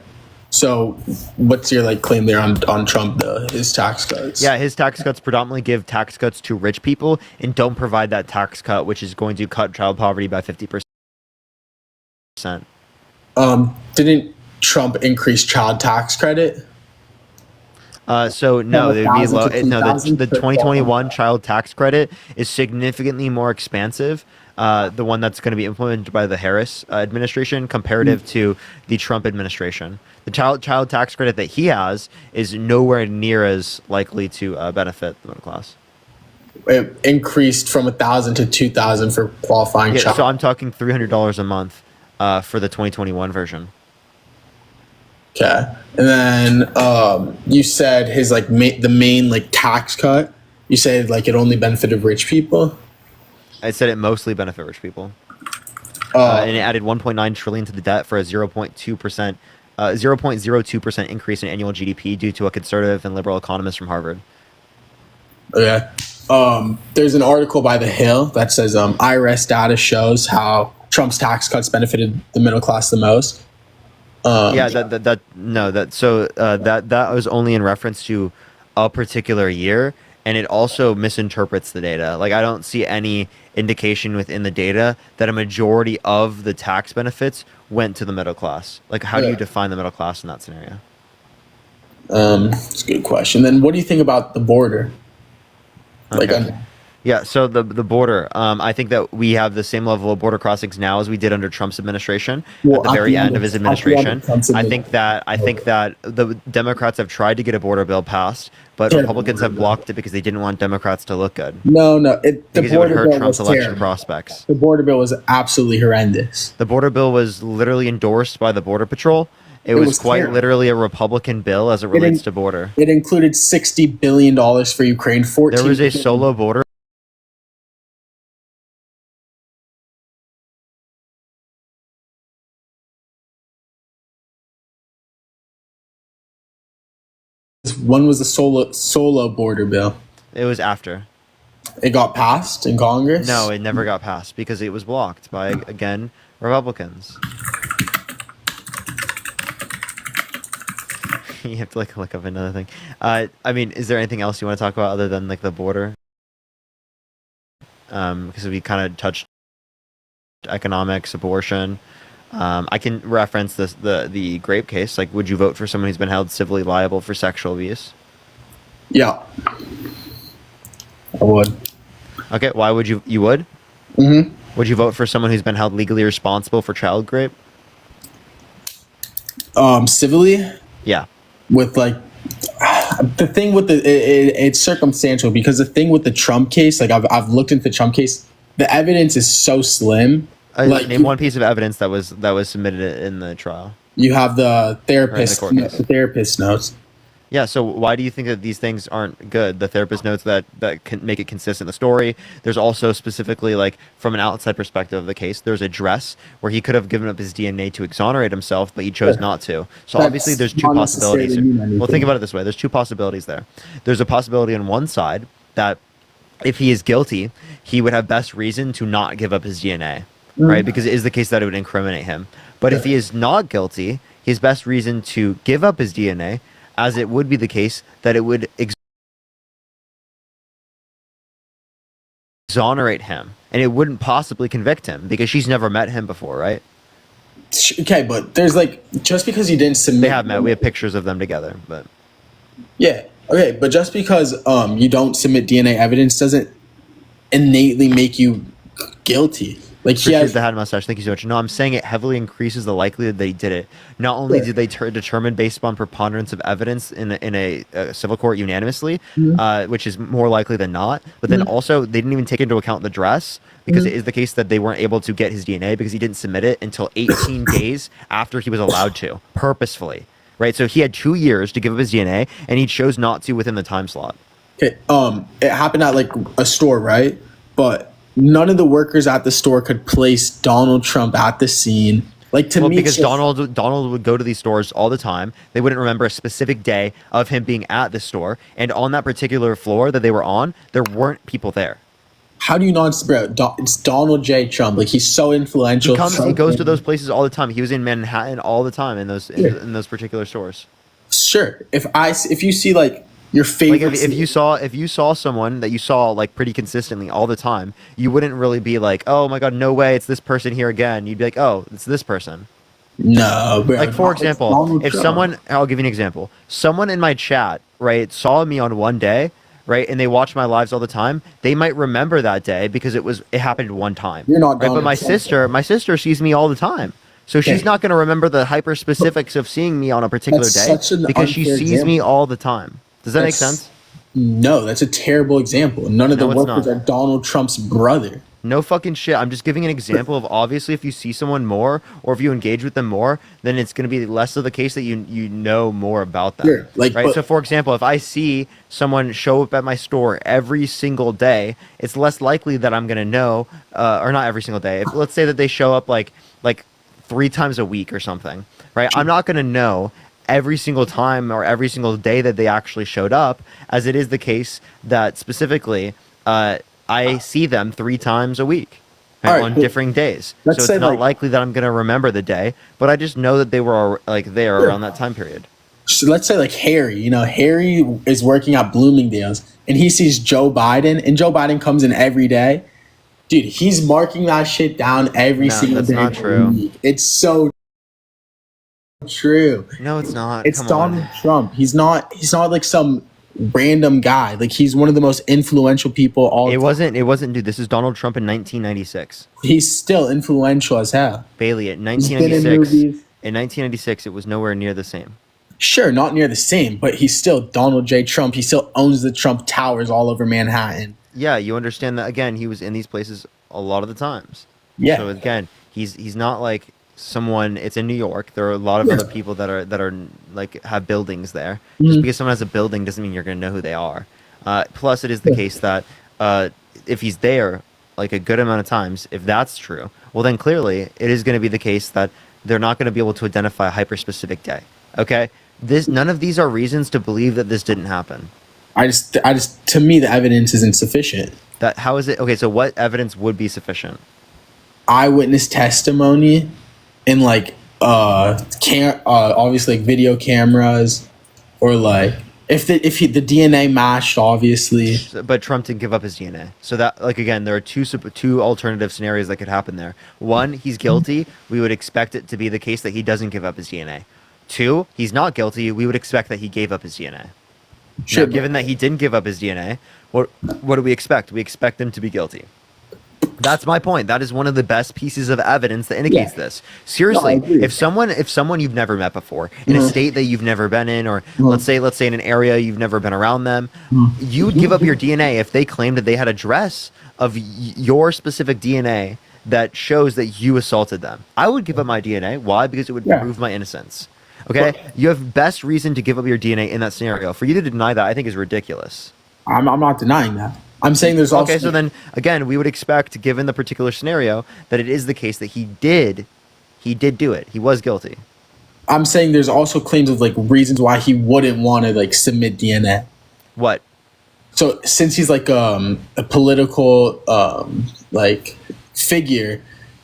So, what's your claim there on Trump, his tax cuts? Yeah, his tax cuts predominantly give tax cuts to rich people and don't provide that tax cut, which is going to cut child poverty by 50%. Didn't Trump increase child tax credit? So no, it would be low. No, the 2021 child tax credit is significantly more expansive. The one that's going to be implemented by the Harris administration comparative to the Trump administration. The child tax credit that he has is nowhere near as likely to benefit the middle class. It increased from 1,000 to 2,000 for qualifying child. So I'm talking $300 a month for the 2021 version. Okay, and then you said his the main tax cut. You said it only benefited rich people. I said it mostly benefit rich people, and it added 1.9 trillion to the debt for a 0.02% increase in annual GDP due to a conservative and liberal economist from Harvard. Okay, there's an article by The Hill that says IRS data shows how Trump's tax cuts benefited the middle class the most. That was only in reference to a particular year, and it also misinterprets the data. I don't see any indication within the data that a majority of the tax benefits went to the middle class. How do you define the middle class in that scenario? It's a good question. Then what do you think about the border? Okay. Yeah, so the border, I think that we have the same level of border crossings now as we did under Trump's administration at the very end of his administration. I think that the Democrats have tried to get a border bill passed, but Republicans have blocked it because they didn't want Democrats to look good. No, because it would hurt Trump's election prospects. The border bill was absolutely horrendous. The border bill was literally endorsed by the Border Patrol. It was quite literally a Republican bill as it relates to border. It included $60 billion for Ukraine. There was a solo border. One was the solo border bill. It was after. It got passed in Congress? No, it never got passed because it was blocked by, again, Republicans. You have to look up another thing. Is there anything else you want to talk about other than the border? Because we kind of touched economics, abortion. I can reference the Grape case. Would you vote for someone who's been held civilly liable for sexual abuse? Yeah, I would. Okay, why would you? You would? Mm-hmm. Would you vote for someone who's been held legally responsible for child rape? Civilly? Yeah. With the thing with it's circumstantial because the thing with the Trump case, I've looked into the Trump case, the evidence is so slim. Name one piece of evidence that was submitted in the trial. You have the therapist notes. Yeah, so why do you think that these things aren't good? The therapist notes that can make it consistent in the story. There's also specifically, from an outside perspective of the case, there's a dress where he could have given up his DNA to exonerate himself, but he chose not to. So obviously there's two possibilities. Well, think about it this way. There's two possibilities there. There's a possibility on one side that if he is guilty, he would have best reason to not give up his DNA, right? Because it is the case that it would incriminate him. But if he is not guilty, his best reason to give up his DNA, as it would be the case that it would exonerate him, and it wouldn't possibly convict him because she's never met him before, right? Okay, but there's like, just because you didn't submit. They have met. We have pictures of them together, but. Yeah. Okay, but just because you don't submit DNA evidence doesn't innately make you guilty. Like he has the hat mustache. Thank you so much. No, I'm saying it heavily increases the likelihood that he did it. Not only did they determine based upon preponderance of evidence in a civil court unanimously, which is more likely than not, but then also they didn't even take into account the dress because it is the case that they weren't able to get his DNA because he didn't submit it until 18 days after he was allowed to, purposefully. Right? So he had 2 years to give up his DNA, and he chose not to within the time slot. Okay. It happened at like a store, right? But none of the workers at the store could place Donald Trump at the scene. Like to me, because Donald would go to these stores all the time. They wouldn't remember a specific day of him being at the store, and on that particular floor that they were on, there weren't people there. How do you not, bro? It's Donald J. Trump. Like he's so influential. He goes to those places all the time. He was in Manhattan all the time in those in those particular stores. Sure. If you see like your favorite, like if you saw someone that you saw like pretty consistently all the time, you wouldn't really be like, oh my god, no way, it's this person here again. You'd be like, oh, it's this person. No, bro. Like for example, if someone, I'll give you an example. Someone in my chat, right, saw me on one day, right, and they watch my lives all the time. They might remember that day because it happened one time. You're not, right? But my sister sees me all the time. So she's not going to remember the hyper specifics of seeing me on a particular day because she sees me all the time. Does that make sense? No, that's a terrible example. None of the workers are Donald Trump's brother. No fucking shit. I'm just giving an example of obviously if you see someone more or if you engage with them more, then it's going to be less of the case that you know more about them. Sure. Like, right? So for example, if I see someone show up at my store every single day, it's less likely that I'm going to know, or not every single day. If, let's say that they show up like 3 times a week or something, right? I'm not going to know every single time or every single day that they actually showed up, as it is the case that specifically I see them 3 times a week on differing days. So it's not likely that I'm going to remember the day, but I just know that they were like there around that time period. So let's say like Harry, Harry is working at Bloomingdale's and he sees Joe Biden and Joe Biden comes in every day. Dude, he's marking that shit down every single day. That's not true. It's so true. No, it's not. It's Donald Trump. He's not like some random guy. Like he's one of the most influential people It wasn't dude, this is Donald Trump in 1996. He's still influential as hell. Bailey, in 1996 it was nowhere near the same. Sure, not near the same, but he's still Donald J. Trump. He still owns the Trump Towers all over Manhattan. Yeah, you understand that again, he was in these places a lot of the times. Yeah. So again, he's not like someone. It's in New York. There are a lot of other people that are like have buildings there. Just because someone has a building doesn't mean you're going to know who they are. Plus, it is the case that if he's there like a good amount of times, if that's true, well then clearly it is going to be the case that they're not going to be able to identify a hyper specific day. Okay, none of these are reasons to believe that this didn't happen. I just to me the evidence isn't sufficient. How is it? Okay, so what evidence would be sufficient? Eyewitness testimony. And like obviously like video cameras, or like if the DNA matched, obviously. But Trump didn't give up his DNA, so that like again there are two alternative scenarios that could happen there. One, he's guilty. We would expect it to be the case that he doesn't give up his DNA. 2, he's not guilty. We would expect that he gave up his DNA. Now, given that he didn't give up his DNA, what do we expect? We expect him to be guilty. That's my point. That is one of the best pieces of evidence that indicates this. Seriously, if someone you've never met before, in a state that you've never been in, or let's say in an area you've never been around them, you would give up your DNA if they claimed that they had a dress of your specific DNA that shows that you assaulted them. I would give up my DNA. Why? Because it would prove my innocence. Okay? You have best reason to give up your DNA in that scenario. For you to deny that, I think is ridiculous. I'm not denying that. I'm saying there's also... Okay, so then, again, we would expect, given the particular scenario, that it is the case that he did do it. He was guilty. I'm saying there's also claims of, like, reasons why he wouldn't want to, like, submit DNA. What? So, since he's, like, a political, like, figure,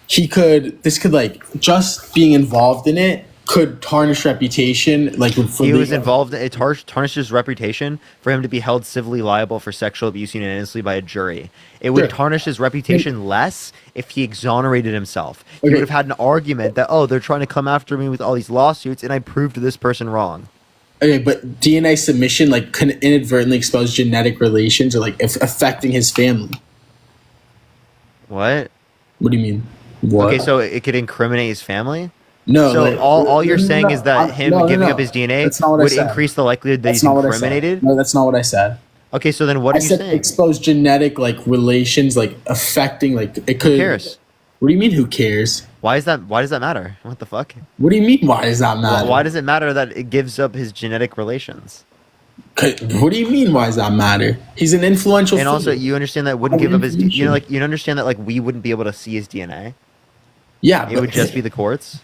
this could, like, just being involved in it could tarnish reputation. Like he was involved. It tarnished his reputation for him to be held civilly liable for sexual abuse unanimously by a jury. It would tarnish his reputation less if he exonerated himself. He would have had an argument that, oh, they're trying to come after me with all these lawsuits, and I proved this person wrong. Okay, but DNA submission like can inadvertently expose genetic relations or like affecting his family. What? What do you mean? What? Okay, so it could incriminate his family? No. So like, all you're saying is that him giving up his DNA would increase the likelihood that he's incriminated? No, that's not what I said. Okay, so then what are you saying? Expose genetic like relations, like affecting, like it could. Who cares? What do you mean? Who cares? Why does that matter? What the fuck? What do you mean? Why does that matter? Why does it matter that it gives up his genetic relations? What do you mean? Why does that matter? He's an influential. And also, you understand that wouldn't give up his. You understand that like we wouldn't be able to see his DNA. Yeah, it would just be the courts.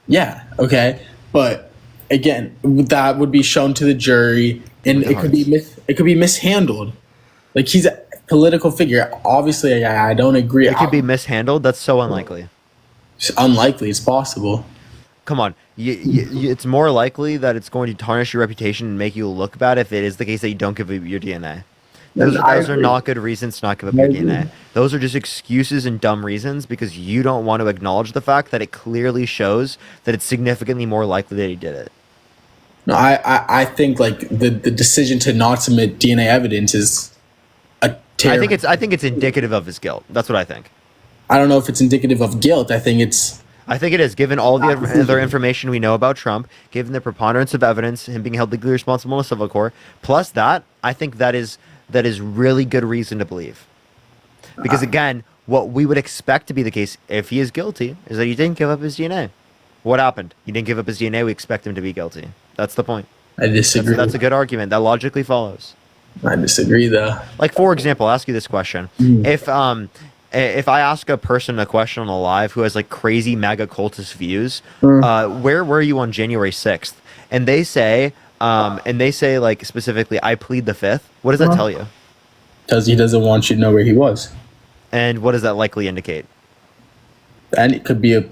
Yeah. Okay. But again, that would be shown to the jury, and it could be mishandled. Like he's a political figure. Obviously, I don't agree. It could be mishandled. That's so unlikely. It's unlikely. It's possible. Come on. It's more likely that it's going to tarnish your reputation and make you look bad if it is the case that you don't give up your DNA. Those are not good reasons to not give up your DNA. Those are just excuses and dumb reasons because you don't want to acknowledge the fact that it clearly shows that it's significantly more likely that he did it. No, I think like the decision to not submit DNA evidence is a terrible. I think it's indicative of his guilt. That's what I think. I don't know if it's indicative of guilt. I think it is, given all the other information we know about Trump, given the preponderance of evidence, him being held legally responsible in a civil court, plus that, I think that is really good reason to believe. Because again, what we would expect to be the case if he is guilty is that he didn't give up his DNA. What happened? He didn't give up his DNA. We expect him to be guilty. That's the point. I disagree. That's a good argument. That logically follows. I disagree, though. Like, for example, I'll ask you this question. If I ask a person a question on the live who has like crazy MAGA cultist views, where were you on January 6th? And they say like specifically, I plead the fifth. What does that tell you? Because he doesn't want you to know where he was. And what does that likely indicate? And it could be a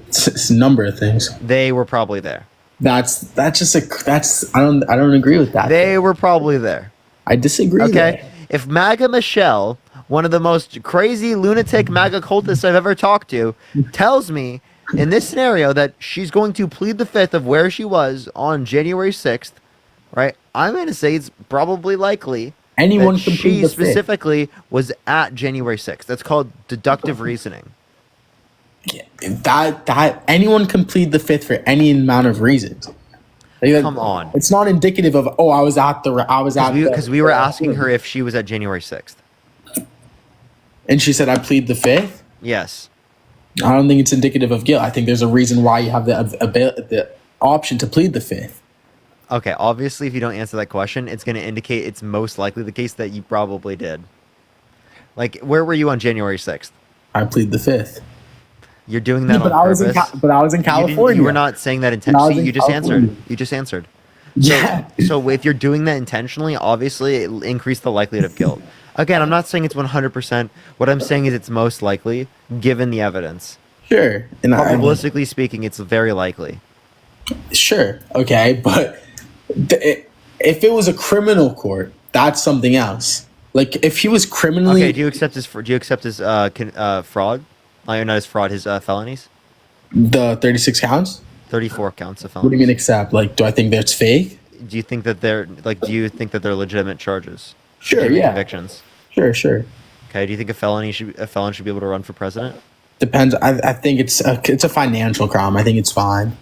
number of things. They were probably there. I don't agree with that. They were probably there. I disagree. Okay. There. If MAGA Michelle, one of the most crazy lunatic MAGA cultists I've ever talked to, tells me in this scenario that she's going to plead the fifth of where she was on January 6th, right? I'm going to say it's probably likely anyone that she specifically was at January 6th. That's called deductive reasoning. Yeah, that anyone can plead the fifth for any amount of reasons. Come on. It's not indicative of because we were asking her if she was at January 6th. And she said, I plead the fifth? Yes. I don't think it's indicative of guilt. I think there's a reason why you have the option to plead the fifth. Okay, obviously, if you don't answer that question, it's going to indicate it's most likely the case that you probably did. Like, where were you on January 6th? I plead the fifth. You're doing that on purpose. But I was in California. You were not saying that intentionally. You just answered. You just answered. Yeah. So if you're doing that intentionally, obviously, it increased the likelihood of guilt. Again, I'm not saying it's 100%. What I'm saying is it's most likely, given the evidence. Sure. And probabilistically speaking, it's very likely. Sure. Okay. But if it was a criminal court, that's something else. Like, if he was criminally... Okay, do you accept his fraud? Not his fraud, his felonies? The 36 counts? 34 counts of felonies. What do you mean accept? Like, do I think that's fake? Do you think that they're legitimate charges? Sure, yeah. Convictions? Sure. Okay, do you think a felon should be able to run for president? Depends. I think it's a financial crime. I think it's fine.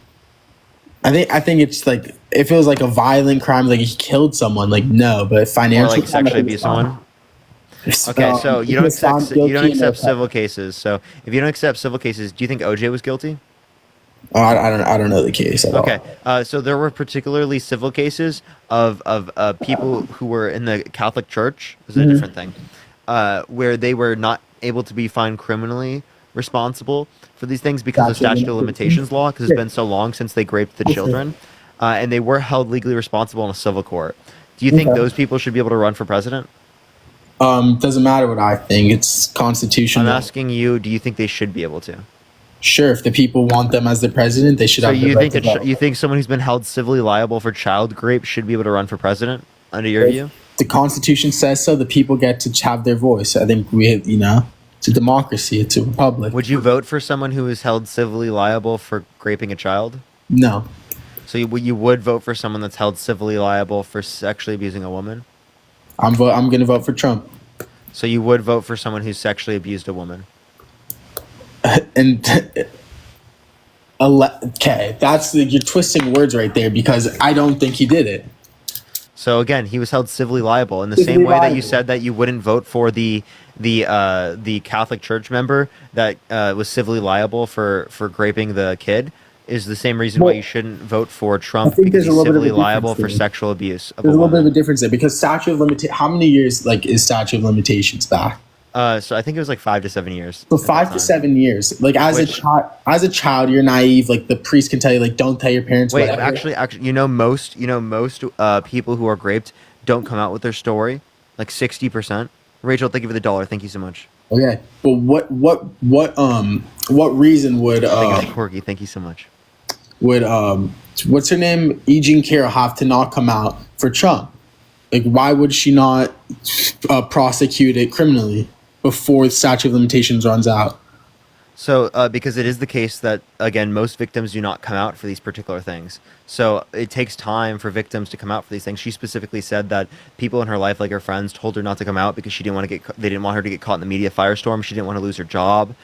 I think it's like, if it was like a violent crime, like he killed someone, like no, but financial. Or like sexually abuse someone? Okay, so you don't accept civil cases. So if you don't accept civil cases, do you think OJ was guilty? Oh, I don't know the case at all. Okay, so there were particularly civil cases of people who were in the Catholic Church. This is a different thing, where they were not able to be found criminally responsible for these things because of statute of limitations law, because it's been so long since they raped the children, and they were held legally responsible in a civil court. Do you think those people should be able to run for president? Doesn't matter what I think. It's constitutional. I'm asking you, do you think they should be able to? Sure, if the people want them as the president, they should So have the you right think to vote. you think someone who's been held civilly liable for child rape should be able to run for president under your view? The Constitution says so. The people get to have their voice. I think it's a democracy. It's a republic. Would you vote for someone who is held civilly liable for raping a child? No. So you would vote for someone that's held civilly liable for sexually abusing a woman? I'm going to vote for Trump. So you would vote for someone who sexually abused a woman? And okay, you're twisting words right there because I don't think he did it. So again, he was held civilly liable in the same way that you said that you wouldn't vote for the Catholic Church member that was civilly liable for raping the kid. Is the same reason why you shouldn't vote for Trump because he's civilly liable for sexual abuse of There's a a little bit woman. of a difference there because how many years is statute of limitations back? So I think it was like 5 to 7 years. So 5 to 7 years. Like as a child, you're naive. Like the priest can tell you, like don't tell your parents. Wait, whatever. actually, most people who are raped don't come out with their story. Like 60%. Rachel, thank you for the $1. Thank you so much. Okay, but what reason would Corky, thank you so much. Would what's her name, E. Jean Carroll, have to not come out for Trump? Like why would she not prosecute it criminally before the statute of limitations runs out? So, because it is the case that, again, most victims do not come out for these particular things. So it takes time for victims to come out for these things. She specifically said that people in her life, like her friends, told her not to come out because they didn't want her to get caught in the media firestorm. She didn't want to lose her job,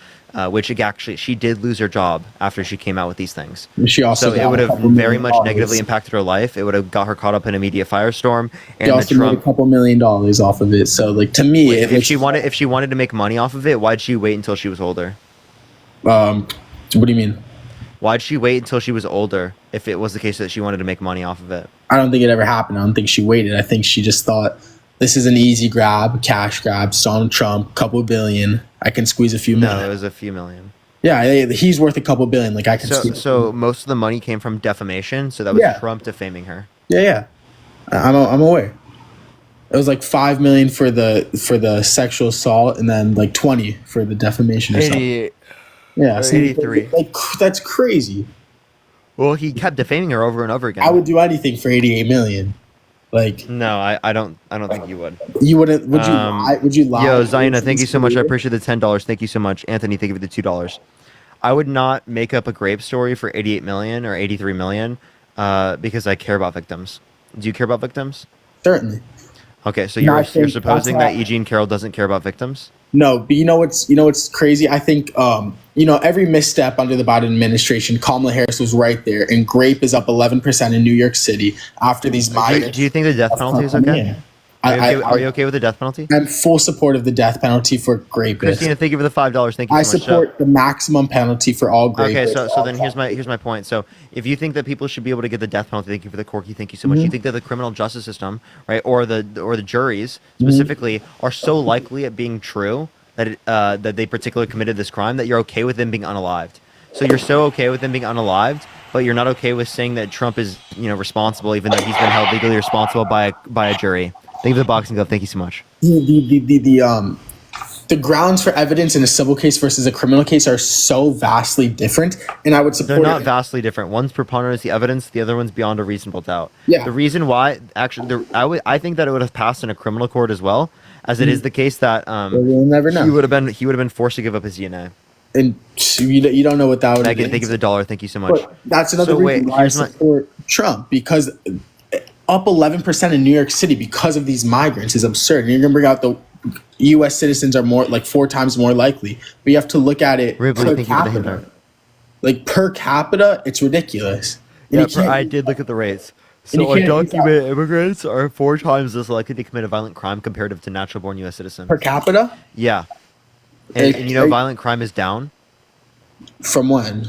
which actually she did lose her job after she came out with these things. She also so it would have very much negatively impacted her life. It would have got her caught up in a media firestorm. And She also made a couple $1 million off of it. So like to me, if she wanted to make money off of it, why'd she wait until she was older? What do you mean? Why'd she wait until she was older if it was the case that she wanted to make money off of it? I don't think it ever happened. I don't think she waited. I think she just thought this is an easy grab, cash grab. Donald Trump, couple billion. I can squeeze a few million. No, it was a few million. Yeah, he's worth a couple billion. Like I can. So most of the money came from defamation. So that was Trump defaming her. Yeah. I'm aware. It was like $5 million for the sexual assault, and then like 20 for the defamation. Or 88. Yeah, so 83. Like that's crazy. Well, he kept defaming her over and over again. I would do anything for 88 million. Like no, I don't think you would. You wouldn't? Would you lie? Would you lie? Yo, Zaina, thank you so much. I appreciate the $10. Thank you so much, Anthony. Thank you for the $2. I would not make up a grape story for 88 million or 83 million, because I care about victims. Do you care about victims? Certainly. Okay, so you're supposing that E. Jean Carroll doesn't care about victims? No, but you know what's crazy? I think every misstep under the Biden administration, Kamala Harris was right there, and grape is up 11% in New York City after these migrants. Do you think the death penalty is okay? Yeah. Are you okay with the death penalty? I'm full support of the death penalty for grapists. Christina, thank you for the $5. Thank you so much. I support the maximum penalty for all grapists. Okay, so then here's my point. So if you think that people should be able to get the death penalty, thank you for the Corky, thank you so much. You think that the criminal justice system, right, or the juries specifically are so likely at being true that that they particularly committed this crime that you're okay with them being unalived. So you're so okay with them being unalived, but you're not okay with saying that Trump is responsible, even though he's been held legally responsible by a jury. Thank you for the boxing glove. Thank you so much. The grounds for evidence in a civil case versus a criminal case are so vastly different, and I would support. They're not vastly different. One's preponderance of the evidence, the other one's beyond a reasonable doubt. Yeah. The reason why, actually, I think that it would have passed in a criminal court as well, as it is the case that we'll never know. He would have been forced to give up his DNA. And you don't know what that would. Megan, thank you for the $1. Thank you so much. But that's another reason why I support Trump, because up 11% in New York City because of these migrants is absurd. And you're gonna bring out the U.S. citizens are more like 4 times more likely, but you have to look at it per capita. Like per capita, it's ridiculous. Yeah, I did look at the rates. So undocumented immigrants are 4 times as likely to commit a violent crime comparative to natural-born U.S. citizens. Per capita? Yeah. And violent crime is down. From when?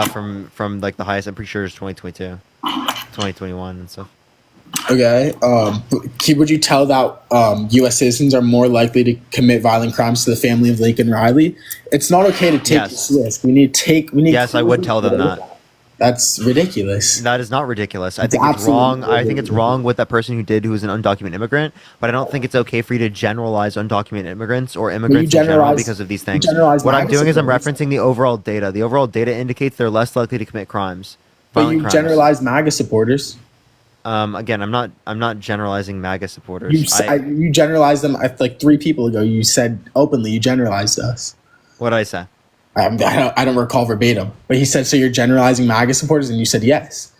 From like the highest. I'm pretty sure it's 2022, 2021, and stuff. Okay. Would you tell that U.S. citizens are more likely to commit violent crimes to the family of Lincoln Riley? It's not okay to take this risk. We need. Yes, I would tell them that. That's ridiculous. That is not ridiculous. I think it's wrong. I think it's wrong with that person who was an undocumented immigrant, but I don't think it's okay for you to generalize undocumented immigrants or immigrants in general because of these things. What I'm doing is I'm referencing the overall data. The overall data indicates they're less likely to commit crimes. But you generalize MAGA supporters. Again, I'm not generalizing MAGA supporters. You generalized them like 3 people ago. You said openly you generalized us. What did I say? I don't recall verbatim, but he said, so you're generalizing MAGA supporters, and you said yes.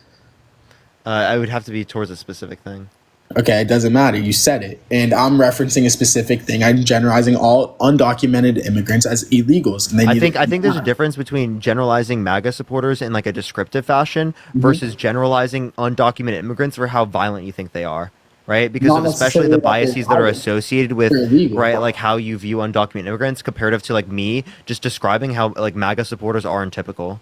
I would have to be towards a specific thing. Okay, it doesn't matter. You said it, and I'm referencing a specific thing. I'm generalizing all undocumented immigrants as illegals. And I think there's a difference between generalizing MAGA supporters in like a descriptive fashion versus generalizing undocumented immigrants for how violent you think they are. Right, because of especially the biases that are associated with right, like how you view undocumented immigrants comparative to like me just describing how like MAGA supporters are untypical.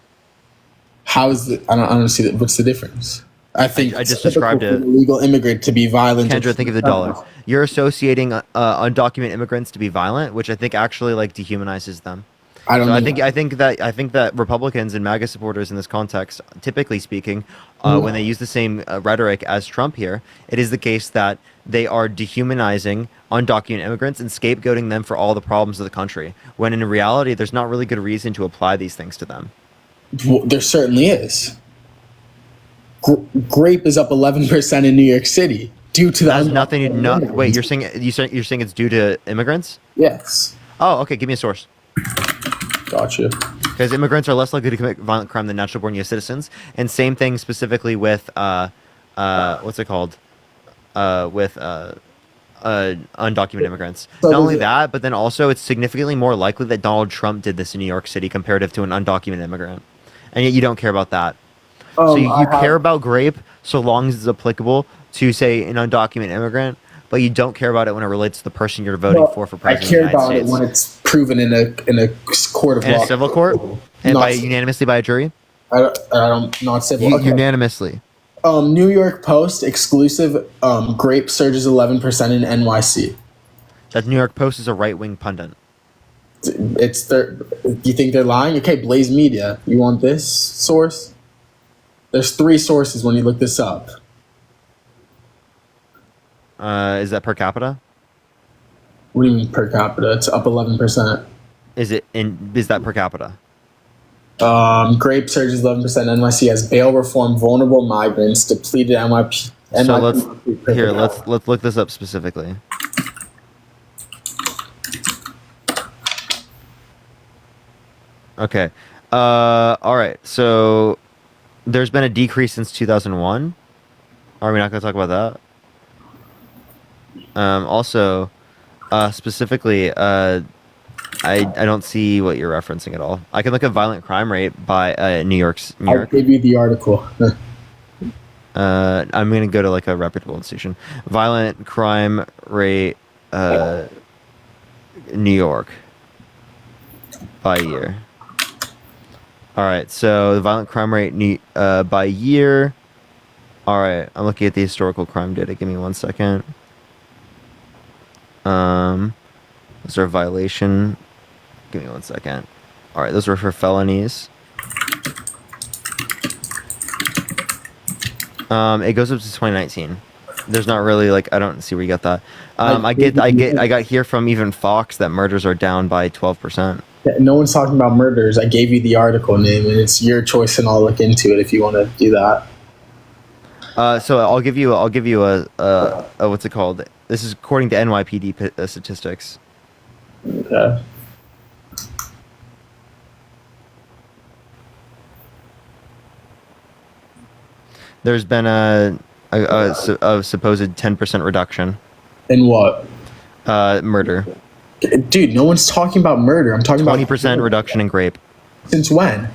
How is it? I don't see that. What's the difference? I think I just described it. Illegal immigrant to be violent. Kendra, think of the dollar. You're associating undocumented immigrants to be violent, which I think actually like dehumanizes them. I think that Republicans and MAGA supporters in this context, typically speaking, when they use the same rhetoric as Trump here, it is the case that they are dehumanizing undocumented immigrants and scapegoating them for all the problems of the country. When in reality, there's not really good reason to apply these things to them. Well, there certainly is. Grape is up 11% in New York City due to that. Nothing. Wait, you're saying it's due to immigrants? Yes. Oh, okay. Give me a source. Gotcha. Because immigrants are less likely to commit violent crime than natural-born U.S. citizens, and same thing specifically with what's it called? With undocumented immigrants. Not only that, but then also it's significantly more likely that Donald Trump did this in New York City comparative to an undocumented immigrant, and yet you don't care about that. So you care about Grape so long as it's applicable to, say, an undocumented immigrant, but you don't care about it when it relates to the person you're voting for president of the United States. I care about it when it's proven in a court of law. In a civil court? And unanimously by a jury? Not civil. Okay. Unanimously. New York Post exclusive, Grape surges 11% in NYC. That New York Post is a right-wing pundit. You think they're lying? Okay, Blaze Media. You want this source? There's 3 sources when you look this up. Is that per capita? What do you mean per capita? It's up 11%. Is that per capita? Grape surges 11%. NYC has bail reform, vulnerable migrants, depleted NYP. So let's look this up specifically. Okay. All right. So there's been a decrease since 2001. Are we not going to talk about that? Also, specifically, I don't see what you're referencing at all. I can look at violent crime rate by New York. I'll give you the article. I'm going to go to like a reputable institution. Violent crime rate, New York, by year. All right, so the violent crime rate by year. All right, I'm looking at the historical crime data. Give me 1 second. Is there a violation? Give me 1 second. All right, those were for felonies. It goes up to 2019. There's not really like I don't see where you got that. I got here from even Fox that murders are down by 12%. No one's talking about murders. I gave you the article name, and it's your choice, and I'll look into it if you want to do that. So I'll give you a what's it called? This is according to NYPD statistics. Okay. There's been a supposed 10% reduction. In what? Murder. Dude, no one's talking about murder. I'm talking 20% about 20% reduction in grape. Since when?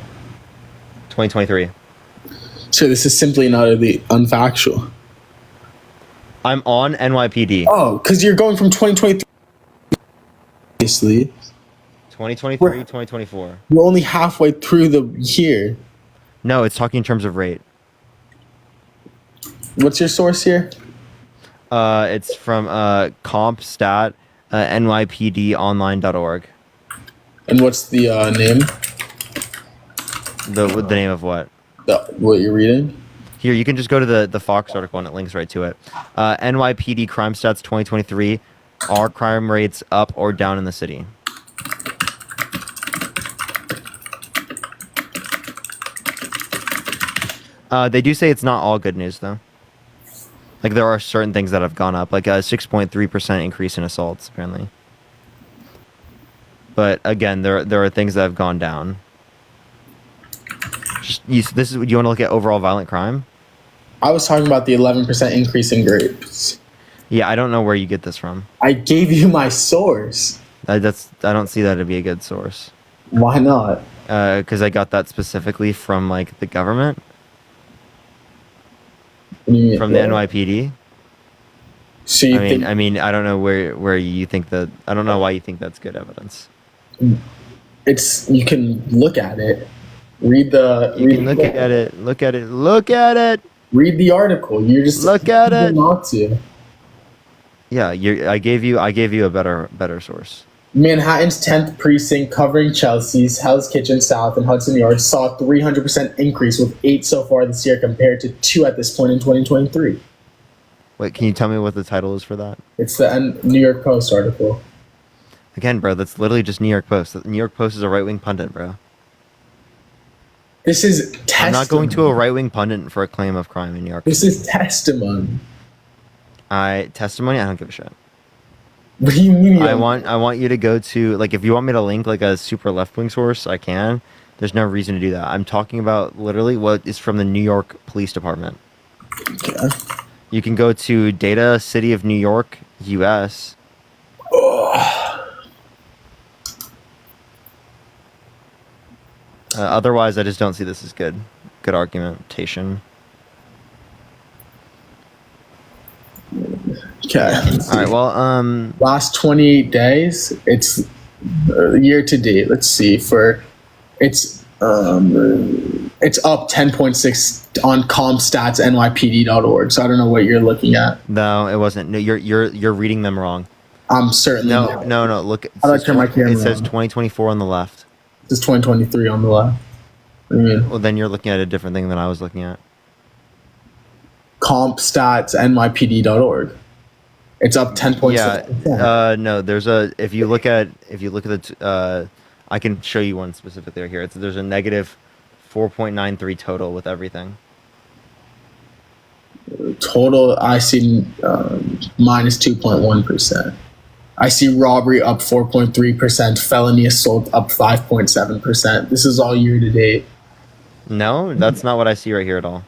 2023. So this is simply and utterly unfactual. I'm on NYPD. Oh, because you're going from 2023. Obviously. 2023, 2024. We're only halfway through the year. No, it's talking in terms of rate. What's your source here? It's from CompStat, nypdonline.org. And what's the name? The name of what? What you're reading? Here, you can just go to the Fox article and it links right to it. NYPD crime stats 2023. Are crime rates up or down in the city? They do say it's not all good news, though. Like, there are certain things that have gone up, like a 6.3% increase in assaults, apparently. But again, there are things that have gone down. Do you want to look at overall violent crime? I was talking about the 11% increase in rapes. Yeah, I don't know where you get this from. I gave you my source. I don't see that to be a good source. Why not? Because I got that specifically from like the government. From the NYPD. So I mean, I don't know where you think that. I don't know why you think that's good evidence. You can look at it. Look at it. Read the article. You're just look at it. Not to. Yeah, I gave you a better source. Manhattan's 10th precinct, covering Chelsea's, Hell's Kitchen South, and Hudson Yards, saw a 300% increase, with 8 so far this year compared to 2 at this point in 2023. Wait, can you tell me what the title is for that? It's the New York Post article. Again, bro, that's literally just New York Post. The New York Post is a right-wing pundit, bro. This is testimony. I'm not going to a right-wing pundit for a claim of crime in New York. This is testimony. Testimony? I don't give a shit. What do you mean? I want you to go to, like, if you want me to link like a super left-wing source, I can. There's no reason to do that. I'm talking about literally what is from the New York Police Department. Okay. You can go to Data City of New York, U.S. Otherwise, I just don't see this as good argumentation. Okay. All right. Well, last 28 days, it's year to date. Let's see. It's up 10.6 on CompStats NYPD.org. So I don't know what you're looking at. No, it wasn't. No, you're reading them wrong. I'm certainly no. Look, I'll turn my camera it says on. 2024 on the left. It says 2023 on the left. What do you mean? Well, then you're looking at a different thing than I was looking at. CompStats NYPD.org. It's up 10.6%. Yeah. No, there's if you look at the I can show you one specifically right here. There's a negative 4.93 total with everything. Total, I see minus 2.1%. I see robbery up 4.3%, felony assault up 5.7%. This is all year to date. No, that's not what I see right here at all.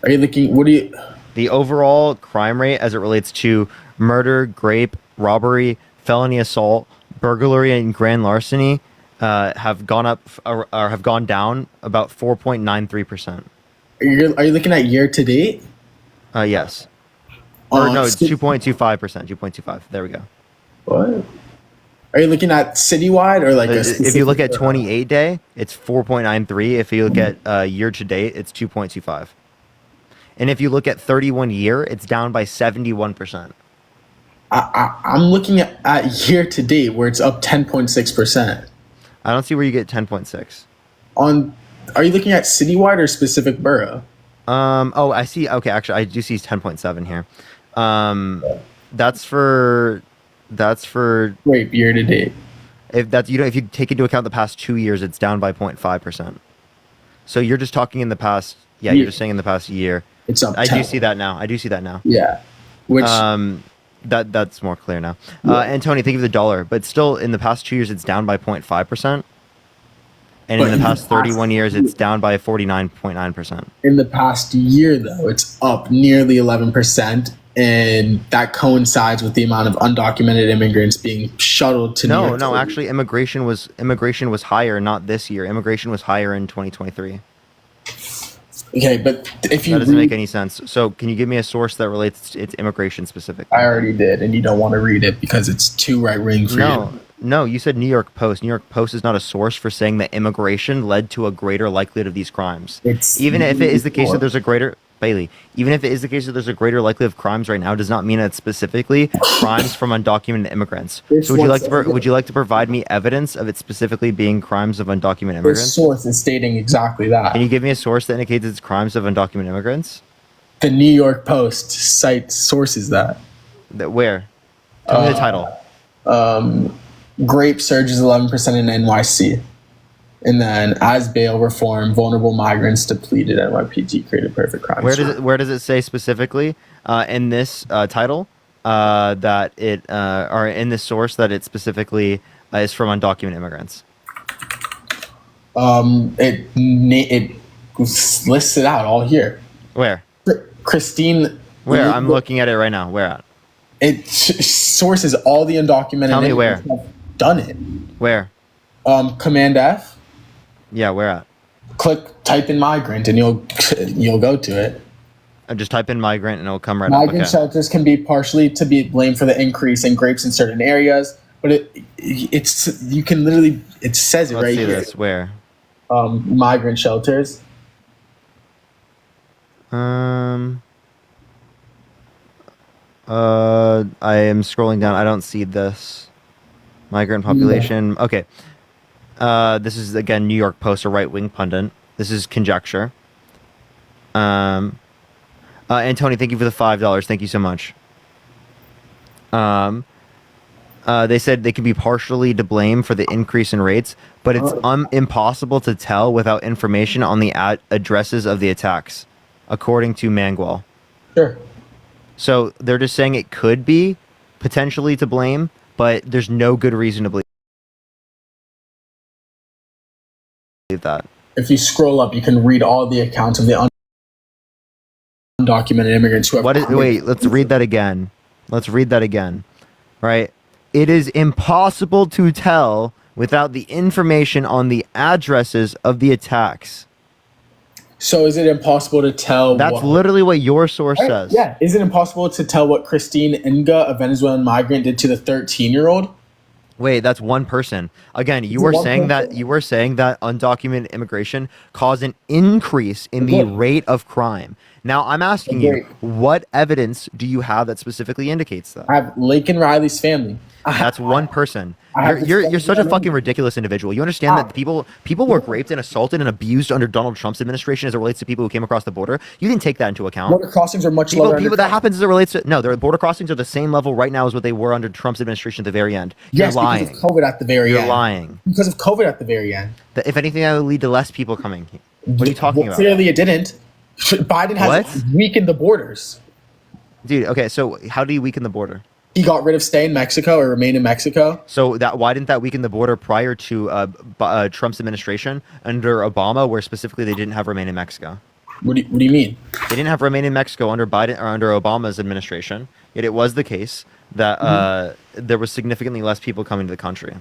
Are you looking? The overall crime rate as it relates to murder, grape, robbery, felony assault, burglary, and grand larceny have gone up or have gone down about 4.93%. Are you looking at year to date? Yes. Or no, 2.25%. 2.25. There we go. What? Are you looking at citywide or like if you look at 28 day, it's 4.93. If you look at year to date, it's 2.25. And if you look at 31 year, it's down by 71%. I'm looking at year to date where it's up 10.6%. I don't see where you get 10.6. Are you looking at citywide or specific borough? Oh, I see. Okay, actually, I do see 10.7 here. That's for wait, year to date. If you take into account the past 2 years, it's down by 0.5%. So you're just talking in the past. Yeah, you're just saying in the past year. It's up. I do see that now. Yeah. Which that's more clear now. And Tony, think of the dollar, but still in the past 2 years, it's down by 0.5%. And in the past 31 years, it's down by 49.9%. In the past year, though, it's up nearly 11%, and that coincides with the amount of undocumented immigrants being shuttled to New York City. No, actually, immigration was higher, not this year. Immigration was higher in 2023. Okay, but if you that doesn't make any sense. So, can you give me a source that relates to its immigration specifically? I already did, and you don't want to read it because it's too right-wing for you. No, you said New York Post. New York Post is not a source for saying that immigration led to a greater likelihood of these crimes. Even if it is the case that there's a greater, Bailey, even if it is the case that there's a greater likelihood of crimes right now, does not mean that specifically crimes from undocumented immigrants. So would you like to provide me evidence of it specifically being crimes of undocumented immigrants? This source is stating exactly that. Can you give me a source that indicates it's crimes of undocumented immigrants? The New York Post site sources that. Where? Tell me the title. Grape surges 11% in NYC. And then as bail reform, vulnerable migrants depleted NYPD created perfect crimes. Where does it say specifically in this title that it or in this source that it specifically is from undocumented immigrants? It lists it out all here. Where? Christine. Where? I'm looking at it right now. Where at? It sources all the undocumented. Tell me where. Have done it. Where? Command F. Yeah, where at? Type in migrant and you'll go to it. Just type in migrant and it'll come right up. Migrant shelters can be partially to be blamed for the increase in grapes in certain areas, but it's you can literally it says it right here. Let's see this. Where? Migrant shelters. I am scrolling down. I don't see this. Migrant population. Yeah. Okay. This is again New York Post, a right-wing pundit. This is conjecture. And Tony, thank you for the $5. Thank you so much. They said they can be partially to blame for the increase in rates, but it's impossible to tell without information on the addresses of the attacks, according to Mangual. Sure. So they're just saying it could be potentially to blame, but there's no good reason to believe that. If you scroll up, you can read all the accounts of the undocumented immigrants who have. Wait, let's read that again. Right? It is impossible to tell without the information on the addresses of the attacks. So is it impossible to tell? That's literally what your source says. Yeah. Is it impossible to tell what Christine Inga, a Venezuelan migrant, did to the 13-year-old? Wait, that's one person. Again, you were saying that undocumented immigration caused an increase in the rate of crime. Now I'm asking you, what evidence do you have that specifically indicates that? I have Laken Riley's family. That's one person. You're such a fucking ridiculous individual. You understand that people were raped and assaulted and abused under Donald Trump's administration as it relates to people who came across the border. You didn't take that into account. Border crossings are much lower. People that happens as it relates to their border crossings are the same level right now as what they were under Trump's administration at the very end. You're lying. Because of COVID at the very end. You're lying. Because of COVID at the very end. If anything, that would lead to less people coming. What are you talking about? Clearly, it didn't. Biden has weakened the borders. Dude, okay, so how do you weaken the border? He got rid of stay in Mexico or remain in Mexico. So why didn't that weaken the border prior to Trump's administration under Obama, where specifically they didn't have remain in Mexico? What do you mean? They didn't have remain in Mexico under Biden or under Obama's administration. Yet it was the case that there was significantly less people coming to the country.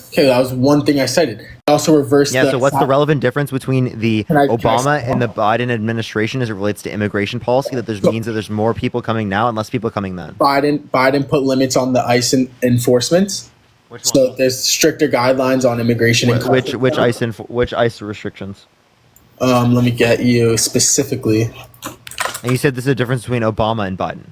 Okay, that was one thing I cited. I also reversed. Yeah. So what's the relevant difference between the Obama and the Biden administration as it relates to immigration policy? That means that there's more people coming now and less people coming then. Biden put limits on the ICE enforcement. So there's stricter guidelines on immigration. Which ICE restrictions? Let me get you specifically. And you said this is a difference between Obama and Biden.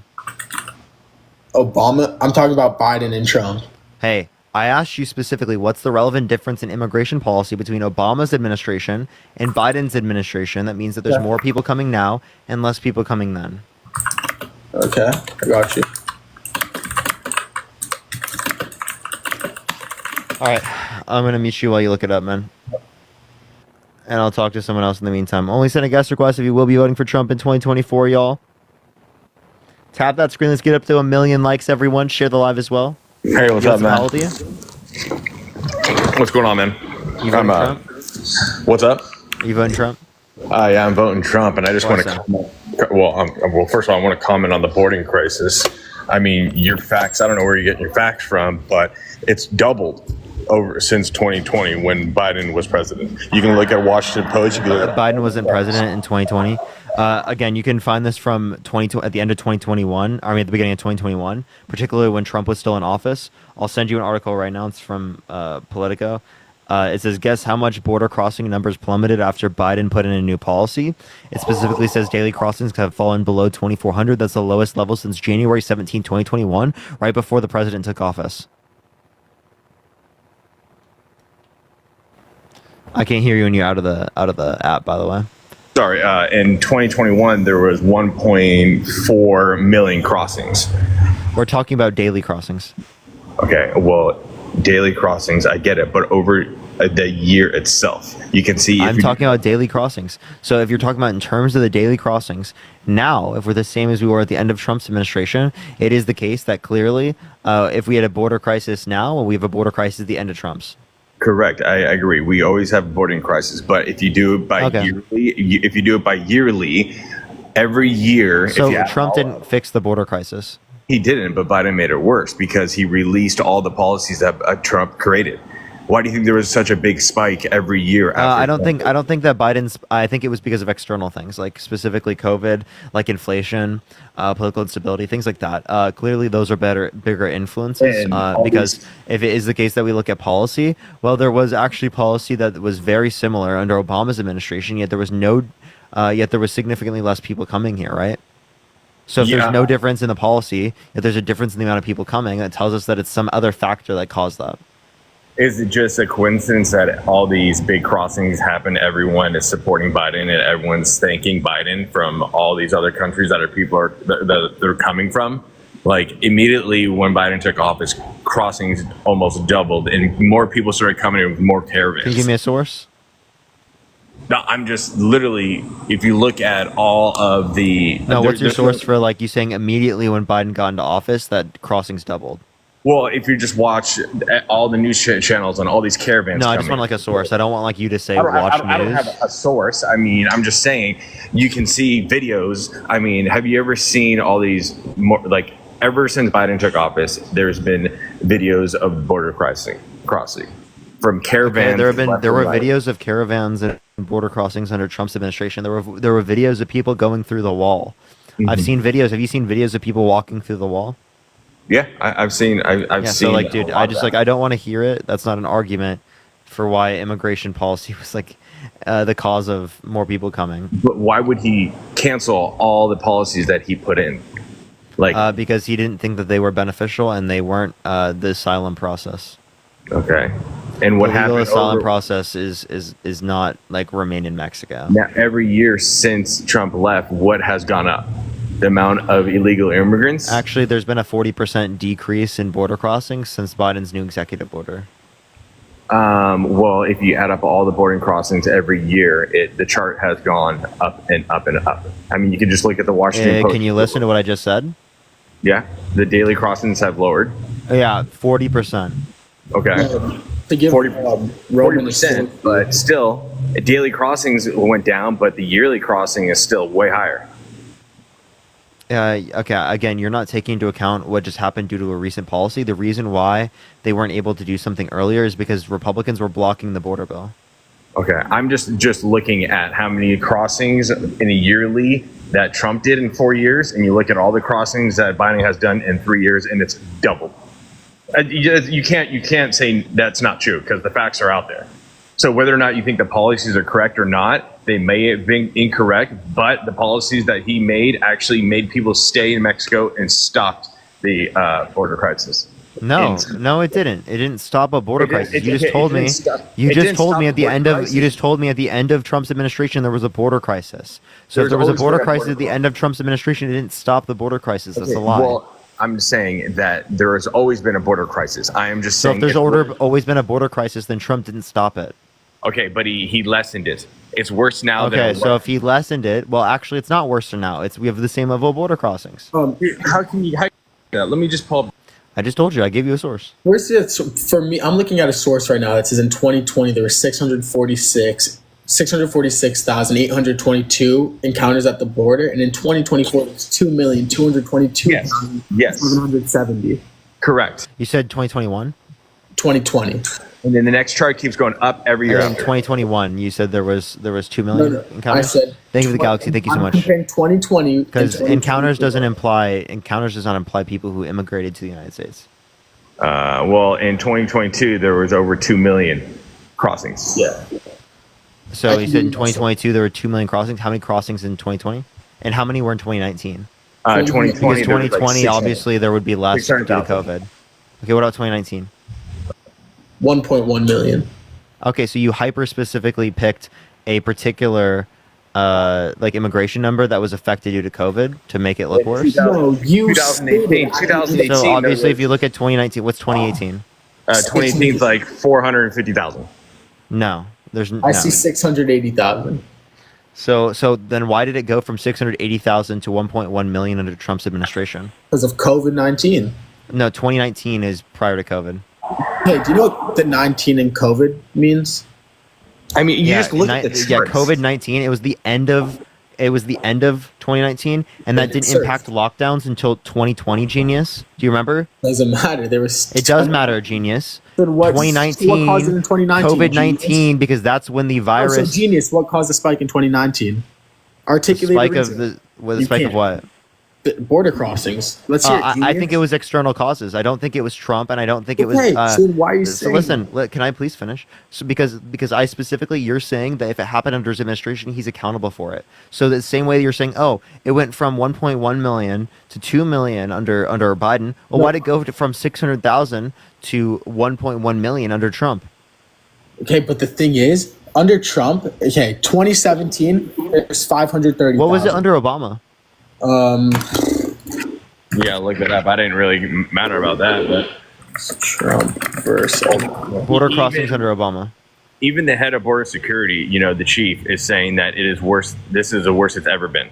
Obama. I'm talking about Biden and Trump. Hey. I asked you specifically, what's the relevant difference in immigration policy between Obama's administration and Biden's administration? That means that there's more people coming now and less people coming then. Okay, I got you. All right, I'm going to mute you while you look it up, man. And I'll talk to someone else in the meantime. Only send a guest request if you will be voting for Trump in 2024, y'all. Tap that screen. Let's get up to 1 million likes, everyone. Share the live as well. Hey, what's up, man? How old are you? What's going on, man? You voting Trump? What's up? You voting Trump? Yeah, I'm voting Trump, and I just want to comment. Well, first of all, I want to comment on the boarding crisis. I mean, your facts, I don't know where you're getting your facts from, but it's doubled over since 2020 when Biden was president. You can look at Washington Post. Biden wasn't president in 2020. Again, you can find this from at the end of 2021. I mean, at the beginning of 2021, particularly when Trump was still in office. I'll send you an article right now. It's from Politico. It says, guess how much border crossing numbers plummeted after Biden put in a new policy. It specifically says daily crossings have fallen below 2,400. That's the lowest level since January 17, 2021, right before the president took office. I can't hear you when you're out of the app, by the way. Sorry, in 2021, there was 1.4 million crossings. We're talking about daily crossings. Okay, well, daily crossings, I get it, but over the year itself, you can see. I'm talking about daily crossings. So if you're talking about in terms of the daily crossings, now, if we're the same as we were at the end of Trump's administration, it is the case that clearly, if we had a border crisis now, well, we have a border crisis at the end of Trump's. Correct. I agree. We always have a boarding crisis, but if you do it by yearly, every year. So Trump didn't fix the border crisis. He didn't, but Biden made it worse because he released all the policies that Trump created. Why do you think there was such a big spike every year? I don't think that Biden's. I think it was because of external things, like specifically COVID, like inflation, political instability, things like that. Clearly, those are bigger influences. Because if it is the case that we look at policy, well, there was actually policy that was very similar under Obama's administration. Yet there was significantly less people coming here, right? So if there's no difference in the policy, if there's a difference in the amount of people coming, that tells us that it's some other factor that caused that. Is it just a coincidence that all these big crossings happen? Everyone is supporting Biden and everyone's thanking Biden from all these other countries that they're coming from? Like immediately when Biden took office, crossings almost doubled and more people started coming in with more caravans. Can you give me a source? No, I'm just literally, if you look at all of the... No, what's your source for like you saying immediately when Biden got into office that crossings doubled? Well, if you just watch all the news channels and all these caravans. No, I just want like a source. I don't want like you to say watch news. I don't have a source. I mean, I'm just saying you can see videos. I mean, have you ever seen all these like ever since Biden took office, there's been videos of border crossing from caravans. Okay, there were videos of caravans and border crossings under Trump's administration. There were videos of people going through the wall. Mm-hmm. I've seen videos. Have you seen videos of people walking through the wall? Yeah, I've seen. So like, dude, I don't want to hear it. That's not an argument for why immigration policy was like the cause of more people coming. But why would he cancel all the policies that he put in? Like because he didn't think that they were beneficial and they weren't the asylum process. Okay, and what happened? The asylum process is not like remain in Mexico. Now, every year since Trump left, what has gone up? The amount of illegal immigrants? Actually, there's been a 40% decrease in border crossings since Biden's new executive order. Well, if you add up all the border crossings every year, the chart has gone up and up and up. I mean, you can just look at the Washington Post. Can you listen to what I just said? Yeah, the daily crossings have lowered. Yeah, 40%. Okay. To give 40%, but still, daily crossings went down, but the yearly crossing is still way higher. Okay, again, you're not taking into account what just happened due to a recent policy. The reason why they weren't able to do something earlier is because Republicans were blocking the border bill. Okay, I'm just looking at how many crossings in a yearly that Trump did in 4 years, and you look at all the crossings that Biden has done in 3 years, and it's doubled. You can't say that's not true because the facts are out there. So whether or not you think the policies are correct or not, they may have been incorrect, but the policies that he made actually made people stay in Mexico and stopped the border crisis. No, it didn't. It didn't stop a border crisis. You just told me at the end of Trump's administration there was a border crisis. So if there was a border crisis at the end of Trump's administration, it didn't stop the border crisis. That's a lie. Well, I'm saying that there has always been a border crisis. I am just saying. So if there's always been a border crisis, then Trump didn't stop it. Okay, but he lessened it. It's worse now. Okay, so if he lessened it, well, actually, it's not worse now. We have the same level of border crossings. How can you? Let me just pull up. I just told you. I gave you a source. Where's it? For me, I'm looking at a source right now that says in 2020 there were 646,822 encounters at the border, and in 2024 it's 2,222,770. Correct. You said 2021. 2020. And then the next chart keeps going up every year. In 2021, you said there was 2 million encounters. I said. Thank you for the galaxy. Thank you so much. I'm comparing 2020 because encounters does not imply people who immigrated to the United States. Well, in 2022 there was over 2 million crossings. Yeah. So you said in 2022 there were 2 million crossings. How many crossings in 2020? And how many were in 2019? 2020, Because there was 2020, like obviously, there would be less due to 600,000. COVID. Okay, what about 2019? 1.1 million. Okay, so you hyper specifically picked a particular like immigration number that was affected due to COVID to make it look worse. No, you 2018. 2018. So obviously, if you look at 2019, what's 2018? 2018 is like 450,000. No, there's no. I see 680,000. So then why did it go from 680,000 to 1.1 million under Trump's administration? Because of COVID-19. No, 2019 is prior to COVID. Hey, do you know what the 19 in COVID means? I mean, you just look at the charts. COVID-19. It was the end of 2019, and that didn't impact lockdowns until 2020. Genius, do you remember? Doesn't matter. There was. It does matter, genius. Then what? 2019. What caused it in 2019? COVID-19, because that's when the virus. Oh, so genius. What caused the spike in 2019? Articulate spike the of reason. the spike of what? The border crossings. Let's hear. I think it was external causes. I don't think it was Trump, and I don't think it was. So why are you saying? Listen, can I please finish? So because I specifically, you're saying that if it happened under his administration, he's accountable for it. So the same way you're saying, oh, it went from 1.1 million to 2 million under Biden. Well, why did it go from 600,000 to 1.1 million under Trump? Okay, but the thing is, under Trump, 2017, there's 530. What was it under Obama? Yeah, look that up. I didn't really matter about that, but Trump versus border crossings under Obama. Even the head of border security, the chief, is saying that it is worse. This is the worst it's ever been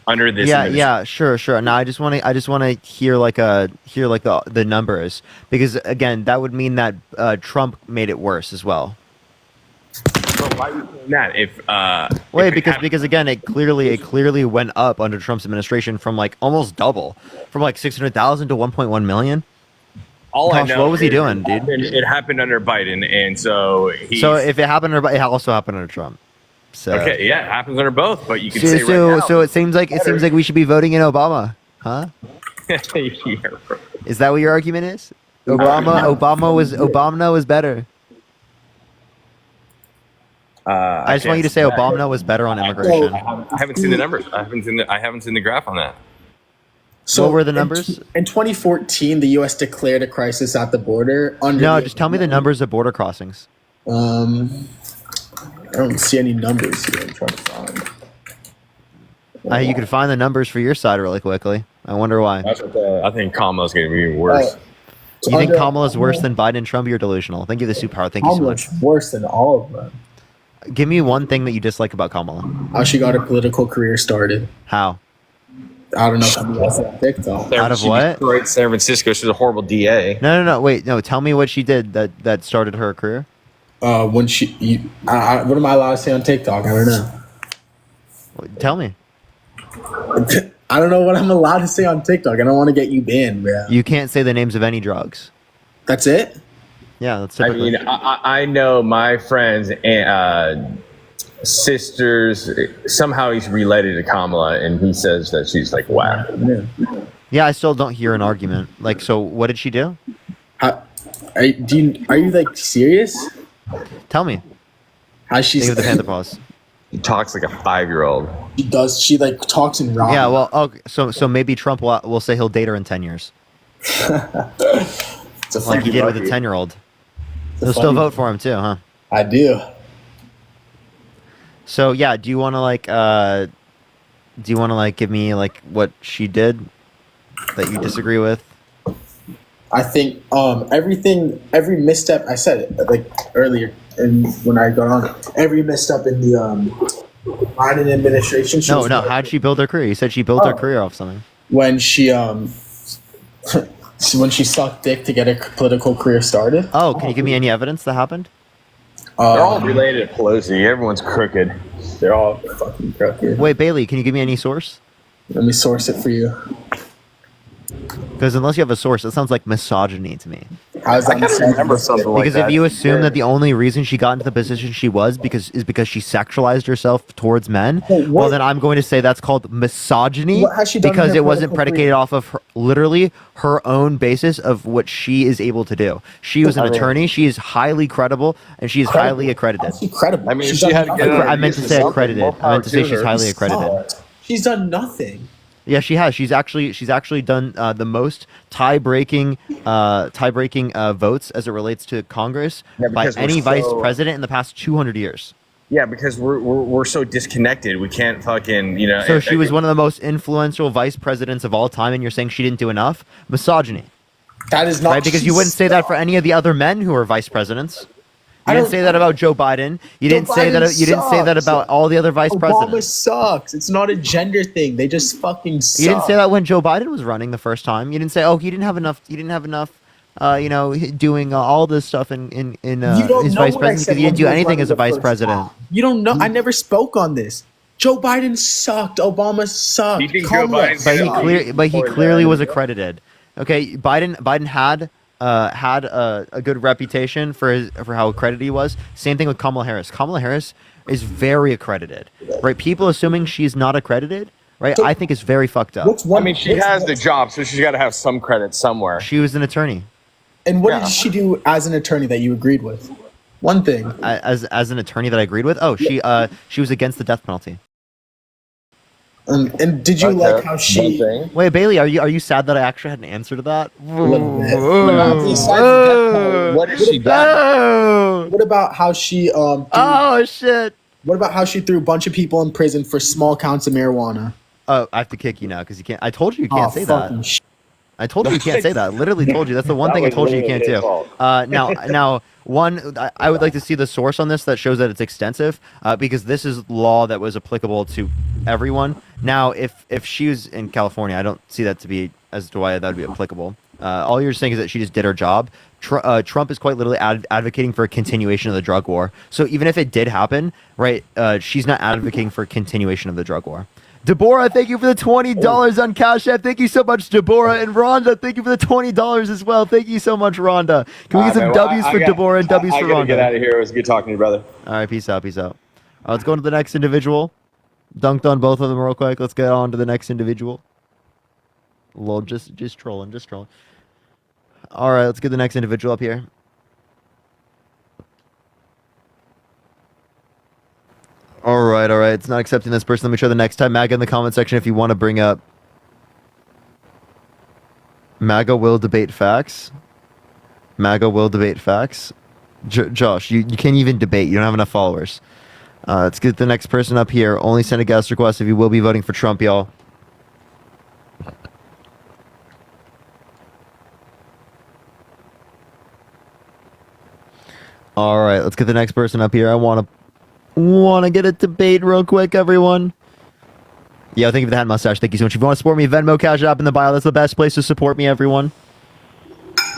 under this. Yeah, sure. Now I just want to hear the numbers, because again, that would mean that Trump made it worse as well. But why are you saying that? Because again, it clearly went up under Trump's administration from like almost double, from like 600,000 to 1.1 million. I know what was he doing, dude? It happened under Biden, and so if it happened under, it also happened under Trump. So okay, yeah, it happens under both. But you can say right now. So it seems like we should be voting in Obama, huh? Yeah. Is that what your argument is? Obama was better. I just want you to say Obama was better on immigration. I haven't seen the numbers. I haven't seen the graph on that. So what were the numbers? In 2014, the U.S. declared a crisis at the border. Just tell me the numbers of border crossings. I don't see any numbers here. I'm trying to find. You can find the numbers for your side really quickly. I wonder why. I think Kamala's going to be worse. You think Kamala's worse than Biden and Trump? You're delusional. Thank you, the superpower. Thank you so much. Worse than all of them. Give me one thing that you dislike about Kamala. How she got her political career started. How? I don't know. On TikTok. Out of what? Right, San Francisco. She's a horrible DA. No. Wait, no. Tell me what she did that started her career. When what am I allowed to say on TikTok? I don't know. Tell me. I don't know what I'm allowed to say on TikTok. I don't want to get you banned, bro. You can't say the names of any drugs. That's it? Yeah, that's typically. I know my friends and sisters. Somehow he's related to Kamala, and he says that she's like whack. Yeah, I still don't hear an argument. Like, so what did she do? Are you like serious? Tell me. How she's think of the panther paws. She talks like a 5-year-old. She does. She like talks in rock. Yeah, well, okay, so maybe Trump will say he'll date her in 10 years. Like he did with a 10-year-old. You'll still vote for him too, huh? I do. So yeah, do you want to give me like what she did that you disagree with? I think every misstep, I said it like earlier, and when I got on, every misstep in the Biden administration. No. How'd she build her career? You said she built her career off something. When she when she sucked dick to get her political career started. Oh, can you give me any evidence that happened? They're all related to Pelosi. Everyone's crooked. They're all fucking crooked. Wait, Bailey, can you give me any source? Let me source it for you. Because unless you have a source, it sounds like misogyny to me. I was on the side. Remember something like Because that. if you assume that the only reason she got into the position she was because she sexualized herself towards men, well, then I'm going to say that's called misogyny What has she done in because her it wasn't political predicated off of literally her own basis of what she is able to do. She was an attorney. She is highly credible and she is highly accredited. She's credible. I mean, She's she done had nothing. good I meant to say accredited. I meant to say she's highly accredited. She's done nothing. Yeah, she has. She's actually done the most tie-breaking votes as it relates to Congress by because we're any vice so- president in the past 200 years. Yeah, because we're so disconnected. We can't fucking, So she was one of the most influential vice presidents of all time, and you're saying she didn't do enough? Misogyny. That is not Right? Because you wouldn't say that for any of the other men who were vice presidents. You didn't say that about Joe Biden. You didn't say that. You didn't say that about all the other vice Obama presidents. sucks. It's not a gender thing. They just fucking suck. You didn't say that when Joe Biden was running the first time. You didn't say, "Oh, he didn't have enough. He didn't have enough." Doing all this stuff in You don't his know vice what I presidency said because he didn't when do he was anything running as a the vice first president. time. You don't know. I never spoke on this. Joe Biden sucked. Obama sucked. You think Kamala Joe Biden's sucked. But he clearly was accredited. Okay, Biden had a good reputation for how accredited he was. Same thing with Kamala Harris. Kamala Harris is very accredited, right? People assuming she's not accredited, right? I think is very fucked up. I mean, she has the job, so she's got to have some credit somewhere. She was an attorney. And what did she do as an attorney that you agreed with? One thing. As an attorney that I agreed with. Oh, she was against the death penalty. And did you like how she? Wait, Bailey, are you sad that I actually had an answer to that? What did she do? What about how she oh shit! What about how she threw a bunch of people in prison for small counts of marijuana? Oh, I have to kick you now because you can't. I told you can't say that. fucking I told you can't say that. Literally told you. That's the one thing I told you can't do. Now, I would like to see the source on this that shows that it's extensive, because this is law that was applicable to everyone. Now, if she was in California, I don't see that to be as to why that would be applicable. All you're saying is that she just did her job. Trump is quite literally advocating for a continuation of the drug war. So even if it did happen, right, she's not advocating for a continuation of the drug war. Deborah, thank you for the $20 on Cash App. Thank you so much, Deborah. And Rhonda, thank you for the $20 as well. Thank you so much, Rhonda. Can we get some W's for Deborah and W's for Rhonda? I gotta get out of here. It was good talking to you, brother. All right, peace out, peace out. Let's go on to the next individual. Dunked on both of them real quick. Let's get on to the next individual. Lol, just trolling, just trolling. All right, let's get the next individual up here. All right. It's not accepting this person. Let me try the next time. MAGA in the comment section if you want to bring up. MAGA will debate facts. MAGA will debate facts. Josh, you can't even debate. You don't have enough followers. Let's get the next person up here. Only send a guest request if you will be voting for Trump, y'all. All right, let's get the next person up here. I want to get a debate real quick, everyone. Yo, thank you for the hat mustache. Thank you so much. If you want to support me, Venmo, Cash App in the bio. That's the best place to support me, everyone.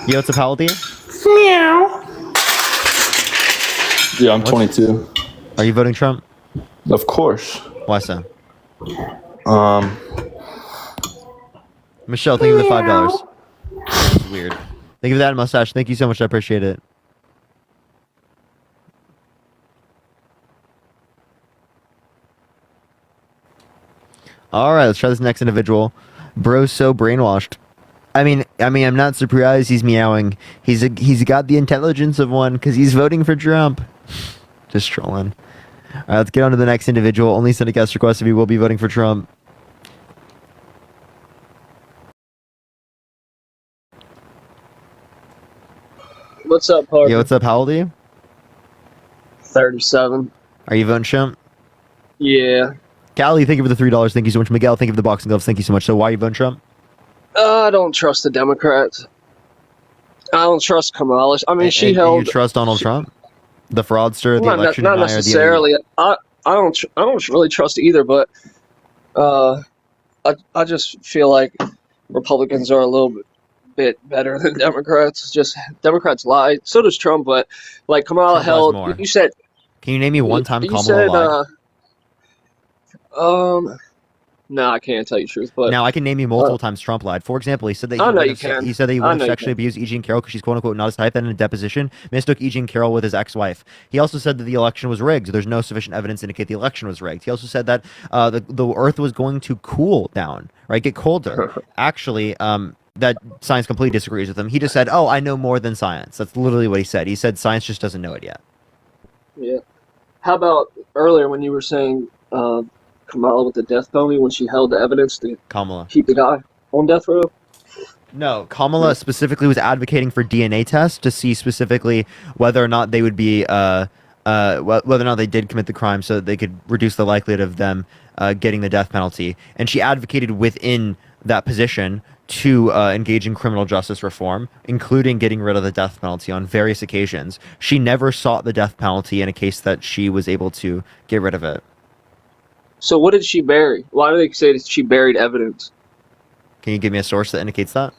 Yo, it's a Paladin. Meow. Yeah, I'm 22. Are you voting Trump? Of course. Why so? Michelle, thank you for the $5. That's weird. Thank you for that mustache. Thank you so much. I appreciate it. All right, let's try this next individual. Bro's so brainwashed. I mean, I'm not surprised he's meowing. He's got the intelligence of one because he's voting for Trump. Just trolling. All right, let's get on to the next individual. Only send a guest request if you will be voting for Trump. What's up, Parker? Yo, what's up? How old are you? 37. Are you voting Trump? Yeah. Callie, thank you for the $3. Thank you so much. Miguel, thank you for the boxing gloves. Thank you so much. So why are you voting Trump? I don't trust the Democrats. I don't trust Kamala. I mean, she held. You trust Donald Trump, the fraudster, the election not denier, necessarily. I don't really trust either, but I just feel like Republicans are a little bit better than Democrats. Just Democrats lie. So does Trump, but like Kamala held. You said. Can you name me one time you Kamala said, lied? No, I can't tell you the truth. But now I can name you multiple times Trump lied. For example, he said that he said that he would have sexually abused E. Jean Carroll because she's quote unquote not his type. And in a deposition, mistook E. Jean Carroll with his ex-wife. He also said that the election was rigged. There's no sufficient evidence to indicate the election was rigged. He also said that the Earth was going to cool down, right, get colder. Actually, that science completely disagrees with him. He just said, "Oh, I know more than science." That's literally what he said. He said science just doesn't know it yet. Yeah. How about earlier when you were saying Kamala with the death penalty when she held the evidence to keep the guy on death row? No, Kamala specifically was advocating for DNA tests to see specifically whether or not they would be whether or not they did commit the crime, so that they could reduce the likelihood of them getting the death penalty. And she advocated within that position to engage in criminal justice reform, including getting rid of the death penalty on various occasions. She never sought the death penalty in a case that she was able to get rid of it. So what did she bury? Why do they say that she buried evidence? Can you give me a source that indicates that?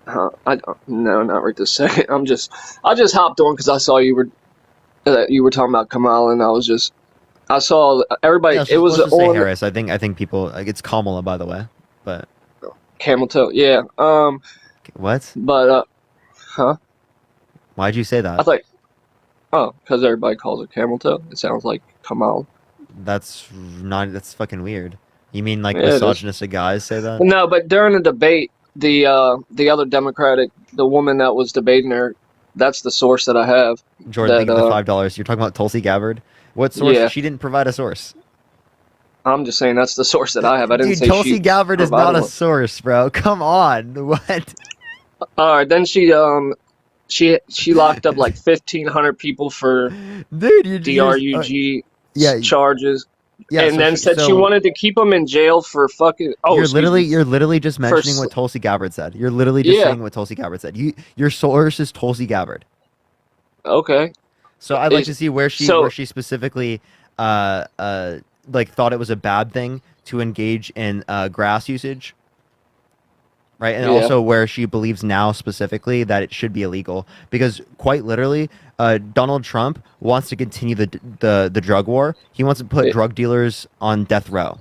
No, not right this second. I just hopped on because I saw you were talking about Kamala, and I saw everybody. Yeah, it was let's just say on Harris. I think people like it's Kamala, by the way, but camel toe. Yeah. What? But huh? Why'd you say that? I thought, because everybody calls it camel toe. It sounds like Kamala. That's fucking weird. You mean like misogynistic guys say that? No, but during the debate, the other Democratic, the woman that was debating her, that's the source that I have. Jordan, thank you for the $5. You're talking about Tulsi Gabbard. What source? Yeah. She didn't provide a source. I'm just saying that's the source that I have. I didn't say Tulsi she Gabbard is not a one. source, bro. Come on, what? All right, then she locked up like 1,500 people for DRUG charges. Yeah, and then said she wanted to keep them in jail for fucking. Oh, you're literally just mentioning what Tulsi Gabbard said. You're literally just saying what Tulsi Gabbard said. Your source is Tulsi Gabbard. Okay. So I'd like to see where she specifically like thought it was a bad thing to engage in grass usage. Right, and also where she believes now specifically that it should be illegal, because quite literally, Donald Trump wants to continue the drug war. He wants to put drug dealers on death row.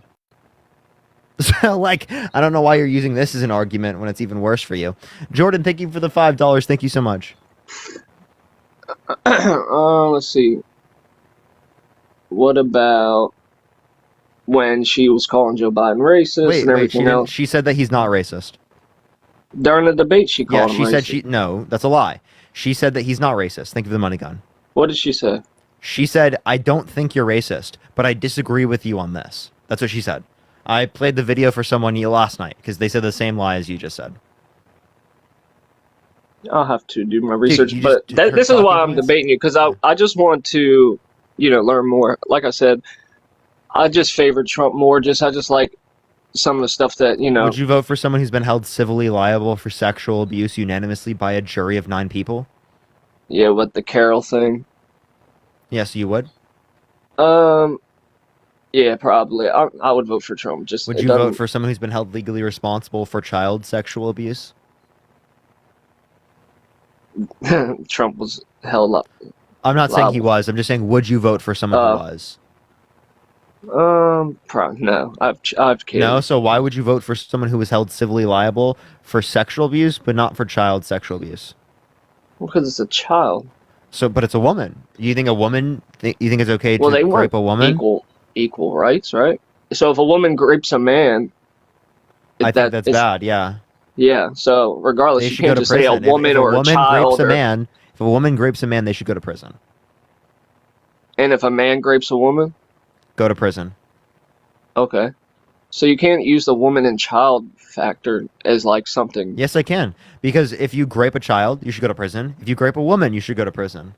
So, like, I don't know why you're using this as an argument when it's even worse for you. Jordan, thank you for the $5. Thank you so much. Let's see. What about when she was calling Joe Biden racist and everything else? She said that he's not racist. During the debate, she called him racist. Said no, that's a lie. She said that he's not racist. Think of the money gun. What did she say? She said, I don't think you're racist, but I disagree with you on this. That's what she said. I played the video for someone last night because they said the same lie as you just said. I'll have to do my research, but this is why I'm debating you, because I just want to, learn more. Like I said, I just favored Trump more. I just like some of the stuff that, Would you vote for someone who's been held civilly liable for sexual abuse unanimously by a jury of 9 people? Yeah, with the Carroll thing. Yes, you would? Yeah, probably. I would vote for Trump. Would you vote for someone who's been held legally responsible for child sexual abuse? Trump was held up. I'm not saying he was. I'm just saying, would you vote for someone who was? No. I've kids. No, so why would you vote for someone who was held civilly liable for sexual abuse, but not for child sexual abuse? Well, because it's a child. So, but it's a woman. You think a woman? You think it's okay to rape a woman? Equal rights, right? So if a woman rapes a man, I think that's bad. Yeah. Yeah. So regardless, you can't just say a woman or a child. If a woman grapes a man, they should go to prison. And if a man grapes a woman, go to prison. Okay. So you can't use the woman and child factor as like something. Yes, I can. Because if you grape a child, you should go to prison. If you grape a woman, you should go to prison.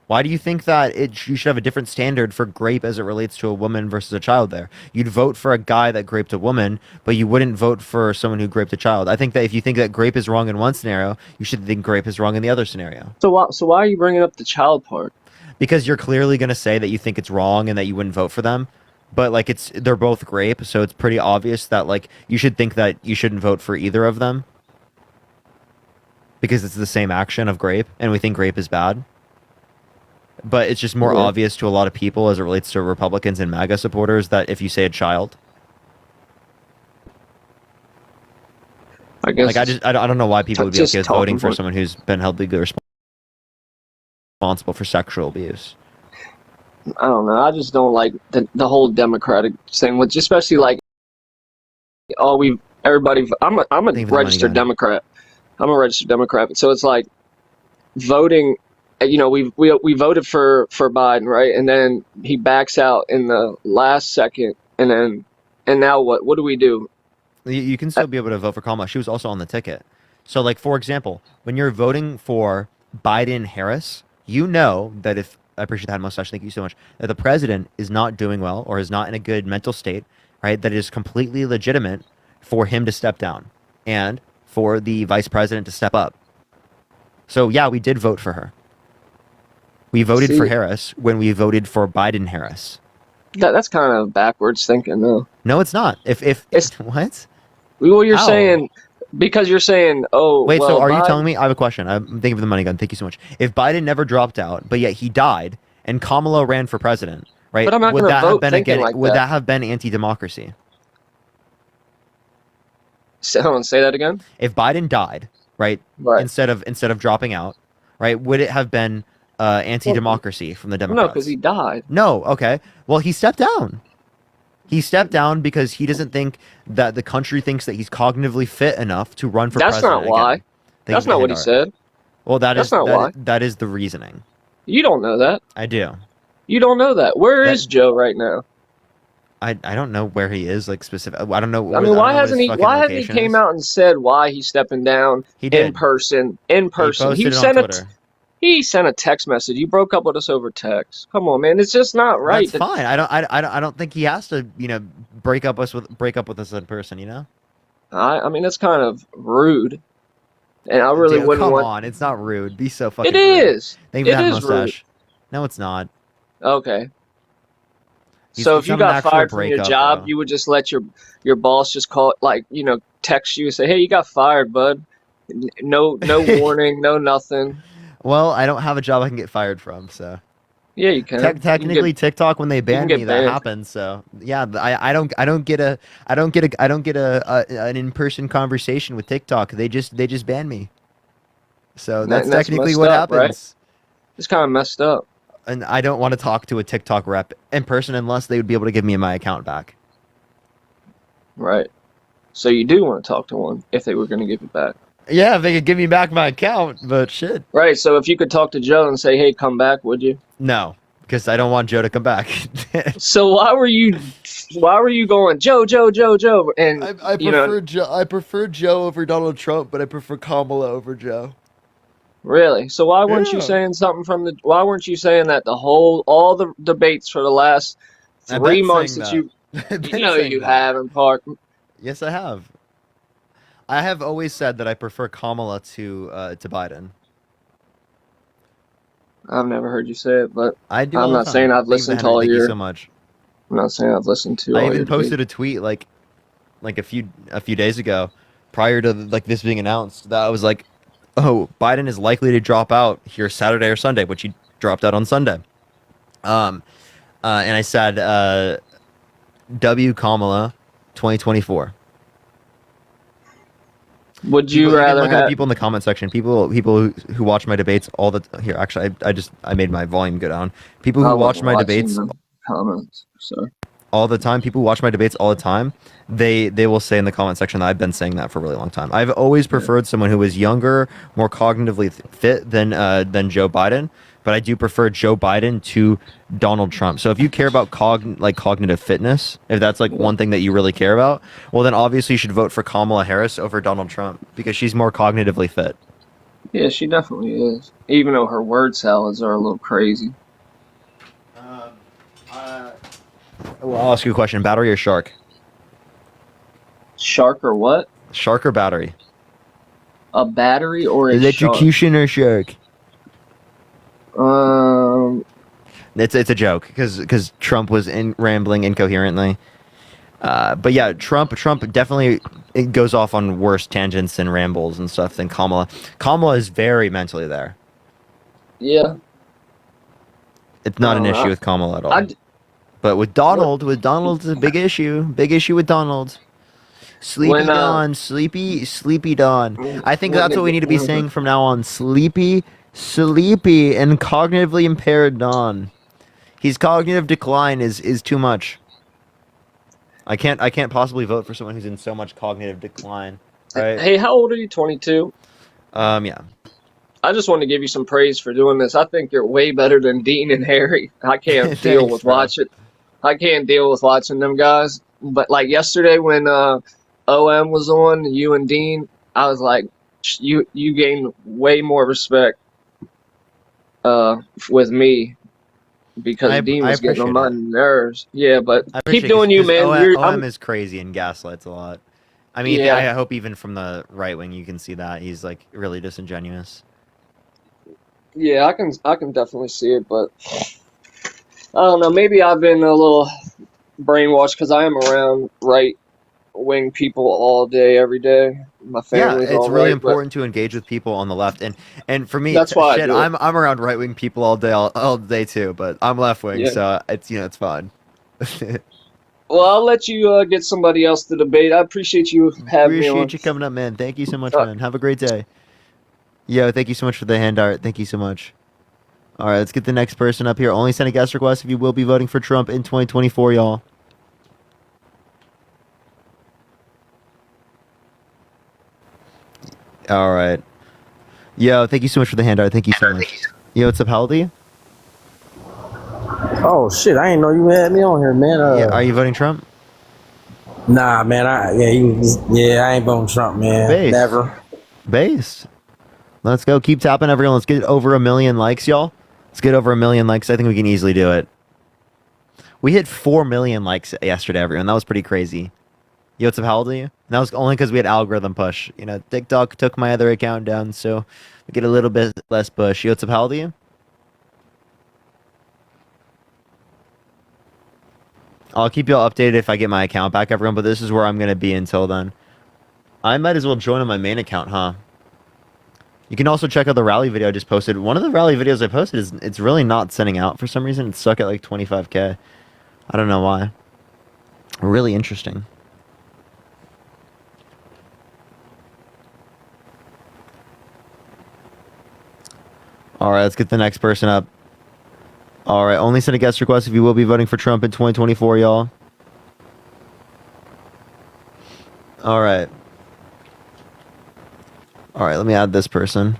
Why do you think that you should have a different standard for grape as it relates to a woman versus a child there? You'd vote for a guy that graped a woman, but you wouldn't vote for someone who graped a child. I think that if you think that grape is wrong in one scenario, you should think grape is wrong in the other scenario. So why are you bringing up the child part? Because you're clearly going to say that you think it's wrong and that you wouldn't vote for them. But like they're both grape, so it's pretty obvious that like you should think that you shouldn't vote for either of them. Because it's the same action of grape, and we think grape is bad. But it's just more obvious to a lot of people as it relates to Republicans and MAGA supporters that if you say a child. I guess. Like I don't know why people would be just okay with talking voting for point. someone who's been held legally responsible for sexual abuse. I don't know. I just don't like the whole Democratic thing, which especially like, oh, I'm a registered Democrat. I'm a registered Democrat, so it's like voting. You know, we voted for Biden, right? And then he backs out in the last second, and now what? What do we do? You can still be able to vote for Kamala. She was also on the ticket. So, like, for example, when you're voting for Biden-Harris, you know that if, I appreciate that mustache, thank you so much, that the president is not doing well or is not in a good mental state, right, that it is completely legitimate for him to step down and for the vice president to step up. So, yeah, we did vote for her. We voted for Harris when we voted for Biden-Harris. That's kind of backwards thinking, though. No, it's not. If what? Well, you're saying because you're saying, oh, wait. well, So are you Biden- telling me? I have a question. I'm thinking of the money gun. Thank you so much. If Biden never dropped out, but yet he died, and Kamala ran for president, right? But I'm not would gonna that vote have been thinking again? like Would that. that have been anti-democracy? Say that again. If Biden died, right, instead of dropping out, right, would it have been anti-democracy from the Democrats? No, because he died. No, okay. Well, he stepped down. He stepped down because he doesn't think that the country thinks that he's cognitively fit enough to run for That's president. not why. Again. That's not what he said. Well, That's is not why. that is the reasoning. You don't know that. I do. You don't know that. Where is Joe right now? I don't know where he is, like specific. I don't know. I mean, why hasn't he? fucking Why hasn't he location came is. out and said why he's stepping down? He did. In person. He posted it on Twitter. He sent a text message. You broke up with us over text. Come on, man. It's just not right. That's fine. I don't think he has to, break up with us in person, you know? I mean, that's kind of rude. And I really wouldn't come want. on, it's not rude. Be so fucking It is. Thank you for It that is mustache. No, it's not. Okay. He's- So he's if you on an got actual fired from your breakup, job, bro. you would just let your boss just call, like, text you and say, "Hey, you got fired, bud." No warning, no nothing. Well, I don't have a job I can get fired from, so. Yeah, you can. Technically, TikTok when they ban get me, that banned. happens. So yeah, I don't get an in-person conversation with TikTok. They just ban me. So that's technically messed what up, right? happens. It's kind of messed up. And I don't want to talk to a TikTok rep in person unless they would be able to give me my account back. Right. So you do want to talk to one if they were going to give it back. Yeah, if they could give me back my account, but shit. Right. So if you could talk to Joe and say, "Hey, come back," would you? No, because I don't want Joe to come back. So why were you going Joe? And I prefer Joe over Donald Trump, but I prefer Kamala over Joe. Really? So why weren't you Yeah. saying something why weren't you saying that all the debates for the last I've 3 been months saying that that. you know you haven't, Park? Yes, I have. I have always said that I prefer Kamala to Biden. I've never heard you say it, but I do. all I'm the not time. saying I've Thank you, listened to Henry. all Thank your. you so much. I'm not saying I've listened to. I all even your posted tweets. a tweet like a few days ago, prior to like this being announced, that I was like, "Oh, Biden is likely to drop out here Saturday or Sunday," which he dropped out on Sunday. And I said, "W Kamala, 2024." Would you People- can rather look at the have? people in the comment section? People who watch my debates all the here. Actually, I made my volume go down. People who I watch wasn't my watching debates the comments. So all the time. People who watch my debates all the time. They will say in the comment section that I've been saying that for a really long time. I've always preferred someone who was younger, more cognitively fit than Joe Biden. But I do prefer Joe Biden to Donald Trump. So if you care about cognitive fitness, if that's like one thing that you really care about, well then obviously you should vote for Kamala Harris over Donald Trump because she's more cognitively fit. yeah, she definitely is. Even though her word salads are a little crazy. Well, I'll ask you a question: battery or shark? Shark or what? Shark or battery? A battery or a Electrocution or shark? shark? It's a joke because Trump was rambling incoherently. But yeah, Trump definitely it goes off on worse tangents and rambles and stuff than Kamala. Kamala is very mentally there. Yeah. It's not an No, issue with Kamala at all. I d- But with Donald, it's a big issue. Big issue with Donald. Sleepy Dawn, sleepy Dawn. I think that's what we need to be saying from now on. Sleepy, and cognitively impaired Dawn. His cognitive decline is too much. I can't possibly vote for someone who's in so much cognitive decline. Right? Hey, how old are you? 22? Yeah. I just wanted to give you some praise for doing this. I think you're way better than Dean and Harry. I can't deal with watching. I can't deal with watching them guys. But like yesterday when OM was on, you and Dean, I was like, you gained way more respect with me because Dean was getting on my nerves. Yeah, but keep doing you, man. OM is crazy and gaslights a lot. I mean, yeah. I hope even from the right wing you can see that he's like really disingenuous. Yeah, I can definitely see it, but I don't know. Maybe I've been a little brainwashed because I am around right-wing people all day, every day. My family's it's really important to engage with people on the left, and for me, that's why I'm around right-wing people all day too, but I'm left-wing, so it's fine. Well, I'll let you get somebody else to debate. I appreciate you having me on. Appreciate you coming up, man. Thank you so much, man. Have a great day. Yo, thank you so much for the hand art. Thank you so much. All right, let's get the next person up here. Only send a guest request if you will be voting for Trump in 2024, y'all. All right. Yo, thank you so much for the hand art. Thank you so much. Yo, what's up, how old are you? Oh shit! I didn't know you had me on here, man. Are you voting Trump? Nah, man. I ain't voting Trump, man. Based. Never. Based. Let's go. Keep tapping, everyone. Let's get over 1 million likes, y'all. Let's get over 1 million likes. I think we can easily do it. We hit 4 million likes yesterday, everyone. That was pretty crazy. Yo, what's up? How old are you? And that was only because we had algorithm push. You know, TikTok took my other account down, so we get a little bit less push. Yo, what's up? How old are you? I'll keep you all updated if I get my account back, everyone, but this is where I'm going to be until then. I might as well join on my main account, huh? You can also check out the rally video I just posted. One of the rally videos I posted it's really not sending out for some reason. It's stuck at like 25K. I don't know why. Really interesting. All right, let's get the next person up. All right, only send a guest request if you will be voting for Trump in 2024, y'all. All right. All right, let me add this person.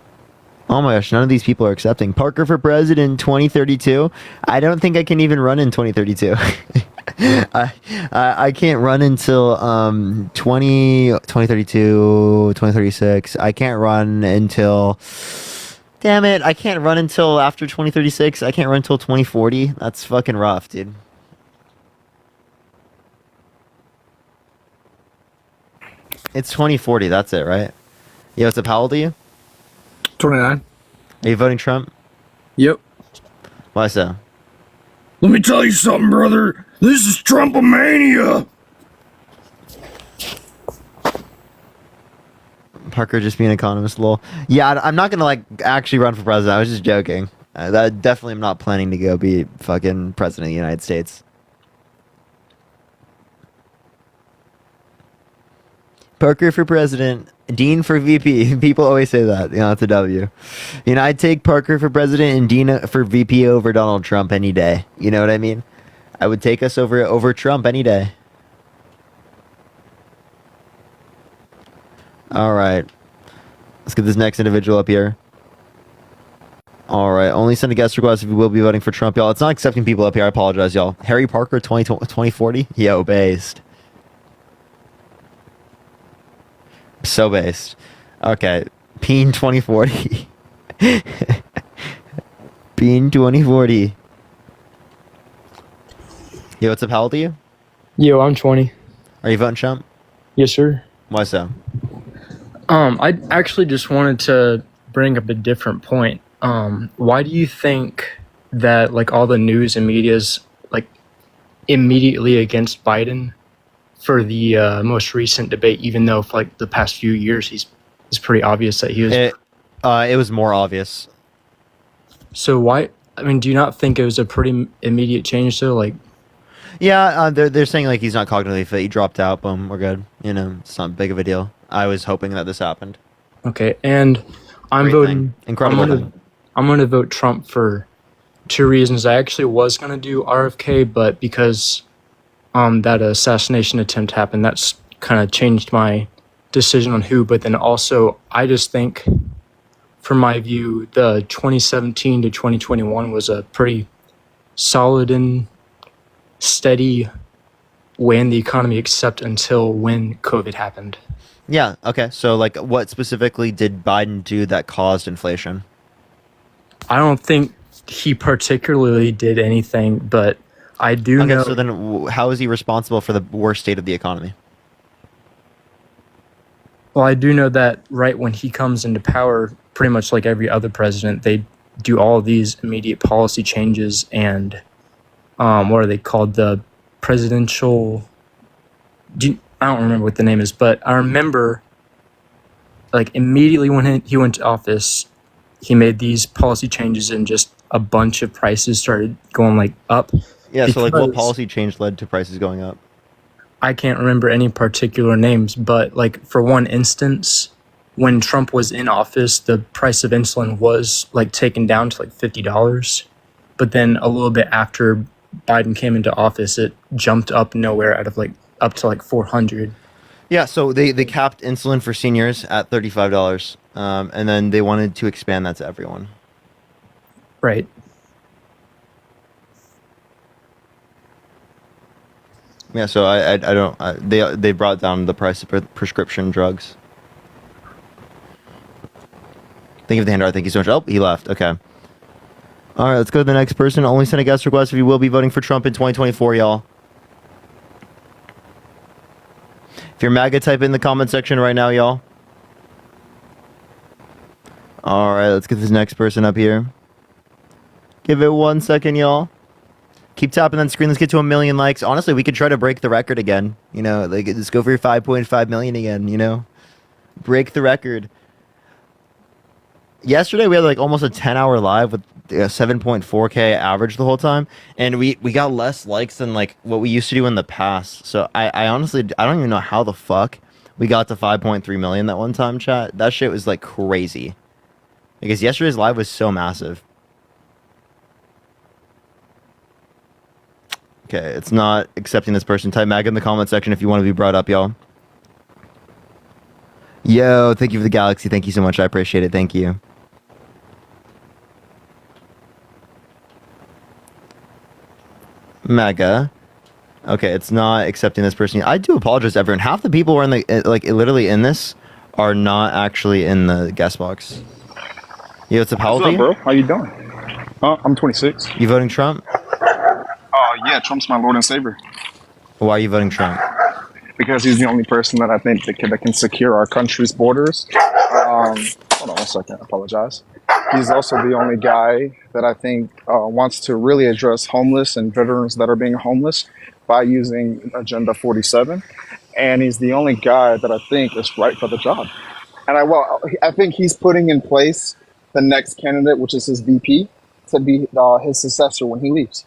Oh my gosh, none of these people are accepting. Parker for president 2032. I don't think I can even run in 2032. I can't run until 2032, 2036. I can't run until... Damn it, I can't run until after 2036. I can't run until 2040. That's fucking rough, dude. It's 2040, that's it, right? Yo, what's up? How old are you? 29. Are you voting Trump? Yep. Why so? Let me tell you something, brother. This is Trumpomania. Parker just being an economist, lol. Yeah, I'm not gonna like actually run for president. I was just joking. That definitely am not planning to go be fucking president of the United States. Parker for president, Dean for VP. People always say that. You know, it's a W. You know, I'd take Parker for president and Dean for VP over Donald Trump any day. You know what I mean? I would take us over Trump any day. All right. Let's get this next individual up here. All right. Only send a guest request if you will be voting for Trump, y'all. It's not accepting people up here. I apologize, y'all. Harry Parker 2040? Yo, based. So based. Okay. Peen 2040. Peen 2040. Yo, what's up? How old are you? Yo, I'm 20. Are you voting Trump? Yes, sir. Why so? I actually just wanted to bring up a different point. Why do you think that like all the news and media's like immediately against Biden for the most recent debate, even though for like the past few years it's pretty obvious that he was. It was more obvious. So why? I mean, do you not think it was a pretty immediate change though? Like, Yeah, they're saying like he's not cognitively fit. He dropped out. Boom, we're good. You know, it's not big of a deal. I was hoping that this happened. Okay, and I'm Great voting. thing. Incredible thing. I'm gonna vote Trump for 2 reasons. I actually was gonna do RFK, but because that assassination attempt happened, that's kind of changed my decision on who. But then also, I just think, from my view, the 2017 to 2021 was a pretty solid and steady way in the economy, except until when COVID happened. Yeah. Okay. So, like, what specifically did Biden do that caused inflation? I don't think he particularly did anything, but I do know. So then, how is he responsible for the worst state of the economy? Well, I do know that right when he comes into power, pretty much like every other president, they do all these immediate policy changes and what are they called? The presidential. I don't remember what the name is, but I remember, like, immediately when he went to office, he made these policy changes and just a bunch of prices started going like up. Yeah. So, like, what policy change led to prices going up? I can't remember any particular names, but like for one instance, when Trump was in office, the price of insulin was like taken down to like $50. But then a little bit after Biden came into office, it jumped up nowhere out of like up to like 400. Yeah, so they capped insulin for seniors at $35, and then they wanted to expand that to everyone. Right. Yeah, so I don't they brought down the price of prescription drugs. Thank you for the handout. Thank you so much. Oh, he left. Okay. All right, let's go to the next person. Only send a guest request if you will be voting for Trump in 2024, y'all. If you're MAGA, type in the comment section right now, y'all. All right, let's get this next person up here. Give it 1 second, y'all. Keep tapping that screen. Let's get to 1 million likes. Honestly, we could try to break the record again. You know, like, just go for your 5.5 million again, you know? Break the record. Yesterday, we had like almost a 10-hour live with 7.4K average the whole time. And we got less likes than like what we used to do in the past. So I honestly, I don't even know how the fuck we got to 5.3 million that one time, chat. That shit was like crazy. Because yesterday's live was so massive. Okay, it's not accepting this person. Type MAGA in the comment section if you want to be brought up, y'all. Yo, thank you for the galaxy. Thank you so much. I appreciate it. Thank you. MAGA. Okay, it's not accepting this person. I do apologize to everyone. Half the people who are in the, like, literally in this are not actually in the guest box. Yo, what's up, how old are you? What's up, bro? How you doing? I'm 26. You voting Trump? Yeah, Trump's my Lord and Savior. Why are you voting Trump? Because he's the only person that I think that can secure our country's borders. Hold on 1 second. I apologize. He's also the only guy that I think wants to really address homeless and veterans that are being homeless by using Agenda 47. And he's the only guy that I think is right for the job. And I think he's putting in place the next candidate, which is his VP, to be his successor when he leaves.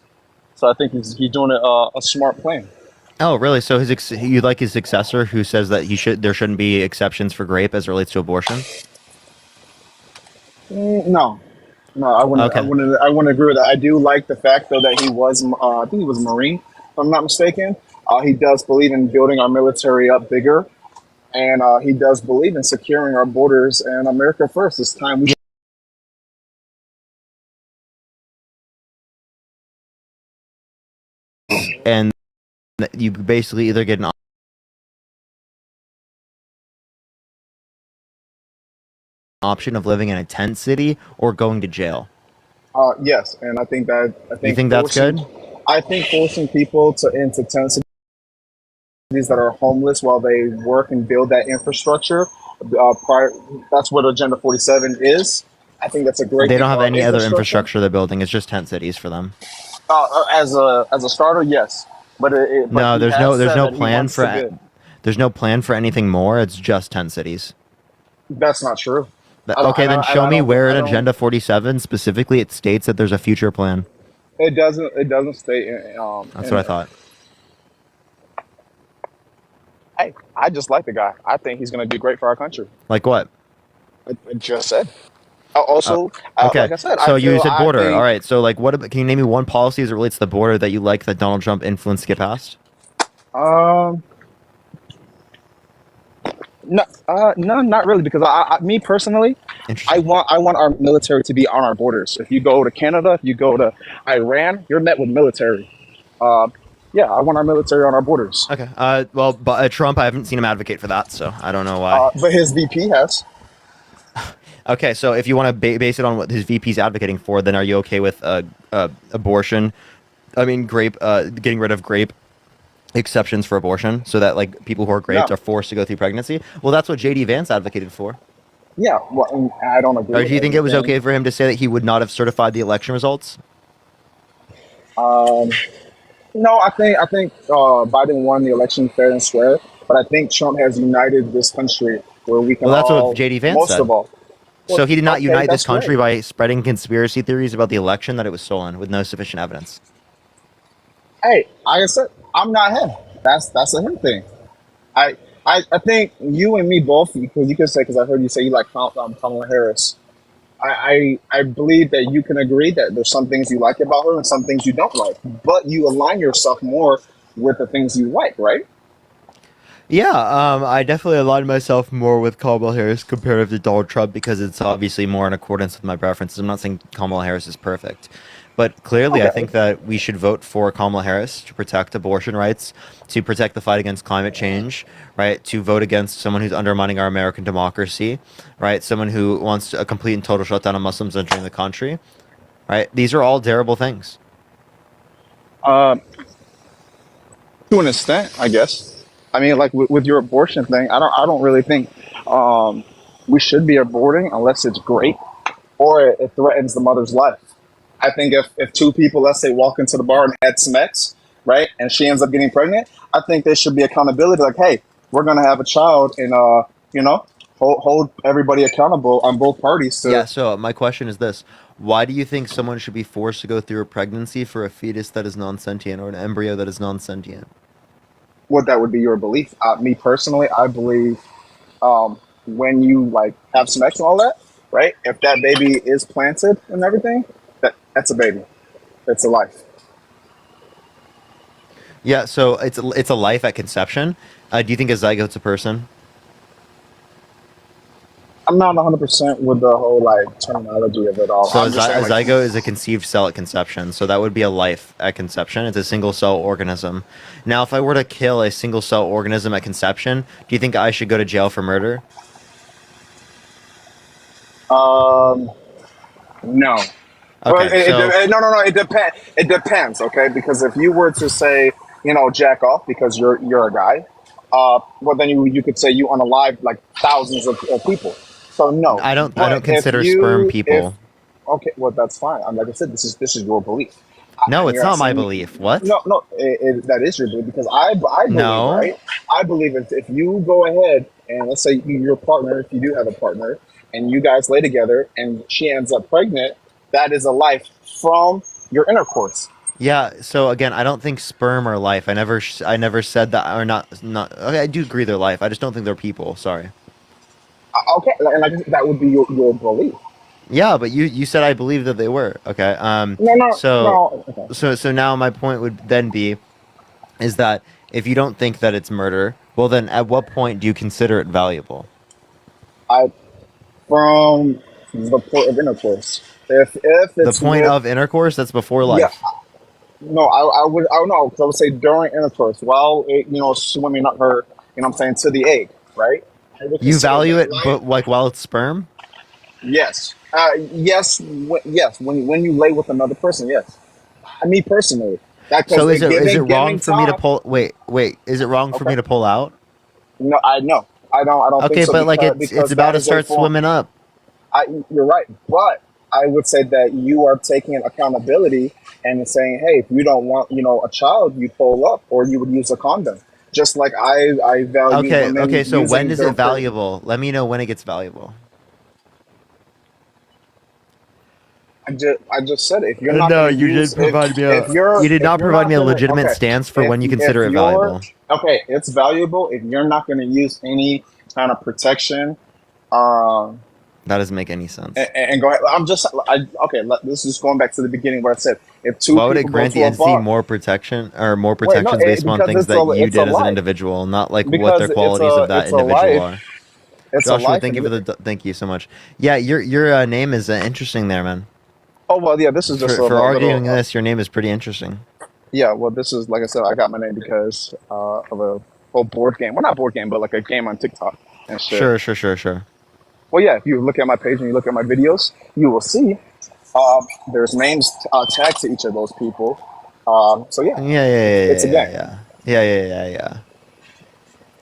So I think he's doing a smart plan. Oh, really? So you like his successor who says that there shouldn't be exceptions for rape as it relates to abortion? No, I wouldn't. Okay. I wouldn't agree with that. I do like the fact though that he was, I think he was a Marine, if I'm not mistaken. He does believe in building our military up bigger, and he does believe in securing our borders and America first. It's time we. And you basically either get an option of living in a tent city or going to jail. Yes, and I think you think that's good? I think forcing people into tent cities that are homeless while they work and build that infrastructure, that's what Agenda 47 is. I think that's a great. They don't have any other infrastructure they're building. It's just tent cities for them. As a starter, yes, but no, there's no plan for anything more. It's just tent cities. That's not true. Okay, then show me where in Agenda 47 specifically it states that there's a future plan. It doesn't state. That's what I thought. Hey, I just like the guy. I think he's going to do great for our country. Like what? I just said. Also, Okay. like I said, So I you feel, said I border. think, All right. So like, can you name me one policy as it relates to the border that you like that Donald Trump influenced to get passed? No, not really, because me personally, I want our military to be on our borders. If you go to Canada, if you go to Iran, you're met with military. Yeah, I want our military on our borders. Okay. Well, but Trump, I haven't seen him advocate for that, so I don't know why. But his VP has. Okay, so if you want to base it on what his VP's advocating for, then are you okay with abortion? I mean, getting rid of grape exceptions for abortion, so that like people who are raped are forced to go through pregnancy. Well, that's what JD Vance advocated for. Yeah, well, I don't agree. Or do you think it was okay for him to say that he would not have certified the election results? No, I think Biden won the election fair and square, but I think Trump has united this country where we can. Well, that's all, what JD Vance most said. of all. So he did not unite this that's country great. by spreading conspiracy theories about the election that it was stolen with no sufficient evidence. Hey, like I said, I'm not him. That's a him thing. I think you and me both, because you can say, because I heard you say you like Kamala Harris. I believe that you can agree that there's some things you like about her and some things you don't like, but you align yourself more with the things you like, right? Yeah, I definitely aligned myself more with Kamala Harris compared to Donald Trump because it's obviously more in accordance with my preferences. I'm not saying Kamala Harris is perfect, but clearly I think that we should vote for Kamala Harris to protect abortion rights, to protect the fight against climate change, right? To vote against someone who's undermining our American democracy, right? Someone who wants a complete and total shutdown of Muslims entering the country, right? These are all terrible things. To an extent, I guess. I mean, like with your abortion thing, I don't really think we should be aborting unless it's great or it threatens the mother's life. I think if two people, let's say, walk into the bar and had sex, right, and she ends up getting pregnant, I think there should be accountability. Like, hey, we're gonna have a child, and hold everybody accountable on both parties. Yeah. So my question is this: why do you think someone should be forced to go through a pregnancy for a fetus that is non-sentient or an embryo that is non-sentient? What that would be your belief. Me personally, I believe when you like have sex and all that, right? If that baby is planted and everything, that's a baby. It's a life. Yeah. So it's a life at conception. Do you think a zygote's a person? I'm not 100% with the whole like terminology of it all. So I'm a just saying, like, zygote is a conceived cell at conception. So that would be a life at conception. It's a single cell organism. Now, if I were to kill a single cell organism at conception, do you think I should go to jail for murder? no. Okay, No. It depends. It depends. Okay, because if you were to say, jack off because you're a guy, well then you could say you unalive like thousands of people. So no, I don't consider sperm people. Okay, well that's fine. Like I said, this is your belief. No, And it's you're not my asking me- belief. What? No, that is your belief because I believe, No. right? I believe if you go ahead and let's say your partner, if you do have a partner, and you guys lay together and she ends up pregnant, that is a life from your intercourse. Yeah. So again, I don't think sperm are life. I never said that or not. Okay, I do agree they're life. I just don't think they're people. Sorry. Okay, and like that would be your belief. Yeah, but you said I believe that they were. Okay. So now my point would then be, is that if you don't think that it's murder, well then at what point do you consider it valuable? From the point of intercourse. If it's The point with- of intercourse, that's before life. Yeah. No, I would know because I would say during intercourse while swimming up her, what I'm saying, to the egg, right? I would You consider value that it, life. but like while it's sperm. Yes. Yes. Yes. When you lay with another person, yes. Me personally. So is it wrong giving for me to time- pull? Wait. Is it wrong for me to pull out? No, I know. I don't. Okay, think so but like because it's about that to is a start form- swimming up. You're right, but I would say that you are taking accountability and saying, hey, if you don't want, a child, you pull up or you would use a condom. Just like I value. women Okay. So when using is their it valuable? Let me know when it gets valuable. I just said it. If you're not No, gonna you use, did provide me if a. you're, You did if not you're provide not me a gonna, legitimate okay, stance for when you if consider it you're, valuable. okay, it's valuable if you're not gonna use any kind of protection. Um, That doesn't make any sense. and go ahead. Okay. This is going back to the beginning where I said if two Why would it people go grant to the a entity bar. more protection or more Wait, no, protections based on because things that you it's a did as an life. individual, not like what Because their qualities of that it's a individual life. are? It's a Joshua, life. thank And you for the thank you so much. Yeah, your name is interesting there, man. oh well, yeah. This is just For arguing little. this, your name is pretty interesting. Yeah, well, this is like I said. I got my name because of a whole board game. Well, not board game, but like a game on TikTok and shit. Sure. Well, yeah. If you look at my page and you look at my videos, you will see there's names tagged to each of those people. So yeah, it's a game. Yeah.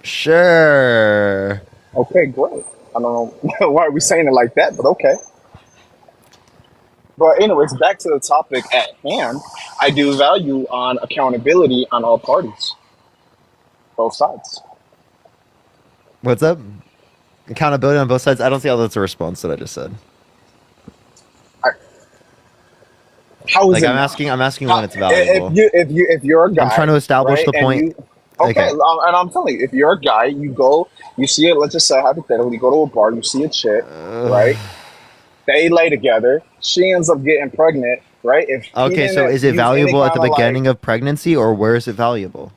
Sure. Okay, great. I don't know why are we saying it like that, but okay. But anyways, back to the topic at hand. I do value on accountability on all parties, both sides. What's up? Accountability on both sides. I don't see how that's a response that I just said. How is Like it I'm not? asking when it's valuable. If you're a guy, I'm trying to establish right, the and point. you, okay, and I'm telling you, if you're a guy, you go, you see it. Let's just say hypothetically, you go to a bar, you see a chick, right? They lay together. She ends up getting pregnant, right? If he Okay, so didn't is it use any valuable at the kinda, like, beginning of pregnancy, or where is it valuable?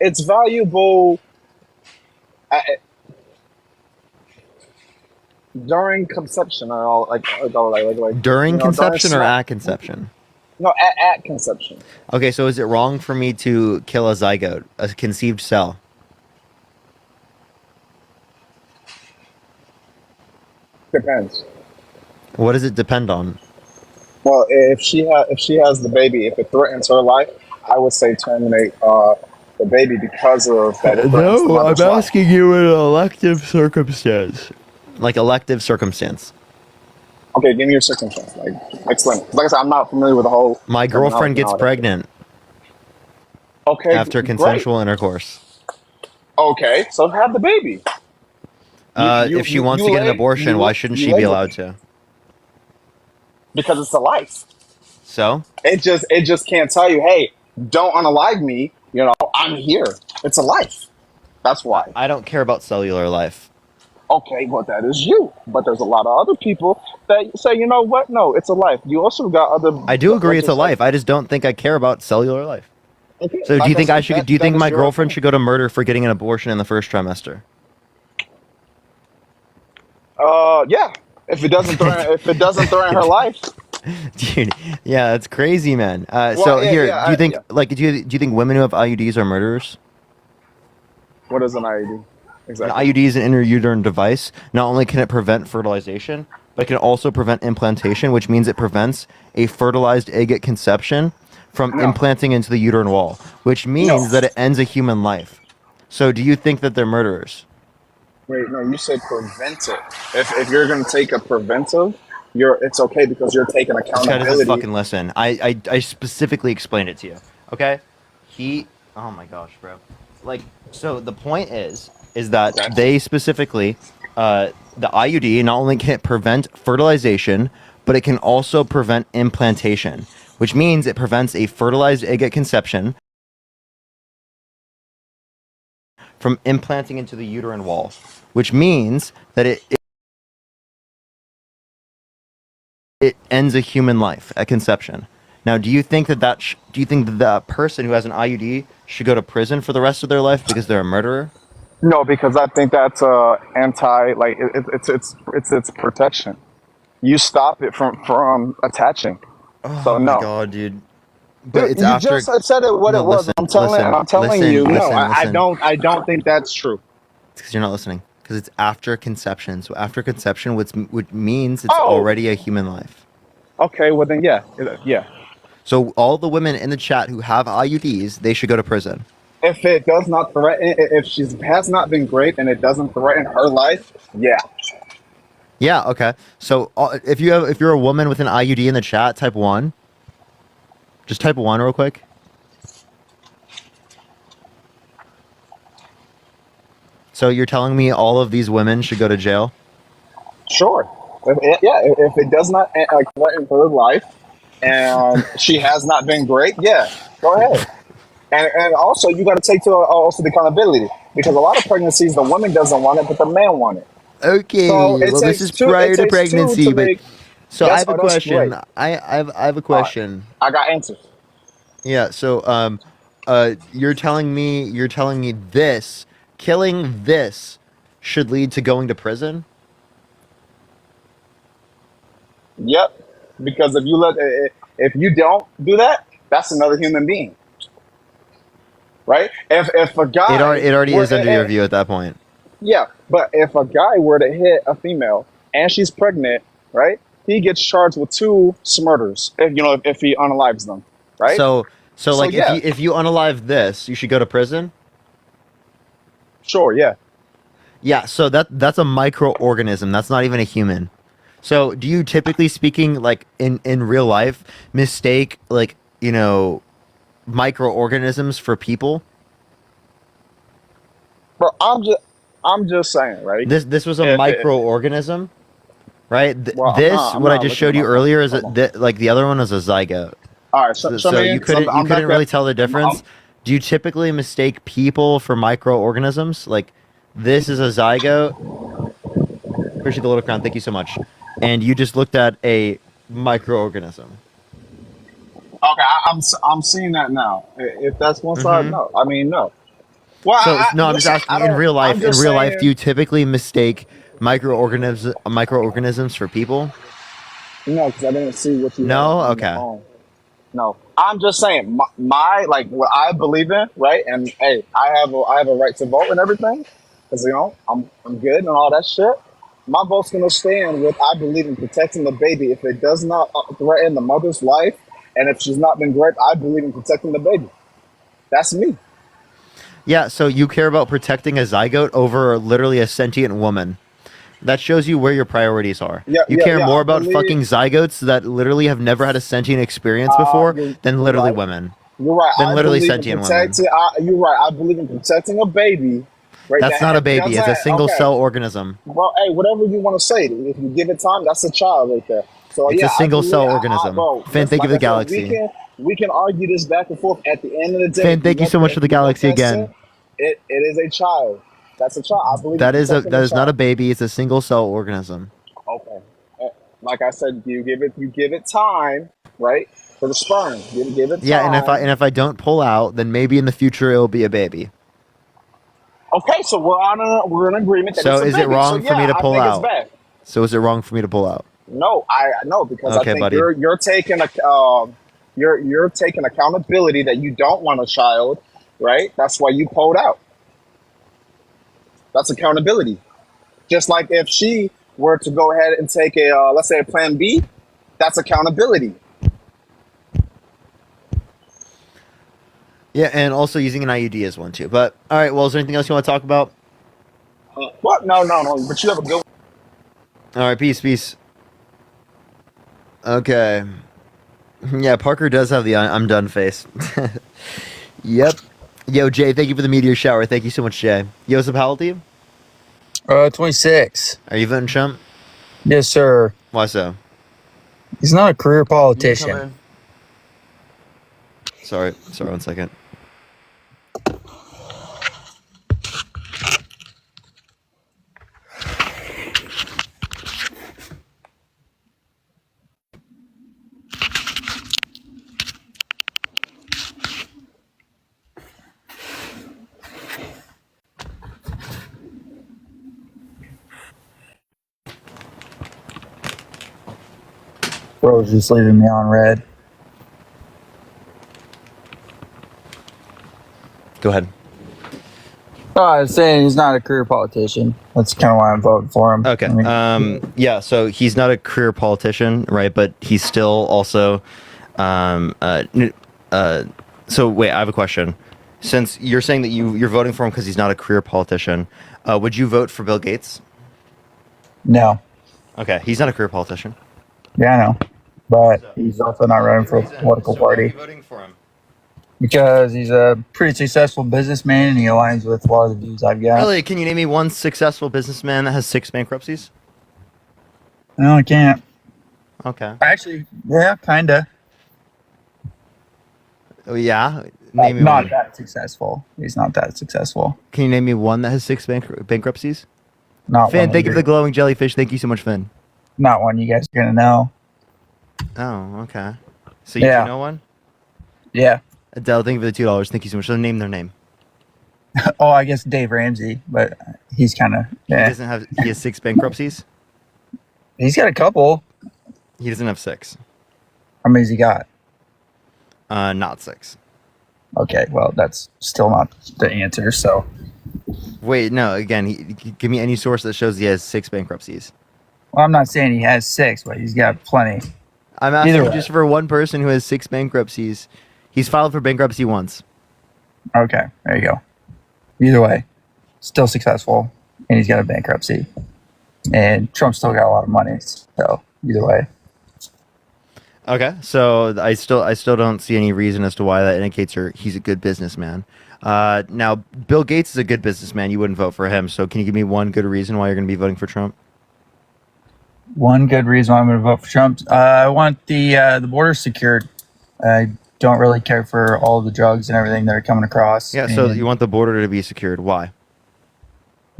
it's valuable during conception or all like During you know, conception or during at conception? no at conception. Okay, so is it wrong for me to kill a zygote, a conceived cell? Depends. What does it depend on? Well, if she has the baby, if it threatens her life, I would say terminate the baby because of that. It threatens the No, I'm mother's life. asking you in an elective circumstance. Like elective circumstance. Okay, give me your circumstance. Like, explain it. Like I said, I'm not familiar with the whole. My girlfriend gets terminology. pregnant Okay. after great. consensual intercourse. Okay, so have the baby. If she wants to get an abortion, why shouldn't she be allowed to? Because it's a life. So? It just can't tell you, hey, don't unalive me. You know, I'm here. It's a life. That's why. I don't care about cellular life. Okay, well, that is you. But there's a lot of other people that say, you know what? No, it's a life. You also got other. I do agree it's a life. I just don't think I care about cellular life. Okay, So do like you think said, I should? Do you that think is my your girlfriend should go to murder for getting an abortion in the first trimester? Yeah. If it doesn't threaten her life. Dude, yeah, that's crazy, man. Well, So yeah, here, yeah, do you think yeah. do you think women who have IUDs are murderers? What is an IUD? An Exactly. IUD is an intrauterine device. Not only can it prevent fertilization, but it can also prevent implantation, which means it prevents a fertilized egg at conception from implanting into the uterine wall, which means that it ends a human life. So do you think that they're murderers? Wait, no, you said preventive. If you're gonna take a preventive, it's okay because you're taking This guy doesn't accountability. fucking listen. I specifically explained it to you. Okay? Oh my gosh, bro. Like, so the point is that they specifically, the IUD not only can it prevent fertilization, but it can also prevent implantation, which means it prevents a fertilized egg at conception from implanting into the uterine wall, which means that it ends a human life at conception. Now, do you think that do you think that the person who has an IUD should go to prison for the rest of their life because they're a murderer? No, because I think that's anti. Like it's protection. You stop it from attaching. So Oh no. my god, dude. But Dude, it's you after. just said it what No, it was. listen, I'm telling you. No, I listen. don't. I don't think that's true. It's because you're not listening. Because it's after conception. So after conception, which means it's Oh. already a human life. Okay, well then, yeah. So all the women in the chat who have IUDs, they should go to prison. If it does not threaten, if she has not been great and it doesn't threaten her life, yeah. Yeah. Okay. So if you're a woman with an IUD in the chat, type 1. Just type 1 real quick. So you're telling me all of these women should go to jail? Sure. If it does not threaten her life, and she has not been great, yeah, go ahead. And also, you got to take to also the accountability, because a lot of pregnancies, the woman doesn't want it, but the man want it. Okay, So it well, this takes is two. prior It to takes two pregnancy, to but make. so I have a That's question. great. I have a question. I got answers. Yeah. So you're telling me this killing this should lead to going to prison? Yep. Because if you don't do that, that's another human being, right? If a guy, It already were- is under your view at that point. yeah, but if a guy were to hit a female and she's pregnant, right? He gets charged with 2 murders. If he unalives them, right? So like yeah. if you unalive this, you should go to prison? Sure, yeah. Yeah, so that's a microorganism. That's not even a human. So do you, typically speaking, like in real life, mistake like, microorganisms for people? Bro, I'm just saying, right? This was a microorganism, right? Well, I'm what I not just showed looking you at earlier is like the other one was a zygote. All right, so So you couldn't really tell the difference. Do you typically mistake people for microorganisms? Like, this is a zygote. Appreciate the little crown. Thank you so much. And you just looked at a microorganism. Okay, I'm seeing that now. If that's one side, no. I mean, no. Well, So I'm listen, just asking. In real life, do saying- you typically mistake microorganisms for people? No, because I didn't see what you. No? had on Okay. your phone. No, I'm just saying my like what I believe in, right? And hey, I have a right to vote and everything, because I'm good and all that shit. My vote's gonna stand with I believe in protecting the baby. If it does not threaten the mother's life, and if she's not been great, I believe in protecting the baby. That's me. Yeah, so you care about protecting a zygote over literally a sentient woman. That shows you where your priorities are. Yeah, you yeah, care yeah, more I about believe- fucking zygotes that literally have never had a sentient experience before than literally right. women. You're right. Than I literally believe in sentient women. protecting. You're right. I believe in protecting a baby. Right. That's not a baby. It's a single cell organism. Well, hey, whatever you want to say. If you give it time, that's a child right there. So It's yeah, a single I believe- cell organism. bro, Fan, just thank you for the like I said, galaxy. We can argue this back and forth. At the end of the day, Fan, thank you so much for the galaxy again. It is a child. That's a child. I believe That in is protecting not child. a baby. It's a single cell organism. Okay. Like I said, you give it time, right? For the sperm, give it time. Yeah, and if I don't pull out, then maybe in the future it'll be a baby. Okay, so we're in agreement. That So it's a is it baby. wrong So, for me yeah, to pull I think out? It's bad. So is it wrong for me to pull out? No, because Okay, I think buddy. you're taking you're taking accountability that you don't want a child, right? That's why you pulled out. That's accountability. Just like if she were to go ahead and take let's say a plan B, that's accountability. Yeah, and also using an IUD is one too. But all right, well, is there anything else you want to talk about? What? No. But you have a good. All right, peace. Okay. Yeah, Parker does have the I'm done face. Yep. Yo, Jay, thank you for the meteor shower. Thank you so much, Jay. Yo, what's up, how old are you? 26. Are you voting Trump? Yes, sir. Why so? He's not a career politician. Sorry, 1 second. Bro's just leaving me on red. Go ahead. Oh, I was saying he's not a career politician. That's kind of why I'm voting for him. Okay. I mean, Yeah. So he's not a career politician, right? But he's still also. So wait, I have a question. Since you're saying that you're voting for him because he's not a career politician, would you vote for Bill Gates? no. Okay, he's not a career politician. Yeah, I know. But he's also not running for a political party. Voting for him. Because he's a pretty successful businessman and he aligns with a lot of the views I've got. Really? Can you name me one successful businessman that has 6 bankruptcies? No, I can't. Okay. Actually, yeah, kinda. Oh, yeah. Name me Not one. that successful. He's not that successful. Can you name me one that has 6 bankruptcies? Not Finn, one. thank you for the glowing jellyfish. Thank you so much, Finn. Not one you guys are gonna know. Oh, okay. So you Yeah. do know one? Yeah. Adele, thank you for the $2. Thank you so much. So name their name. Oh, I guess Dave Ramsey, but he's kind of He doesn't have. He has 6 bankruptcies. He's got a couple. He doesn't have 6. How many's he got? Not 6. Okay, well, that's still not the answer. So, Wait, no. Again, give me any source that shows he has 6 bankruptcies. well, I'm not saying he has 6, but he's got plenty. I'm asking Either you way. just for one person who has 6 bankruptcies. He's filed for bankruptcy once. Okay, there you go. Either way, still successful, and he's got a bankruptcy, and Trump still got a lot of money. So, either way, Okay, so I still don't see any reason as to why that indicates he's a good businessman. Now Bill Gates is a good businessman. You wouldn't vote for him. So can you give me one good reason why you're going to be voting for Trump? one good reason why I'm going to vote for Trump. I want the border secured. I don't really care for all the drugs and everything that are coming across. Yeah. So and you want the border to be secured. Why?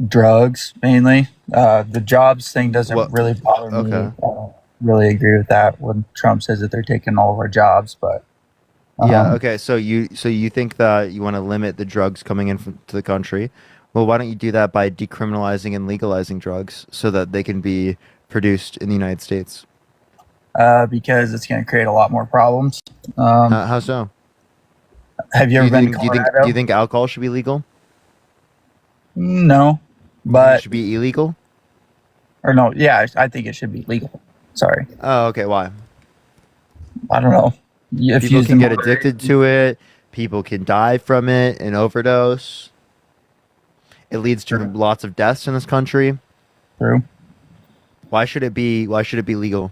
drugs mainly. The jobs thing doesn't really bother me. Okay. I don't really agree with that when Trump says that they're taking all of our jobs, but Yeah. Okay. So you think that you want to limit the drugs coming in to the country? Well, why don't you do that by decriminalizing and legalizing drugs so that they can be produced in the United States? because it's going to create a lot more problems. How so? Have you ever been to Do Colorado? you think alcohol should be legal? No, It but should be illegal. or no, yeah, I think it should be legal. Sorry, Oh, okay. Why? I don't know. If People used can in get moderation- addicted to it. People can die from it and overdose. It leads to lots of deaths in this country. True. Why should it be legal?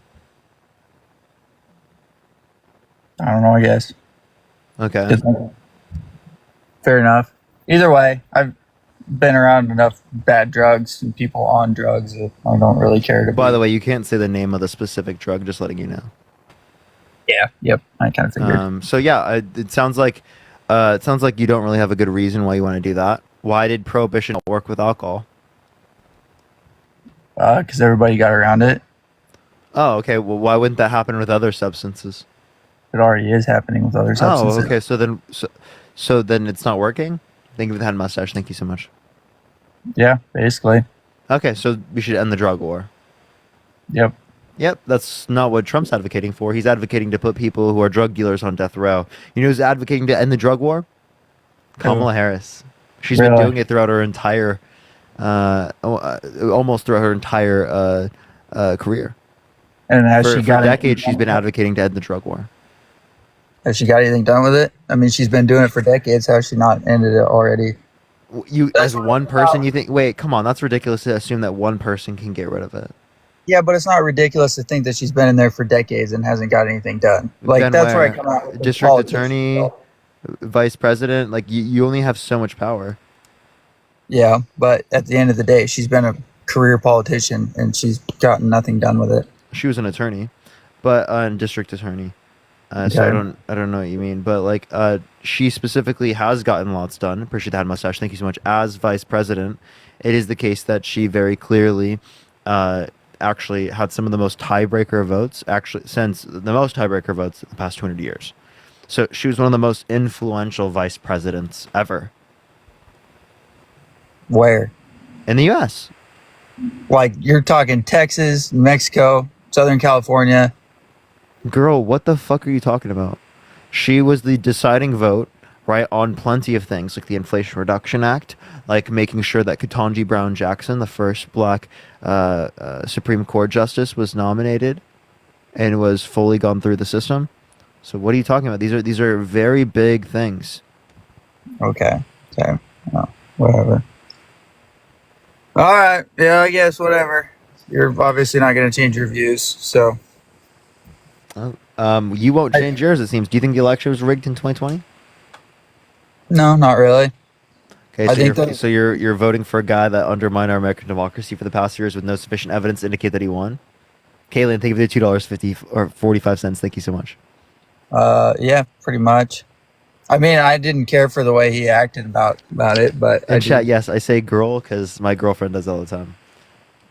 I don't know. I guess. Okay. Fair enough. Either way, I've been around enough bad drugs and people on drugs that I don't really care to. By the way, you can't say the name of the specific drug. Just letting you know. Yeah. Yep. I kind of figured. So yeah, it sounds like you don't really have a good reason why you want to do that. Why did prohibition not work with alcohol? Because everybody got around it. Oh, okay. Well, why wouldn't that happen with other substances? It already is happening with other substances. Oh, okay. So then it's not working. Thank you for the hand mustache. Thank you so much. Yeah, basically. Okay, so we should end the drug war. Yep. Yep, that's not what Trump's advocating for. He's advocating to put people who are drug dealers on death row. You know who's advocating to end the drug war? Kamala Harris. She's been Really? doing it throughout her entire, almost throughout her entire career. And has For she got decades, she's been advocating to end the drug war. Has she got anything done with it? I mean, she's been doing it for decades. How has she not ended it already? You, as one person, you think? Wait, come on, that's ridiculous to assume that one person can get rid of it. Yeah, but it's not ridiculous to think that she's been in there for decades and hasn't got anything done. Like Then that's where I where? come out. With District politics. attorney, vice president. Like you only have so much power. Yeah, but at the end of the day, she's been a career politician and she's gotten nothing done with it. She was an attorney, but district attorney. So Okay. I don't know what you mean, but like she specifically has gotten lots done. Appreciate that mustache. Thank you so much. As vice president, it is the case that she very clearly actually had some of the most tiebreaker votes. Actually, since the most tiebreaker votes in the past 200 years. So she was one of the most influential vice presidents ever Where? in the U.S. Like you're talking Texas, Mexico, Southern California. Girl, what the fuck are you talking about? She was the deciding vote, right, on plenty of things, like the Inflation Reduction Act, like making sure that Ketanji Brown Jackson, the first black Supreme Court justice, was nominated and was fully gone through the system. So what are you talking about? These are very big things. Okay. Okay. No, whatever. All right. Yeah, I guess whatever. You're obviously not going to change your views, so. You won't change yours, it seems. Do you think the election was rigged in 2020? No, not really. Okay, I so think that- you're voting for a guy that undermined our American democracy for the past years with no sufficient evidence to indicate that he won. Caitlin, thank you for the $2.50 or 45 cents. Thank you so much. Yeah, pretty much. I mean, I didn't care for the way he acted about it, but In chat, yes, I say girl because my girlfriend does all the time.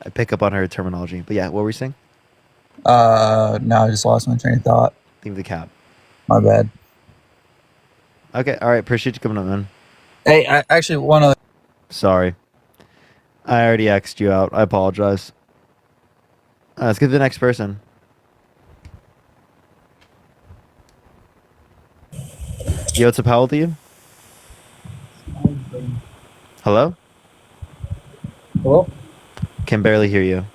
I pick up on her terminology. But yeah, what were we saying? No, I just lost my train of thought. Leave the cap. My bad. Okay, all right. Appreciate you coming on, man. Hey, actually, one other. Sorry. I already X'd you out. I apologize. Let's get to the next person. Yo, what's up? How old are you? Hello? Hello? Can barely hear you.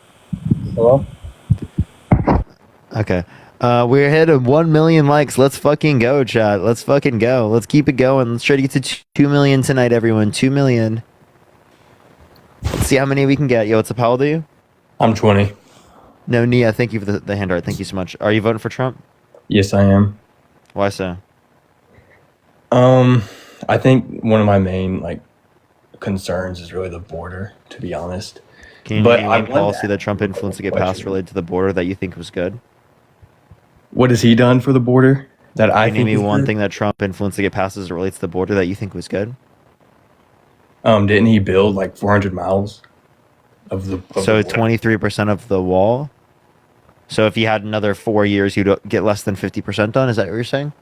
Hello? Okay. We're ahead of 1 million likes. Let's fucking go, chat. Let's fucking go. Let's keep it going. Let's try to get to 2 million tonight, everyone. 2 million. Let's see how many we can get. Yo, what's up? How old are you? I'm 20. No, Nia, thank you for the hand art. Thank you so much. Are you voting for Trump? Yes, I am. Why so? I think one of my main concerns is really the border, to be honest. Can you name one policy that Trump influenced to get passed related to the border that you think was good? What has he done for the border that I Can you think name me is one good? thing that Trump influenced to get passed as it relates to the border that you think was good? Didn't he build 400 miles of the? So 23% of the wall. So if you had another 4 years, you'd get less than 50% done. Is that what you're saying?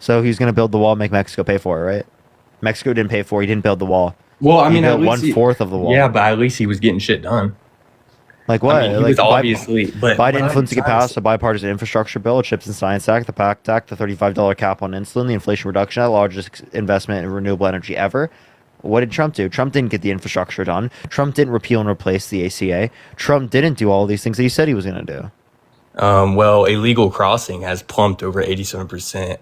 So he's going to build the wall, make Mexico pay for it, right? Mexico didn't pay for it. He didn't build the wall. Well, I mean, he at built least he- 1/4 of the wall. Yeah, but at least he was getting shit done. Like what? I mean, he like was obviously, but Biden influenced to get passed a bipartisan infrastructure bill, a CHIPS and Science Act, the PACT Act, the $35 cap on insulin, the Inflation Reduction Act, the largest investment in renewable energy ever. What did Trump do? Trump didn't get the infrastructure done. Trump didn't repeal and replace the ACA. Trump didn't do all these things that he said he was going to do. Well, illegal crossing has plumped over 87%,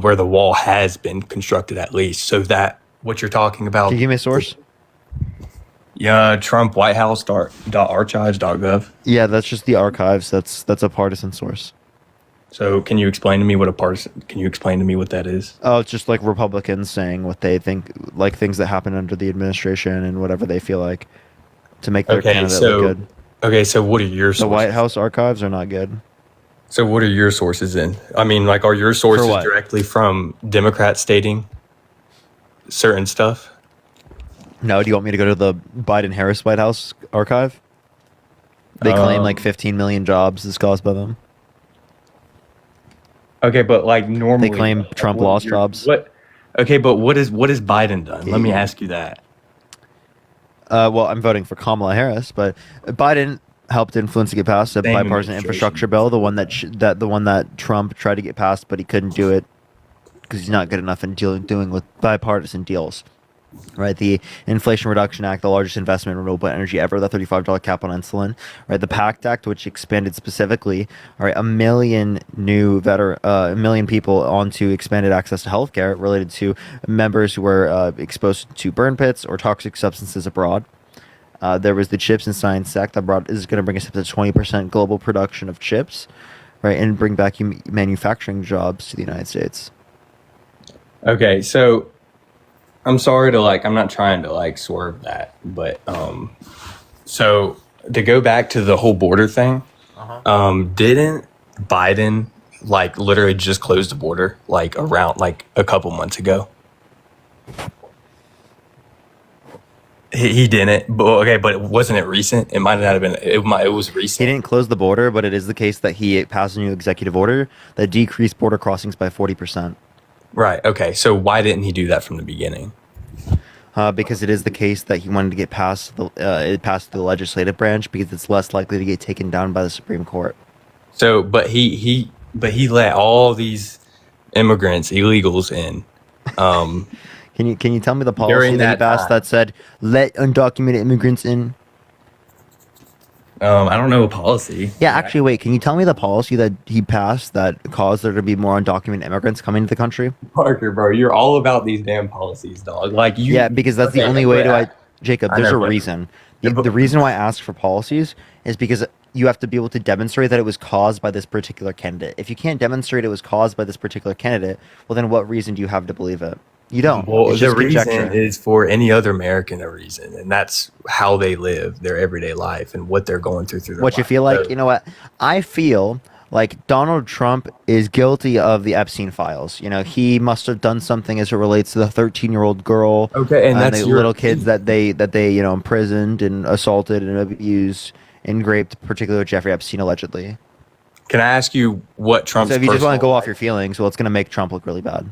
where the wall has been constructed at least. So that what you're talking about. Can you give me a source? Yeah, Trump White House .archives.gov. Yeah, that's just the archives. That's a partisan source. So can you explain to me what a partisan? Can you explain to me what that is? Oh, it's just like Republicans saying what they think, like things that happen under the administration and whatever they feel like to make their candidate look good. Okay, so what are your sources? The White House archives are not good. So what are your sources in? I mean, are your sources directly from Democrats stating certain stuff? No, do you want me to go to the Biden-Harris White House archive? They claim 15 million jobs is caused by them. Okay, but normally they claim Trump lost jobs. What? Okay, but what is Biden done? Let me ask you that. Well, I'm voting for Kamala Harris, but Biden helped influence to get passed a bipartisan infrastructure bill, the one that Trump tried to get passed, but he couldn't do it because he's not good enough in doing with bipartisan deals. Right, the Inflation Reduction Act, the largest investment in renewable energy ever, the $35 cap on insulin. Right, the PACT Act, which expanded specifically, all right, 1 million a million people onto expanded access to healthcare related to members who were exposed to burn pits or toxic substances abroad. There was the CHIPS and Science Act that is going to bring us up to 20% global production of chips, right, and bring back manufacturing jobs to the United States. Okay, so I'm sorry to I'm not trying to swerve that, but so to go back to the whole border thing, didn't Biden literally just close the border around a couple months ago? He didn't, but wasn't it recent? It might not have been. It was recent. He didn't close the border, but it is the case that he passed a new executive order that decreased border crossings by 40%. Right. Okay. So why didn't he do that from the beginning? Because it is the case that he wanted to get past the legislative branch because it's less likely to get taken down by the Supreme Court. So, but he let all these immigrants, illegals in. Can you tell me the policy that he passed that said let undocumented immigrants in? I don't know a policy. Yeah, actually, wait. Can you tell me the policy that he passed that caused there to be more undocumented immigrants coming to the country? Parker, bro, you're all about these damn policies, dog. Yeah, because that's the only way to. Jacob, there's a reason. The reason why I ask for policies is because you have to be able to demonstrate that it was caused by this particular candidate. If you can't demonstrate it was caused by this particular candidate, well, then what reason do you have to believe it? You don't. Well, It's the just reason conjecture. is for any other American a reason, and that's how they live their everyday life and what they're going through their What you life. feel like? So- You know what? I feel like Donald Trump is guilty of the Epstein files. You know, he must have done something as it relates to the 13-year-old girl. Okay, and that's the your little kids that they imprisoned and assaulted and abused and raped, particularly Jeffrey Epstein allegedly. Can I ask you what Trump's So if you just want to personal go off your feelings, well, it's going to make Trump look really bad.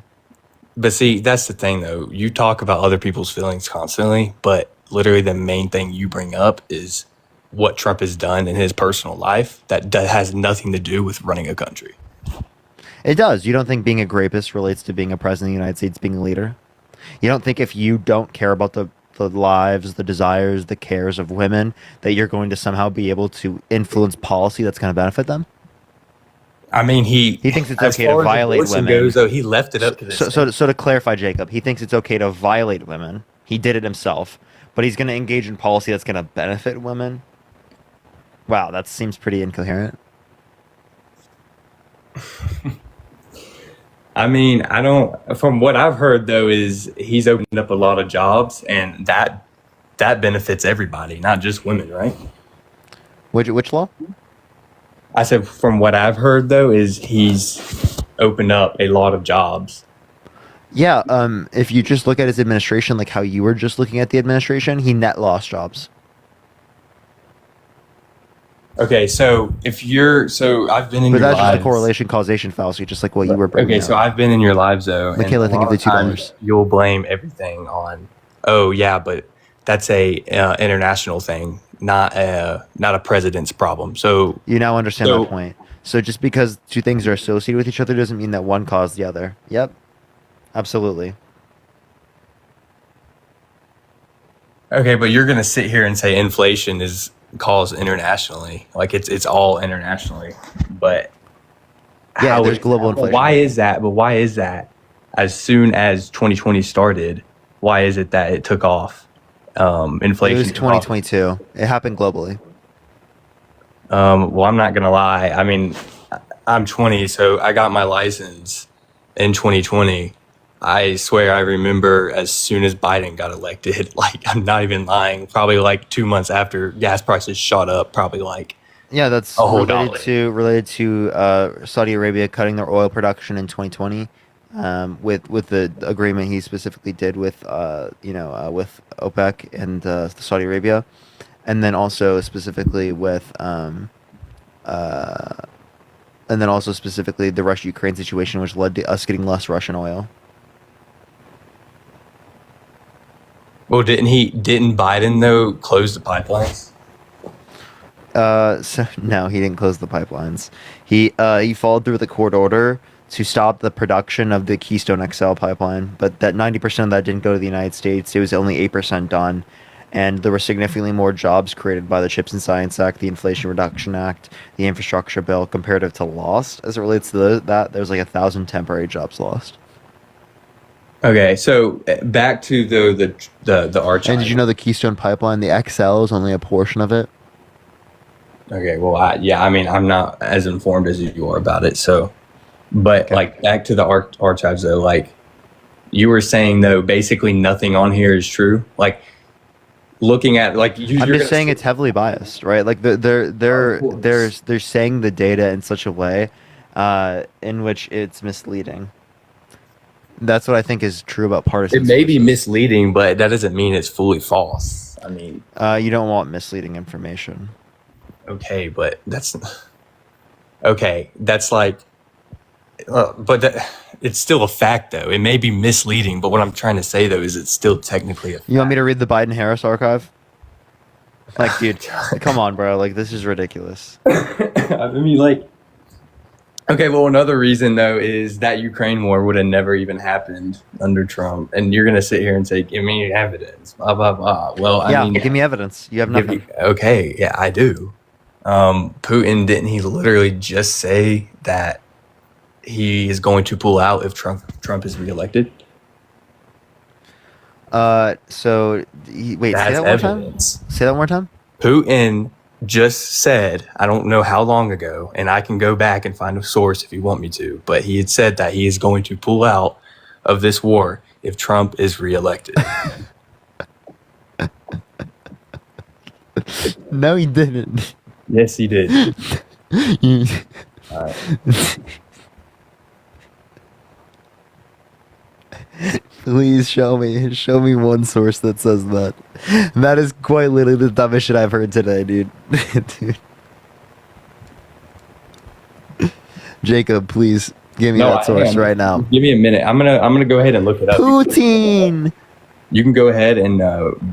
But see, that's the thing, though. You talk about other people's feelings constantly, but literally the main thing you bring up is what Trump has done in his personal life that has nothing to do with running a country. It does. You don't think being a rapist relates to being a president of the United States, being a leader? You don't think if you don't care about the lives, the desires, the cares of women, that you're going to somehow be able to influence policy that's going to benefit them? I mean, he thinks it's as okay to far as violate abortion women. goes, though, he left it up to this. So to clarify, Jacob, he thinks it's okay to violate women. He did it himself, but he's going to engage in policy that's going to benefit women. Wow, that seems pretty incoherent. I mean, I don't. From what I've heard, though, is he's opened up a lot of jobs, and that benefits everybody, not just women, right? Which law? I said, from what I've heard, though, is he's opened up a lot of jobs. Yeah, if you just look at his administration, like how you were just looking at the administration, he net lost jobs. Okay, so I've been in But your that's just lives. a correlation causation fallacy, just like what you were bringing Okay, out. so I've been in your lives, though. and Michaela, a think lot of the of times $2. You'll blame everything on, oh yeah, but that's a international thing, not a president's problem. So You now understand So- my point. So just because two things are associated with each other doesn't mean that one caused the other. Yep. Absolutely. okay, but you're gonna sit here and say inflation is caused internationally, like it's all internationally, but Yeah, how there's is global that? inflation. Why is that? But why is that? As soon as 2020 started, why is it that it took off? Inflation. It was took off. 2022. It happened globally. Well, I'm not gonna lie. I mean, I'm 20, so I got my license in 2020. I swear I remember as soon as Biden got elected, like I'm not even lying, probably like 2 months after gas prices shot up, probably like Yeah, that's a whole related to Saudi Arabia cutting their oil production in 2020, with the agreement he specifically did with with OPEC and Saudi Arabia, and then also specifically with the Russia-Ukraine situation, which led to us getting less Russian oil. Well, didn't Biden though close the pipelines? So no, he didn't close the pipelines. He followed through with a court order to stop the production of the Keystone XL pipeline, but that 90% of that didn't go to the United States. It was only 8% done, and there were significantly more jobs created by the CHIPS and Science Act, the Inflation Reduction Act, the Infrastructure Bill, comparative to lost as it relates to that. There's like 1,000 temporary jobs lost. Okay, so back to the arch. And did you know the Keystone Pipeline, the XL, is only a portion of it? Okay, well, I mean, I'm not as informed as you are about it, so. But like back to the archives though, like you were saying though, basically nothing on here is true. Like looking at like I'm just saying it's heavily biased, right? Like they're saying the data in such a way in which it's misleading. That's what I think is true about partisan. It may be misleading, but that doesn't mean it's fully false. I mean, you don't want misleading information. Okay, but that's like, it's still a fact though. It may be misleading, but what I'm trying to say though is it's still technically a fact. You want me to read the Biden-Harris archive? Like, dude, come on, bro. Like, this is ridiculous. I mean, like, okay, well, another reason though is that Ukraine war would have never even happened under Trump, and you're gonna sit here and say, "Give me evidence." Blah blah blah. Well, I mean, give me evidence. You have nothing. Okay, yeah, I do. Putin, didn't he literally just say that he is going to pull out if Trump is reelected? Wait, That's say that one more time? Say that one more time? Putin just said, I don't know how long ago, and I can go back and find a source if you want me to, but he had said that he is going to pull out of this war if Trump is reelected. No, he didn't. Yes, he did. You- All right. Please show me one source that says that. That is quite literally the dumbest shit I've heard today, dude. Dude. Jacob, please give me that source right now. Give me a minute. I'm gonna go ahead and look it up. Putin. You can go ahead and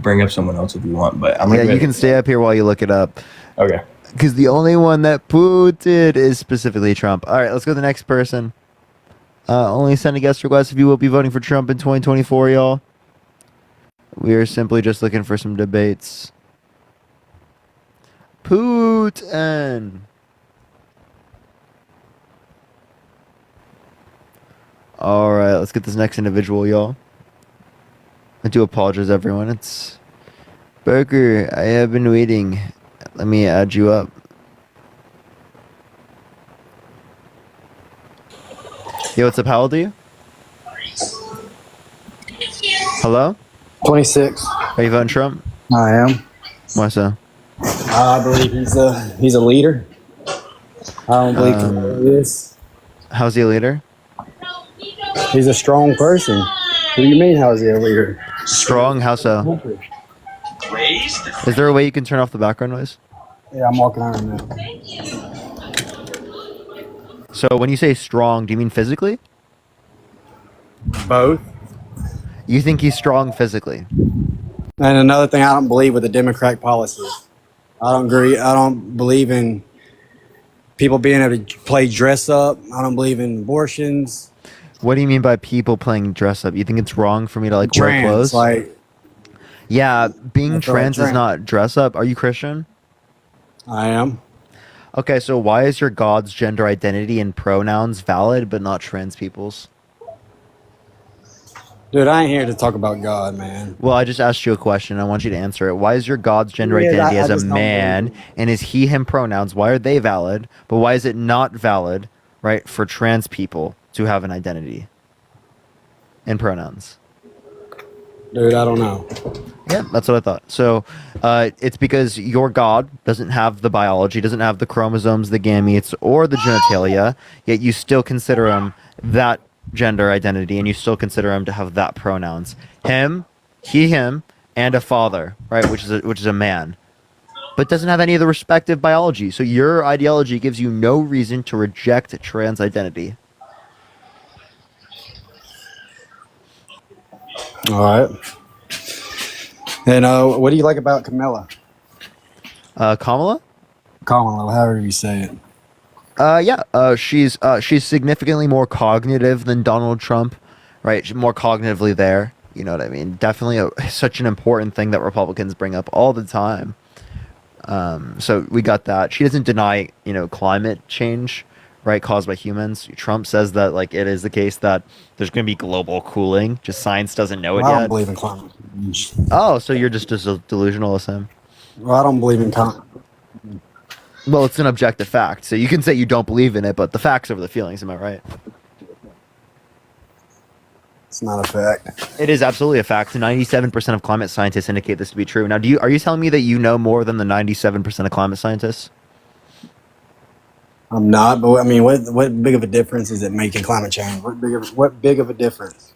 bring up someone else if you want, but I'm gonna Yeah, you can stay up here while you look it up. Okay. Because the only one that Putin is specifically Trump. All right, let's go to the next person. Only send a guest request if you will be voting for Trump in 2024, y'all. We are simply just looking for some debates. Putin. All right, let's get this next individual, y'all. I do apologize, everyone. It's Burger. I have been waiting. Let me add you up. Yo, what's up? How old are you? Hello? 26. Are you voting Trump? I am. Why so? I believe he's a leader. I don't believe he is. How's he a leader? He's a strong person. What do you mean, how is he a leader? Strong? How so? Is there a way you can turn off the background noise? Yeah, I'm walking around now. So when you say strong, do you mean physically? Both. You think he's strong physically? And another thing, I don't believe with the Democratic policies. I don't agree. I don't believe in people being able to play dress up. I don't believe in abortions. What do you mean by people playing dress up? You think it's wrong for me to like wear Trans, clothes? like Yeah, being That's all trans is trans. not dress up. Are you Christian? I am. Okay, so why is your God's gender identity and pronouns valid but not trans people's? Dude, I ain't here to talk about God, man. Well, I just asked you a question. I want you to answer it. Why is your God's gender Yeah, identity I as a just don't man believe and is he, him pronouns? Why are they valid? But why is it not valid, right, for trans people to have an identity and pronouns? Dude, I don't know. Yeah, that's what I thought. So it's because your God doesn't have the biology, doesn't have the chromosomes, the gametes, or the genitalia, yet you still consider him that gender identity, and you still consider him to have that pronouns. Him, he, him, and a father, right, which is a man, but doesn't have any of the respective biology. So your ideology gives you no reason to reject trans identity. All right. And what do you like about Kamala? Kamala? Kamala, however you say it. She's significantly more cognitive than Donald Trump, right? She's more cognitively there. You know what I mean? Definitely such an important thing that Republicans bring up all the time. So we got that. She doesn't deny, climate change, right, caused by humans. Trump says that like it is the case that there's going to be global cooling. Just science doesn't know it I yet. don't believe in climate change. Oh, so you're just as delusional as him. Well, I don't believe in climate. Well, it's an objective fact. So you can say you don't believe in it, but the facts over the feelings. Am I right? It's not a fact. It is absolutely a fact. 97% of climate scientists indicate this to be true. Now, are you telling me that you know more than the 97% of climate scientists? I'm not, but I mean, what big of a difference is it making climate change? What big of a difference?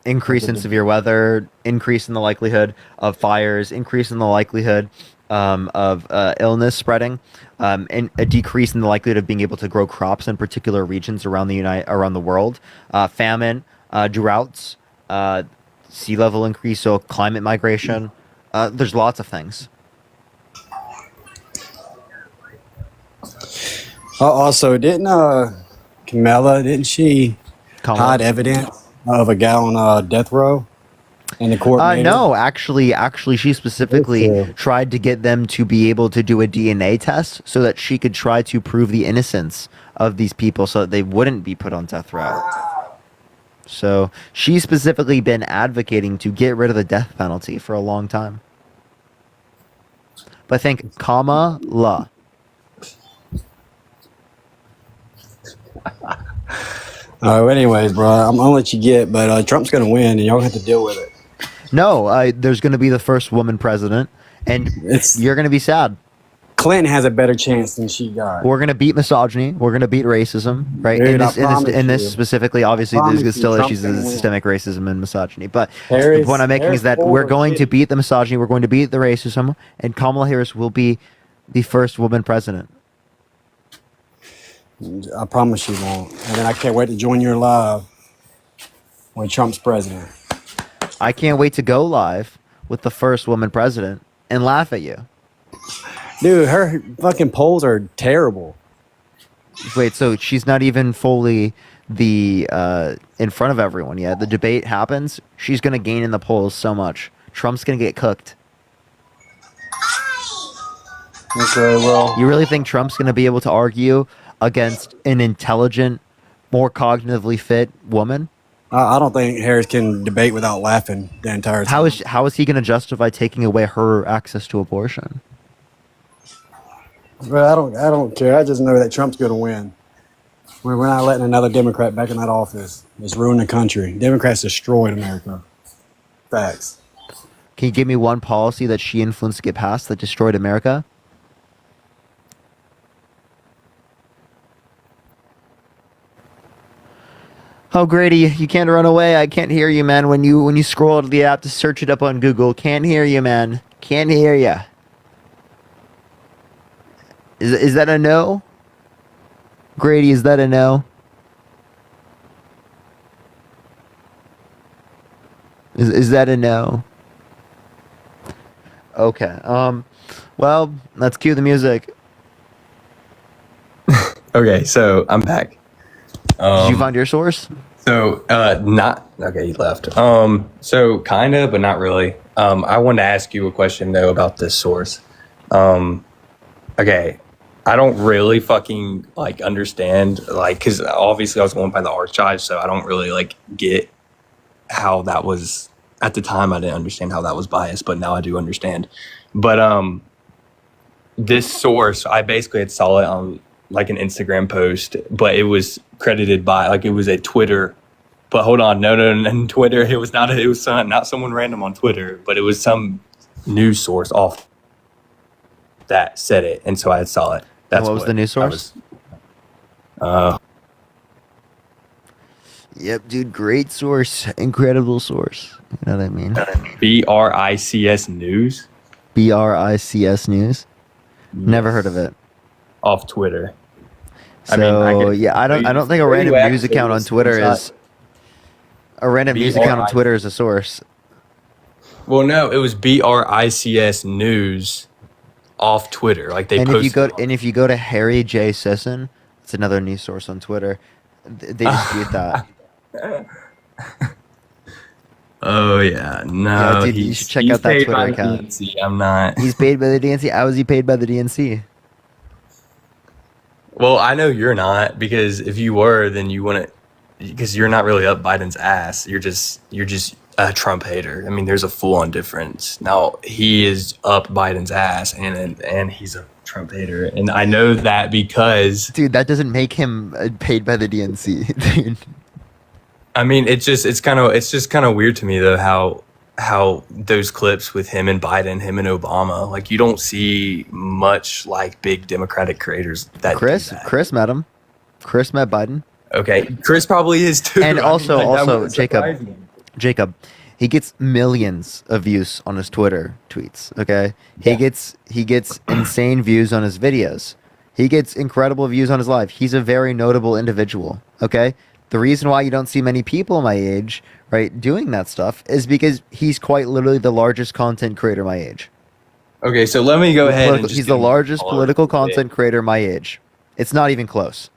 Increase in severe weather, increase in the likelihood of fires, increase in the likelihood of illness spreading, and a decrease in the likelihood of being able to grow crops in particular regions around the world, famine, droughts, sea level increase, so climate migration. There's lots of things. Also, didn't she hide evidence of a guy on death row in the court? No, actually, she specifically tried to get them to be able to do a DNA test so that she could try to prove the innocence of these people so that they wouldn't be put on death row. So she's specifically been advocating to get rid of the death penalty for a long time. But think Kamala. Anyways, bro, I'm gonna let you get, but Trump's gonna win, and y'all have to deal with it. No, there's going to be the first woman president, and you're going to be sad. Clinton has a better chance than she got. We're going to beat misogyny. We're going to beat racism, right? Dude, in this specifically, obviously, there's still issues of systemic racism and misogyny. But the point I'm making is that we're going to beat the misogyny. We're going to beat the racism, and Kamala Harris will be the first woman president. I promise you won't. And then I can't wait to join your live when Trump's president. I can't wait to go live with the first woman president and laugh at you. Dude, her fucking polls are terrible. Wait, so she's not even fully the in front of everyone yet. The debate happens. She's going to gain in the polls so much. Trump's going to get cooked. Okay, well. You really think Trump's going to be able to argue against an intelligent, more cognitively fit woman? I don't think Harris can debate without laughing the entire time. How is he going to justify taking away her access to abortion? Bro, I don't care. I just know that Trump's going to win. We're not letting another Democrat back in that office. It's ruined the country. Democrats destroyed America. Facts. Can you give me one policy that she influenced to get passed that destroyed America? Oh, Grady, you can't run away. I can't hear you, man. When you scroll to the app to search it up on Google, can't hear you, man. Can't hear you. Is that a no? Grady, is that a no? Is that a no? Okay. Well, let's cue the music. Okay, so I'm back. Did you find your source? So, not okay. He left. So kind of, but not really. I wanted to ask you a question though about this source. Okay, I don't really fucking like understand because obviously I was going by the archive, so I don't really like get how that was at the time. I didn't understand how that was biased, but now I do understand. But this source, I basically had saw it on like an Instagram post, but it was credited by like it was a Twitter. But hold on, no, Twitter. It was not. It was not someone random on Twitter, but it was some news source off that said it, and so I saw it. That's what was the news source? Yep, dude, great source, incredible source. You know what I mean? BRICS News. BRICS News. Never heard of it. Off Twitter. So I don't think a random news account on Twitter is a random news account on Twitter is a source. Well, no, it was BRICS News off Twitter. Like they posted. If you go to Harry J. Sisson, it's another news source on Twitter. They dispute that. Oh yeah, no. Yeah, dude, you should check out that Twitter account. DNC. I'm not. He's paid by the DNC. How is he paid by the DNC? Well, I know you're not, because if you were, then you wouldn't, because you're not really up Biden's ass. You're just a Trump hater. I mean, there's a full-on difference. Now he is up Biden's ass, and he's a Trump hater, and I know that because dude, that doesn't make him paid by the DNC. Dude. I mean, it's just kind of weird to me though how those clips with him and Biden, him and Obama, like you don't see much like big Democratic creators that Chris met him. Chris met Biden. Okay, Chris probably is too. And also Jacob, he gets millions of views on his Twitter tweets. Okay, he gets insane views on his videos. He gets incredible views on his live. He's a very notable individual. Okay, the reason why you don't see many people my age, right, doing that stuff is because he's quite literally the largest content creator my age. Okay, so let me go ahead. He's the largest political content creator my age. It's not even close.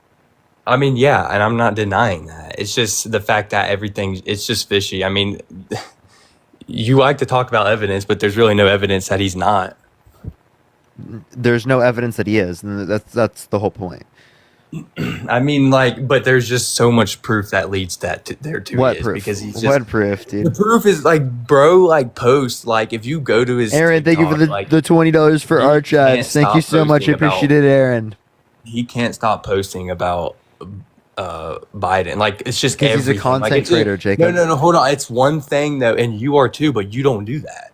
I mean, yeah, and I'm not denying that. It's just the fact that it's just fishy. I mean, you like to talk about evidence, but there's really no evidence that he's not. There's no evidence that he is, and that's the whole point. I mean, like, but there's just so much proof that leads there to what his, proof? Because he's just, what proof, dude? The proof is like, bro, like post, like if you go to his Aaron, TikTok, thank you for the $20 for archives. Thank you so much. I appreciate it, Aaron. He can't stop posting about Biden. Like it's just Because he's a everything. Like, content it's creator, Jacob. No, hold on. It's one thing though, and you are too, but you don't do that.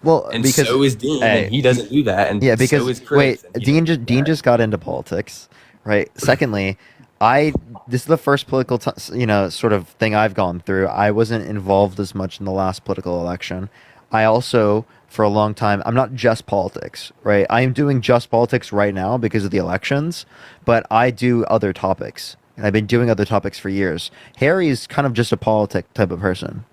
Well, And because so is Dean, and he doesn't do that. And yeah, because so is Chris. wait, Dean just got into politics, right? Secondly, this is the first political sort of thing I've gone through. I wasn't involved as much in the last political election. I also, for a long time, I'm not just politics, right? I am doing just politics right now because of the elections, but I do other topics, and I've been doing other topics for years. Harry's kind of just a politic type of person.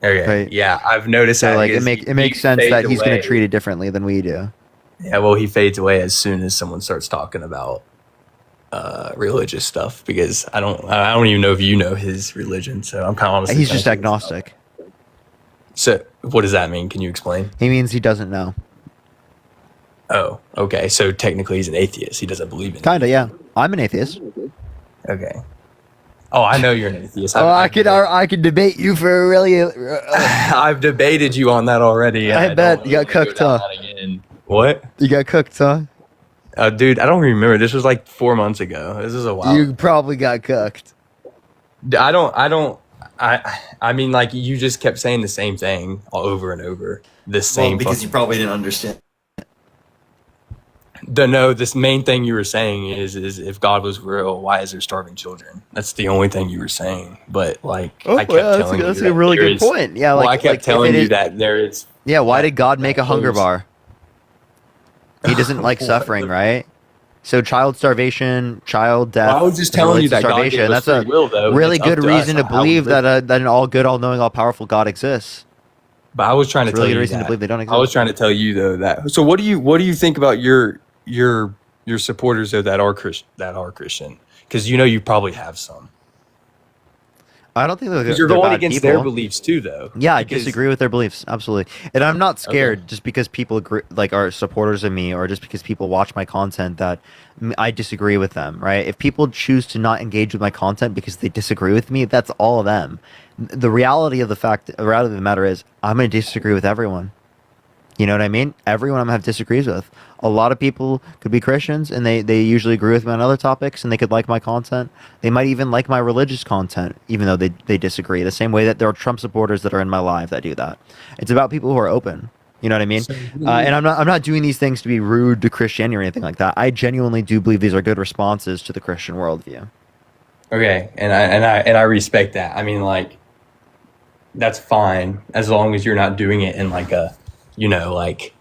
Okay. Right. Yeah, I've noticed So that. like because it makes he sense fades that he's going away. to treat it differently than we do. Yeah, well, he fades away as soon as someone starts talking about religious stuff because I don't even know if you know his religion, so I'm kind of honestly. He's just agnostic. So what does that mean? Can you explain? He means he doesn't know. Oh, okay. So technically, he's an atheist. He doesn't believe in. Kinda, yeah. I'm an atheist. Okay. Oh, I know you're an atheist. Oh, I could debate you for a really. I've debated you on that already. I bet you got cooked, huh? What? You got cooked, huh? Dude, I don't remember. This was like 4 months ago. This is a while. You probably got cooked. I mean, like you just kept saying the same thing all over and over. The same. Because you probably didn't understand. No, this main thing you were saying is if God was real, why is there starving children? That's the only thing you were saying. But like, I kept telling you that's that a really there good is- point. Yeah, well, like I kept telling you that there is. Yeah, why did God make a hunger close. bar? He doesn't like suffering, right? So child starvation, child death. Well, I was just as it telling relates you to that God starvation. gave us That's a free will, though. really It's up good to us reason to how we believe live. that an all good, all knowing, all powerful God exists. But I was trying to It's a really tell good you reason that. to believe they don't exist. I was trying to tell you though that. So what do you think about your supporters though that are Christian? Because you probably have some. I don't think they're Because you're they're going bad against people. their beliefs too, though. Yeah, I Because- disagree with their beliefs absolutely, and I'm not scared just because people agree, like are supporters of me, or just because people watch my content that I disagree with them. Right? If people choose to not engage with my content because they disagree with me, that's all of them. The reality of the matter is, I'm going to disagree with everyone. You know what I mean? Everyone I'm going to have disagrees with. A lot of people could be Christians, and they usually agree with me on other topics, and they could like my content. They might even like my religious content, even though they disagree. The same way that there are Trump supporters that are in my live that do that. It's about people who are open. You know what I mean? And I'm not doing these things to be rude to Christianity or anything like that. I genuinely do believe these are good responses to the Christian worldview. Okay, and I respect that. I mean, like, that's fine as long as you're not doing it in like a, like,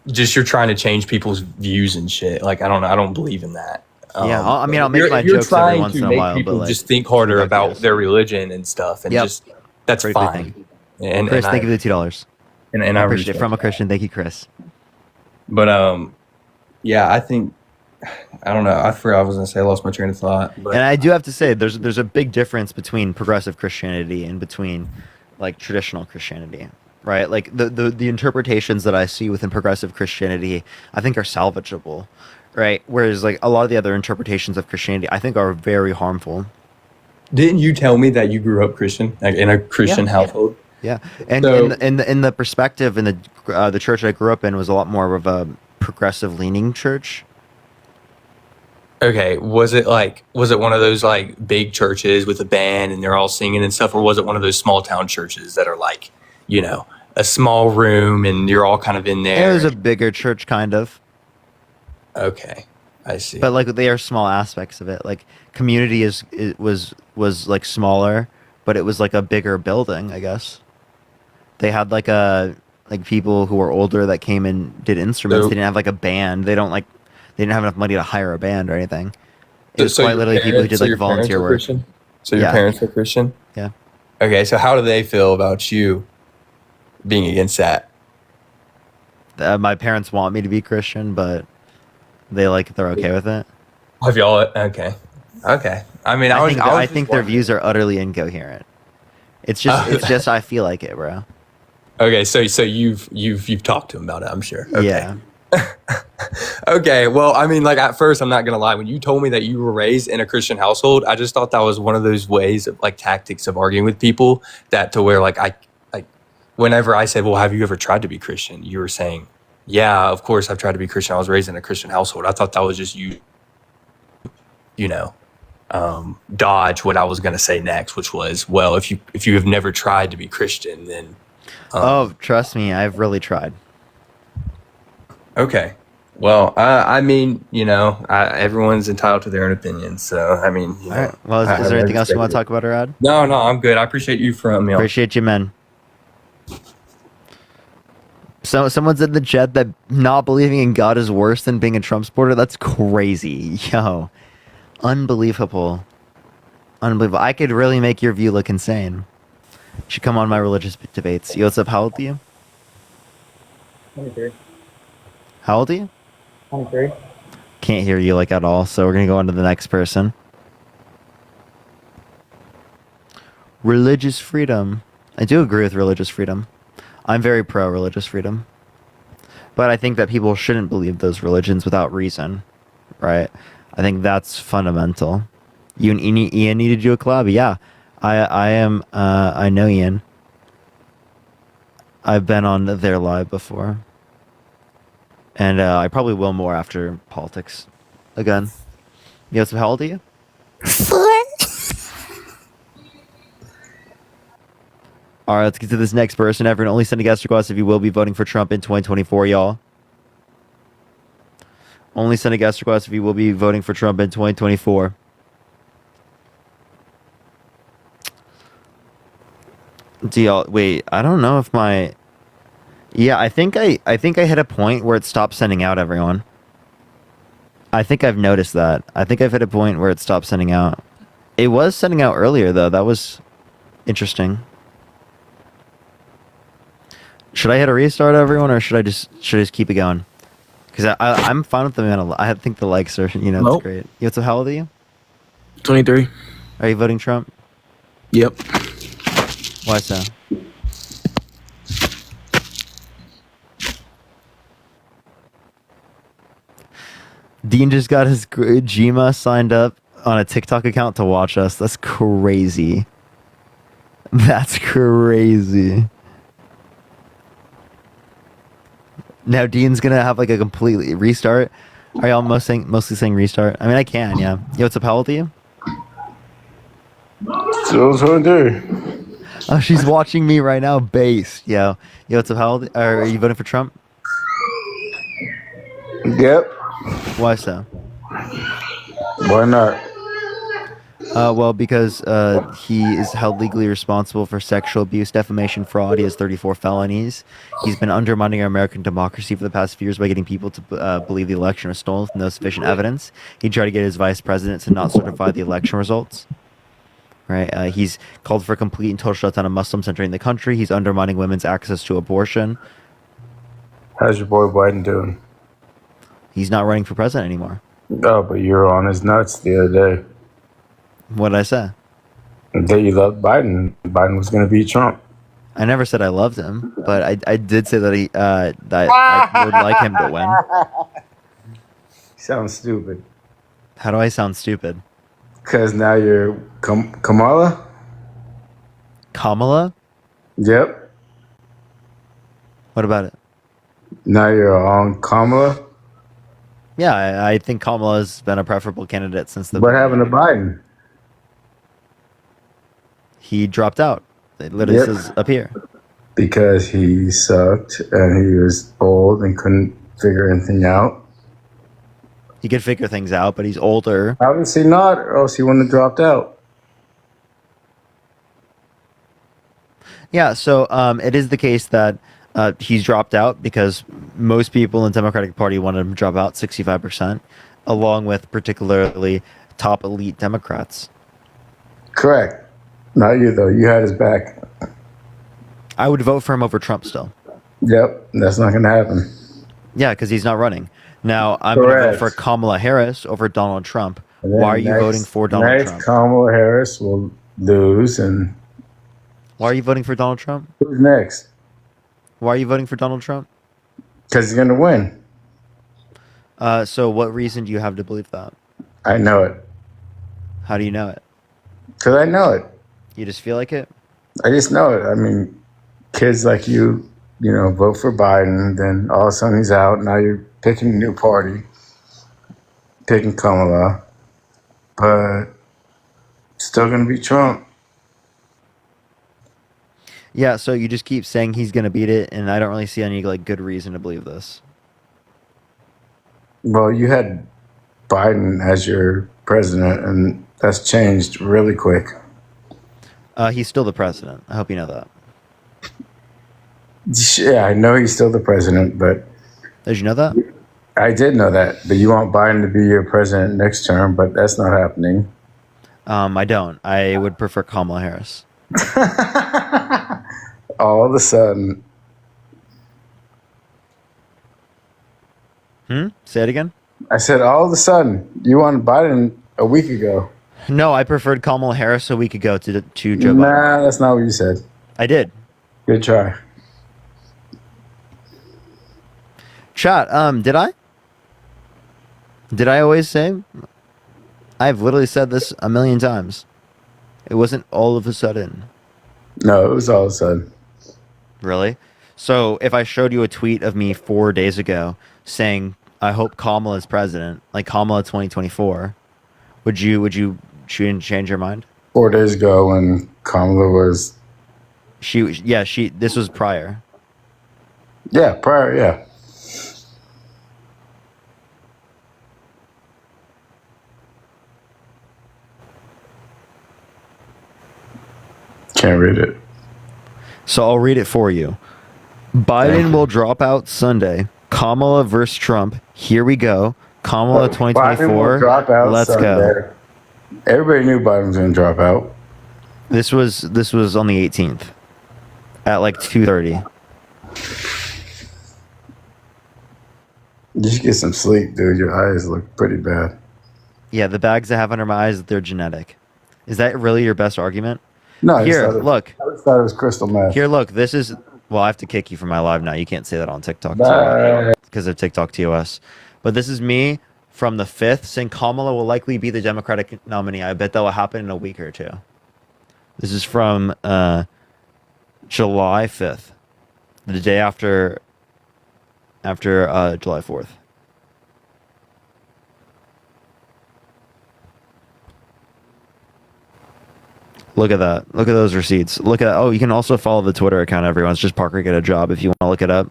just you're trying to change people's views and shit. Like, I don't believe in that. Yeah, I'll make you're- my you're jokes every trying once to in a make while, people but like, just think harder it's about ridiculous. their religion and stuff, and Yep. just that's Pretty big fine. thing. And Chris, and thank I, you for the $2. and I I appreciate it respect from a that. Christian. Thank you, Chris. But yeah, I think I don't know. I forgot what I was gonna say. I lost my train of thought. But And I do have to say, there's a big difference between progressive Christianity and between like traditional Christianity, right? Like the interpretations that I see within progressive Christianity, I think are salvageable, right? Whereas like a lot of the other interpretations of Christianity, I think are very harmful. didn't you tell me that you grew up Christian, like in a Christian household? Yeah, and So- in the perspective in the church I grew up in was a lot more of a progressive leaning church. Okay, was it one of those like big churches with a band and they're all singing and stuff, or was it one of those small town churches that are like, a small room and you're all kind of in there? It was a bigger church, kind of. Okay, I see. But like they are small aspects of it. Like community was like smaller, but it was like a bigger building, I guess. They had like people who were older that came and did instruments. So- They didn't have like a band. They didn't have enough money to hire a band or anything. It was So quite your literally people who parents- did so like your parents volunteer were work. Christian? So your Yeah. parents were Christian? Yeah. Okay, so how do they feel about you being against that? My parents want me to be Christian, but they're okay with it. Have y'all? Okay. I mean, I think their views are utterly incoherent. It's just I feel like it, bro. Okay, so you've talked to him about it, I'm sure. Okay. Yeah. Okay, well, I mean, like at first, I'm not gonna lie. When you told me that you were raised in a Christian household, I just thought that was one of those ways of like tactics of arguing with people that to where like whenever I said, "Well, have you ever tried to be Christian?" You were saying, "Yeah, of course I've tried to be Christian. I was raised in a Christian household." I thought that was just you dodge what I was going to say next, which was, well, if you have never tried to be Christian, then oh, trust me, I've really tried. Okay. Well, I mean, everyone's entitled to their own opinion. So, I mean, all right. Well, is there anything else you want to talk about, Arad? No, I'm good. I appreciate you Appreciate you, man. So someone's in the chat that not believing in God is worse than being a Trump supporter. That's crazy. Yo. Unbelievable. I could really make your view look insane. You should come on my religious debates. Yo, what's up? How old are you? 23. How old are you? 23. Can't hear you like at all, so we're gonna go on to the next person. Religious freedom. I do agree with religious freedom. I'm very pro religious freedom. But I think that people shouldn't believe those religions without reason. Right? I think that's fundamental. You and Ian need to do a collab? Yeah. I know Ian. I've been on their live before. And I probably will more after politics again. Yo, so how old are you? 4. Alright, let's get to this next person. Everyone, only send a guest request if you will be voting for Trump in 2024, y'all. Only send a guest request if you will be voting for Trump in 2024. Do y'all wait? I don't know if my. Yeah, I think I hit a point where it stopped sending out everyone. I think I've noticed that. I think I've hit a point where it stopped sending out. It was sending out earlier though. That was interesting. Should I hit a restart, everyone, or should I just keep it going? Because I'm fine with the amount of. I think the likes are it's great. Yo, so how old are you? 23. Are you voting Trump? Yep. Why so? Dean just got his Jima signed up on a TikTok account to watch us. That's crazy. That's crazy. Now Dean's gonna have like a completely restart. Are y'all mostly saying restart? I mean, I can, yeah. Yo, what's up? How old are you? Still 23. Oh, she's watching me right now. Base. Yo, what's up? How old are you voting for Trump? Yep. Why so? Why not? Well, because he is held legally responsible for sexual abuse, defamation, fraud. He has 34 felonies. He's been undermining our American democracy for the past few years by getting people to believe the election was stolen with no sufficient evidence. He tried to get his vice president to not certify the election results. Right? He's called for a complete and total shutdown of Muslims entering the country. He's undermining women's access to abortion. How's your boy Biden doing? He's not running for president anymore. No, but you were on his nuts the other day. What did I say? That you loved Biden. Biden was going to beat Trump. I never said I loved him, but I did say that I would like him to win. Sounds stupid. How do I sound stupid? Because now you're Kamala? Kamala? Yep. What about it? Now you're on Kamala? Yeah, I think Kamala has been a preferable candidate since the. What happened to Biden? He dropped out. It literally says up here. Because he sucked and he was old and couldn't figure anything out. He could figure things out, but he's older. Obviously not, or else he wouldn't have dropped out. Yeah, so it is the case that he's dropped out because most people in the Democratic Party wanted him to drop out, 65%, along with particularly top elite Democrats. Correct. Not you, though. You had his back. I would vote for him over Trump still. Yep, that's not going to happen. Yeah, because he's not running. Now, I'm going to vote for Kamala Harris over Donald Trump. Why are you voting for Donald Trump? Kamala Harris will lose. And why are you voting for Donald Trump? Who's next? Why are you voting for Donald Trump? Because he's going to win. So what reason do you have to believe that? I know it. How do you know it? Because I know it. You just feel like it? I just know it. I mean, kids like you vote for Biden, then all of a sudden he's out. Now you're picking a new party, picking Kamala. but still gonna be Trump. Yeah, so you just keep saying he's gonna beat it, and I don't really see any like good reason to believe this. Well, you had Biden as your president, and that's changed really quick. He's still the president. I hope you know that. Yeah, I know he's still the president, but did you know that? I did know that, but you want Biden to be your president next term, but that's not happening. I don't. I would prefer Kamala Harris. All of a sudden. Say it again? I said all of a sudden. You wanted Biden a week ago. No, I preferred Kamala Harris a week ago to Joe Biden. Nah, that's not what you said. I did. Good try. Chat, did I? Did I always say? I've literally said this a million times. It wasn't all of a sudden. No, it was all of a sudden. Really? So if I showed you a tweet of me 4 days ago saying, I hope Kamala is president, like Kamala 2024, would you change your mind? 4 days ago when Kamala was... this was prior. Yeah, prior, yeah. Can't read it. So I'll read it for you. Biden will drop out Sunday. Kamala versus Trump. Here we go. Kamala 2024. Drop out Let's Sunday. go. Everybody knew Biden was going to drop out. This was on the 18th at like 2:30. You should get some sleep, dude. Your eyes look pretty bad. Yeah, the bags I have under my eyes, they're genetic. Is that really your best argument? No, I Here, just thought look. I just thought it was crystal meth. Here, look. This is... Well, I have to kick you from my live now. You can't say that on TikTok. Bye. Because of TikTok TOS. But this is me from the 5th saying Kamala will likely be the Democratic nominee. I bet that will happen in a week or two. This is from July 5th. The day after July 4th. Look at that. Look at those receipts. Look at... Oh, you can also follow the Twitter account, everyone. It's just Parker Get a Job if you want to look it up.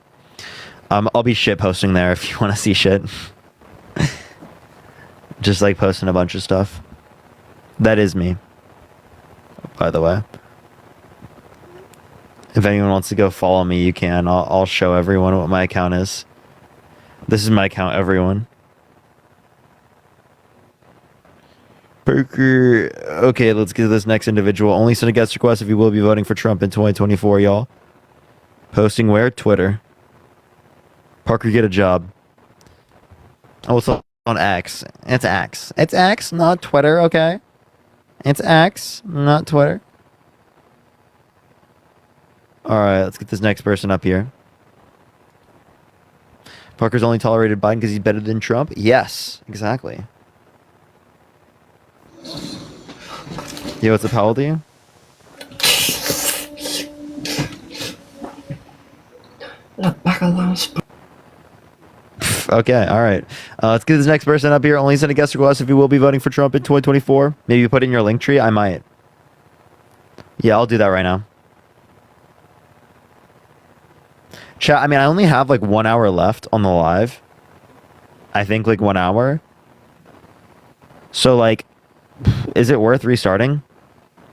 I'll be shit posting there if you want to see shit. Just like posting a bunch of stuff. That is me. By the way. If anyone wants to go follow me, you can. I'll show everyone what my account is. This is my account, everyone. Parker. Okay, let's get to this next individual. Only send a guest request if you will be voting for Trump in 2024, y'all. Posting where? Twitter. Parker, get a job. Oh, it's on X. It's X. It's X, not Twitter, okay? It's X, not Twitter. Alright, let's get this next person up here. Parker's only tolerated Biden because he's better than Trump? Yes, exactly. Yo, what's up? How old are you? Okay, all right. Let's get this next person up here. Only send a guest request if you will be voting for Trump in 2024. Maybe you put it in your link tree. I might. Yeah, I'll do that right now. Chat, I mean, I only have like 1 hour left on the live. I think like 1 hour. So like, is it worth restarting?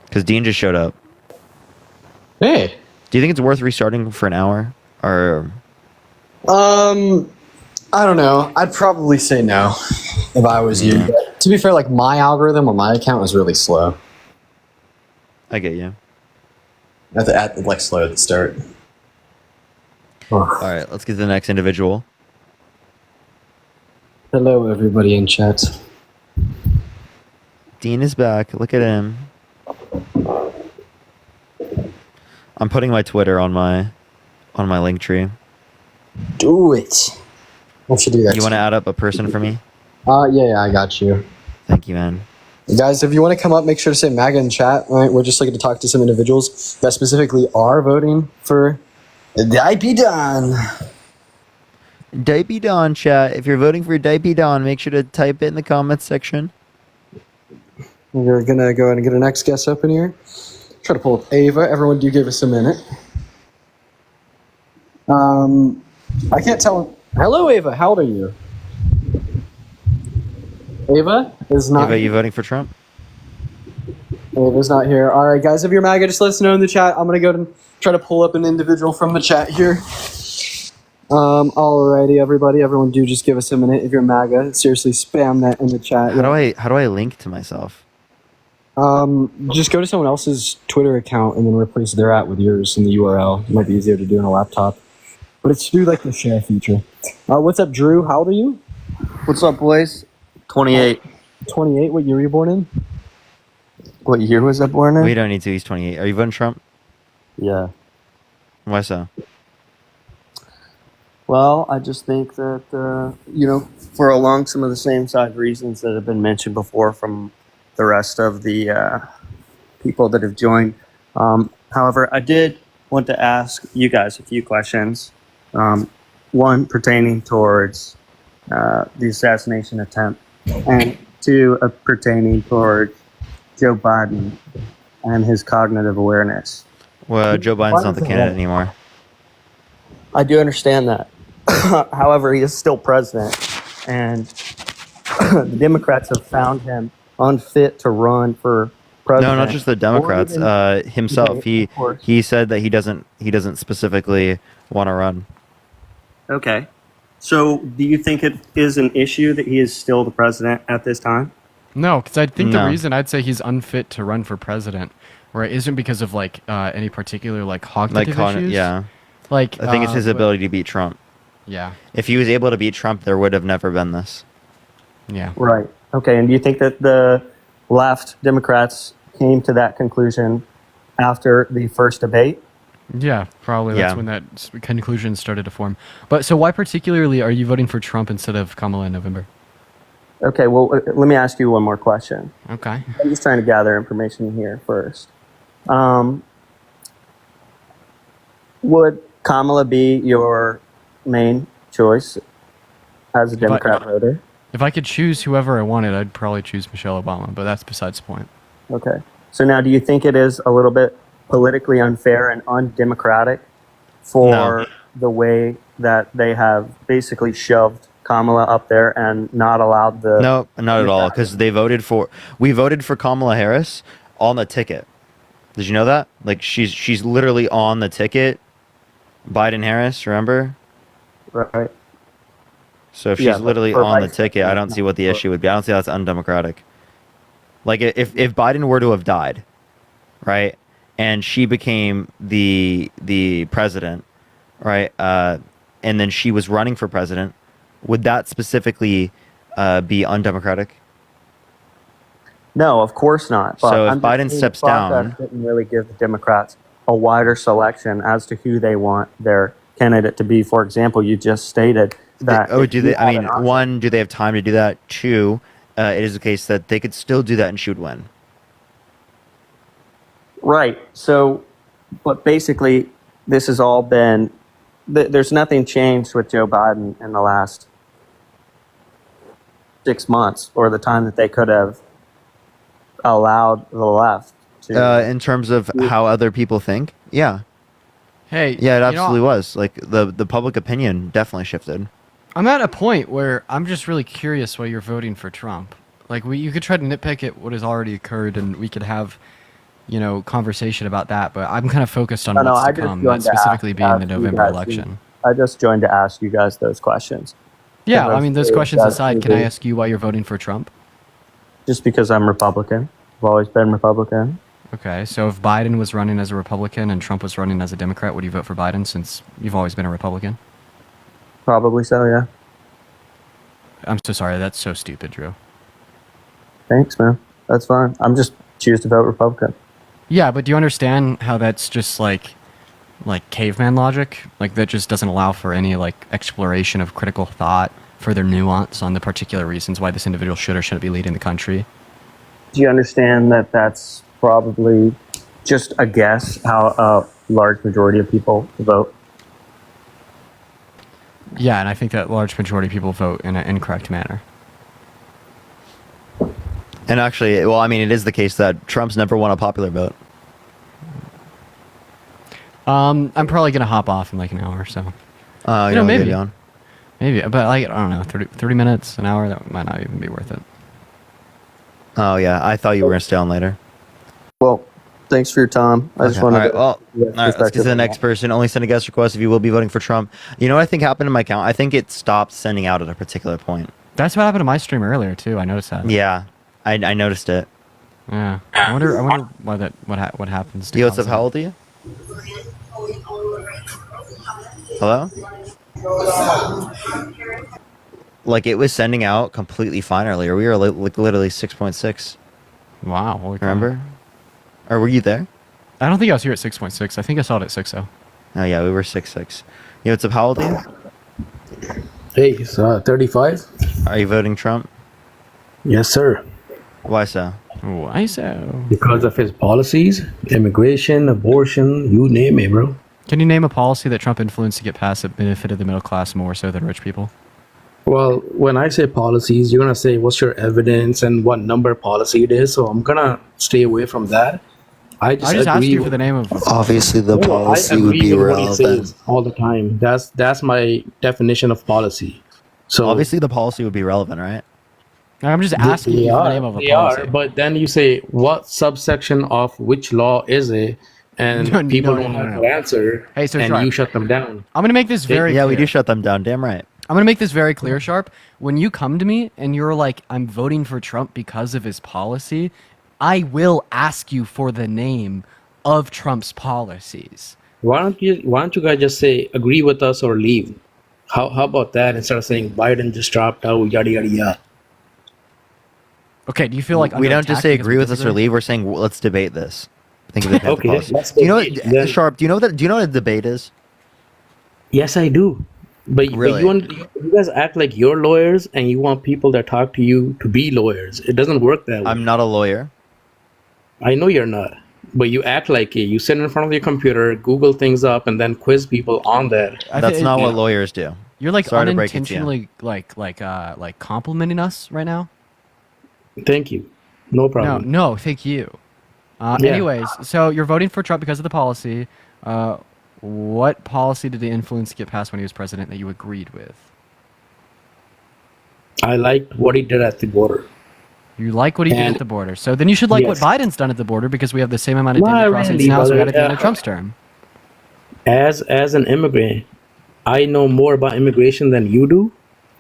Because Dean just showed up. Hey. Do you think it's worth restarting for an hour? Or... I don't know. I'd probably say no if I was you. But to be fair, like my algorithm on my account was really slow. I get you. Like slow at the start. All right, let's get to the next individual. Hello, everybody in chat. Dean is back. Look at him. I'm putting my Twitter on my link tree. Do it. I should do that. You want to add up a person for me? Yeah, I got you. Thank you, man. Guys, if you want to come up, make sure to say MAGA in chat. All right, we're just looking to talk to some individuals that specifically are voting for Diaper Don. Diaper Don, chat. If you're voting for Diaper Don, make sure to type it in the comments section. We're gonna go ahead and get our next guest up in here. Try to pull up Ava. Everyone, do give us a minute. I can't tell. Hello, Ava. How old are you? Ava is not. Ava, you voting for Trump? Ava's not here. All right, guys. If you're MAGA, just let us know in the chat. I'm gonna go and try to pull up an individual from the chat here. Alrighty, everybody. Everyone, do just give us a minute. If you're MAGA, seriously, spam that in the chat. How do I link to myself? Just go to someone else's Twitter account and then replace their @ with yours in the URL. It might be easier to do on a laptop, but it's through like the share feature. What's up, Drew? How old are you? What's up, boys? 28. 28. What year were you born in? What year was I born in? We don't need to. He's 28. Are you voting Trump? Yeah. Why so? Well, I just think that, for along some of the same side reasons that have been mentioned before from the rest of the people that have joined. However, I did want to ask you guys a few questions. One, pertaining towards the assassination attempt, and two, pertaining towards Joe Biden and his cognitive awareness. Well, Joe Biden's not the candidate anymore. I do understand that. However, he is still president, and the Democrats have found him unfit to run for president. No, not just the Democrats. Himself, he said that he doesn't specifically want to run. Okay. So, do you think it is an issue that he is still the president at this time? No, because I think the reason I'd say he's unfit to run for president, right, isn't because of any particular cognitive issues. Yeah. I think it's his ability to beat Trump. Yeah. If he was able to beat Trump, there would have never been this. Yeah. Right. Okay. And do you think that the left Democrats came to that conclusion after the first debate? Yeah, probably. That's when that conclusion started to form. But so why particularly are you voting for Trump instead of Kamala in November? Okay. Well, let me ask you one more question. Okay. I'm just trying to gather information here first. Would Kamala be your main choice as a Democrat voter? If I could choose whoever I wanted, I'd probably choose Michelle Obama, but that's besides the point. Okay. So now, do you think it is a little bit politically unfair and undemocratic for the way that they have basically shoved Kamala up there and not allowed the... No, not at all, because we voted for Kamala Harris on the ticket. Did you know that? She's literally on the ticket. Biden Harris, remember? Right. So if she's literally on the ticket, I don't see what the issue would be. I don't see how that's undemocratic. If Biden were to have died, right, and she became the president, right, and then she was running for president, would that specifically be undemocratic? No, of course not. But so if Biden steps down, didn't really give the Democrats a wider selection as to who they want their candidate to be. For example, you just stated that. Do they? I mean, one, do they have time to do that? Two, it is the case that they could still do that and she would win. Right. So, but basically, this has all been. There's nothing changed with Joe Biden in the last 6 months, or the time that they could have allowed the left to. In terms of how other people think, yeah. Hey, yeah, it absolutely was. The public opinion definitely shifted. I'm at a point where I'm just really curious why you're voting for Trump. You could try to nitpick at what has already occurred, and we could have, conversation about that. But I'm kind of focused on what's to come, that specifically being the November election. I just joined to ask you guys those questions. Yeah, I mean, those questions aside, can I ask you why you're voting for Trump? Just because I'm Republican. I've always been Republican. Okay, so if Biden was running as a Republican and Trump was running as a Democrat, would you vote for Biden since you've always been a Republican? Probably so, yeah. I'm so sorry. That's so stupid, Drew. Thanks, man. That's fine. I'm just choose to vote Republican. Yeah, but do you understand how that's just like caveman logic? That just doesn't allow for any exploration of critical thought, further nuance on the particular reasons why this individual should or shouldn't be leading the country. Do you understand that that's probably just a guess how a large majority of people vote? Yeah, and I think that large majority of people vote in an incorrect manner. And actually, well, I mean, it is the case that Trump's never won a popular vote. I'm probably gonna hop off in like an hour or so. You know, maybe. Maybe, but like, I don't know, 30 minutes, an hour, that might not even be worth it. Oh yeah, I thought you were gonna stay on later. Well, thanks for your time. I just wanted to. All right, let's get to the next person. Only send a guest request if you will be voting for Trump. You know what I think happened in my account? I think it stopped sending out at a particular point. That's what happened to my stream earlier too. I noticed that. Yeah, I noticed it. Yeah. I wonder what happens. To Yo, what's up? cause How old are you? Hello? Like, it was sending out completely fine earlier. We were like literally 6.6. Wow. Holy crap. Remember? Or were you there? I don't think I was here at 6.6. I think I saw it at 6.0. Oh yeah, we were 6.6. Yo, what's up? How old are you? Hey, it's 35. Are you voting Trump? Yes, sir. Why so? Why so? Because of his policies, immigration, abortion, you name it, bro. Can you name a policy that Trump influenced to get passed that benefited the middle class more so than rich people? Well, when I say policies, you're going to say what's your evidence and what number policy it is. So I'm going to stay away from that. I just asked you for the name of. Obviously, the policy would be relevant all the time. That's my definition of policy. So obviously, the policy would be relevant, right? I'm just asking you for the name of a policy. But then you say what subsection of which law is it, and people don't have to answer. Hey, so and Sharp, you shut them down. I'm gonna make this very yeah, clear. we do shut them down. Damn right. I'm gonna make this very clear, Sharp. When you come to me and you're like, I'm voting for Trump because of his policy, I will ask you for the name of Trump's policies. Why don't you guys just say agree with us or leave? How about that instead of saying Biden just dropped out, yada yada yada. Okay, do you feel like we don't just say agree with us or leave? We're saying let's debate this. Think of it. Okay, do you know what, Sharp? Do you know what a debate is? Yes, I do. But, really? but you guys act like you're lawyers and you want people that talk to you to be lawyers. It doesn't work that way. I'm not a lawyer. I know you're not. But you act like it. You sit in front of your computer, Google things up, and then quiz people on that. That's not what lawyers do. You're like Sorry unintentionally like complimenting us right now. Thank you. No problem. No, thank you. Yeah. Anyways, so you're voting for Trump because of the policy. What policy did he influence to get passed when he was president that you agreed with? I liked what he did at the border. You like what he did at the border. So then you should like what Biden's done at the border because we have the same amount of daily crossings now as we had at the end of Trump's term. As an immigrant, I know more about immigration than you do.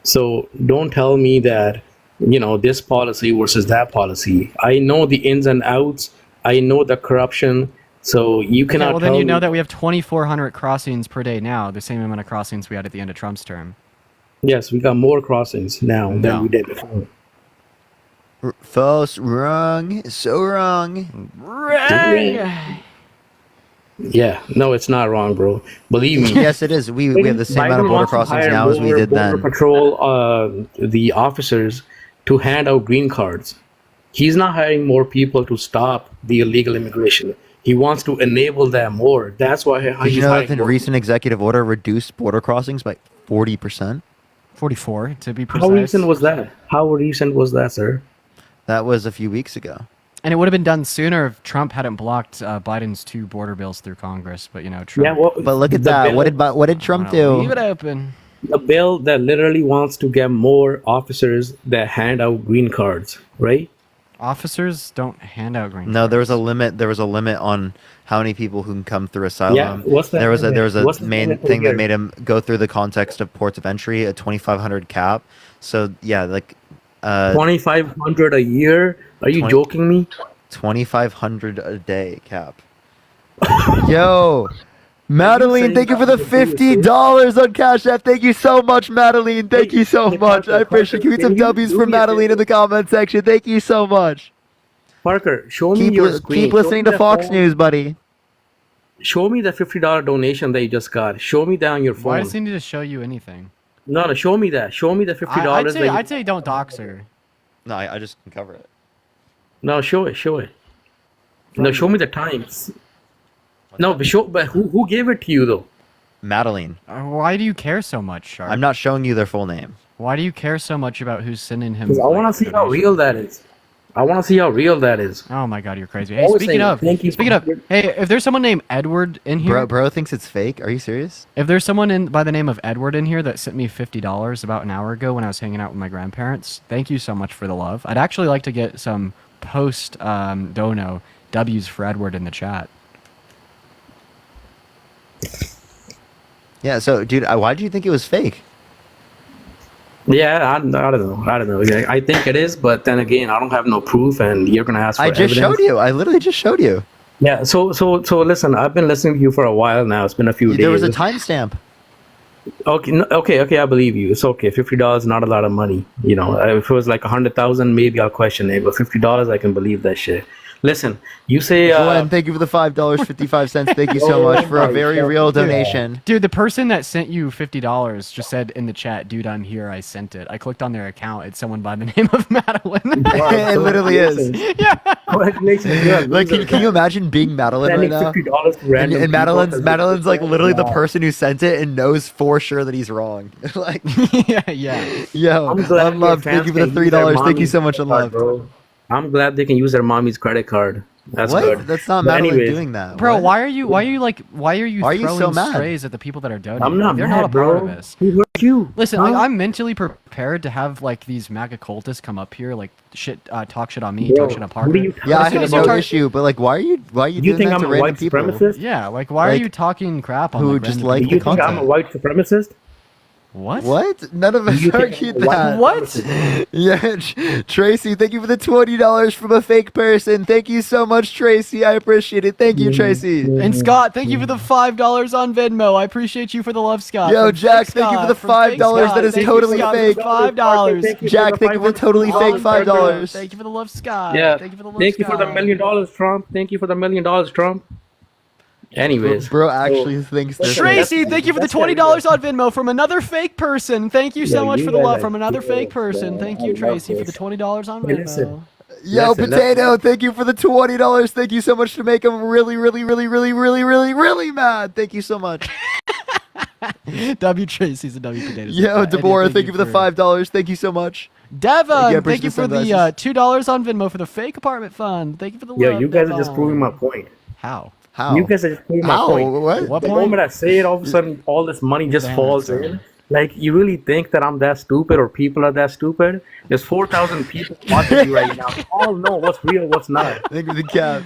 So don't tell me that, this policy versus that policy. I know the ins and outs. I know the corruption. So you cannot well, then you know that we have 2,400 crossings per day now, the same amount of crossings we had at the end of Trump's term. Yes, we got more crossings now than we did before. False, wrong, so wrong. Wrong. Yeah, no, it's not wrong, bro. Believe me. Yes, it is. We have the same amount of border crossings now as we did then. Patrol, the officers to hand out green cards. He's not hiring more people to stop the illegal immigration. He wants to enable them more. That's why Did you know that the recent executive order reduced border crossings by 40%? 44 to be precise. How recent was that? How recent was that, sir? That was a few weeks ago. And it would have been done sooner if Trump hadn't blocked Biden's 2 border bills through Congress. But Trump. Yeah, but look at that. What did Trump do? Leave it open. A bill that literally wants to get more officers that hand out green cards, right? Officers don't hand out green cards. No, there was a limit. There was a limit on how many people who can come through asylum. Yeah, what's that? There was a main thing that here? made him go through the context of ports of entry, a 2,500 cap. So yeah, like 2,500 a year. Are you joking me? 2,500 a day cap. Yo, Madeline, thank you for the $50 on Cash App. Thank you so much, Madeline. Thank you so much. I appreciate it. Give me some W's for Madeline in the comment section. Thank you so much. Parker, show me your screen. Keep listening to Fox News, buddy. Show me the $50 donation that you just got. Show me that on your phone. Why does he need to show you anything? No, show me that. Show me the $50. I'd say don't dox her. No, I just can cover it. No, show it. No, show me the times. No, but who gave it to you though? Madeline. Why do you care so much, Sharp? I'm not showing you their full name. Why do you care so much about who's sending him? I want to see how real that is. I want to see how real that is. Oh my god, you're crazy. Hey, Always speaking saying of, thank you speaking of, hey, if there's someone named Edward in here, Bro thinks it's fake. Are you serious? if there's someone in by the name of Edward in here that sent me $50 about an hour ago when I was hanging out with my grandparents, thank you so much for the love. I'd actually like to get some post dono W's for Edward in the chat. Yeah. So, dude, why did you think it was fake? Yeah, I don't know. Yeah, I think it is, but then again, I don't have no proof, and you're gonna ask for I just evidence. showed you. I literally just showed you. Yeah. So listen. I've been listening to you for a while now. It's been a few days. There was a timestamp. Okay, okay. I believe you. It's okay. $50 is not a lot of money. You know, if it was like 100,000, maybe I'll question it. But $50, I can believe that shit. Listen, you say. Glenn, thank you for the $5.55. Thank you so much for a very real donation. Dude, the person that sent you $50 just said in the chat, "Dude, I'm here. I sent it." I clicked on their account. It's someone by the name of Madeline. It literally is. Yeah. Like, can you imagine being Madeline right now? And Madeline's like literally the person who sent it and knows for sure that he's wrong. Like, yeah. Yo, Unloved, thank you for the $3. Thank you so much, Unloved. I'm glad they can use their mommy's credit card. That's what? good. That's not But Madeline anyways, doing that. Bro, What? why are you throwing so mad? strays at the people that are donating? I'm not They're mad, not a bro. part of this. Who hurt you? Listen, Huh? like, I'm mentally prepared to have like these MAGA cultists come up here, like talk shit on me, Bro, talk shit on what are you Parker. Yeah, I talking have about? no issue, but like, why are you You doing think that I'm to a random white people? supremacist? Yeah, like why are Like, you talking crap on who like, just random like Do people? you think I'm a content. white supremacist? What? What? None of us You think argued I'm a white that. What? supremacist? Yeah, Tracy, thank you for the $20 from a fake person. Thank you so much, Tracy. I appreciate it. Thank you, Tracy. And Scott, thank you for the $5 on Venmo. I appreciate you for the love, Scott. Yo, From Jack, Fake thank you for the Scott, from Fake $5 that Scott. is Thank you, totally Scott, for fake. the $5. Jack, thank you for the totally fake $5. Thank you for the love, Scott. Yeah. Thank you for the love, Thank you for the Scott. $1 million, Trump. Thank you for the $1 million, Trump. Anyways, Bro actually thinks this. Tracy, thank you for the $20 on Venmo from another fake person. Thank you so Yeah, much you for the guys love are from another good, fake person. man. Thank I you, love Tracy, for this. the $20 on Hey, Venmo. listen. Yo, Listen, Potato, thank you for the $20. Thank you so much to make him really, really, really, really, really, really, really mad. Thank you so much. W Tracy's a W Potatoes. Yo, Deborah, thank you for the $5. Thank you so much. Devon, I thank you for the $2 on Venmo for the fake apartment fund. Thank you for the Yo, love, you guys are Devon. just proving my point. How? How? You guys are just proving my How? point. What The point? moment I say it, all of a sudden, all this money just Damn, falls sorry. in. Like, you really think that I'm that stupid or people are that stupid? There's 4,000 people watching you right now. They all know what's real, what's not. Thank you for the cap.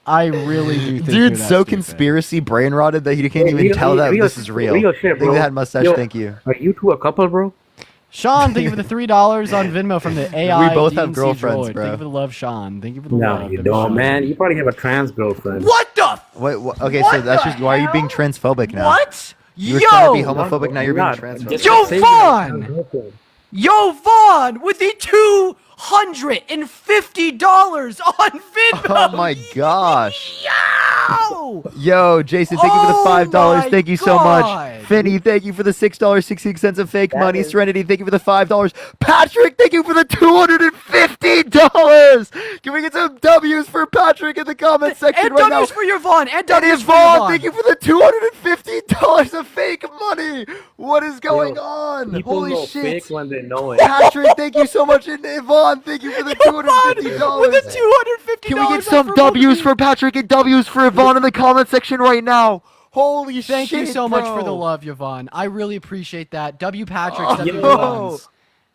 I really do think Dude, you're that so stupid. conspiracy brain rotted that he can't Hey, even real- tell that real- this is real. real shit, Thank bro. that mustache, Yo, thank you. Are you two a couple, bro? Sean, thank you for the $3 on Venmo from the AI. We both have DNC girlfriends, droid. bro. Thank you for the love, Sean. Thank you for the No, love. you Thank you, don't, Sean. man. You probably have a trans girlfriend. What the? Wait, okay, so that's just why are you being transphobic now? What? You were trying to be Yo! homophobic, now you're being Not. transphobic. Just Yo, say Vaughn! you're a girlfriend. Yo, Vaughn, with the $250 on Venmo. Oh my gosh. Yo! Yo, Jason, thank you for the Oh $5. my Thank you so God. much. Finney, thank you for the $6.66 of fake money. Serenity, thank you for the $5. Patrick, thank you for the $250. Can we get some W's for Patrick in the comment section And right now? W's for your Vaughn. And And W's is for your Vaughn, Vaughn. thank you for the $250 of fake money. What is going on? People Holy know shit. fake when they know it. Patrick, thank you so much. And Yvonne, thank you for the $250. With the $250. Can we get some W's for Patrick and W's for Yvonne in the comment section right now? Holy shit, Thank you so much for the bro. love, Yvonne. I really appreciate that. W Patrick's W you know what? Yvonne's.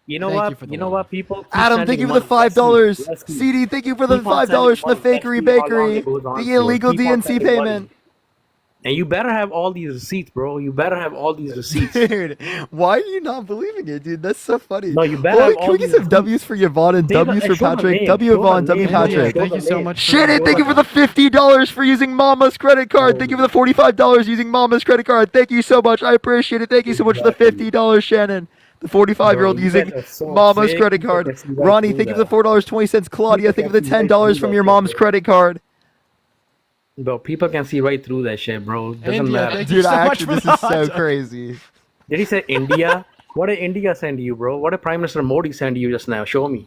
You know Thank what? you for the You know love. what, people? Keep Adam, thank sending you for the money. $5. Let's see. CD, thank you for the Keep on $5 sending from the money. Fakery Let's see how long Bakery. it goes on The for. illegal Keep on DNC sending money. payment. And you better have all these receipts, bro. You better have all these receipts. Dude, why are you not believing it, dude? That's so funny. No, you better have Can all we get these some W's for Yvonne and Say the- W's for show the Patrick? name. W Show the Yvonne, W name. Patrick. Thank you so much. for Shannon, thank you for the $50 for using Mama's credit card. Thank you for the $45 using Mama's credit card. Thank you so much. I appreciate it. Thank you so much for the $50, Shannon. The 45-year-old Bro, you using guys are so Mama's fake. credit You card. guys can see right Ronnie, through thank you for the that. $4.20. Claudia, thank you for the $10 from your mom's credit card. Bro, people can see right through that shit, bro. Doesn't India, matter. thank you Dude, so I much actually, for this the is so hot dog. crazy. Did he say India? What did India send you, bro? What did Prime Minister Modi send you just now? Show me.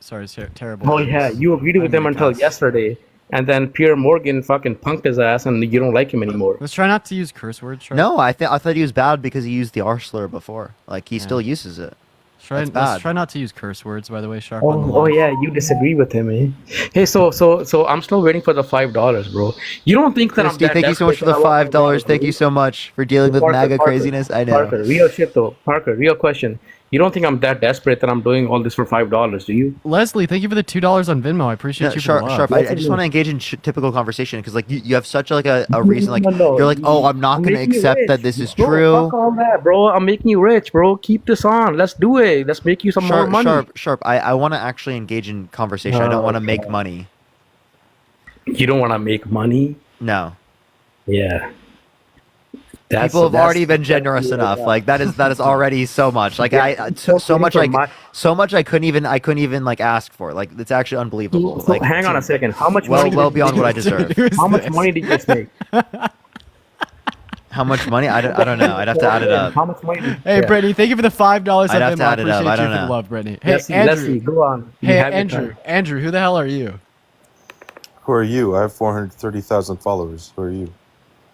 Sorry, terrible. Oh yeah, you agreed with him until yesterday, and then Pierre Morgan fucking punked his ass, and you don't like him anymore. Let's try not to use curse words. Trey. No, I thought he was bad because he used the R slur before. Like he still uses it. Let's try not to use curse words, by the way, Sharp. Oh yeah, you disagree with him, eh? Hey, so I'm still waiting for the $5, bro. You don't think that Christy, I'm that thank you so much for the $5. Thank you so much for dealing with MAGA craziness. I know. Parker, real shit though. Parker, real question. You don't think I'm that desperate that I'm doing all this for $5, do you? Leslie, thank you for the $2 on Venmo. I appreciate you. Sharp. I just want to engage in typical conversation because like you have such like a reason like you're like, oh, I'm not going to accept that this is true. Fuck all that, bro. I'm making you rich, bro. Keep this on. Let's do it. Let's make you some more money. Sharp. I want to actually engage in conversation. I don't want to make money. You don't want to make money? No. Yeah. People have already been generous enough. Like that is already so much. Like so much I couldn't even like ask for. Like it's actually unbelievable. So like hang on a second. How much money? Well beyond what I deserve. How much money did you just make? How much money? I don't know. I'd have to add it up. How much money? Hey, Brittany, thank you for the $5. I'd have to add it up. I don't know. Love, Brittany. Hey, Leslie, go on. Hey, Andrew, who the hell are you? Who are you? I have 430,000 followers. Who are you?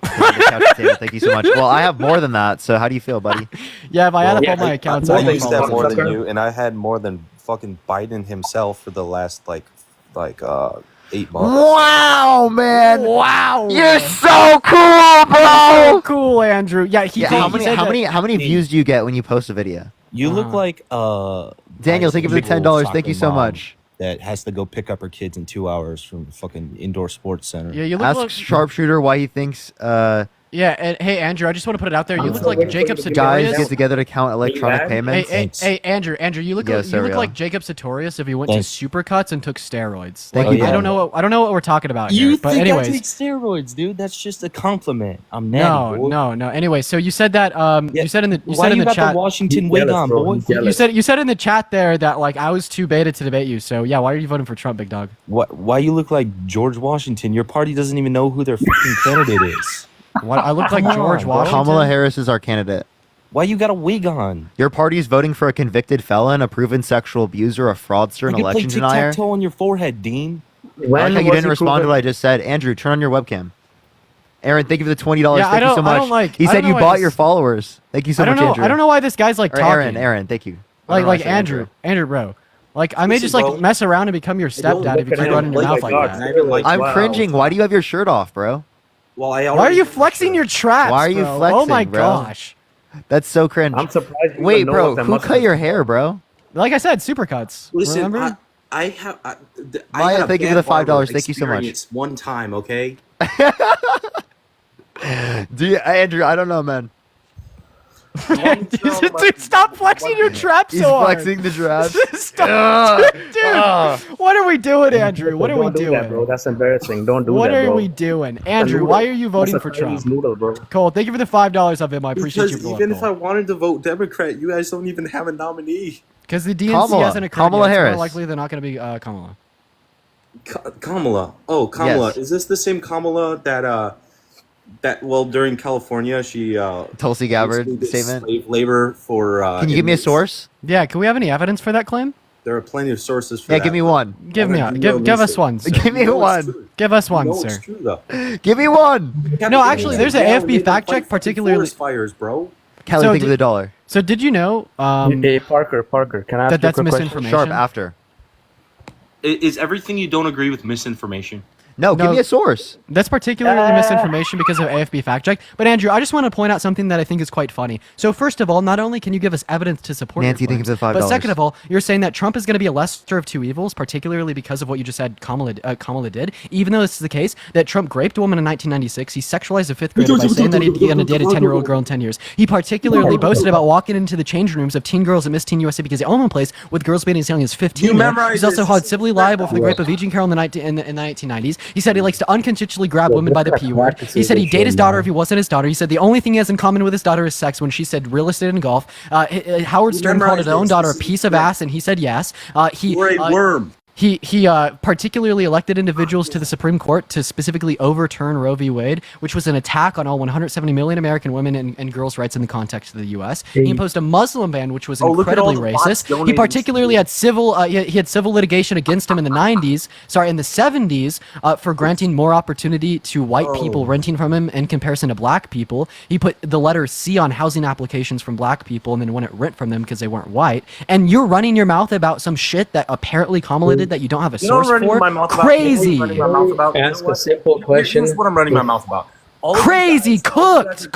Thank you so much. Well, I have more than that. So how do you feel, buddy? Yeah, if I add up all my accounts, I used to have more than you, and I had more than fucking Biden himself for the last like 8 months. Wow, man! Wow, you're so cool, bro. So cool, Andrew. Yeah, how many views do you get when you post a video? You look like Daniel. Thank you for the $10. Thank you so much. That has to go pick up her kids in 2 hours from the fucking indoor sports center. Yeah, you look Ask like Sharpshooter why he thinks. Yeah, and hey, Andrew, I just want to put it out there. You look like Jacob Sartorius. Guys get together to count electronic payments. Hey, Andrew, you look like Jacob Sartorius if he went to Supercuts and took steroids. Like, I don't know what we're talking about here. But anyways, I take steroids, dude? That's just a compliment. I'm natty. No. Anyway, so you said that you said in the chat the Washington wig on, boy? You said in the chat there that like I was too beta to debate you. So yeah, why are you voting for Trump, big dog? Why you look like George Washington? Your party doesn't even know who their fucking candidate is. What? I look like George Washington. Kamala Harris is our candidate. Why you got a wig on? Your party's voting for a convicted felon, a proven sexual abuser, a fraudster, an election denier. You tic-tac-toe on your forehead, Dean. I like how you didn't respond to what I just said. Andrew, turn on your webcam. Aaron, thank you for the $20. Yeah, thank you so much. He said you bought your followers. Thank you so much, Andrew. I don't know why this guy's like talking. Aaron, thank you. Like Andrew, bro. Like I may just like mess around and become your stepdad if you keep running your mouth like that. I'm cringing. Why do you have your shirt off, bro? Well, why are you flexing your traps? Why are you flexing? Oh my bro? gosh, that's so cringe. I'm surprised. Wait, bro, who cut your hair, bro? Like I said, Supercuts. Listen, remember? I have. Maya, thank you for the $5. Thank you so much. It's one time, okay? Andrew, I don't know, man. Dude, stop flexing your traps so hard. He's flexing the traps. Stop, dude. What are we doing, Andrew? What are we doing? That, bro. That's embarrassing. Don't do that, What bro. are we doing, Andrew? Why are you voting for Trump? Noodle, bro. Cole, thank you for the $5 of him. I appreciate you. Because even if I wanted to vote Democrat, you guys don't even have a nominee. Because the DNC hasn't occurred Kamala yet. Harris. It's more likely they're not going to be Kamala. Kamala. Oh, Kamala. Yes. Is this the same Kamala that during California she Tulsi Gabbard statement slave labor for can you give me a source? Yeah, can we have any evidence for that claim? There are plenty of sources for that. Yeah, give me one. Give us one. Sir. Give me one. Give us one, sir. It's true, though. Give me one. No, actually, there's an AFB fact check, particularly forest fires, bro. Kelly, So think of the $1. So did you know Hey, Parker, can I ask you a that's quick question? misinformation? Sharp after. Is everything you don't agree with misinformation? No, give me a source. That's particularly misinformation because of AFB fact check. But Andrew, I just want to point out something that I think is quite funny. So first of all, not only can you give us evidence to support Nancy, your think claims, of the $5. but second of all, you're saying that Trump is going to be a lesser of two evils, particularly because of what you just said Kamala did. Even though this is the case, that Trump raped a woman in 1996, he sexualized a fifth grader by saying that he'd going to date a 10-year-old girl in 10 years. He particularly boasted about walking into the change rooms of teen girls at Miss Teen USA because he owned a place with girls being as young as 15. He's also held civilly liable for the rape of Eugene Carroll in the 1990s. He said he likes to unconsensually grab women by the P word. He said he'd date his daughter if he wasn't his daughter. He said the only thing he has in common with his daughter is sex when she said real estate and golf. Howard Stern called his own daughter a piece of ass and he said yes. You're a worm. He particularly elected individuals to the Supreme Court to specifically overturn Roe v. Wade, which was an attack on all 170 million American women and girls' rights in the context of the U.S. He imposed a Muslim ban, which was incredibly racist. He particularly had civil he had civil litigation against him in the 70s, for granting more opportunity to white people renting from him in comparison to black people. He put the letter C on housing applications from black people and then wouldn't rent from them because they weren't white. And you're running your mouth about some shit that apparently Kamala did that you don't have a source for. Crazy. Ask a simple question. Here's what I'm running my mouth about. Crazy. Cooked.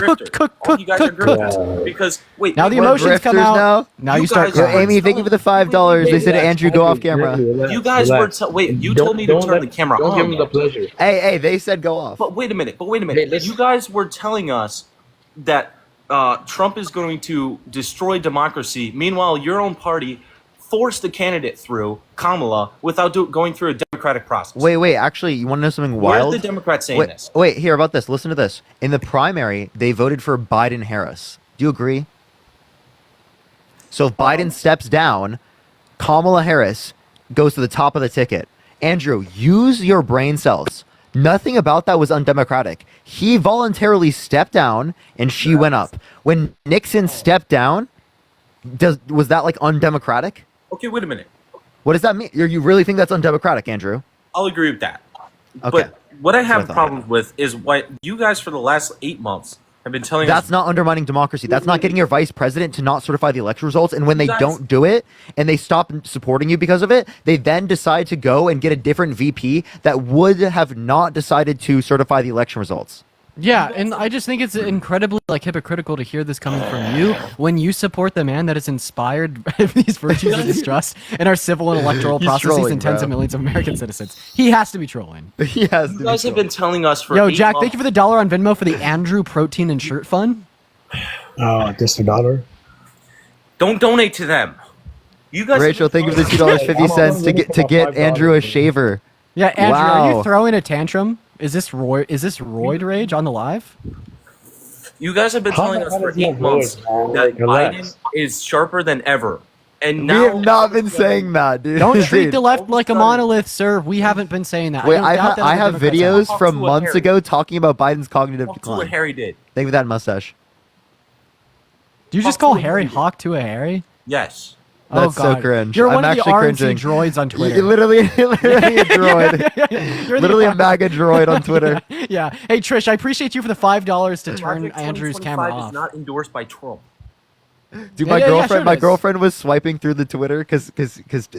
Because wait, now the emotions come out. Now you start. Amy, thank you for the $5. They said Andrew, go off camera. You guys were you told me to turn the camera on. Don't give me the pleasure. Hey, they said go off. But wait a minute. You guys were telling us that Trump is going to destroy democracy. Meanwhile, your own party forced the candidate through, Kamala, without going through a democratic process. Wait. Actually, you want to know something wild? Where's the Democrats saying this? Wait, here about this. Listen to this. In the primary, they voted for Biden-Harris. Do you agree? So if Biden steps down, Kamala Harris goes to the top of the ticket. Andrew, use your brain cells. Nothing about that was undemocratic. He voluntarily stepped down, and she went up. When Nixon stepped down, was that like undemocratic? Okay, wait a minute. What does that mean? You really think that's undemocratic, Andrew? I'll agree with that. Okay. But what I have problems with is what you guys for the last 8 months have been telling us. That's not undermining democracy. That's not getting your vice president to not certify the election results. And when they don't do it and they stop supporting you because of it, they then decide to go and get a different VP that would have not decided to certify the election results. Yeah, and I just think it's incredibly hypocritical to hear this coming from you when you support the man that is inspired by these virtues of distrust in our civil and electoral processes and tens of millions of American citizens. He has to be trolling. He has to You guys have been telling us for Yo, Jack, thank you for the $1 on Venmo for the Andrew Protein and Shirt Fund. Just $1. Don't donate to them. You guys. Rachel, thank you for the $2.50 to get Andrew a shaver. Yeah, Andrew, are you throwing a tantrum? Is this roid rage on the live? You guys have been telling us for 8 months that Biden is sharper than ever. And now we have not been saying that, dude. Don't treat the left like a monolith, sir. We haven't been saying that. Wait, I have videos from months ago talking about Biden's cognitive decline. What Harry did. Thank you for that mustache. Do you just call Harry Hawk to a Harry? Yes. That's so cringe. You're one I'm of the RNC droids on Twitter. You're literally a droid. Literally a MAGA droid on Twitter. Yeah. Hey, Trish, I appreciate you for the $5 to turn Andrew's camera off. Is not endorsed by Trump. Dude, my girlfriend was swiping through the Twitter because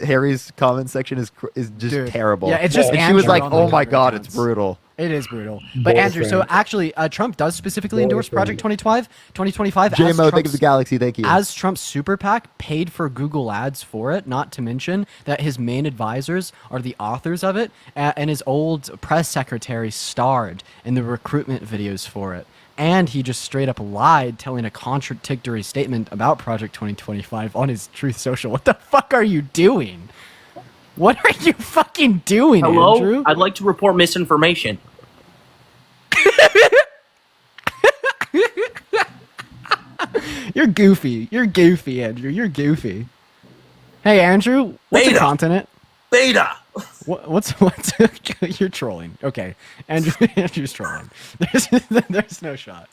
Harry's comment section is just terrible. Yeah, it's just and she was like, "Oh my god, it's brutal." It is brutal. But Andrew, so actually, Trump does specifically endorse Project 2025. JMO, thank you for the galaxy. Thank you. As Trump's super PAC paid for Google ads for it, not to mention that his main advisors are the authors of it, and his old press secretary starred in the recruitment videos for it. And he just straight up lied, telling a contradictory statement about Project 2025 on his Truth Social. What the fuck are you doing? What are you fucking doing, Hello? Andrew? I'd like to report misinformation. You're goofy. You're goofy, Andrew. You're goofy. Hey, Andrew, what's a continent? Beta. What's you're trolling? Okay, Andrew's trolling. There's no shot.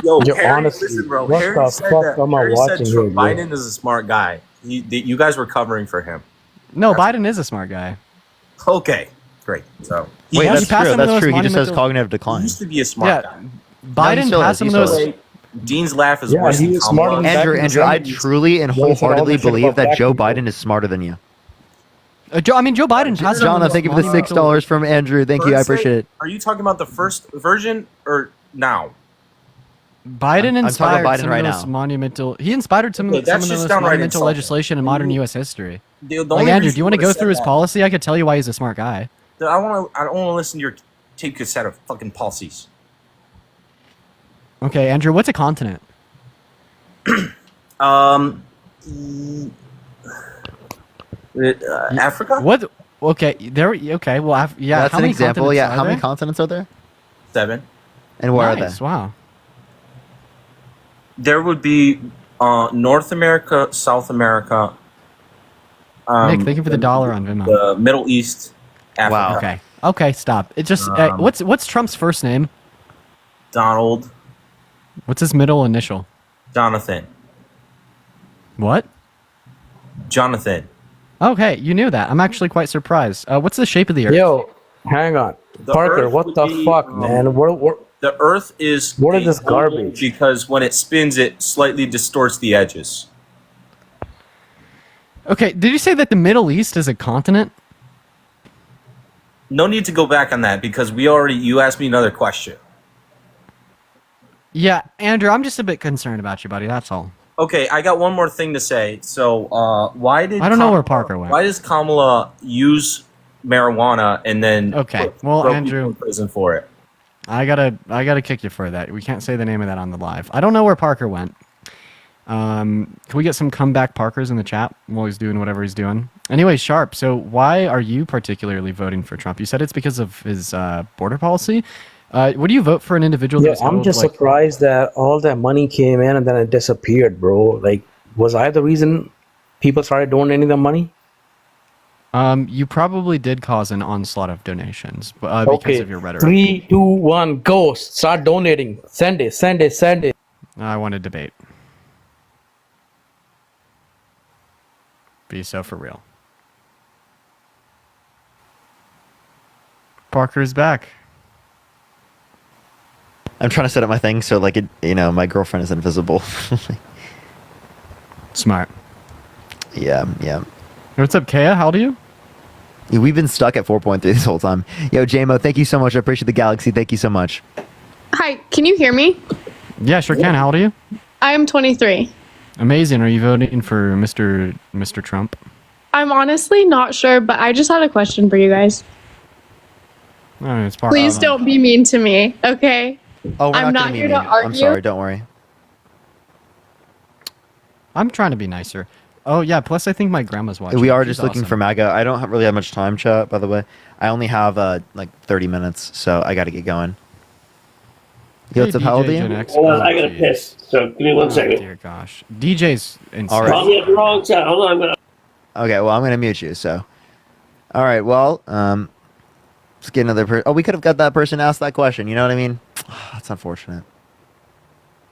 Yo, Yo, Harry, honestly, listen, bro. what Harry the said fuck that, am I Harry said watching here, bro? Biden is a smart guy. You guys were covering for him. No, Biden is a smart guy. Okay, great. So wait, that's true. That's true. He just has monumental- cognitive decline. he used to be a smart guy. Biden passed some of those. Dean's laugh is Yeah, worse he than was smarter Kamala. than Andrew, Back in the I 70s. truly and He always said all wholeheartedly that shit believe about that black Joe people. Biden is smarter than you. Joe Biden passed. some of John, those thank you for the monumental- $6 from Andrew. Thank you, I appreciate it. Are you talking about the first version or now? Biden I'm talking inspired about Biden some right of those now. monumental. He inspired some Okay, of the that's most just downright monumental insulting. legislation in modern U.S. history. The Like only Andrew, reason do you want to would've go said through his that- policy? I could tell you why he's a smart guy. I don't want to listen to your tape cassette of fucking policies. Okay, Andrew, what's a continent? Africa? What? Okay, there. Okay, well, yeah. That's how an many example. continents Yeah, are how many there? continents are there? 7. And where are Nice, they? Wow. There would be North America, South America, Nick, thank you for the $1 on Venmo. The Middle East, Africa. Wow. Okay. Okay, stop. It just what's Trump's first name? Donald. What's his middle initial? Jonathan. What? Jonathan. Okay, you knew that. I'm actually quite surprised. What's the shape of the Earth? Yo, hang on. The Parker, Earth what would the be, fuck, man? The Earth is What is this oval garbage? because when it spins, it slightly distorts the edges. Okay, did you say that the Middle East is a continent? No need to go back on that because you asked me another question. Yeah, Andrew, I'm just a bit concerned about you, buddy. That's all. Okay, I got one more thing to say. So, why did I don't know where Parker went. Why does Kamala use marijuana and then throw Andrew, people in prison for it? I gotta kick you for that. We can't say the name of that on the live. I don't know where Parker went. Can we get some comeback Parkers in the chat while he's doing whatever he's doing? Anyway, Sharp, so why are you particularly voting for Trump? You said it's because of his border policy. Would you vote for an individual? Yeah, I'm just surprised that all that money came in and then it disappeared, bro. Like, was I the reason people started donating the money? You probably did cause an onslaught of donations because of your rhetoric. 3, 2, 1, go! Start donating. Send it, send it, send it. I want to debate. Be so for real. Parker's back. I'm trying to set up my thing so like my girlfriend is invisible. Smart. Yeah. What's up, Kaya? How old are you? Yeah, we've been stuck at 4.3 this whole time. Yo, JMO, thank you so much. I appreciate the galaxy. Thank you so much. Hi, can you hear me? Yeah, sure can. How old are you? I am 23. Amazing. Are you voting for Mr. Trump? I'm honestly not sure, but I just had a question for you guys. Oh, it's part Please don't be mean to me, okay? Oh, we're I'm not not gonna here be to mean. argue. I'm sorry. Don't worry. I'm trying to be nicer. Oh yeah. Plus, I think my grandma's watching. We are She's just looking awesome. for MAGA. I don't really have much time, chat. By the way, I only have like 30 minutes, so I got to get going. Yo, what's up? How old are you? Hold on, I gotta piss. So give me 1 second. Dear gosh, DJ's insane. All right. Probably at the wrong side. Hold on, I'm gonna. Okay, well, I'm gonna mute you. So, all right. Well, let's get another person. Oh, we could have got that person to ask that question. You know what I mean? That's unfortunate.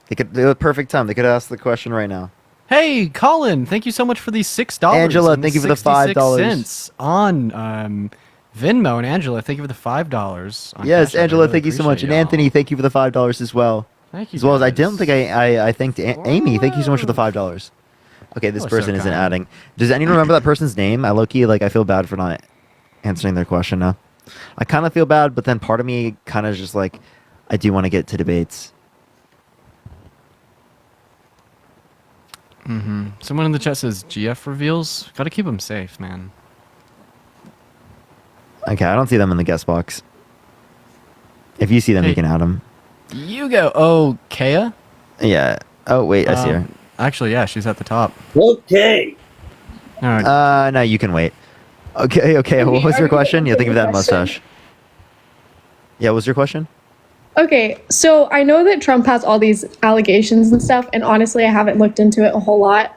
They could do a perfect time. They could ask the question right now. Hey, Colin, thank you so much for these $6. Angela, and thank you for the $0.66 on Venmo, and Angela, thank you for the $5 on Yes, Cash App. I Angela, really thank you so much, appreciate and y'all. Anthony, thank you for the $5 as well. Thank you, As well as I guys. didn't think I thanked Amy. Thank you so much for the $5. Okay, this Oh, so person isn't kind. adding. Does anyone remember that person's name? I low-key, I feel bad for not answering their question now. I kind of feel bad, but then part of me kind of just I do want to get to debates. Someone in the chat says GF reveals. Gotta keep them safe, man. Okay, I don't see them in the guest box. If you see them, Hey. you can add them. You go. Oh, Kaya? Yeah. Oh, wait, I see her. Actually, yeah, she's at the top. Okay. All right. No, you can wait. Okay, what was your question? Yeah, think of that mustache. Yeah, what was your question? Okay, so I know that Trump has all these allegations and stuff, and honestly, I haven't looked into it a whole lot.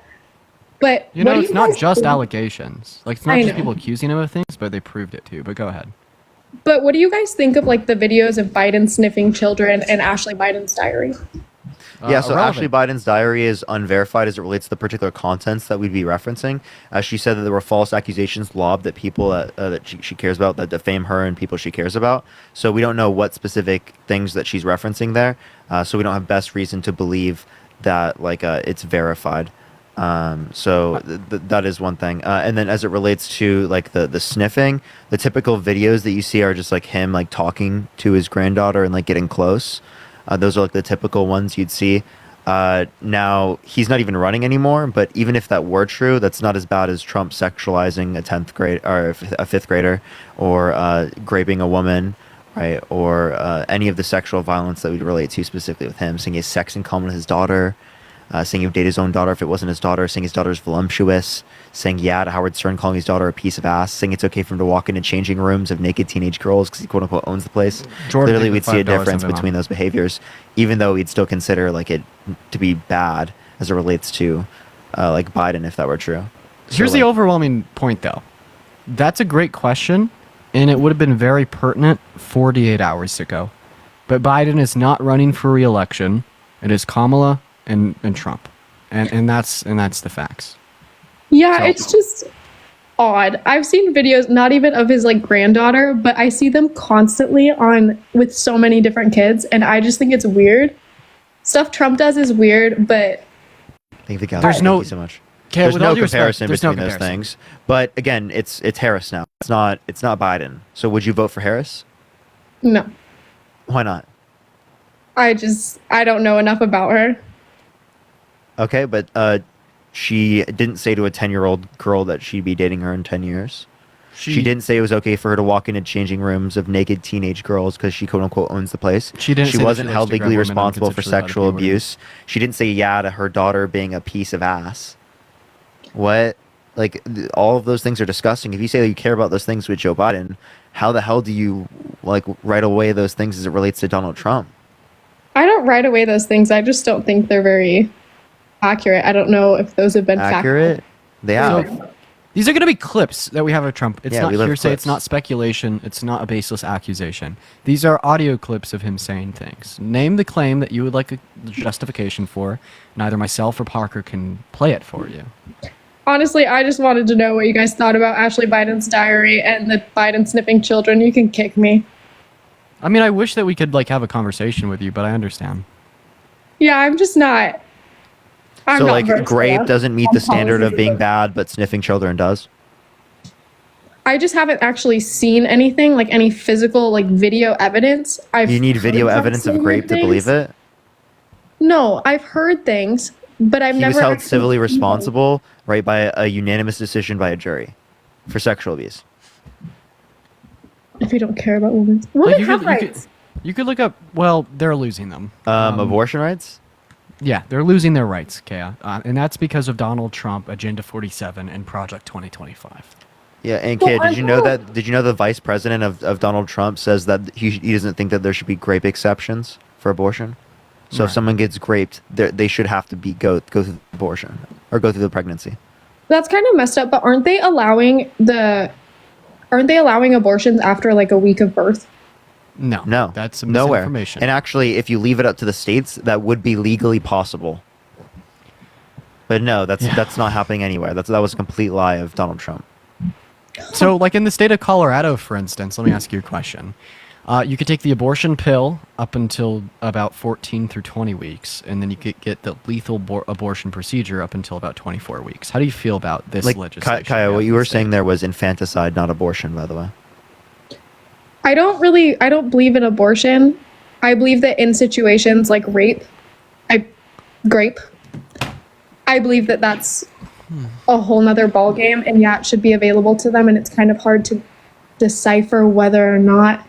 But You know, what do it's not guys just think- allegations. It's not I just know. people accusing him of things, but they proved it too. But go ahead. But what do you guys think of the videos of Biden sniffing children and Ashley Biden's diary? Yeah, so irrelevant. Ashley Biden's diary is unverified as it relates to the particular contents that we'd be referencing. She said that there were false accusations lobbed at people that she cares about, that defame her and people she cares about. So we don't know what specific things that she's referencing there. So we don't have best reason to believe that it's verified. So that is one thing. And then as it relates to the sniffing, the typical videos that you see are just him talking to his granddaughter and getting close. Those are the typical ones you'd see. Now he's not even running anymore, but even if that were true, that's not as bad as Trump sexualizing a 10th grade or a 5th grader, or raping a woman, right? Or any of the sexual violence that we'd relate to specifically with him, saying he has sex in common with his daughter, saying he would date his own daughter if it wasn't his daughter, saying his daughter's voluptuous, saying yeah to Howard Stern, calling his daughter a piece of ass, saying it's okay for him to walk into changing rooms of naked teenage girls because he quote unquote owns the place. Jordan, Clearly, take we'd the see a $5 difference in Venmo. between those behaviors, even though we'd still consider it to be bad as it relates to Biden if that were true. Here's the overwhelming point, though. That's a great question, and it would have been very pertinent 48 hours ago. But Biden is not running for re-election. It is Kamala and Trump, and that's the facts. Yeah, So- it's just odd. I've seen videos, not even of his like granddaughter, but I see them constantly on with so many different kids, and I just think it's weird. Stuff Trump does is weird, but Thank you, There's no- Thank you so much. Okay, There's with no all due respect, comparison there's no between those comparison. things. But again, it's Harris now. It's not Biden. So would you vote for Harris? no. Why not? I don't know enough about her. Okay, but she didn't say to a 10-year-old girl that she'd be dating her in 10 years. She didn't say it was okay for her to walk into changing rooms of naked teenage girls because she quote unquote owns the place. She didn't say that wasn't she held likes to grab legally women responsible for unconsensually by the sexual puberty. abuse. She didn't say yeah to her daughter being a piece of ass. What? Like all of those things are disgusting. If you say that you care about those things with Joe Biden, how the hell do you like write away those things as it relates to Donald Trump? I don't write away those things. I just don't think they're very accurate. I don't know if those have been Accurate? They have. So, these are going to be clips that we have of Trump. It's Yeah, not we love hearsay. clips. It's not speculation. It's not a baseless accusation. These are audio clips of him saying things. Name the claim that you would like a justification for. Neither myself or Parker can play it for you. Honestly, I just wanted to know what you guys thought about Ashley Biden's diary and the Biden snipping children. You can kick me. I mean, I wish that we could like have a conversation with you, but I understand. Yeah, I'm just not. I'm So not like versed grape enough doesn't meet on the standard of policies. being bad, but sniffing children does. I just haven't actually seen anything like any physical like video evidence. You need video heard evidence of some grape to things. believe it. No, I've heard things, but I've He never was held actually civilly seen them. responsible, right, by a unanimous decision by a jury for sexual abuse. If you don't care about women, Like, women you have could- rights. You could look up. Well, they're losing them. Abortion rights? Yeah, they're losing their rights, Kea. And that's because of Donald Trump, Agenda 47, and Project 2025. Yeah, and Well, Kid, I did you know know- that? Did you know the vice president of Donald Trump says that he doesn't think that there should be grape exceptions for abortion? So if Right. someone gets graped, they should have to go through the abortion or go through the pregnancy. That's kind of messed up. But aren't they allowing abortions after like a week of birth? No, that's some nowhere. misinformation. And actually, if you leave it up to the states, that would be legally possible. But no, that's not happening anywhere. That was a complete lie of Donald Trump. So, like in the state of Colorado, for instance, let me ask you a question. You could take the abortion pill up until about 14 through 20 weeks, and then you could get the lethal abortion procedure up until about 24 weeks. How do you feel about this Like legislation? Kaya, what you were saying there was infanticide, not abortion, by the way. I don't believe in abortion. I believe that in situations like grape, I believe that that's a whole nother ball game, and yeah, it should be available to them, and it's kind of hard to decipher whether or not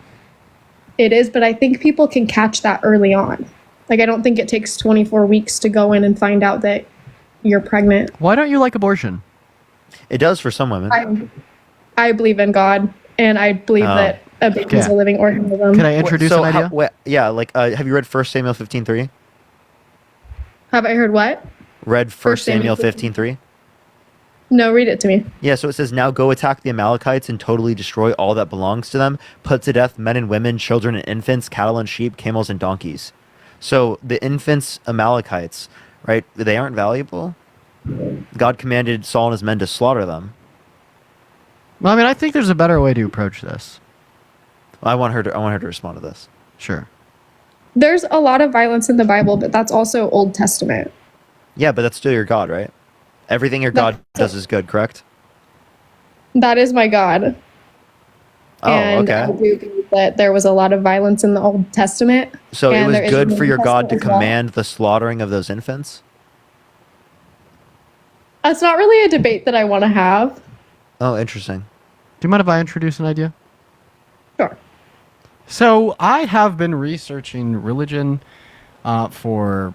it is, but I think people can catch that early on. Like, I don't think it takes 24 weeks to go in and find out that you're pregnant. Why don't you like abortion? It does for some women. I believe in God, and I believe Oh. that a baby is Yeah. a living organism. Can I introduce an idea? Yeah, like have you read 1 Samuel 15:3? Have I heard what? Read 1 1 Samuel Samuel 15:3? No, read it to me. Yeah, so it says, "Now go attack the Amalekites and totally destroy all that belongs to them. Put to death men and women, children and infants, cattle and sheep, camels and donkeys." So the infants, Amalekites, right? They aren't valuable. God commanded Saul and his men to slaughter them. Well, I mean, I think there's a better way to approach this. I want her to respond to this. Sure. There's a lot of violence in the Bible, but that's also Old Testament. Yeah, but that's still your God, right? Everything your God does is good, correct? That is my God. Oh, And I okay. do believe that there was a lot of violence in the Old Testament. So it and was there is good in for the your New God to Testament as well. command the slaughtering of those infants? That's not really a debate that I want to have. Oh, interesting. Do you mind if I introduce an idea? Sure. So I have been researching religion for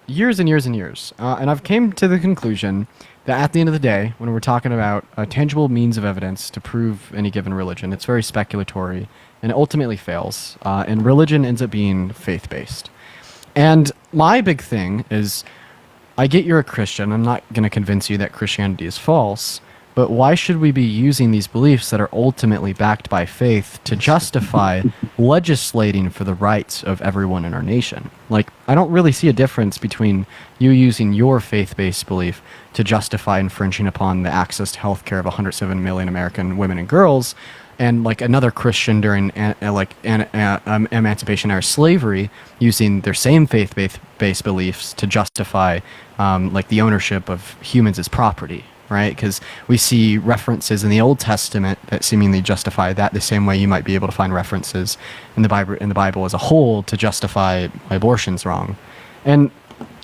years and years and years, and I've came to the conclusion that at the end of the day, when we're talking about a tangible means of evidence to prove any given religion, it's very speculatory and it ultimately fails, and religion ends up being faith-based. And my big thing is I get you're a Christian. I'm not going to convince you that Christianity is false. But why should we be using these beliefs that are ultimately backed by faith to justify legislating for the rights of everyone in our nation? Like, I don't really see a difference between you using your faith-based belief to justify infringing upon the access to healthcare of 107 million American women and girls, and like another Christian during emancipation era slavery using their same faith-based beliefs to justify like the ownership of humans as property. Right, because we see references in the Old Testament that seemingly justify that the same way you might be able to find references in the Bible as a whole to justify why abortion's wrong. And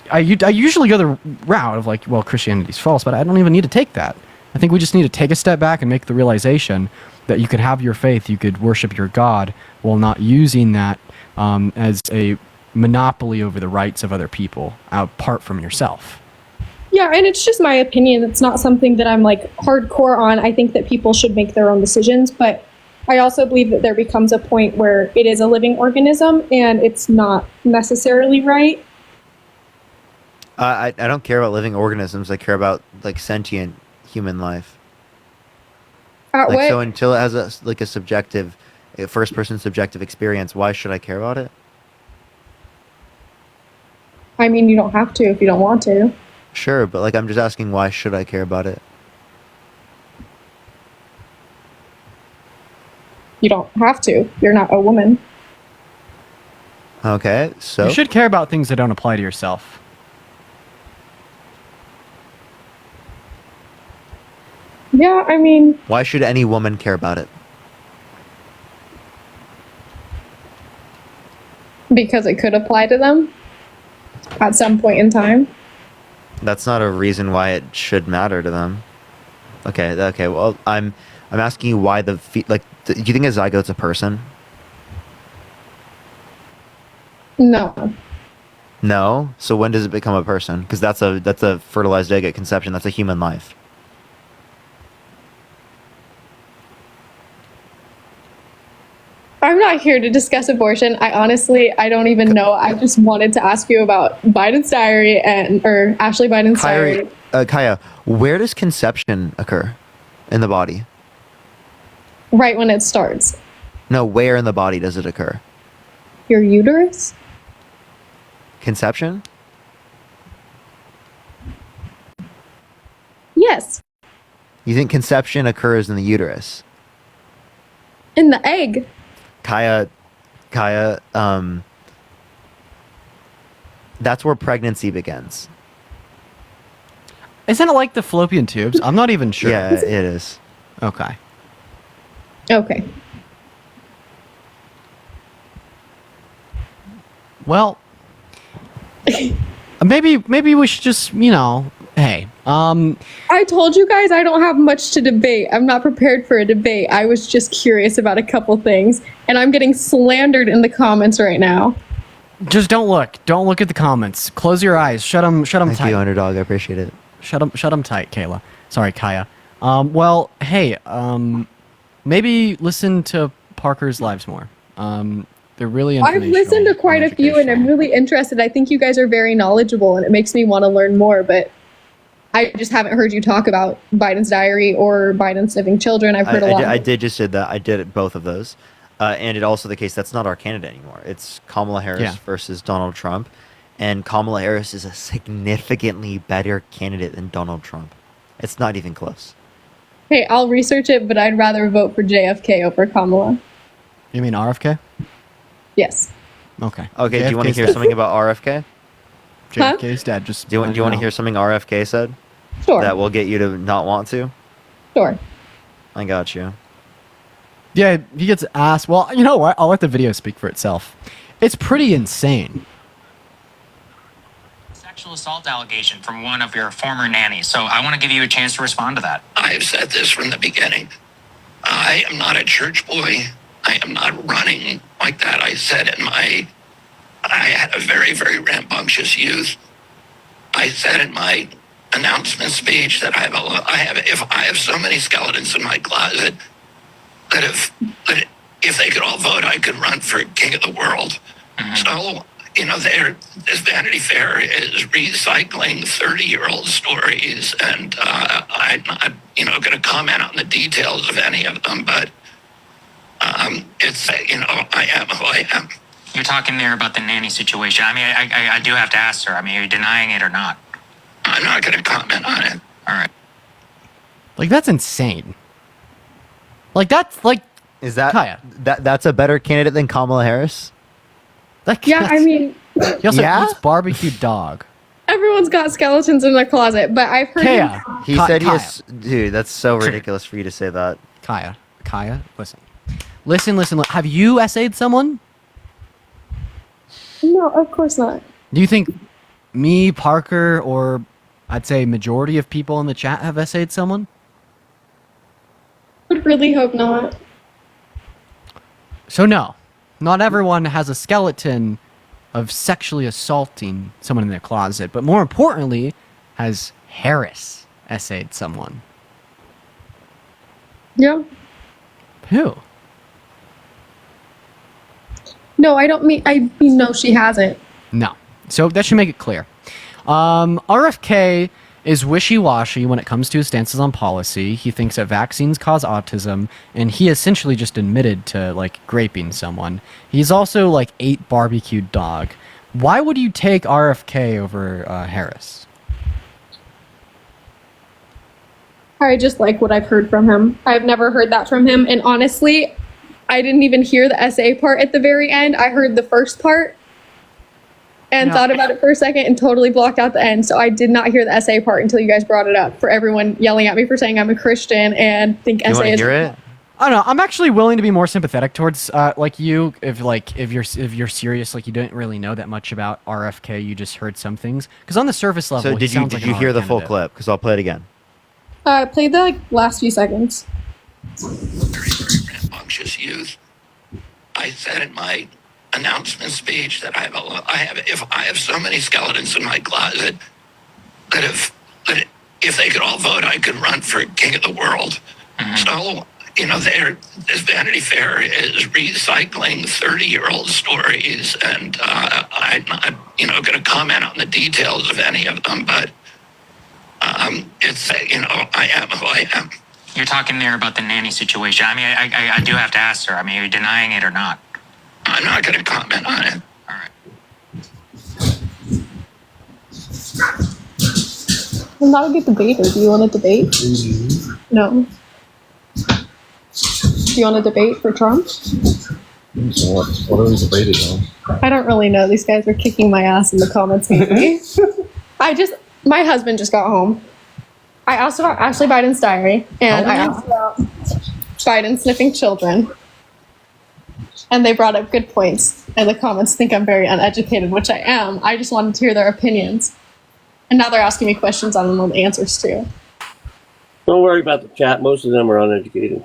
I usually go the route of like, well, Christianity's false, but I don't even need to take that. I think we just need to take a step back and make the realization that you could have your faith, you could worship your God, while not using that as a monopoly over the rights of other people, apart from yourself. Yeah, and it's just my opinion. It's not something that I'm like hardcore on. I think that people should make their own decisions, but I also believe that there becomes a point where it is a living organism and it's not necessarily right. I don't care about living organisms. I care about like sentient human life. So until it has a subjective, first person subjective experience, why should I care about it? I mean, you don't have to if you don't want to. Sure, but like I'm just asking, why should I care about it? You don't have to. You're not a woman. Okay, so you should care about things that don't apply to yourself. Yeah, I mean, why should any woman care about it? Because it could apply to them at some point in time. That's not a reason why it should matter to them. Okay. Well, I'm asking you why do you think a zygote's a person? No. No. So when does it become a person? Because that's a fertilized egg at conception. That's a human life. I'm not here to discuss abortion. I don't even know. I just wanted to ask you about Biden's diary or Ashley Biden's diary. Kaya, where does conception occur in the body? Right when it starts. No, where in the body does it occur? Your uterus? Conception? Yes. You think conception occurs in the uterus? In the egg. Kaya, that's where pregnancy begins. Isn't it like the fallopian tubes? I'm not even sure. Yeah, it is. Okay. Well, maybe we should just, hey. I told you guys I don't have much to debate. I'm not prepared for a debate. I was just curious about a couple things, and I'm getting slandered in the comments right now. Just don't look. Don't look at the comments. Close your eyes. Shut them tight. Thank you, Underdog. I appreciate it. Shut them tight, Kayla. Sorry, Kaya. Well, hey, maybe listen to Parker's lives more. They're really I've listened to quite a few, and I'm really interested. I think you guys are very knowledgeable, and it makes me want to learn more, but I just haven't heard you talk about Biden's diary or Biden's living children. I've heard a lot. I did that. I did both of those. And it's also the case that's not our candidate anymore. It's Kamala Harris versus Donald Trump. And Kamala Harris is a significantly better candidate than Donald Trump. It's not even close. Hey, I'll research it, but I'd rather vote for JFK over Kamala. You mean RFK? Yes. Okay. Okay, do you want to hear something about RFK? JFK's dead. Just do you want to hear something RFK said? Sure. That will get you to not want to? Sure. I got you. Yeah, he gets asked. Well, you know what? I'll let the video speak for itself. It's pretty insane. Sexual assault allegation from one of your former nannies. So I want to give you a chance to respond to that. I've said this from the beginning. I am not a church boy. I am not running like that. I said I had a very, very rambunctious youth. I said in my announcement speech that I have so many skeletons in my closet that if they could all vote, I could run for king of the world. So this Vanity Fair is recycling 30-year-old stories, and I'm not, going to comment on the details of any of them, but it's, I am who I am. You're talking there about the nanny situation. I mean, I do have to ask, sir. I mean, are you denying it or not? I'm not going to comment on it. All right. Like, that's insane. Like, that's like, Is that Kaya. that's a better candidate than Kamala Harris? Yeah, I mean, He also Yeah? eats barbecued dog. everyone's got skeletons in their closet, but I've heard Kaya. He said he is. Dude, that's so ridiculous for you to say that. Kaya, listen. Have you essayed someone? No, of course not. Do you think me, Parker, or I'd say majority of people in the chat have essayed someone? I would really hope not. So no, not everyone has a skeleton of sexually assaulting someone in their closet, but more importantly, has Harris essayed someone? Yeah. Who? No, I mean, no, she hasn't. No. So that should make it clear. RFK is wishy-washy when it comes to his stances on policy. He thinks that vaccines cause autism, and he essentially just admitted to, like, graping someone. He's also, like, ate barbecued dog. Why would you take RFK over Harris? I just like what I've heard from him. I've never heard that from him, and honestly, I didn't even hear the essay part at the very end. I heard the first part and thought about it for a second and totally blocked out the end. So I did not hear the essay part until you guys brought it up, for everyone yelling at me for saying I'm a Christian and think You want essay to is. hear it? I don't know. I'm actually willing to be more sympathetic towards like you, if you're serious, like you didn't really know that much about RFK, you just heard some things. Because on the surface level, So he did you sounds like an hear the full candidate. clip? Because I'll play it again. Played the last few seconds. Very, very rambunctious youth. I said in my announcement speech that I have so many skeletons in my closet that if they could all vote, I could run for king of the world. So, this Vanity Fair is recycling 30-year-old stories, and I'm not, going to comment on the details of any of them, but it's, I am who I am. You're talking there about the nanny situation. I mean, I do have to ask, sir. I mean, are you denying it or not? I'm not going to comment on it. All right. I'm not a good debater. Do you want to debate? No. Do you want to debate for Trump? What are we debating on? I don't really know. These guys were kicking my ass in the comments lately. My husband just got home. I asked about Ashley Biden's diary, and I asked about Biden sniffing children. And they brought up good points. And the comments think I'm very uneducated, which I am. I just wanted to hear their opinions. And now they're asking me questions I don't know the answers to. Don't worry about the chat. Most of them are uneducated.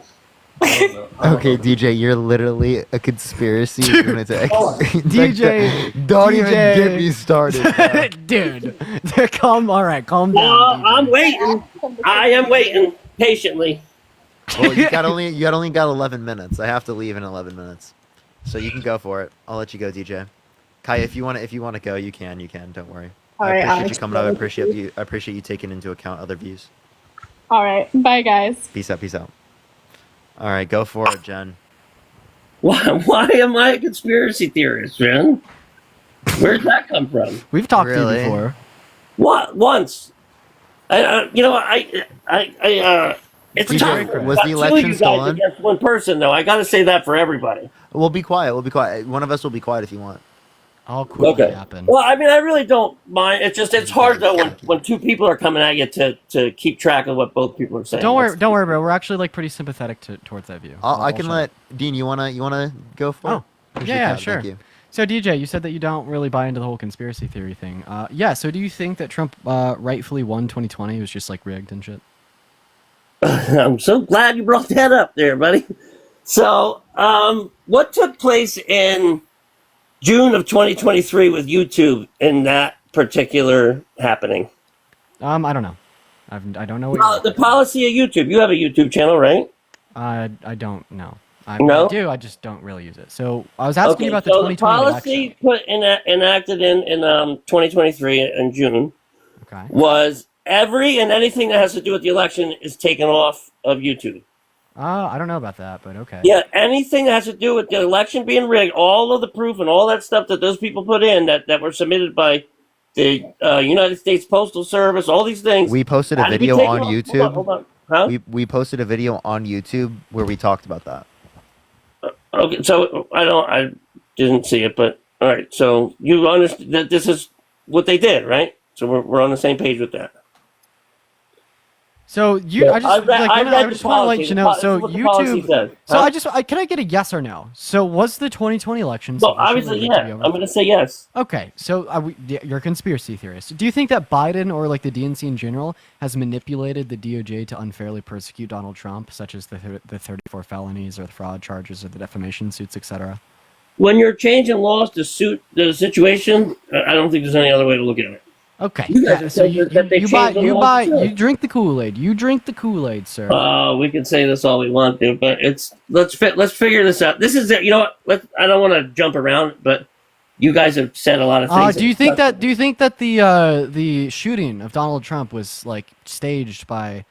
Okay, DJ, you're literally a conspiracy lunatic. DJ, don't even get me started. Dude, calm down. I'm waiting. I am waiting patiently. Well, you only got 11 minutes. I have to leave in 11 minutes, so you can go for it. I'll let you go, DJ. Kai, if you want to go, you can. Don't worry. All I right, appreciate Alex, you coming up. I appreciate you taking into account other views. All right. Bye, guys. Peace out. All right, go for it, Jen. Why am I a conspiracy theorist, Jen? Where'd that come from? We've talked to you before. What? Once. It's DJ, tough. was Not the two election of you guys stolen? against one person, though. I got to say that for everybody. We'll be quiet. One of us will be quiet if you want. I'll quickly Okay. happen. Well, I mean, I really don't mind. It's hard though when two people are coming at you to keep track of what both people are saying. Don't worry, bro. We're actually like pretty sympathetic towards that view. I can let Dean. You wanna go for it? Appreciate Yeah, that. sure. Thank you. So DJ, you said that you don't really buy into the whole conspiracy theory thing. Yeah. So do you think that Trump rightfully won 2020? It was just like rigged and shit. I'm so glad you brought that up there, buddy. So, what took place in June of 2023 with YouTube in that particular happening? I don't know. I don't know. What The policy of YouTube. You have a YouTube channel, right? I don't know. I No? do. I just don't really use it. So I was asking you about the so 2020 policy enacted in 2023 in June Okay. was every and anything that has to do with the election is taken off of YouTube. I don't know about that, but okay. Yeah, anything that has to do with the election being rigged, all of the proof and all that stuff that those people put in that were submitted by the United States Postal Service, all these things. We posted a had to be video taken on off. YouTube. Hold on. Huh? We posted a video on YouTube where we talked about that. Okay, so I didn't see it, but all right. So you understand that this is what they did, right? So we're on the same page with that. So you, Yeah, I just, I read- like, I you know, read I the just want to let policy. you know. This is So what the policy YouTube. says. So Huh? can I get a yes or no? So was the 2020 election? Well, sufficiently obviously, rigged to yeah. be I'm overturned? going to say yes. Okay, so you're a conspiracy theorist. Do you think that Biden or like the DNC in general has manipulated the DOJ to unfairly persecute Donald Trump, such as the 34 felonies or the fraud charges or the defamation suits, etc.? When you're changing laws to suit the situation, I don't think there's any other way to look at it. Okay, You guys yeah, have so said that they changed the laws too. you drink the Kool-Aid. You drink the Kool-Aid, sir. We can say this all we want to, but let's figure this out. This is it. You know what? I don't want to jump around, but you guys have said a lot of things. Do you think that the shooting of Donald Trump was like staged by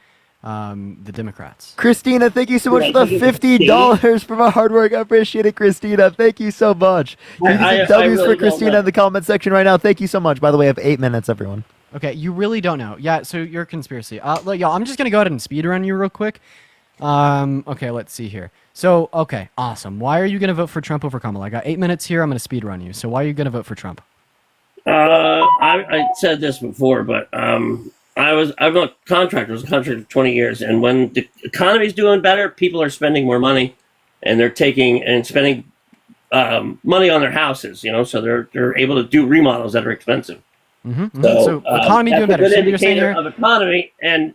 the Democrats? Christina, thank you so much for the $50 for my hard work. I appreciate it, Christina. Thank you so much. Can you I W's really for don't Christina know. in the comment section right now? Thank you so much. By the way, I have 8 minutes, everyone. Okay, you really don't know. Yeah, so you're a conspiracy. Look, y'all, I'm just gonna go ahead and speed run you real quick. Okay, let's see here. So, okay, awesome. Why are you gonna vote for Trump over Kamala? I got 8 minutes here. I'm gonna speed run you. So why are you gonna vote for Trump? I said this before, but I'm a contractor. I was a contractor for 20 years, and when the economy's doing better, people are spending more money, and they're taking and spending money on their houses. You know, so they're able to do remodels that are expensive. So economy doing better. That's a So good you're saying indicator here, of economy, and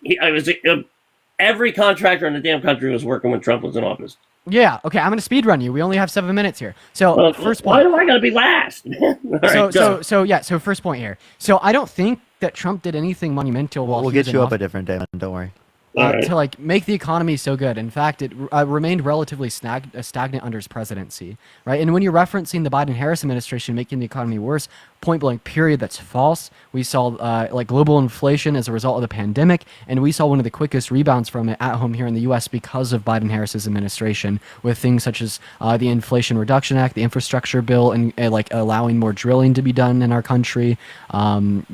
every contractor in the damn country was working when Trump was in office. yeah. Okay, I'm gonna speed run you. We only have 7 minutes here. So first Why point. do I gotta be last? All right, go. So first point here. So I don't think that Trump did anything monumental while We'll he was get in you up office. a different day, man. Don't worry. To like make the economy so good. In fact, it remained relatively stagnant under his presidency, right? And when you're referencing the Biden-Harris administration making the economy worse, point blank, period, that's false. We saw like global inflation as a result of the pandemic, and we saw one of the quickest rebounds from it at home here in the U.S. because of Biden-Harris's administration, with things such as the Inflation Reduction Act, the infrastructure bill, and like allowing more drilling to be done in our country. The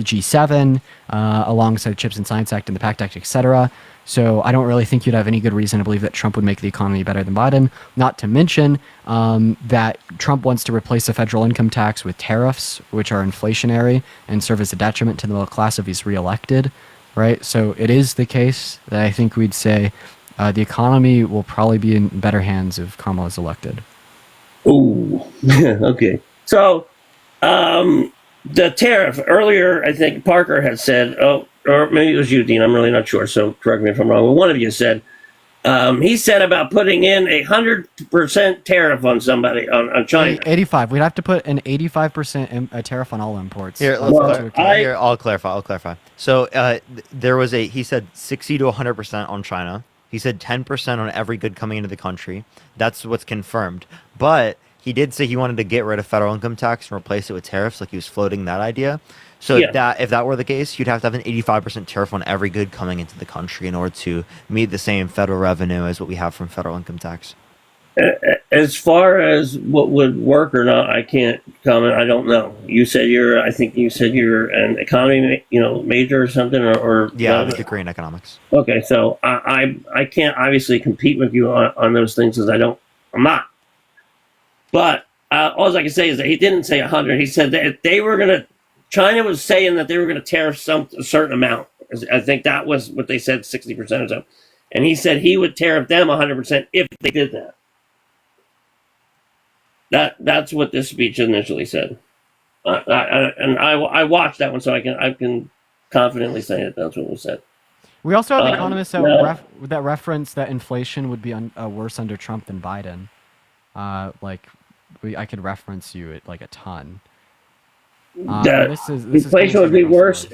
G7, alongside Chips and Science Act and the PACT Act, etc. So I don't really think you'd have any good reason to believe that Trump would make the economy better than Biden. Not to mention that Trump wants to replace the federal income tax with tariffs, which are inflationary and serve as a detriment to the middle class if he's reelected, right? So it is the case that I think we'd say the economy will probably be in better hands if Kamala's elected. Ooh, okay. So the tariff earlier, I think Parker had said, or maybe it was you, Dean. I'm really not sure. So correct me if I'm wrong. But one of you said he said about putting in 100% tariff on somebody on China. 85. We'd have to put an 85% tariff on all imports. Here, I'll clarify. So there was he said 60 to 100% on China. He said 10% on every good coming into the country. That's what's confirmed. But he did say he wanted to get rid of federal income tax and replace it with tariffs, like he was floating that idea. So if that were the case, you'd have to have an 85% tariff on every good coming into the country in order to meet the same federal revenue as what we have from federal income tax. As far as what would work or not, I can't comment. I don't know. I think you said you're an economy, major or something, or yeah, I have a degree in economics. Okay, so I can't obviously compete with you on those things because I'm not. But all I can say is that he didn't say 100. He said that China was saying that they were going to tariff a certain amount. I think that was what they said, 60% or something. And he said he would tariff them 100% if they did that. That's what this speech initially said. I watched that one, so I can confidently say that that's what was said. We also have economists that reference that inflation would be worse under Trump than Biden. I could reference you at like a ton. Inflation would be worse.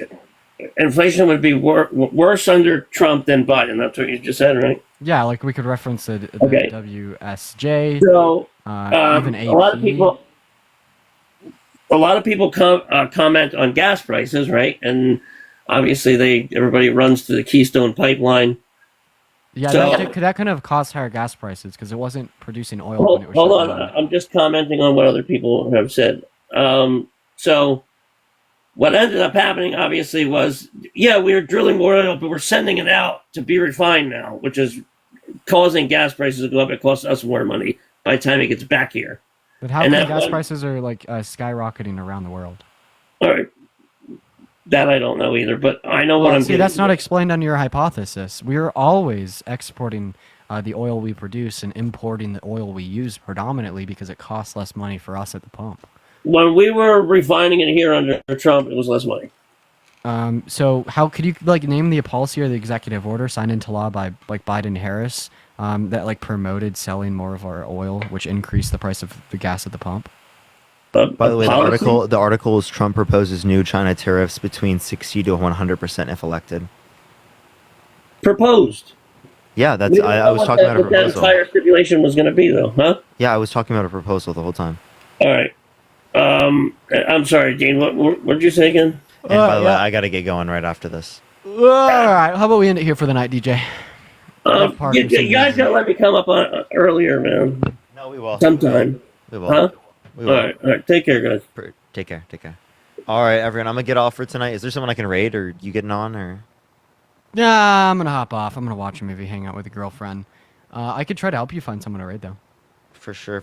inflation would be worse under Trump than Biden. That's what you just said, right? Yeah, like we could reference the Okay. WSJ. So even AP. a lot of people comment on gas prices, right? And obviously, everybody runs to the Keystone Pipeline. Yeah, So- that kind of caused higher gas prices because it wasn't producing oil when it was Hold shut on, down. I'm just commenting on what other people have said. So what ended up happening, obviously, was we were drilling more oil, but we're sending it out to be refined now, which is causing gas prices to go up. It costs us more money by the time it gets back here. But how And come that gas one- prices are like skyrocketing around the world? All right, that I don't know either, but I know what I'm See, getting that's not at. explained on your hypothesis. We are always exporting the oil we produce and importing the oil we use predominantly because it costs less money for us at the pump. When we were refining it here under Trump, it was less money. So how could you like name the policy or the executive order signed into law by like Biden Harris that like promoted selling more of our oil, which increased the price of the gas at the pump? By the way, the article is Trump proposes new China tariffs between 60 to 100% if elected. Proposed. Yeah, that's We don't I know was what talking that, about a what that proposal. entire stipulation was going to be, though, huh? Yeah, I was talking about a proposal the whole time. All right. I'm sorry, Dean. What did you say again? And by the way, I got to get going right after this. All right, how about we end it here for the night, DJ? Parker You some guys gotta let me come up on earlier, man. No, we will. Sometime. We will. Huh? We will. All right. Take care, guys. Take care. All right, everyone. I'm gonna get off for tonight. Is there someone I can raid, or you getting on, or? Yeah, I'm gonna hop off. I'm gonna watch a movie, hang out with a girlfriend. I could try to help you find someone to raid though. For sure.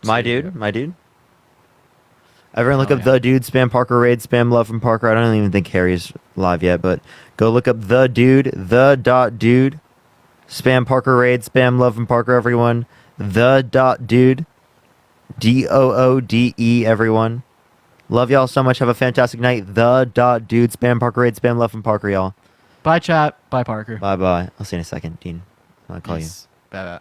My dude. Everyone look up The Dude, spam Parker raid, spam love from Parker. I don't even think Harry's live yet, but go look up The Dude, the.dude. Spam Parker raid, spam love from Parker, everyone. The.dude. DOODE, everyone. Love y'all so much. Have a fantastic night. The.dude, spam Parker raid, spam love from Parker, y'all. Bye, chat. Bye, Parker. Bye. I'll see you in a second, Dean. I'll call you. Bye.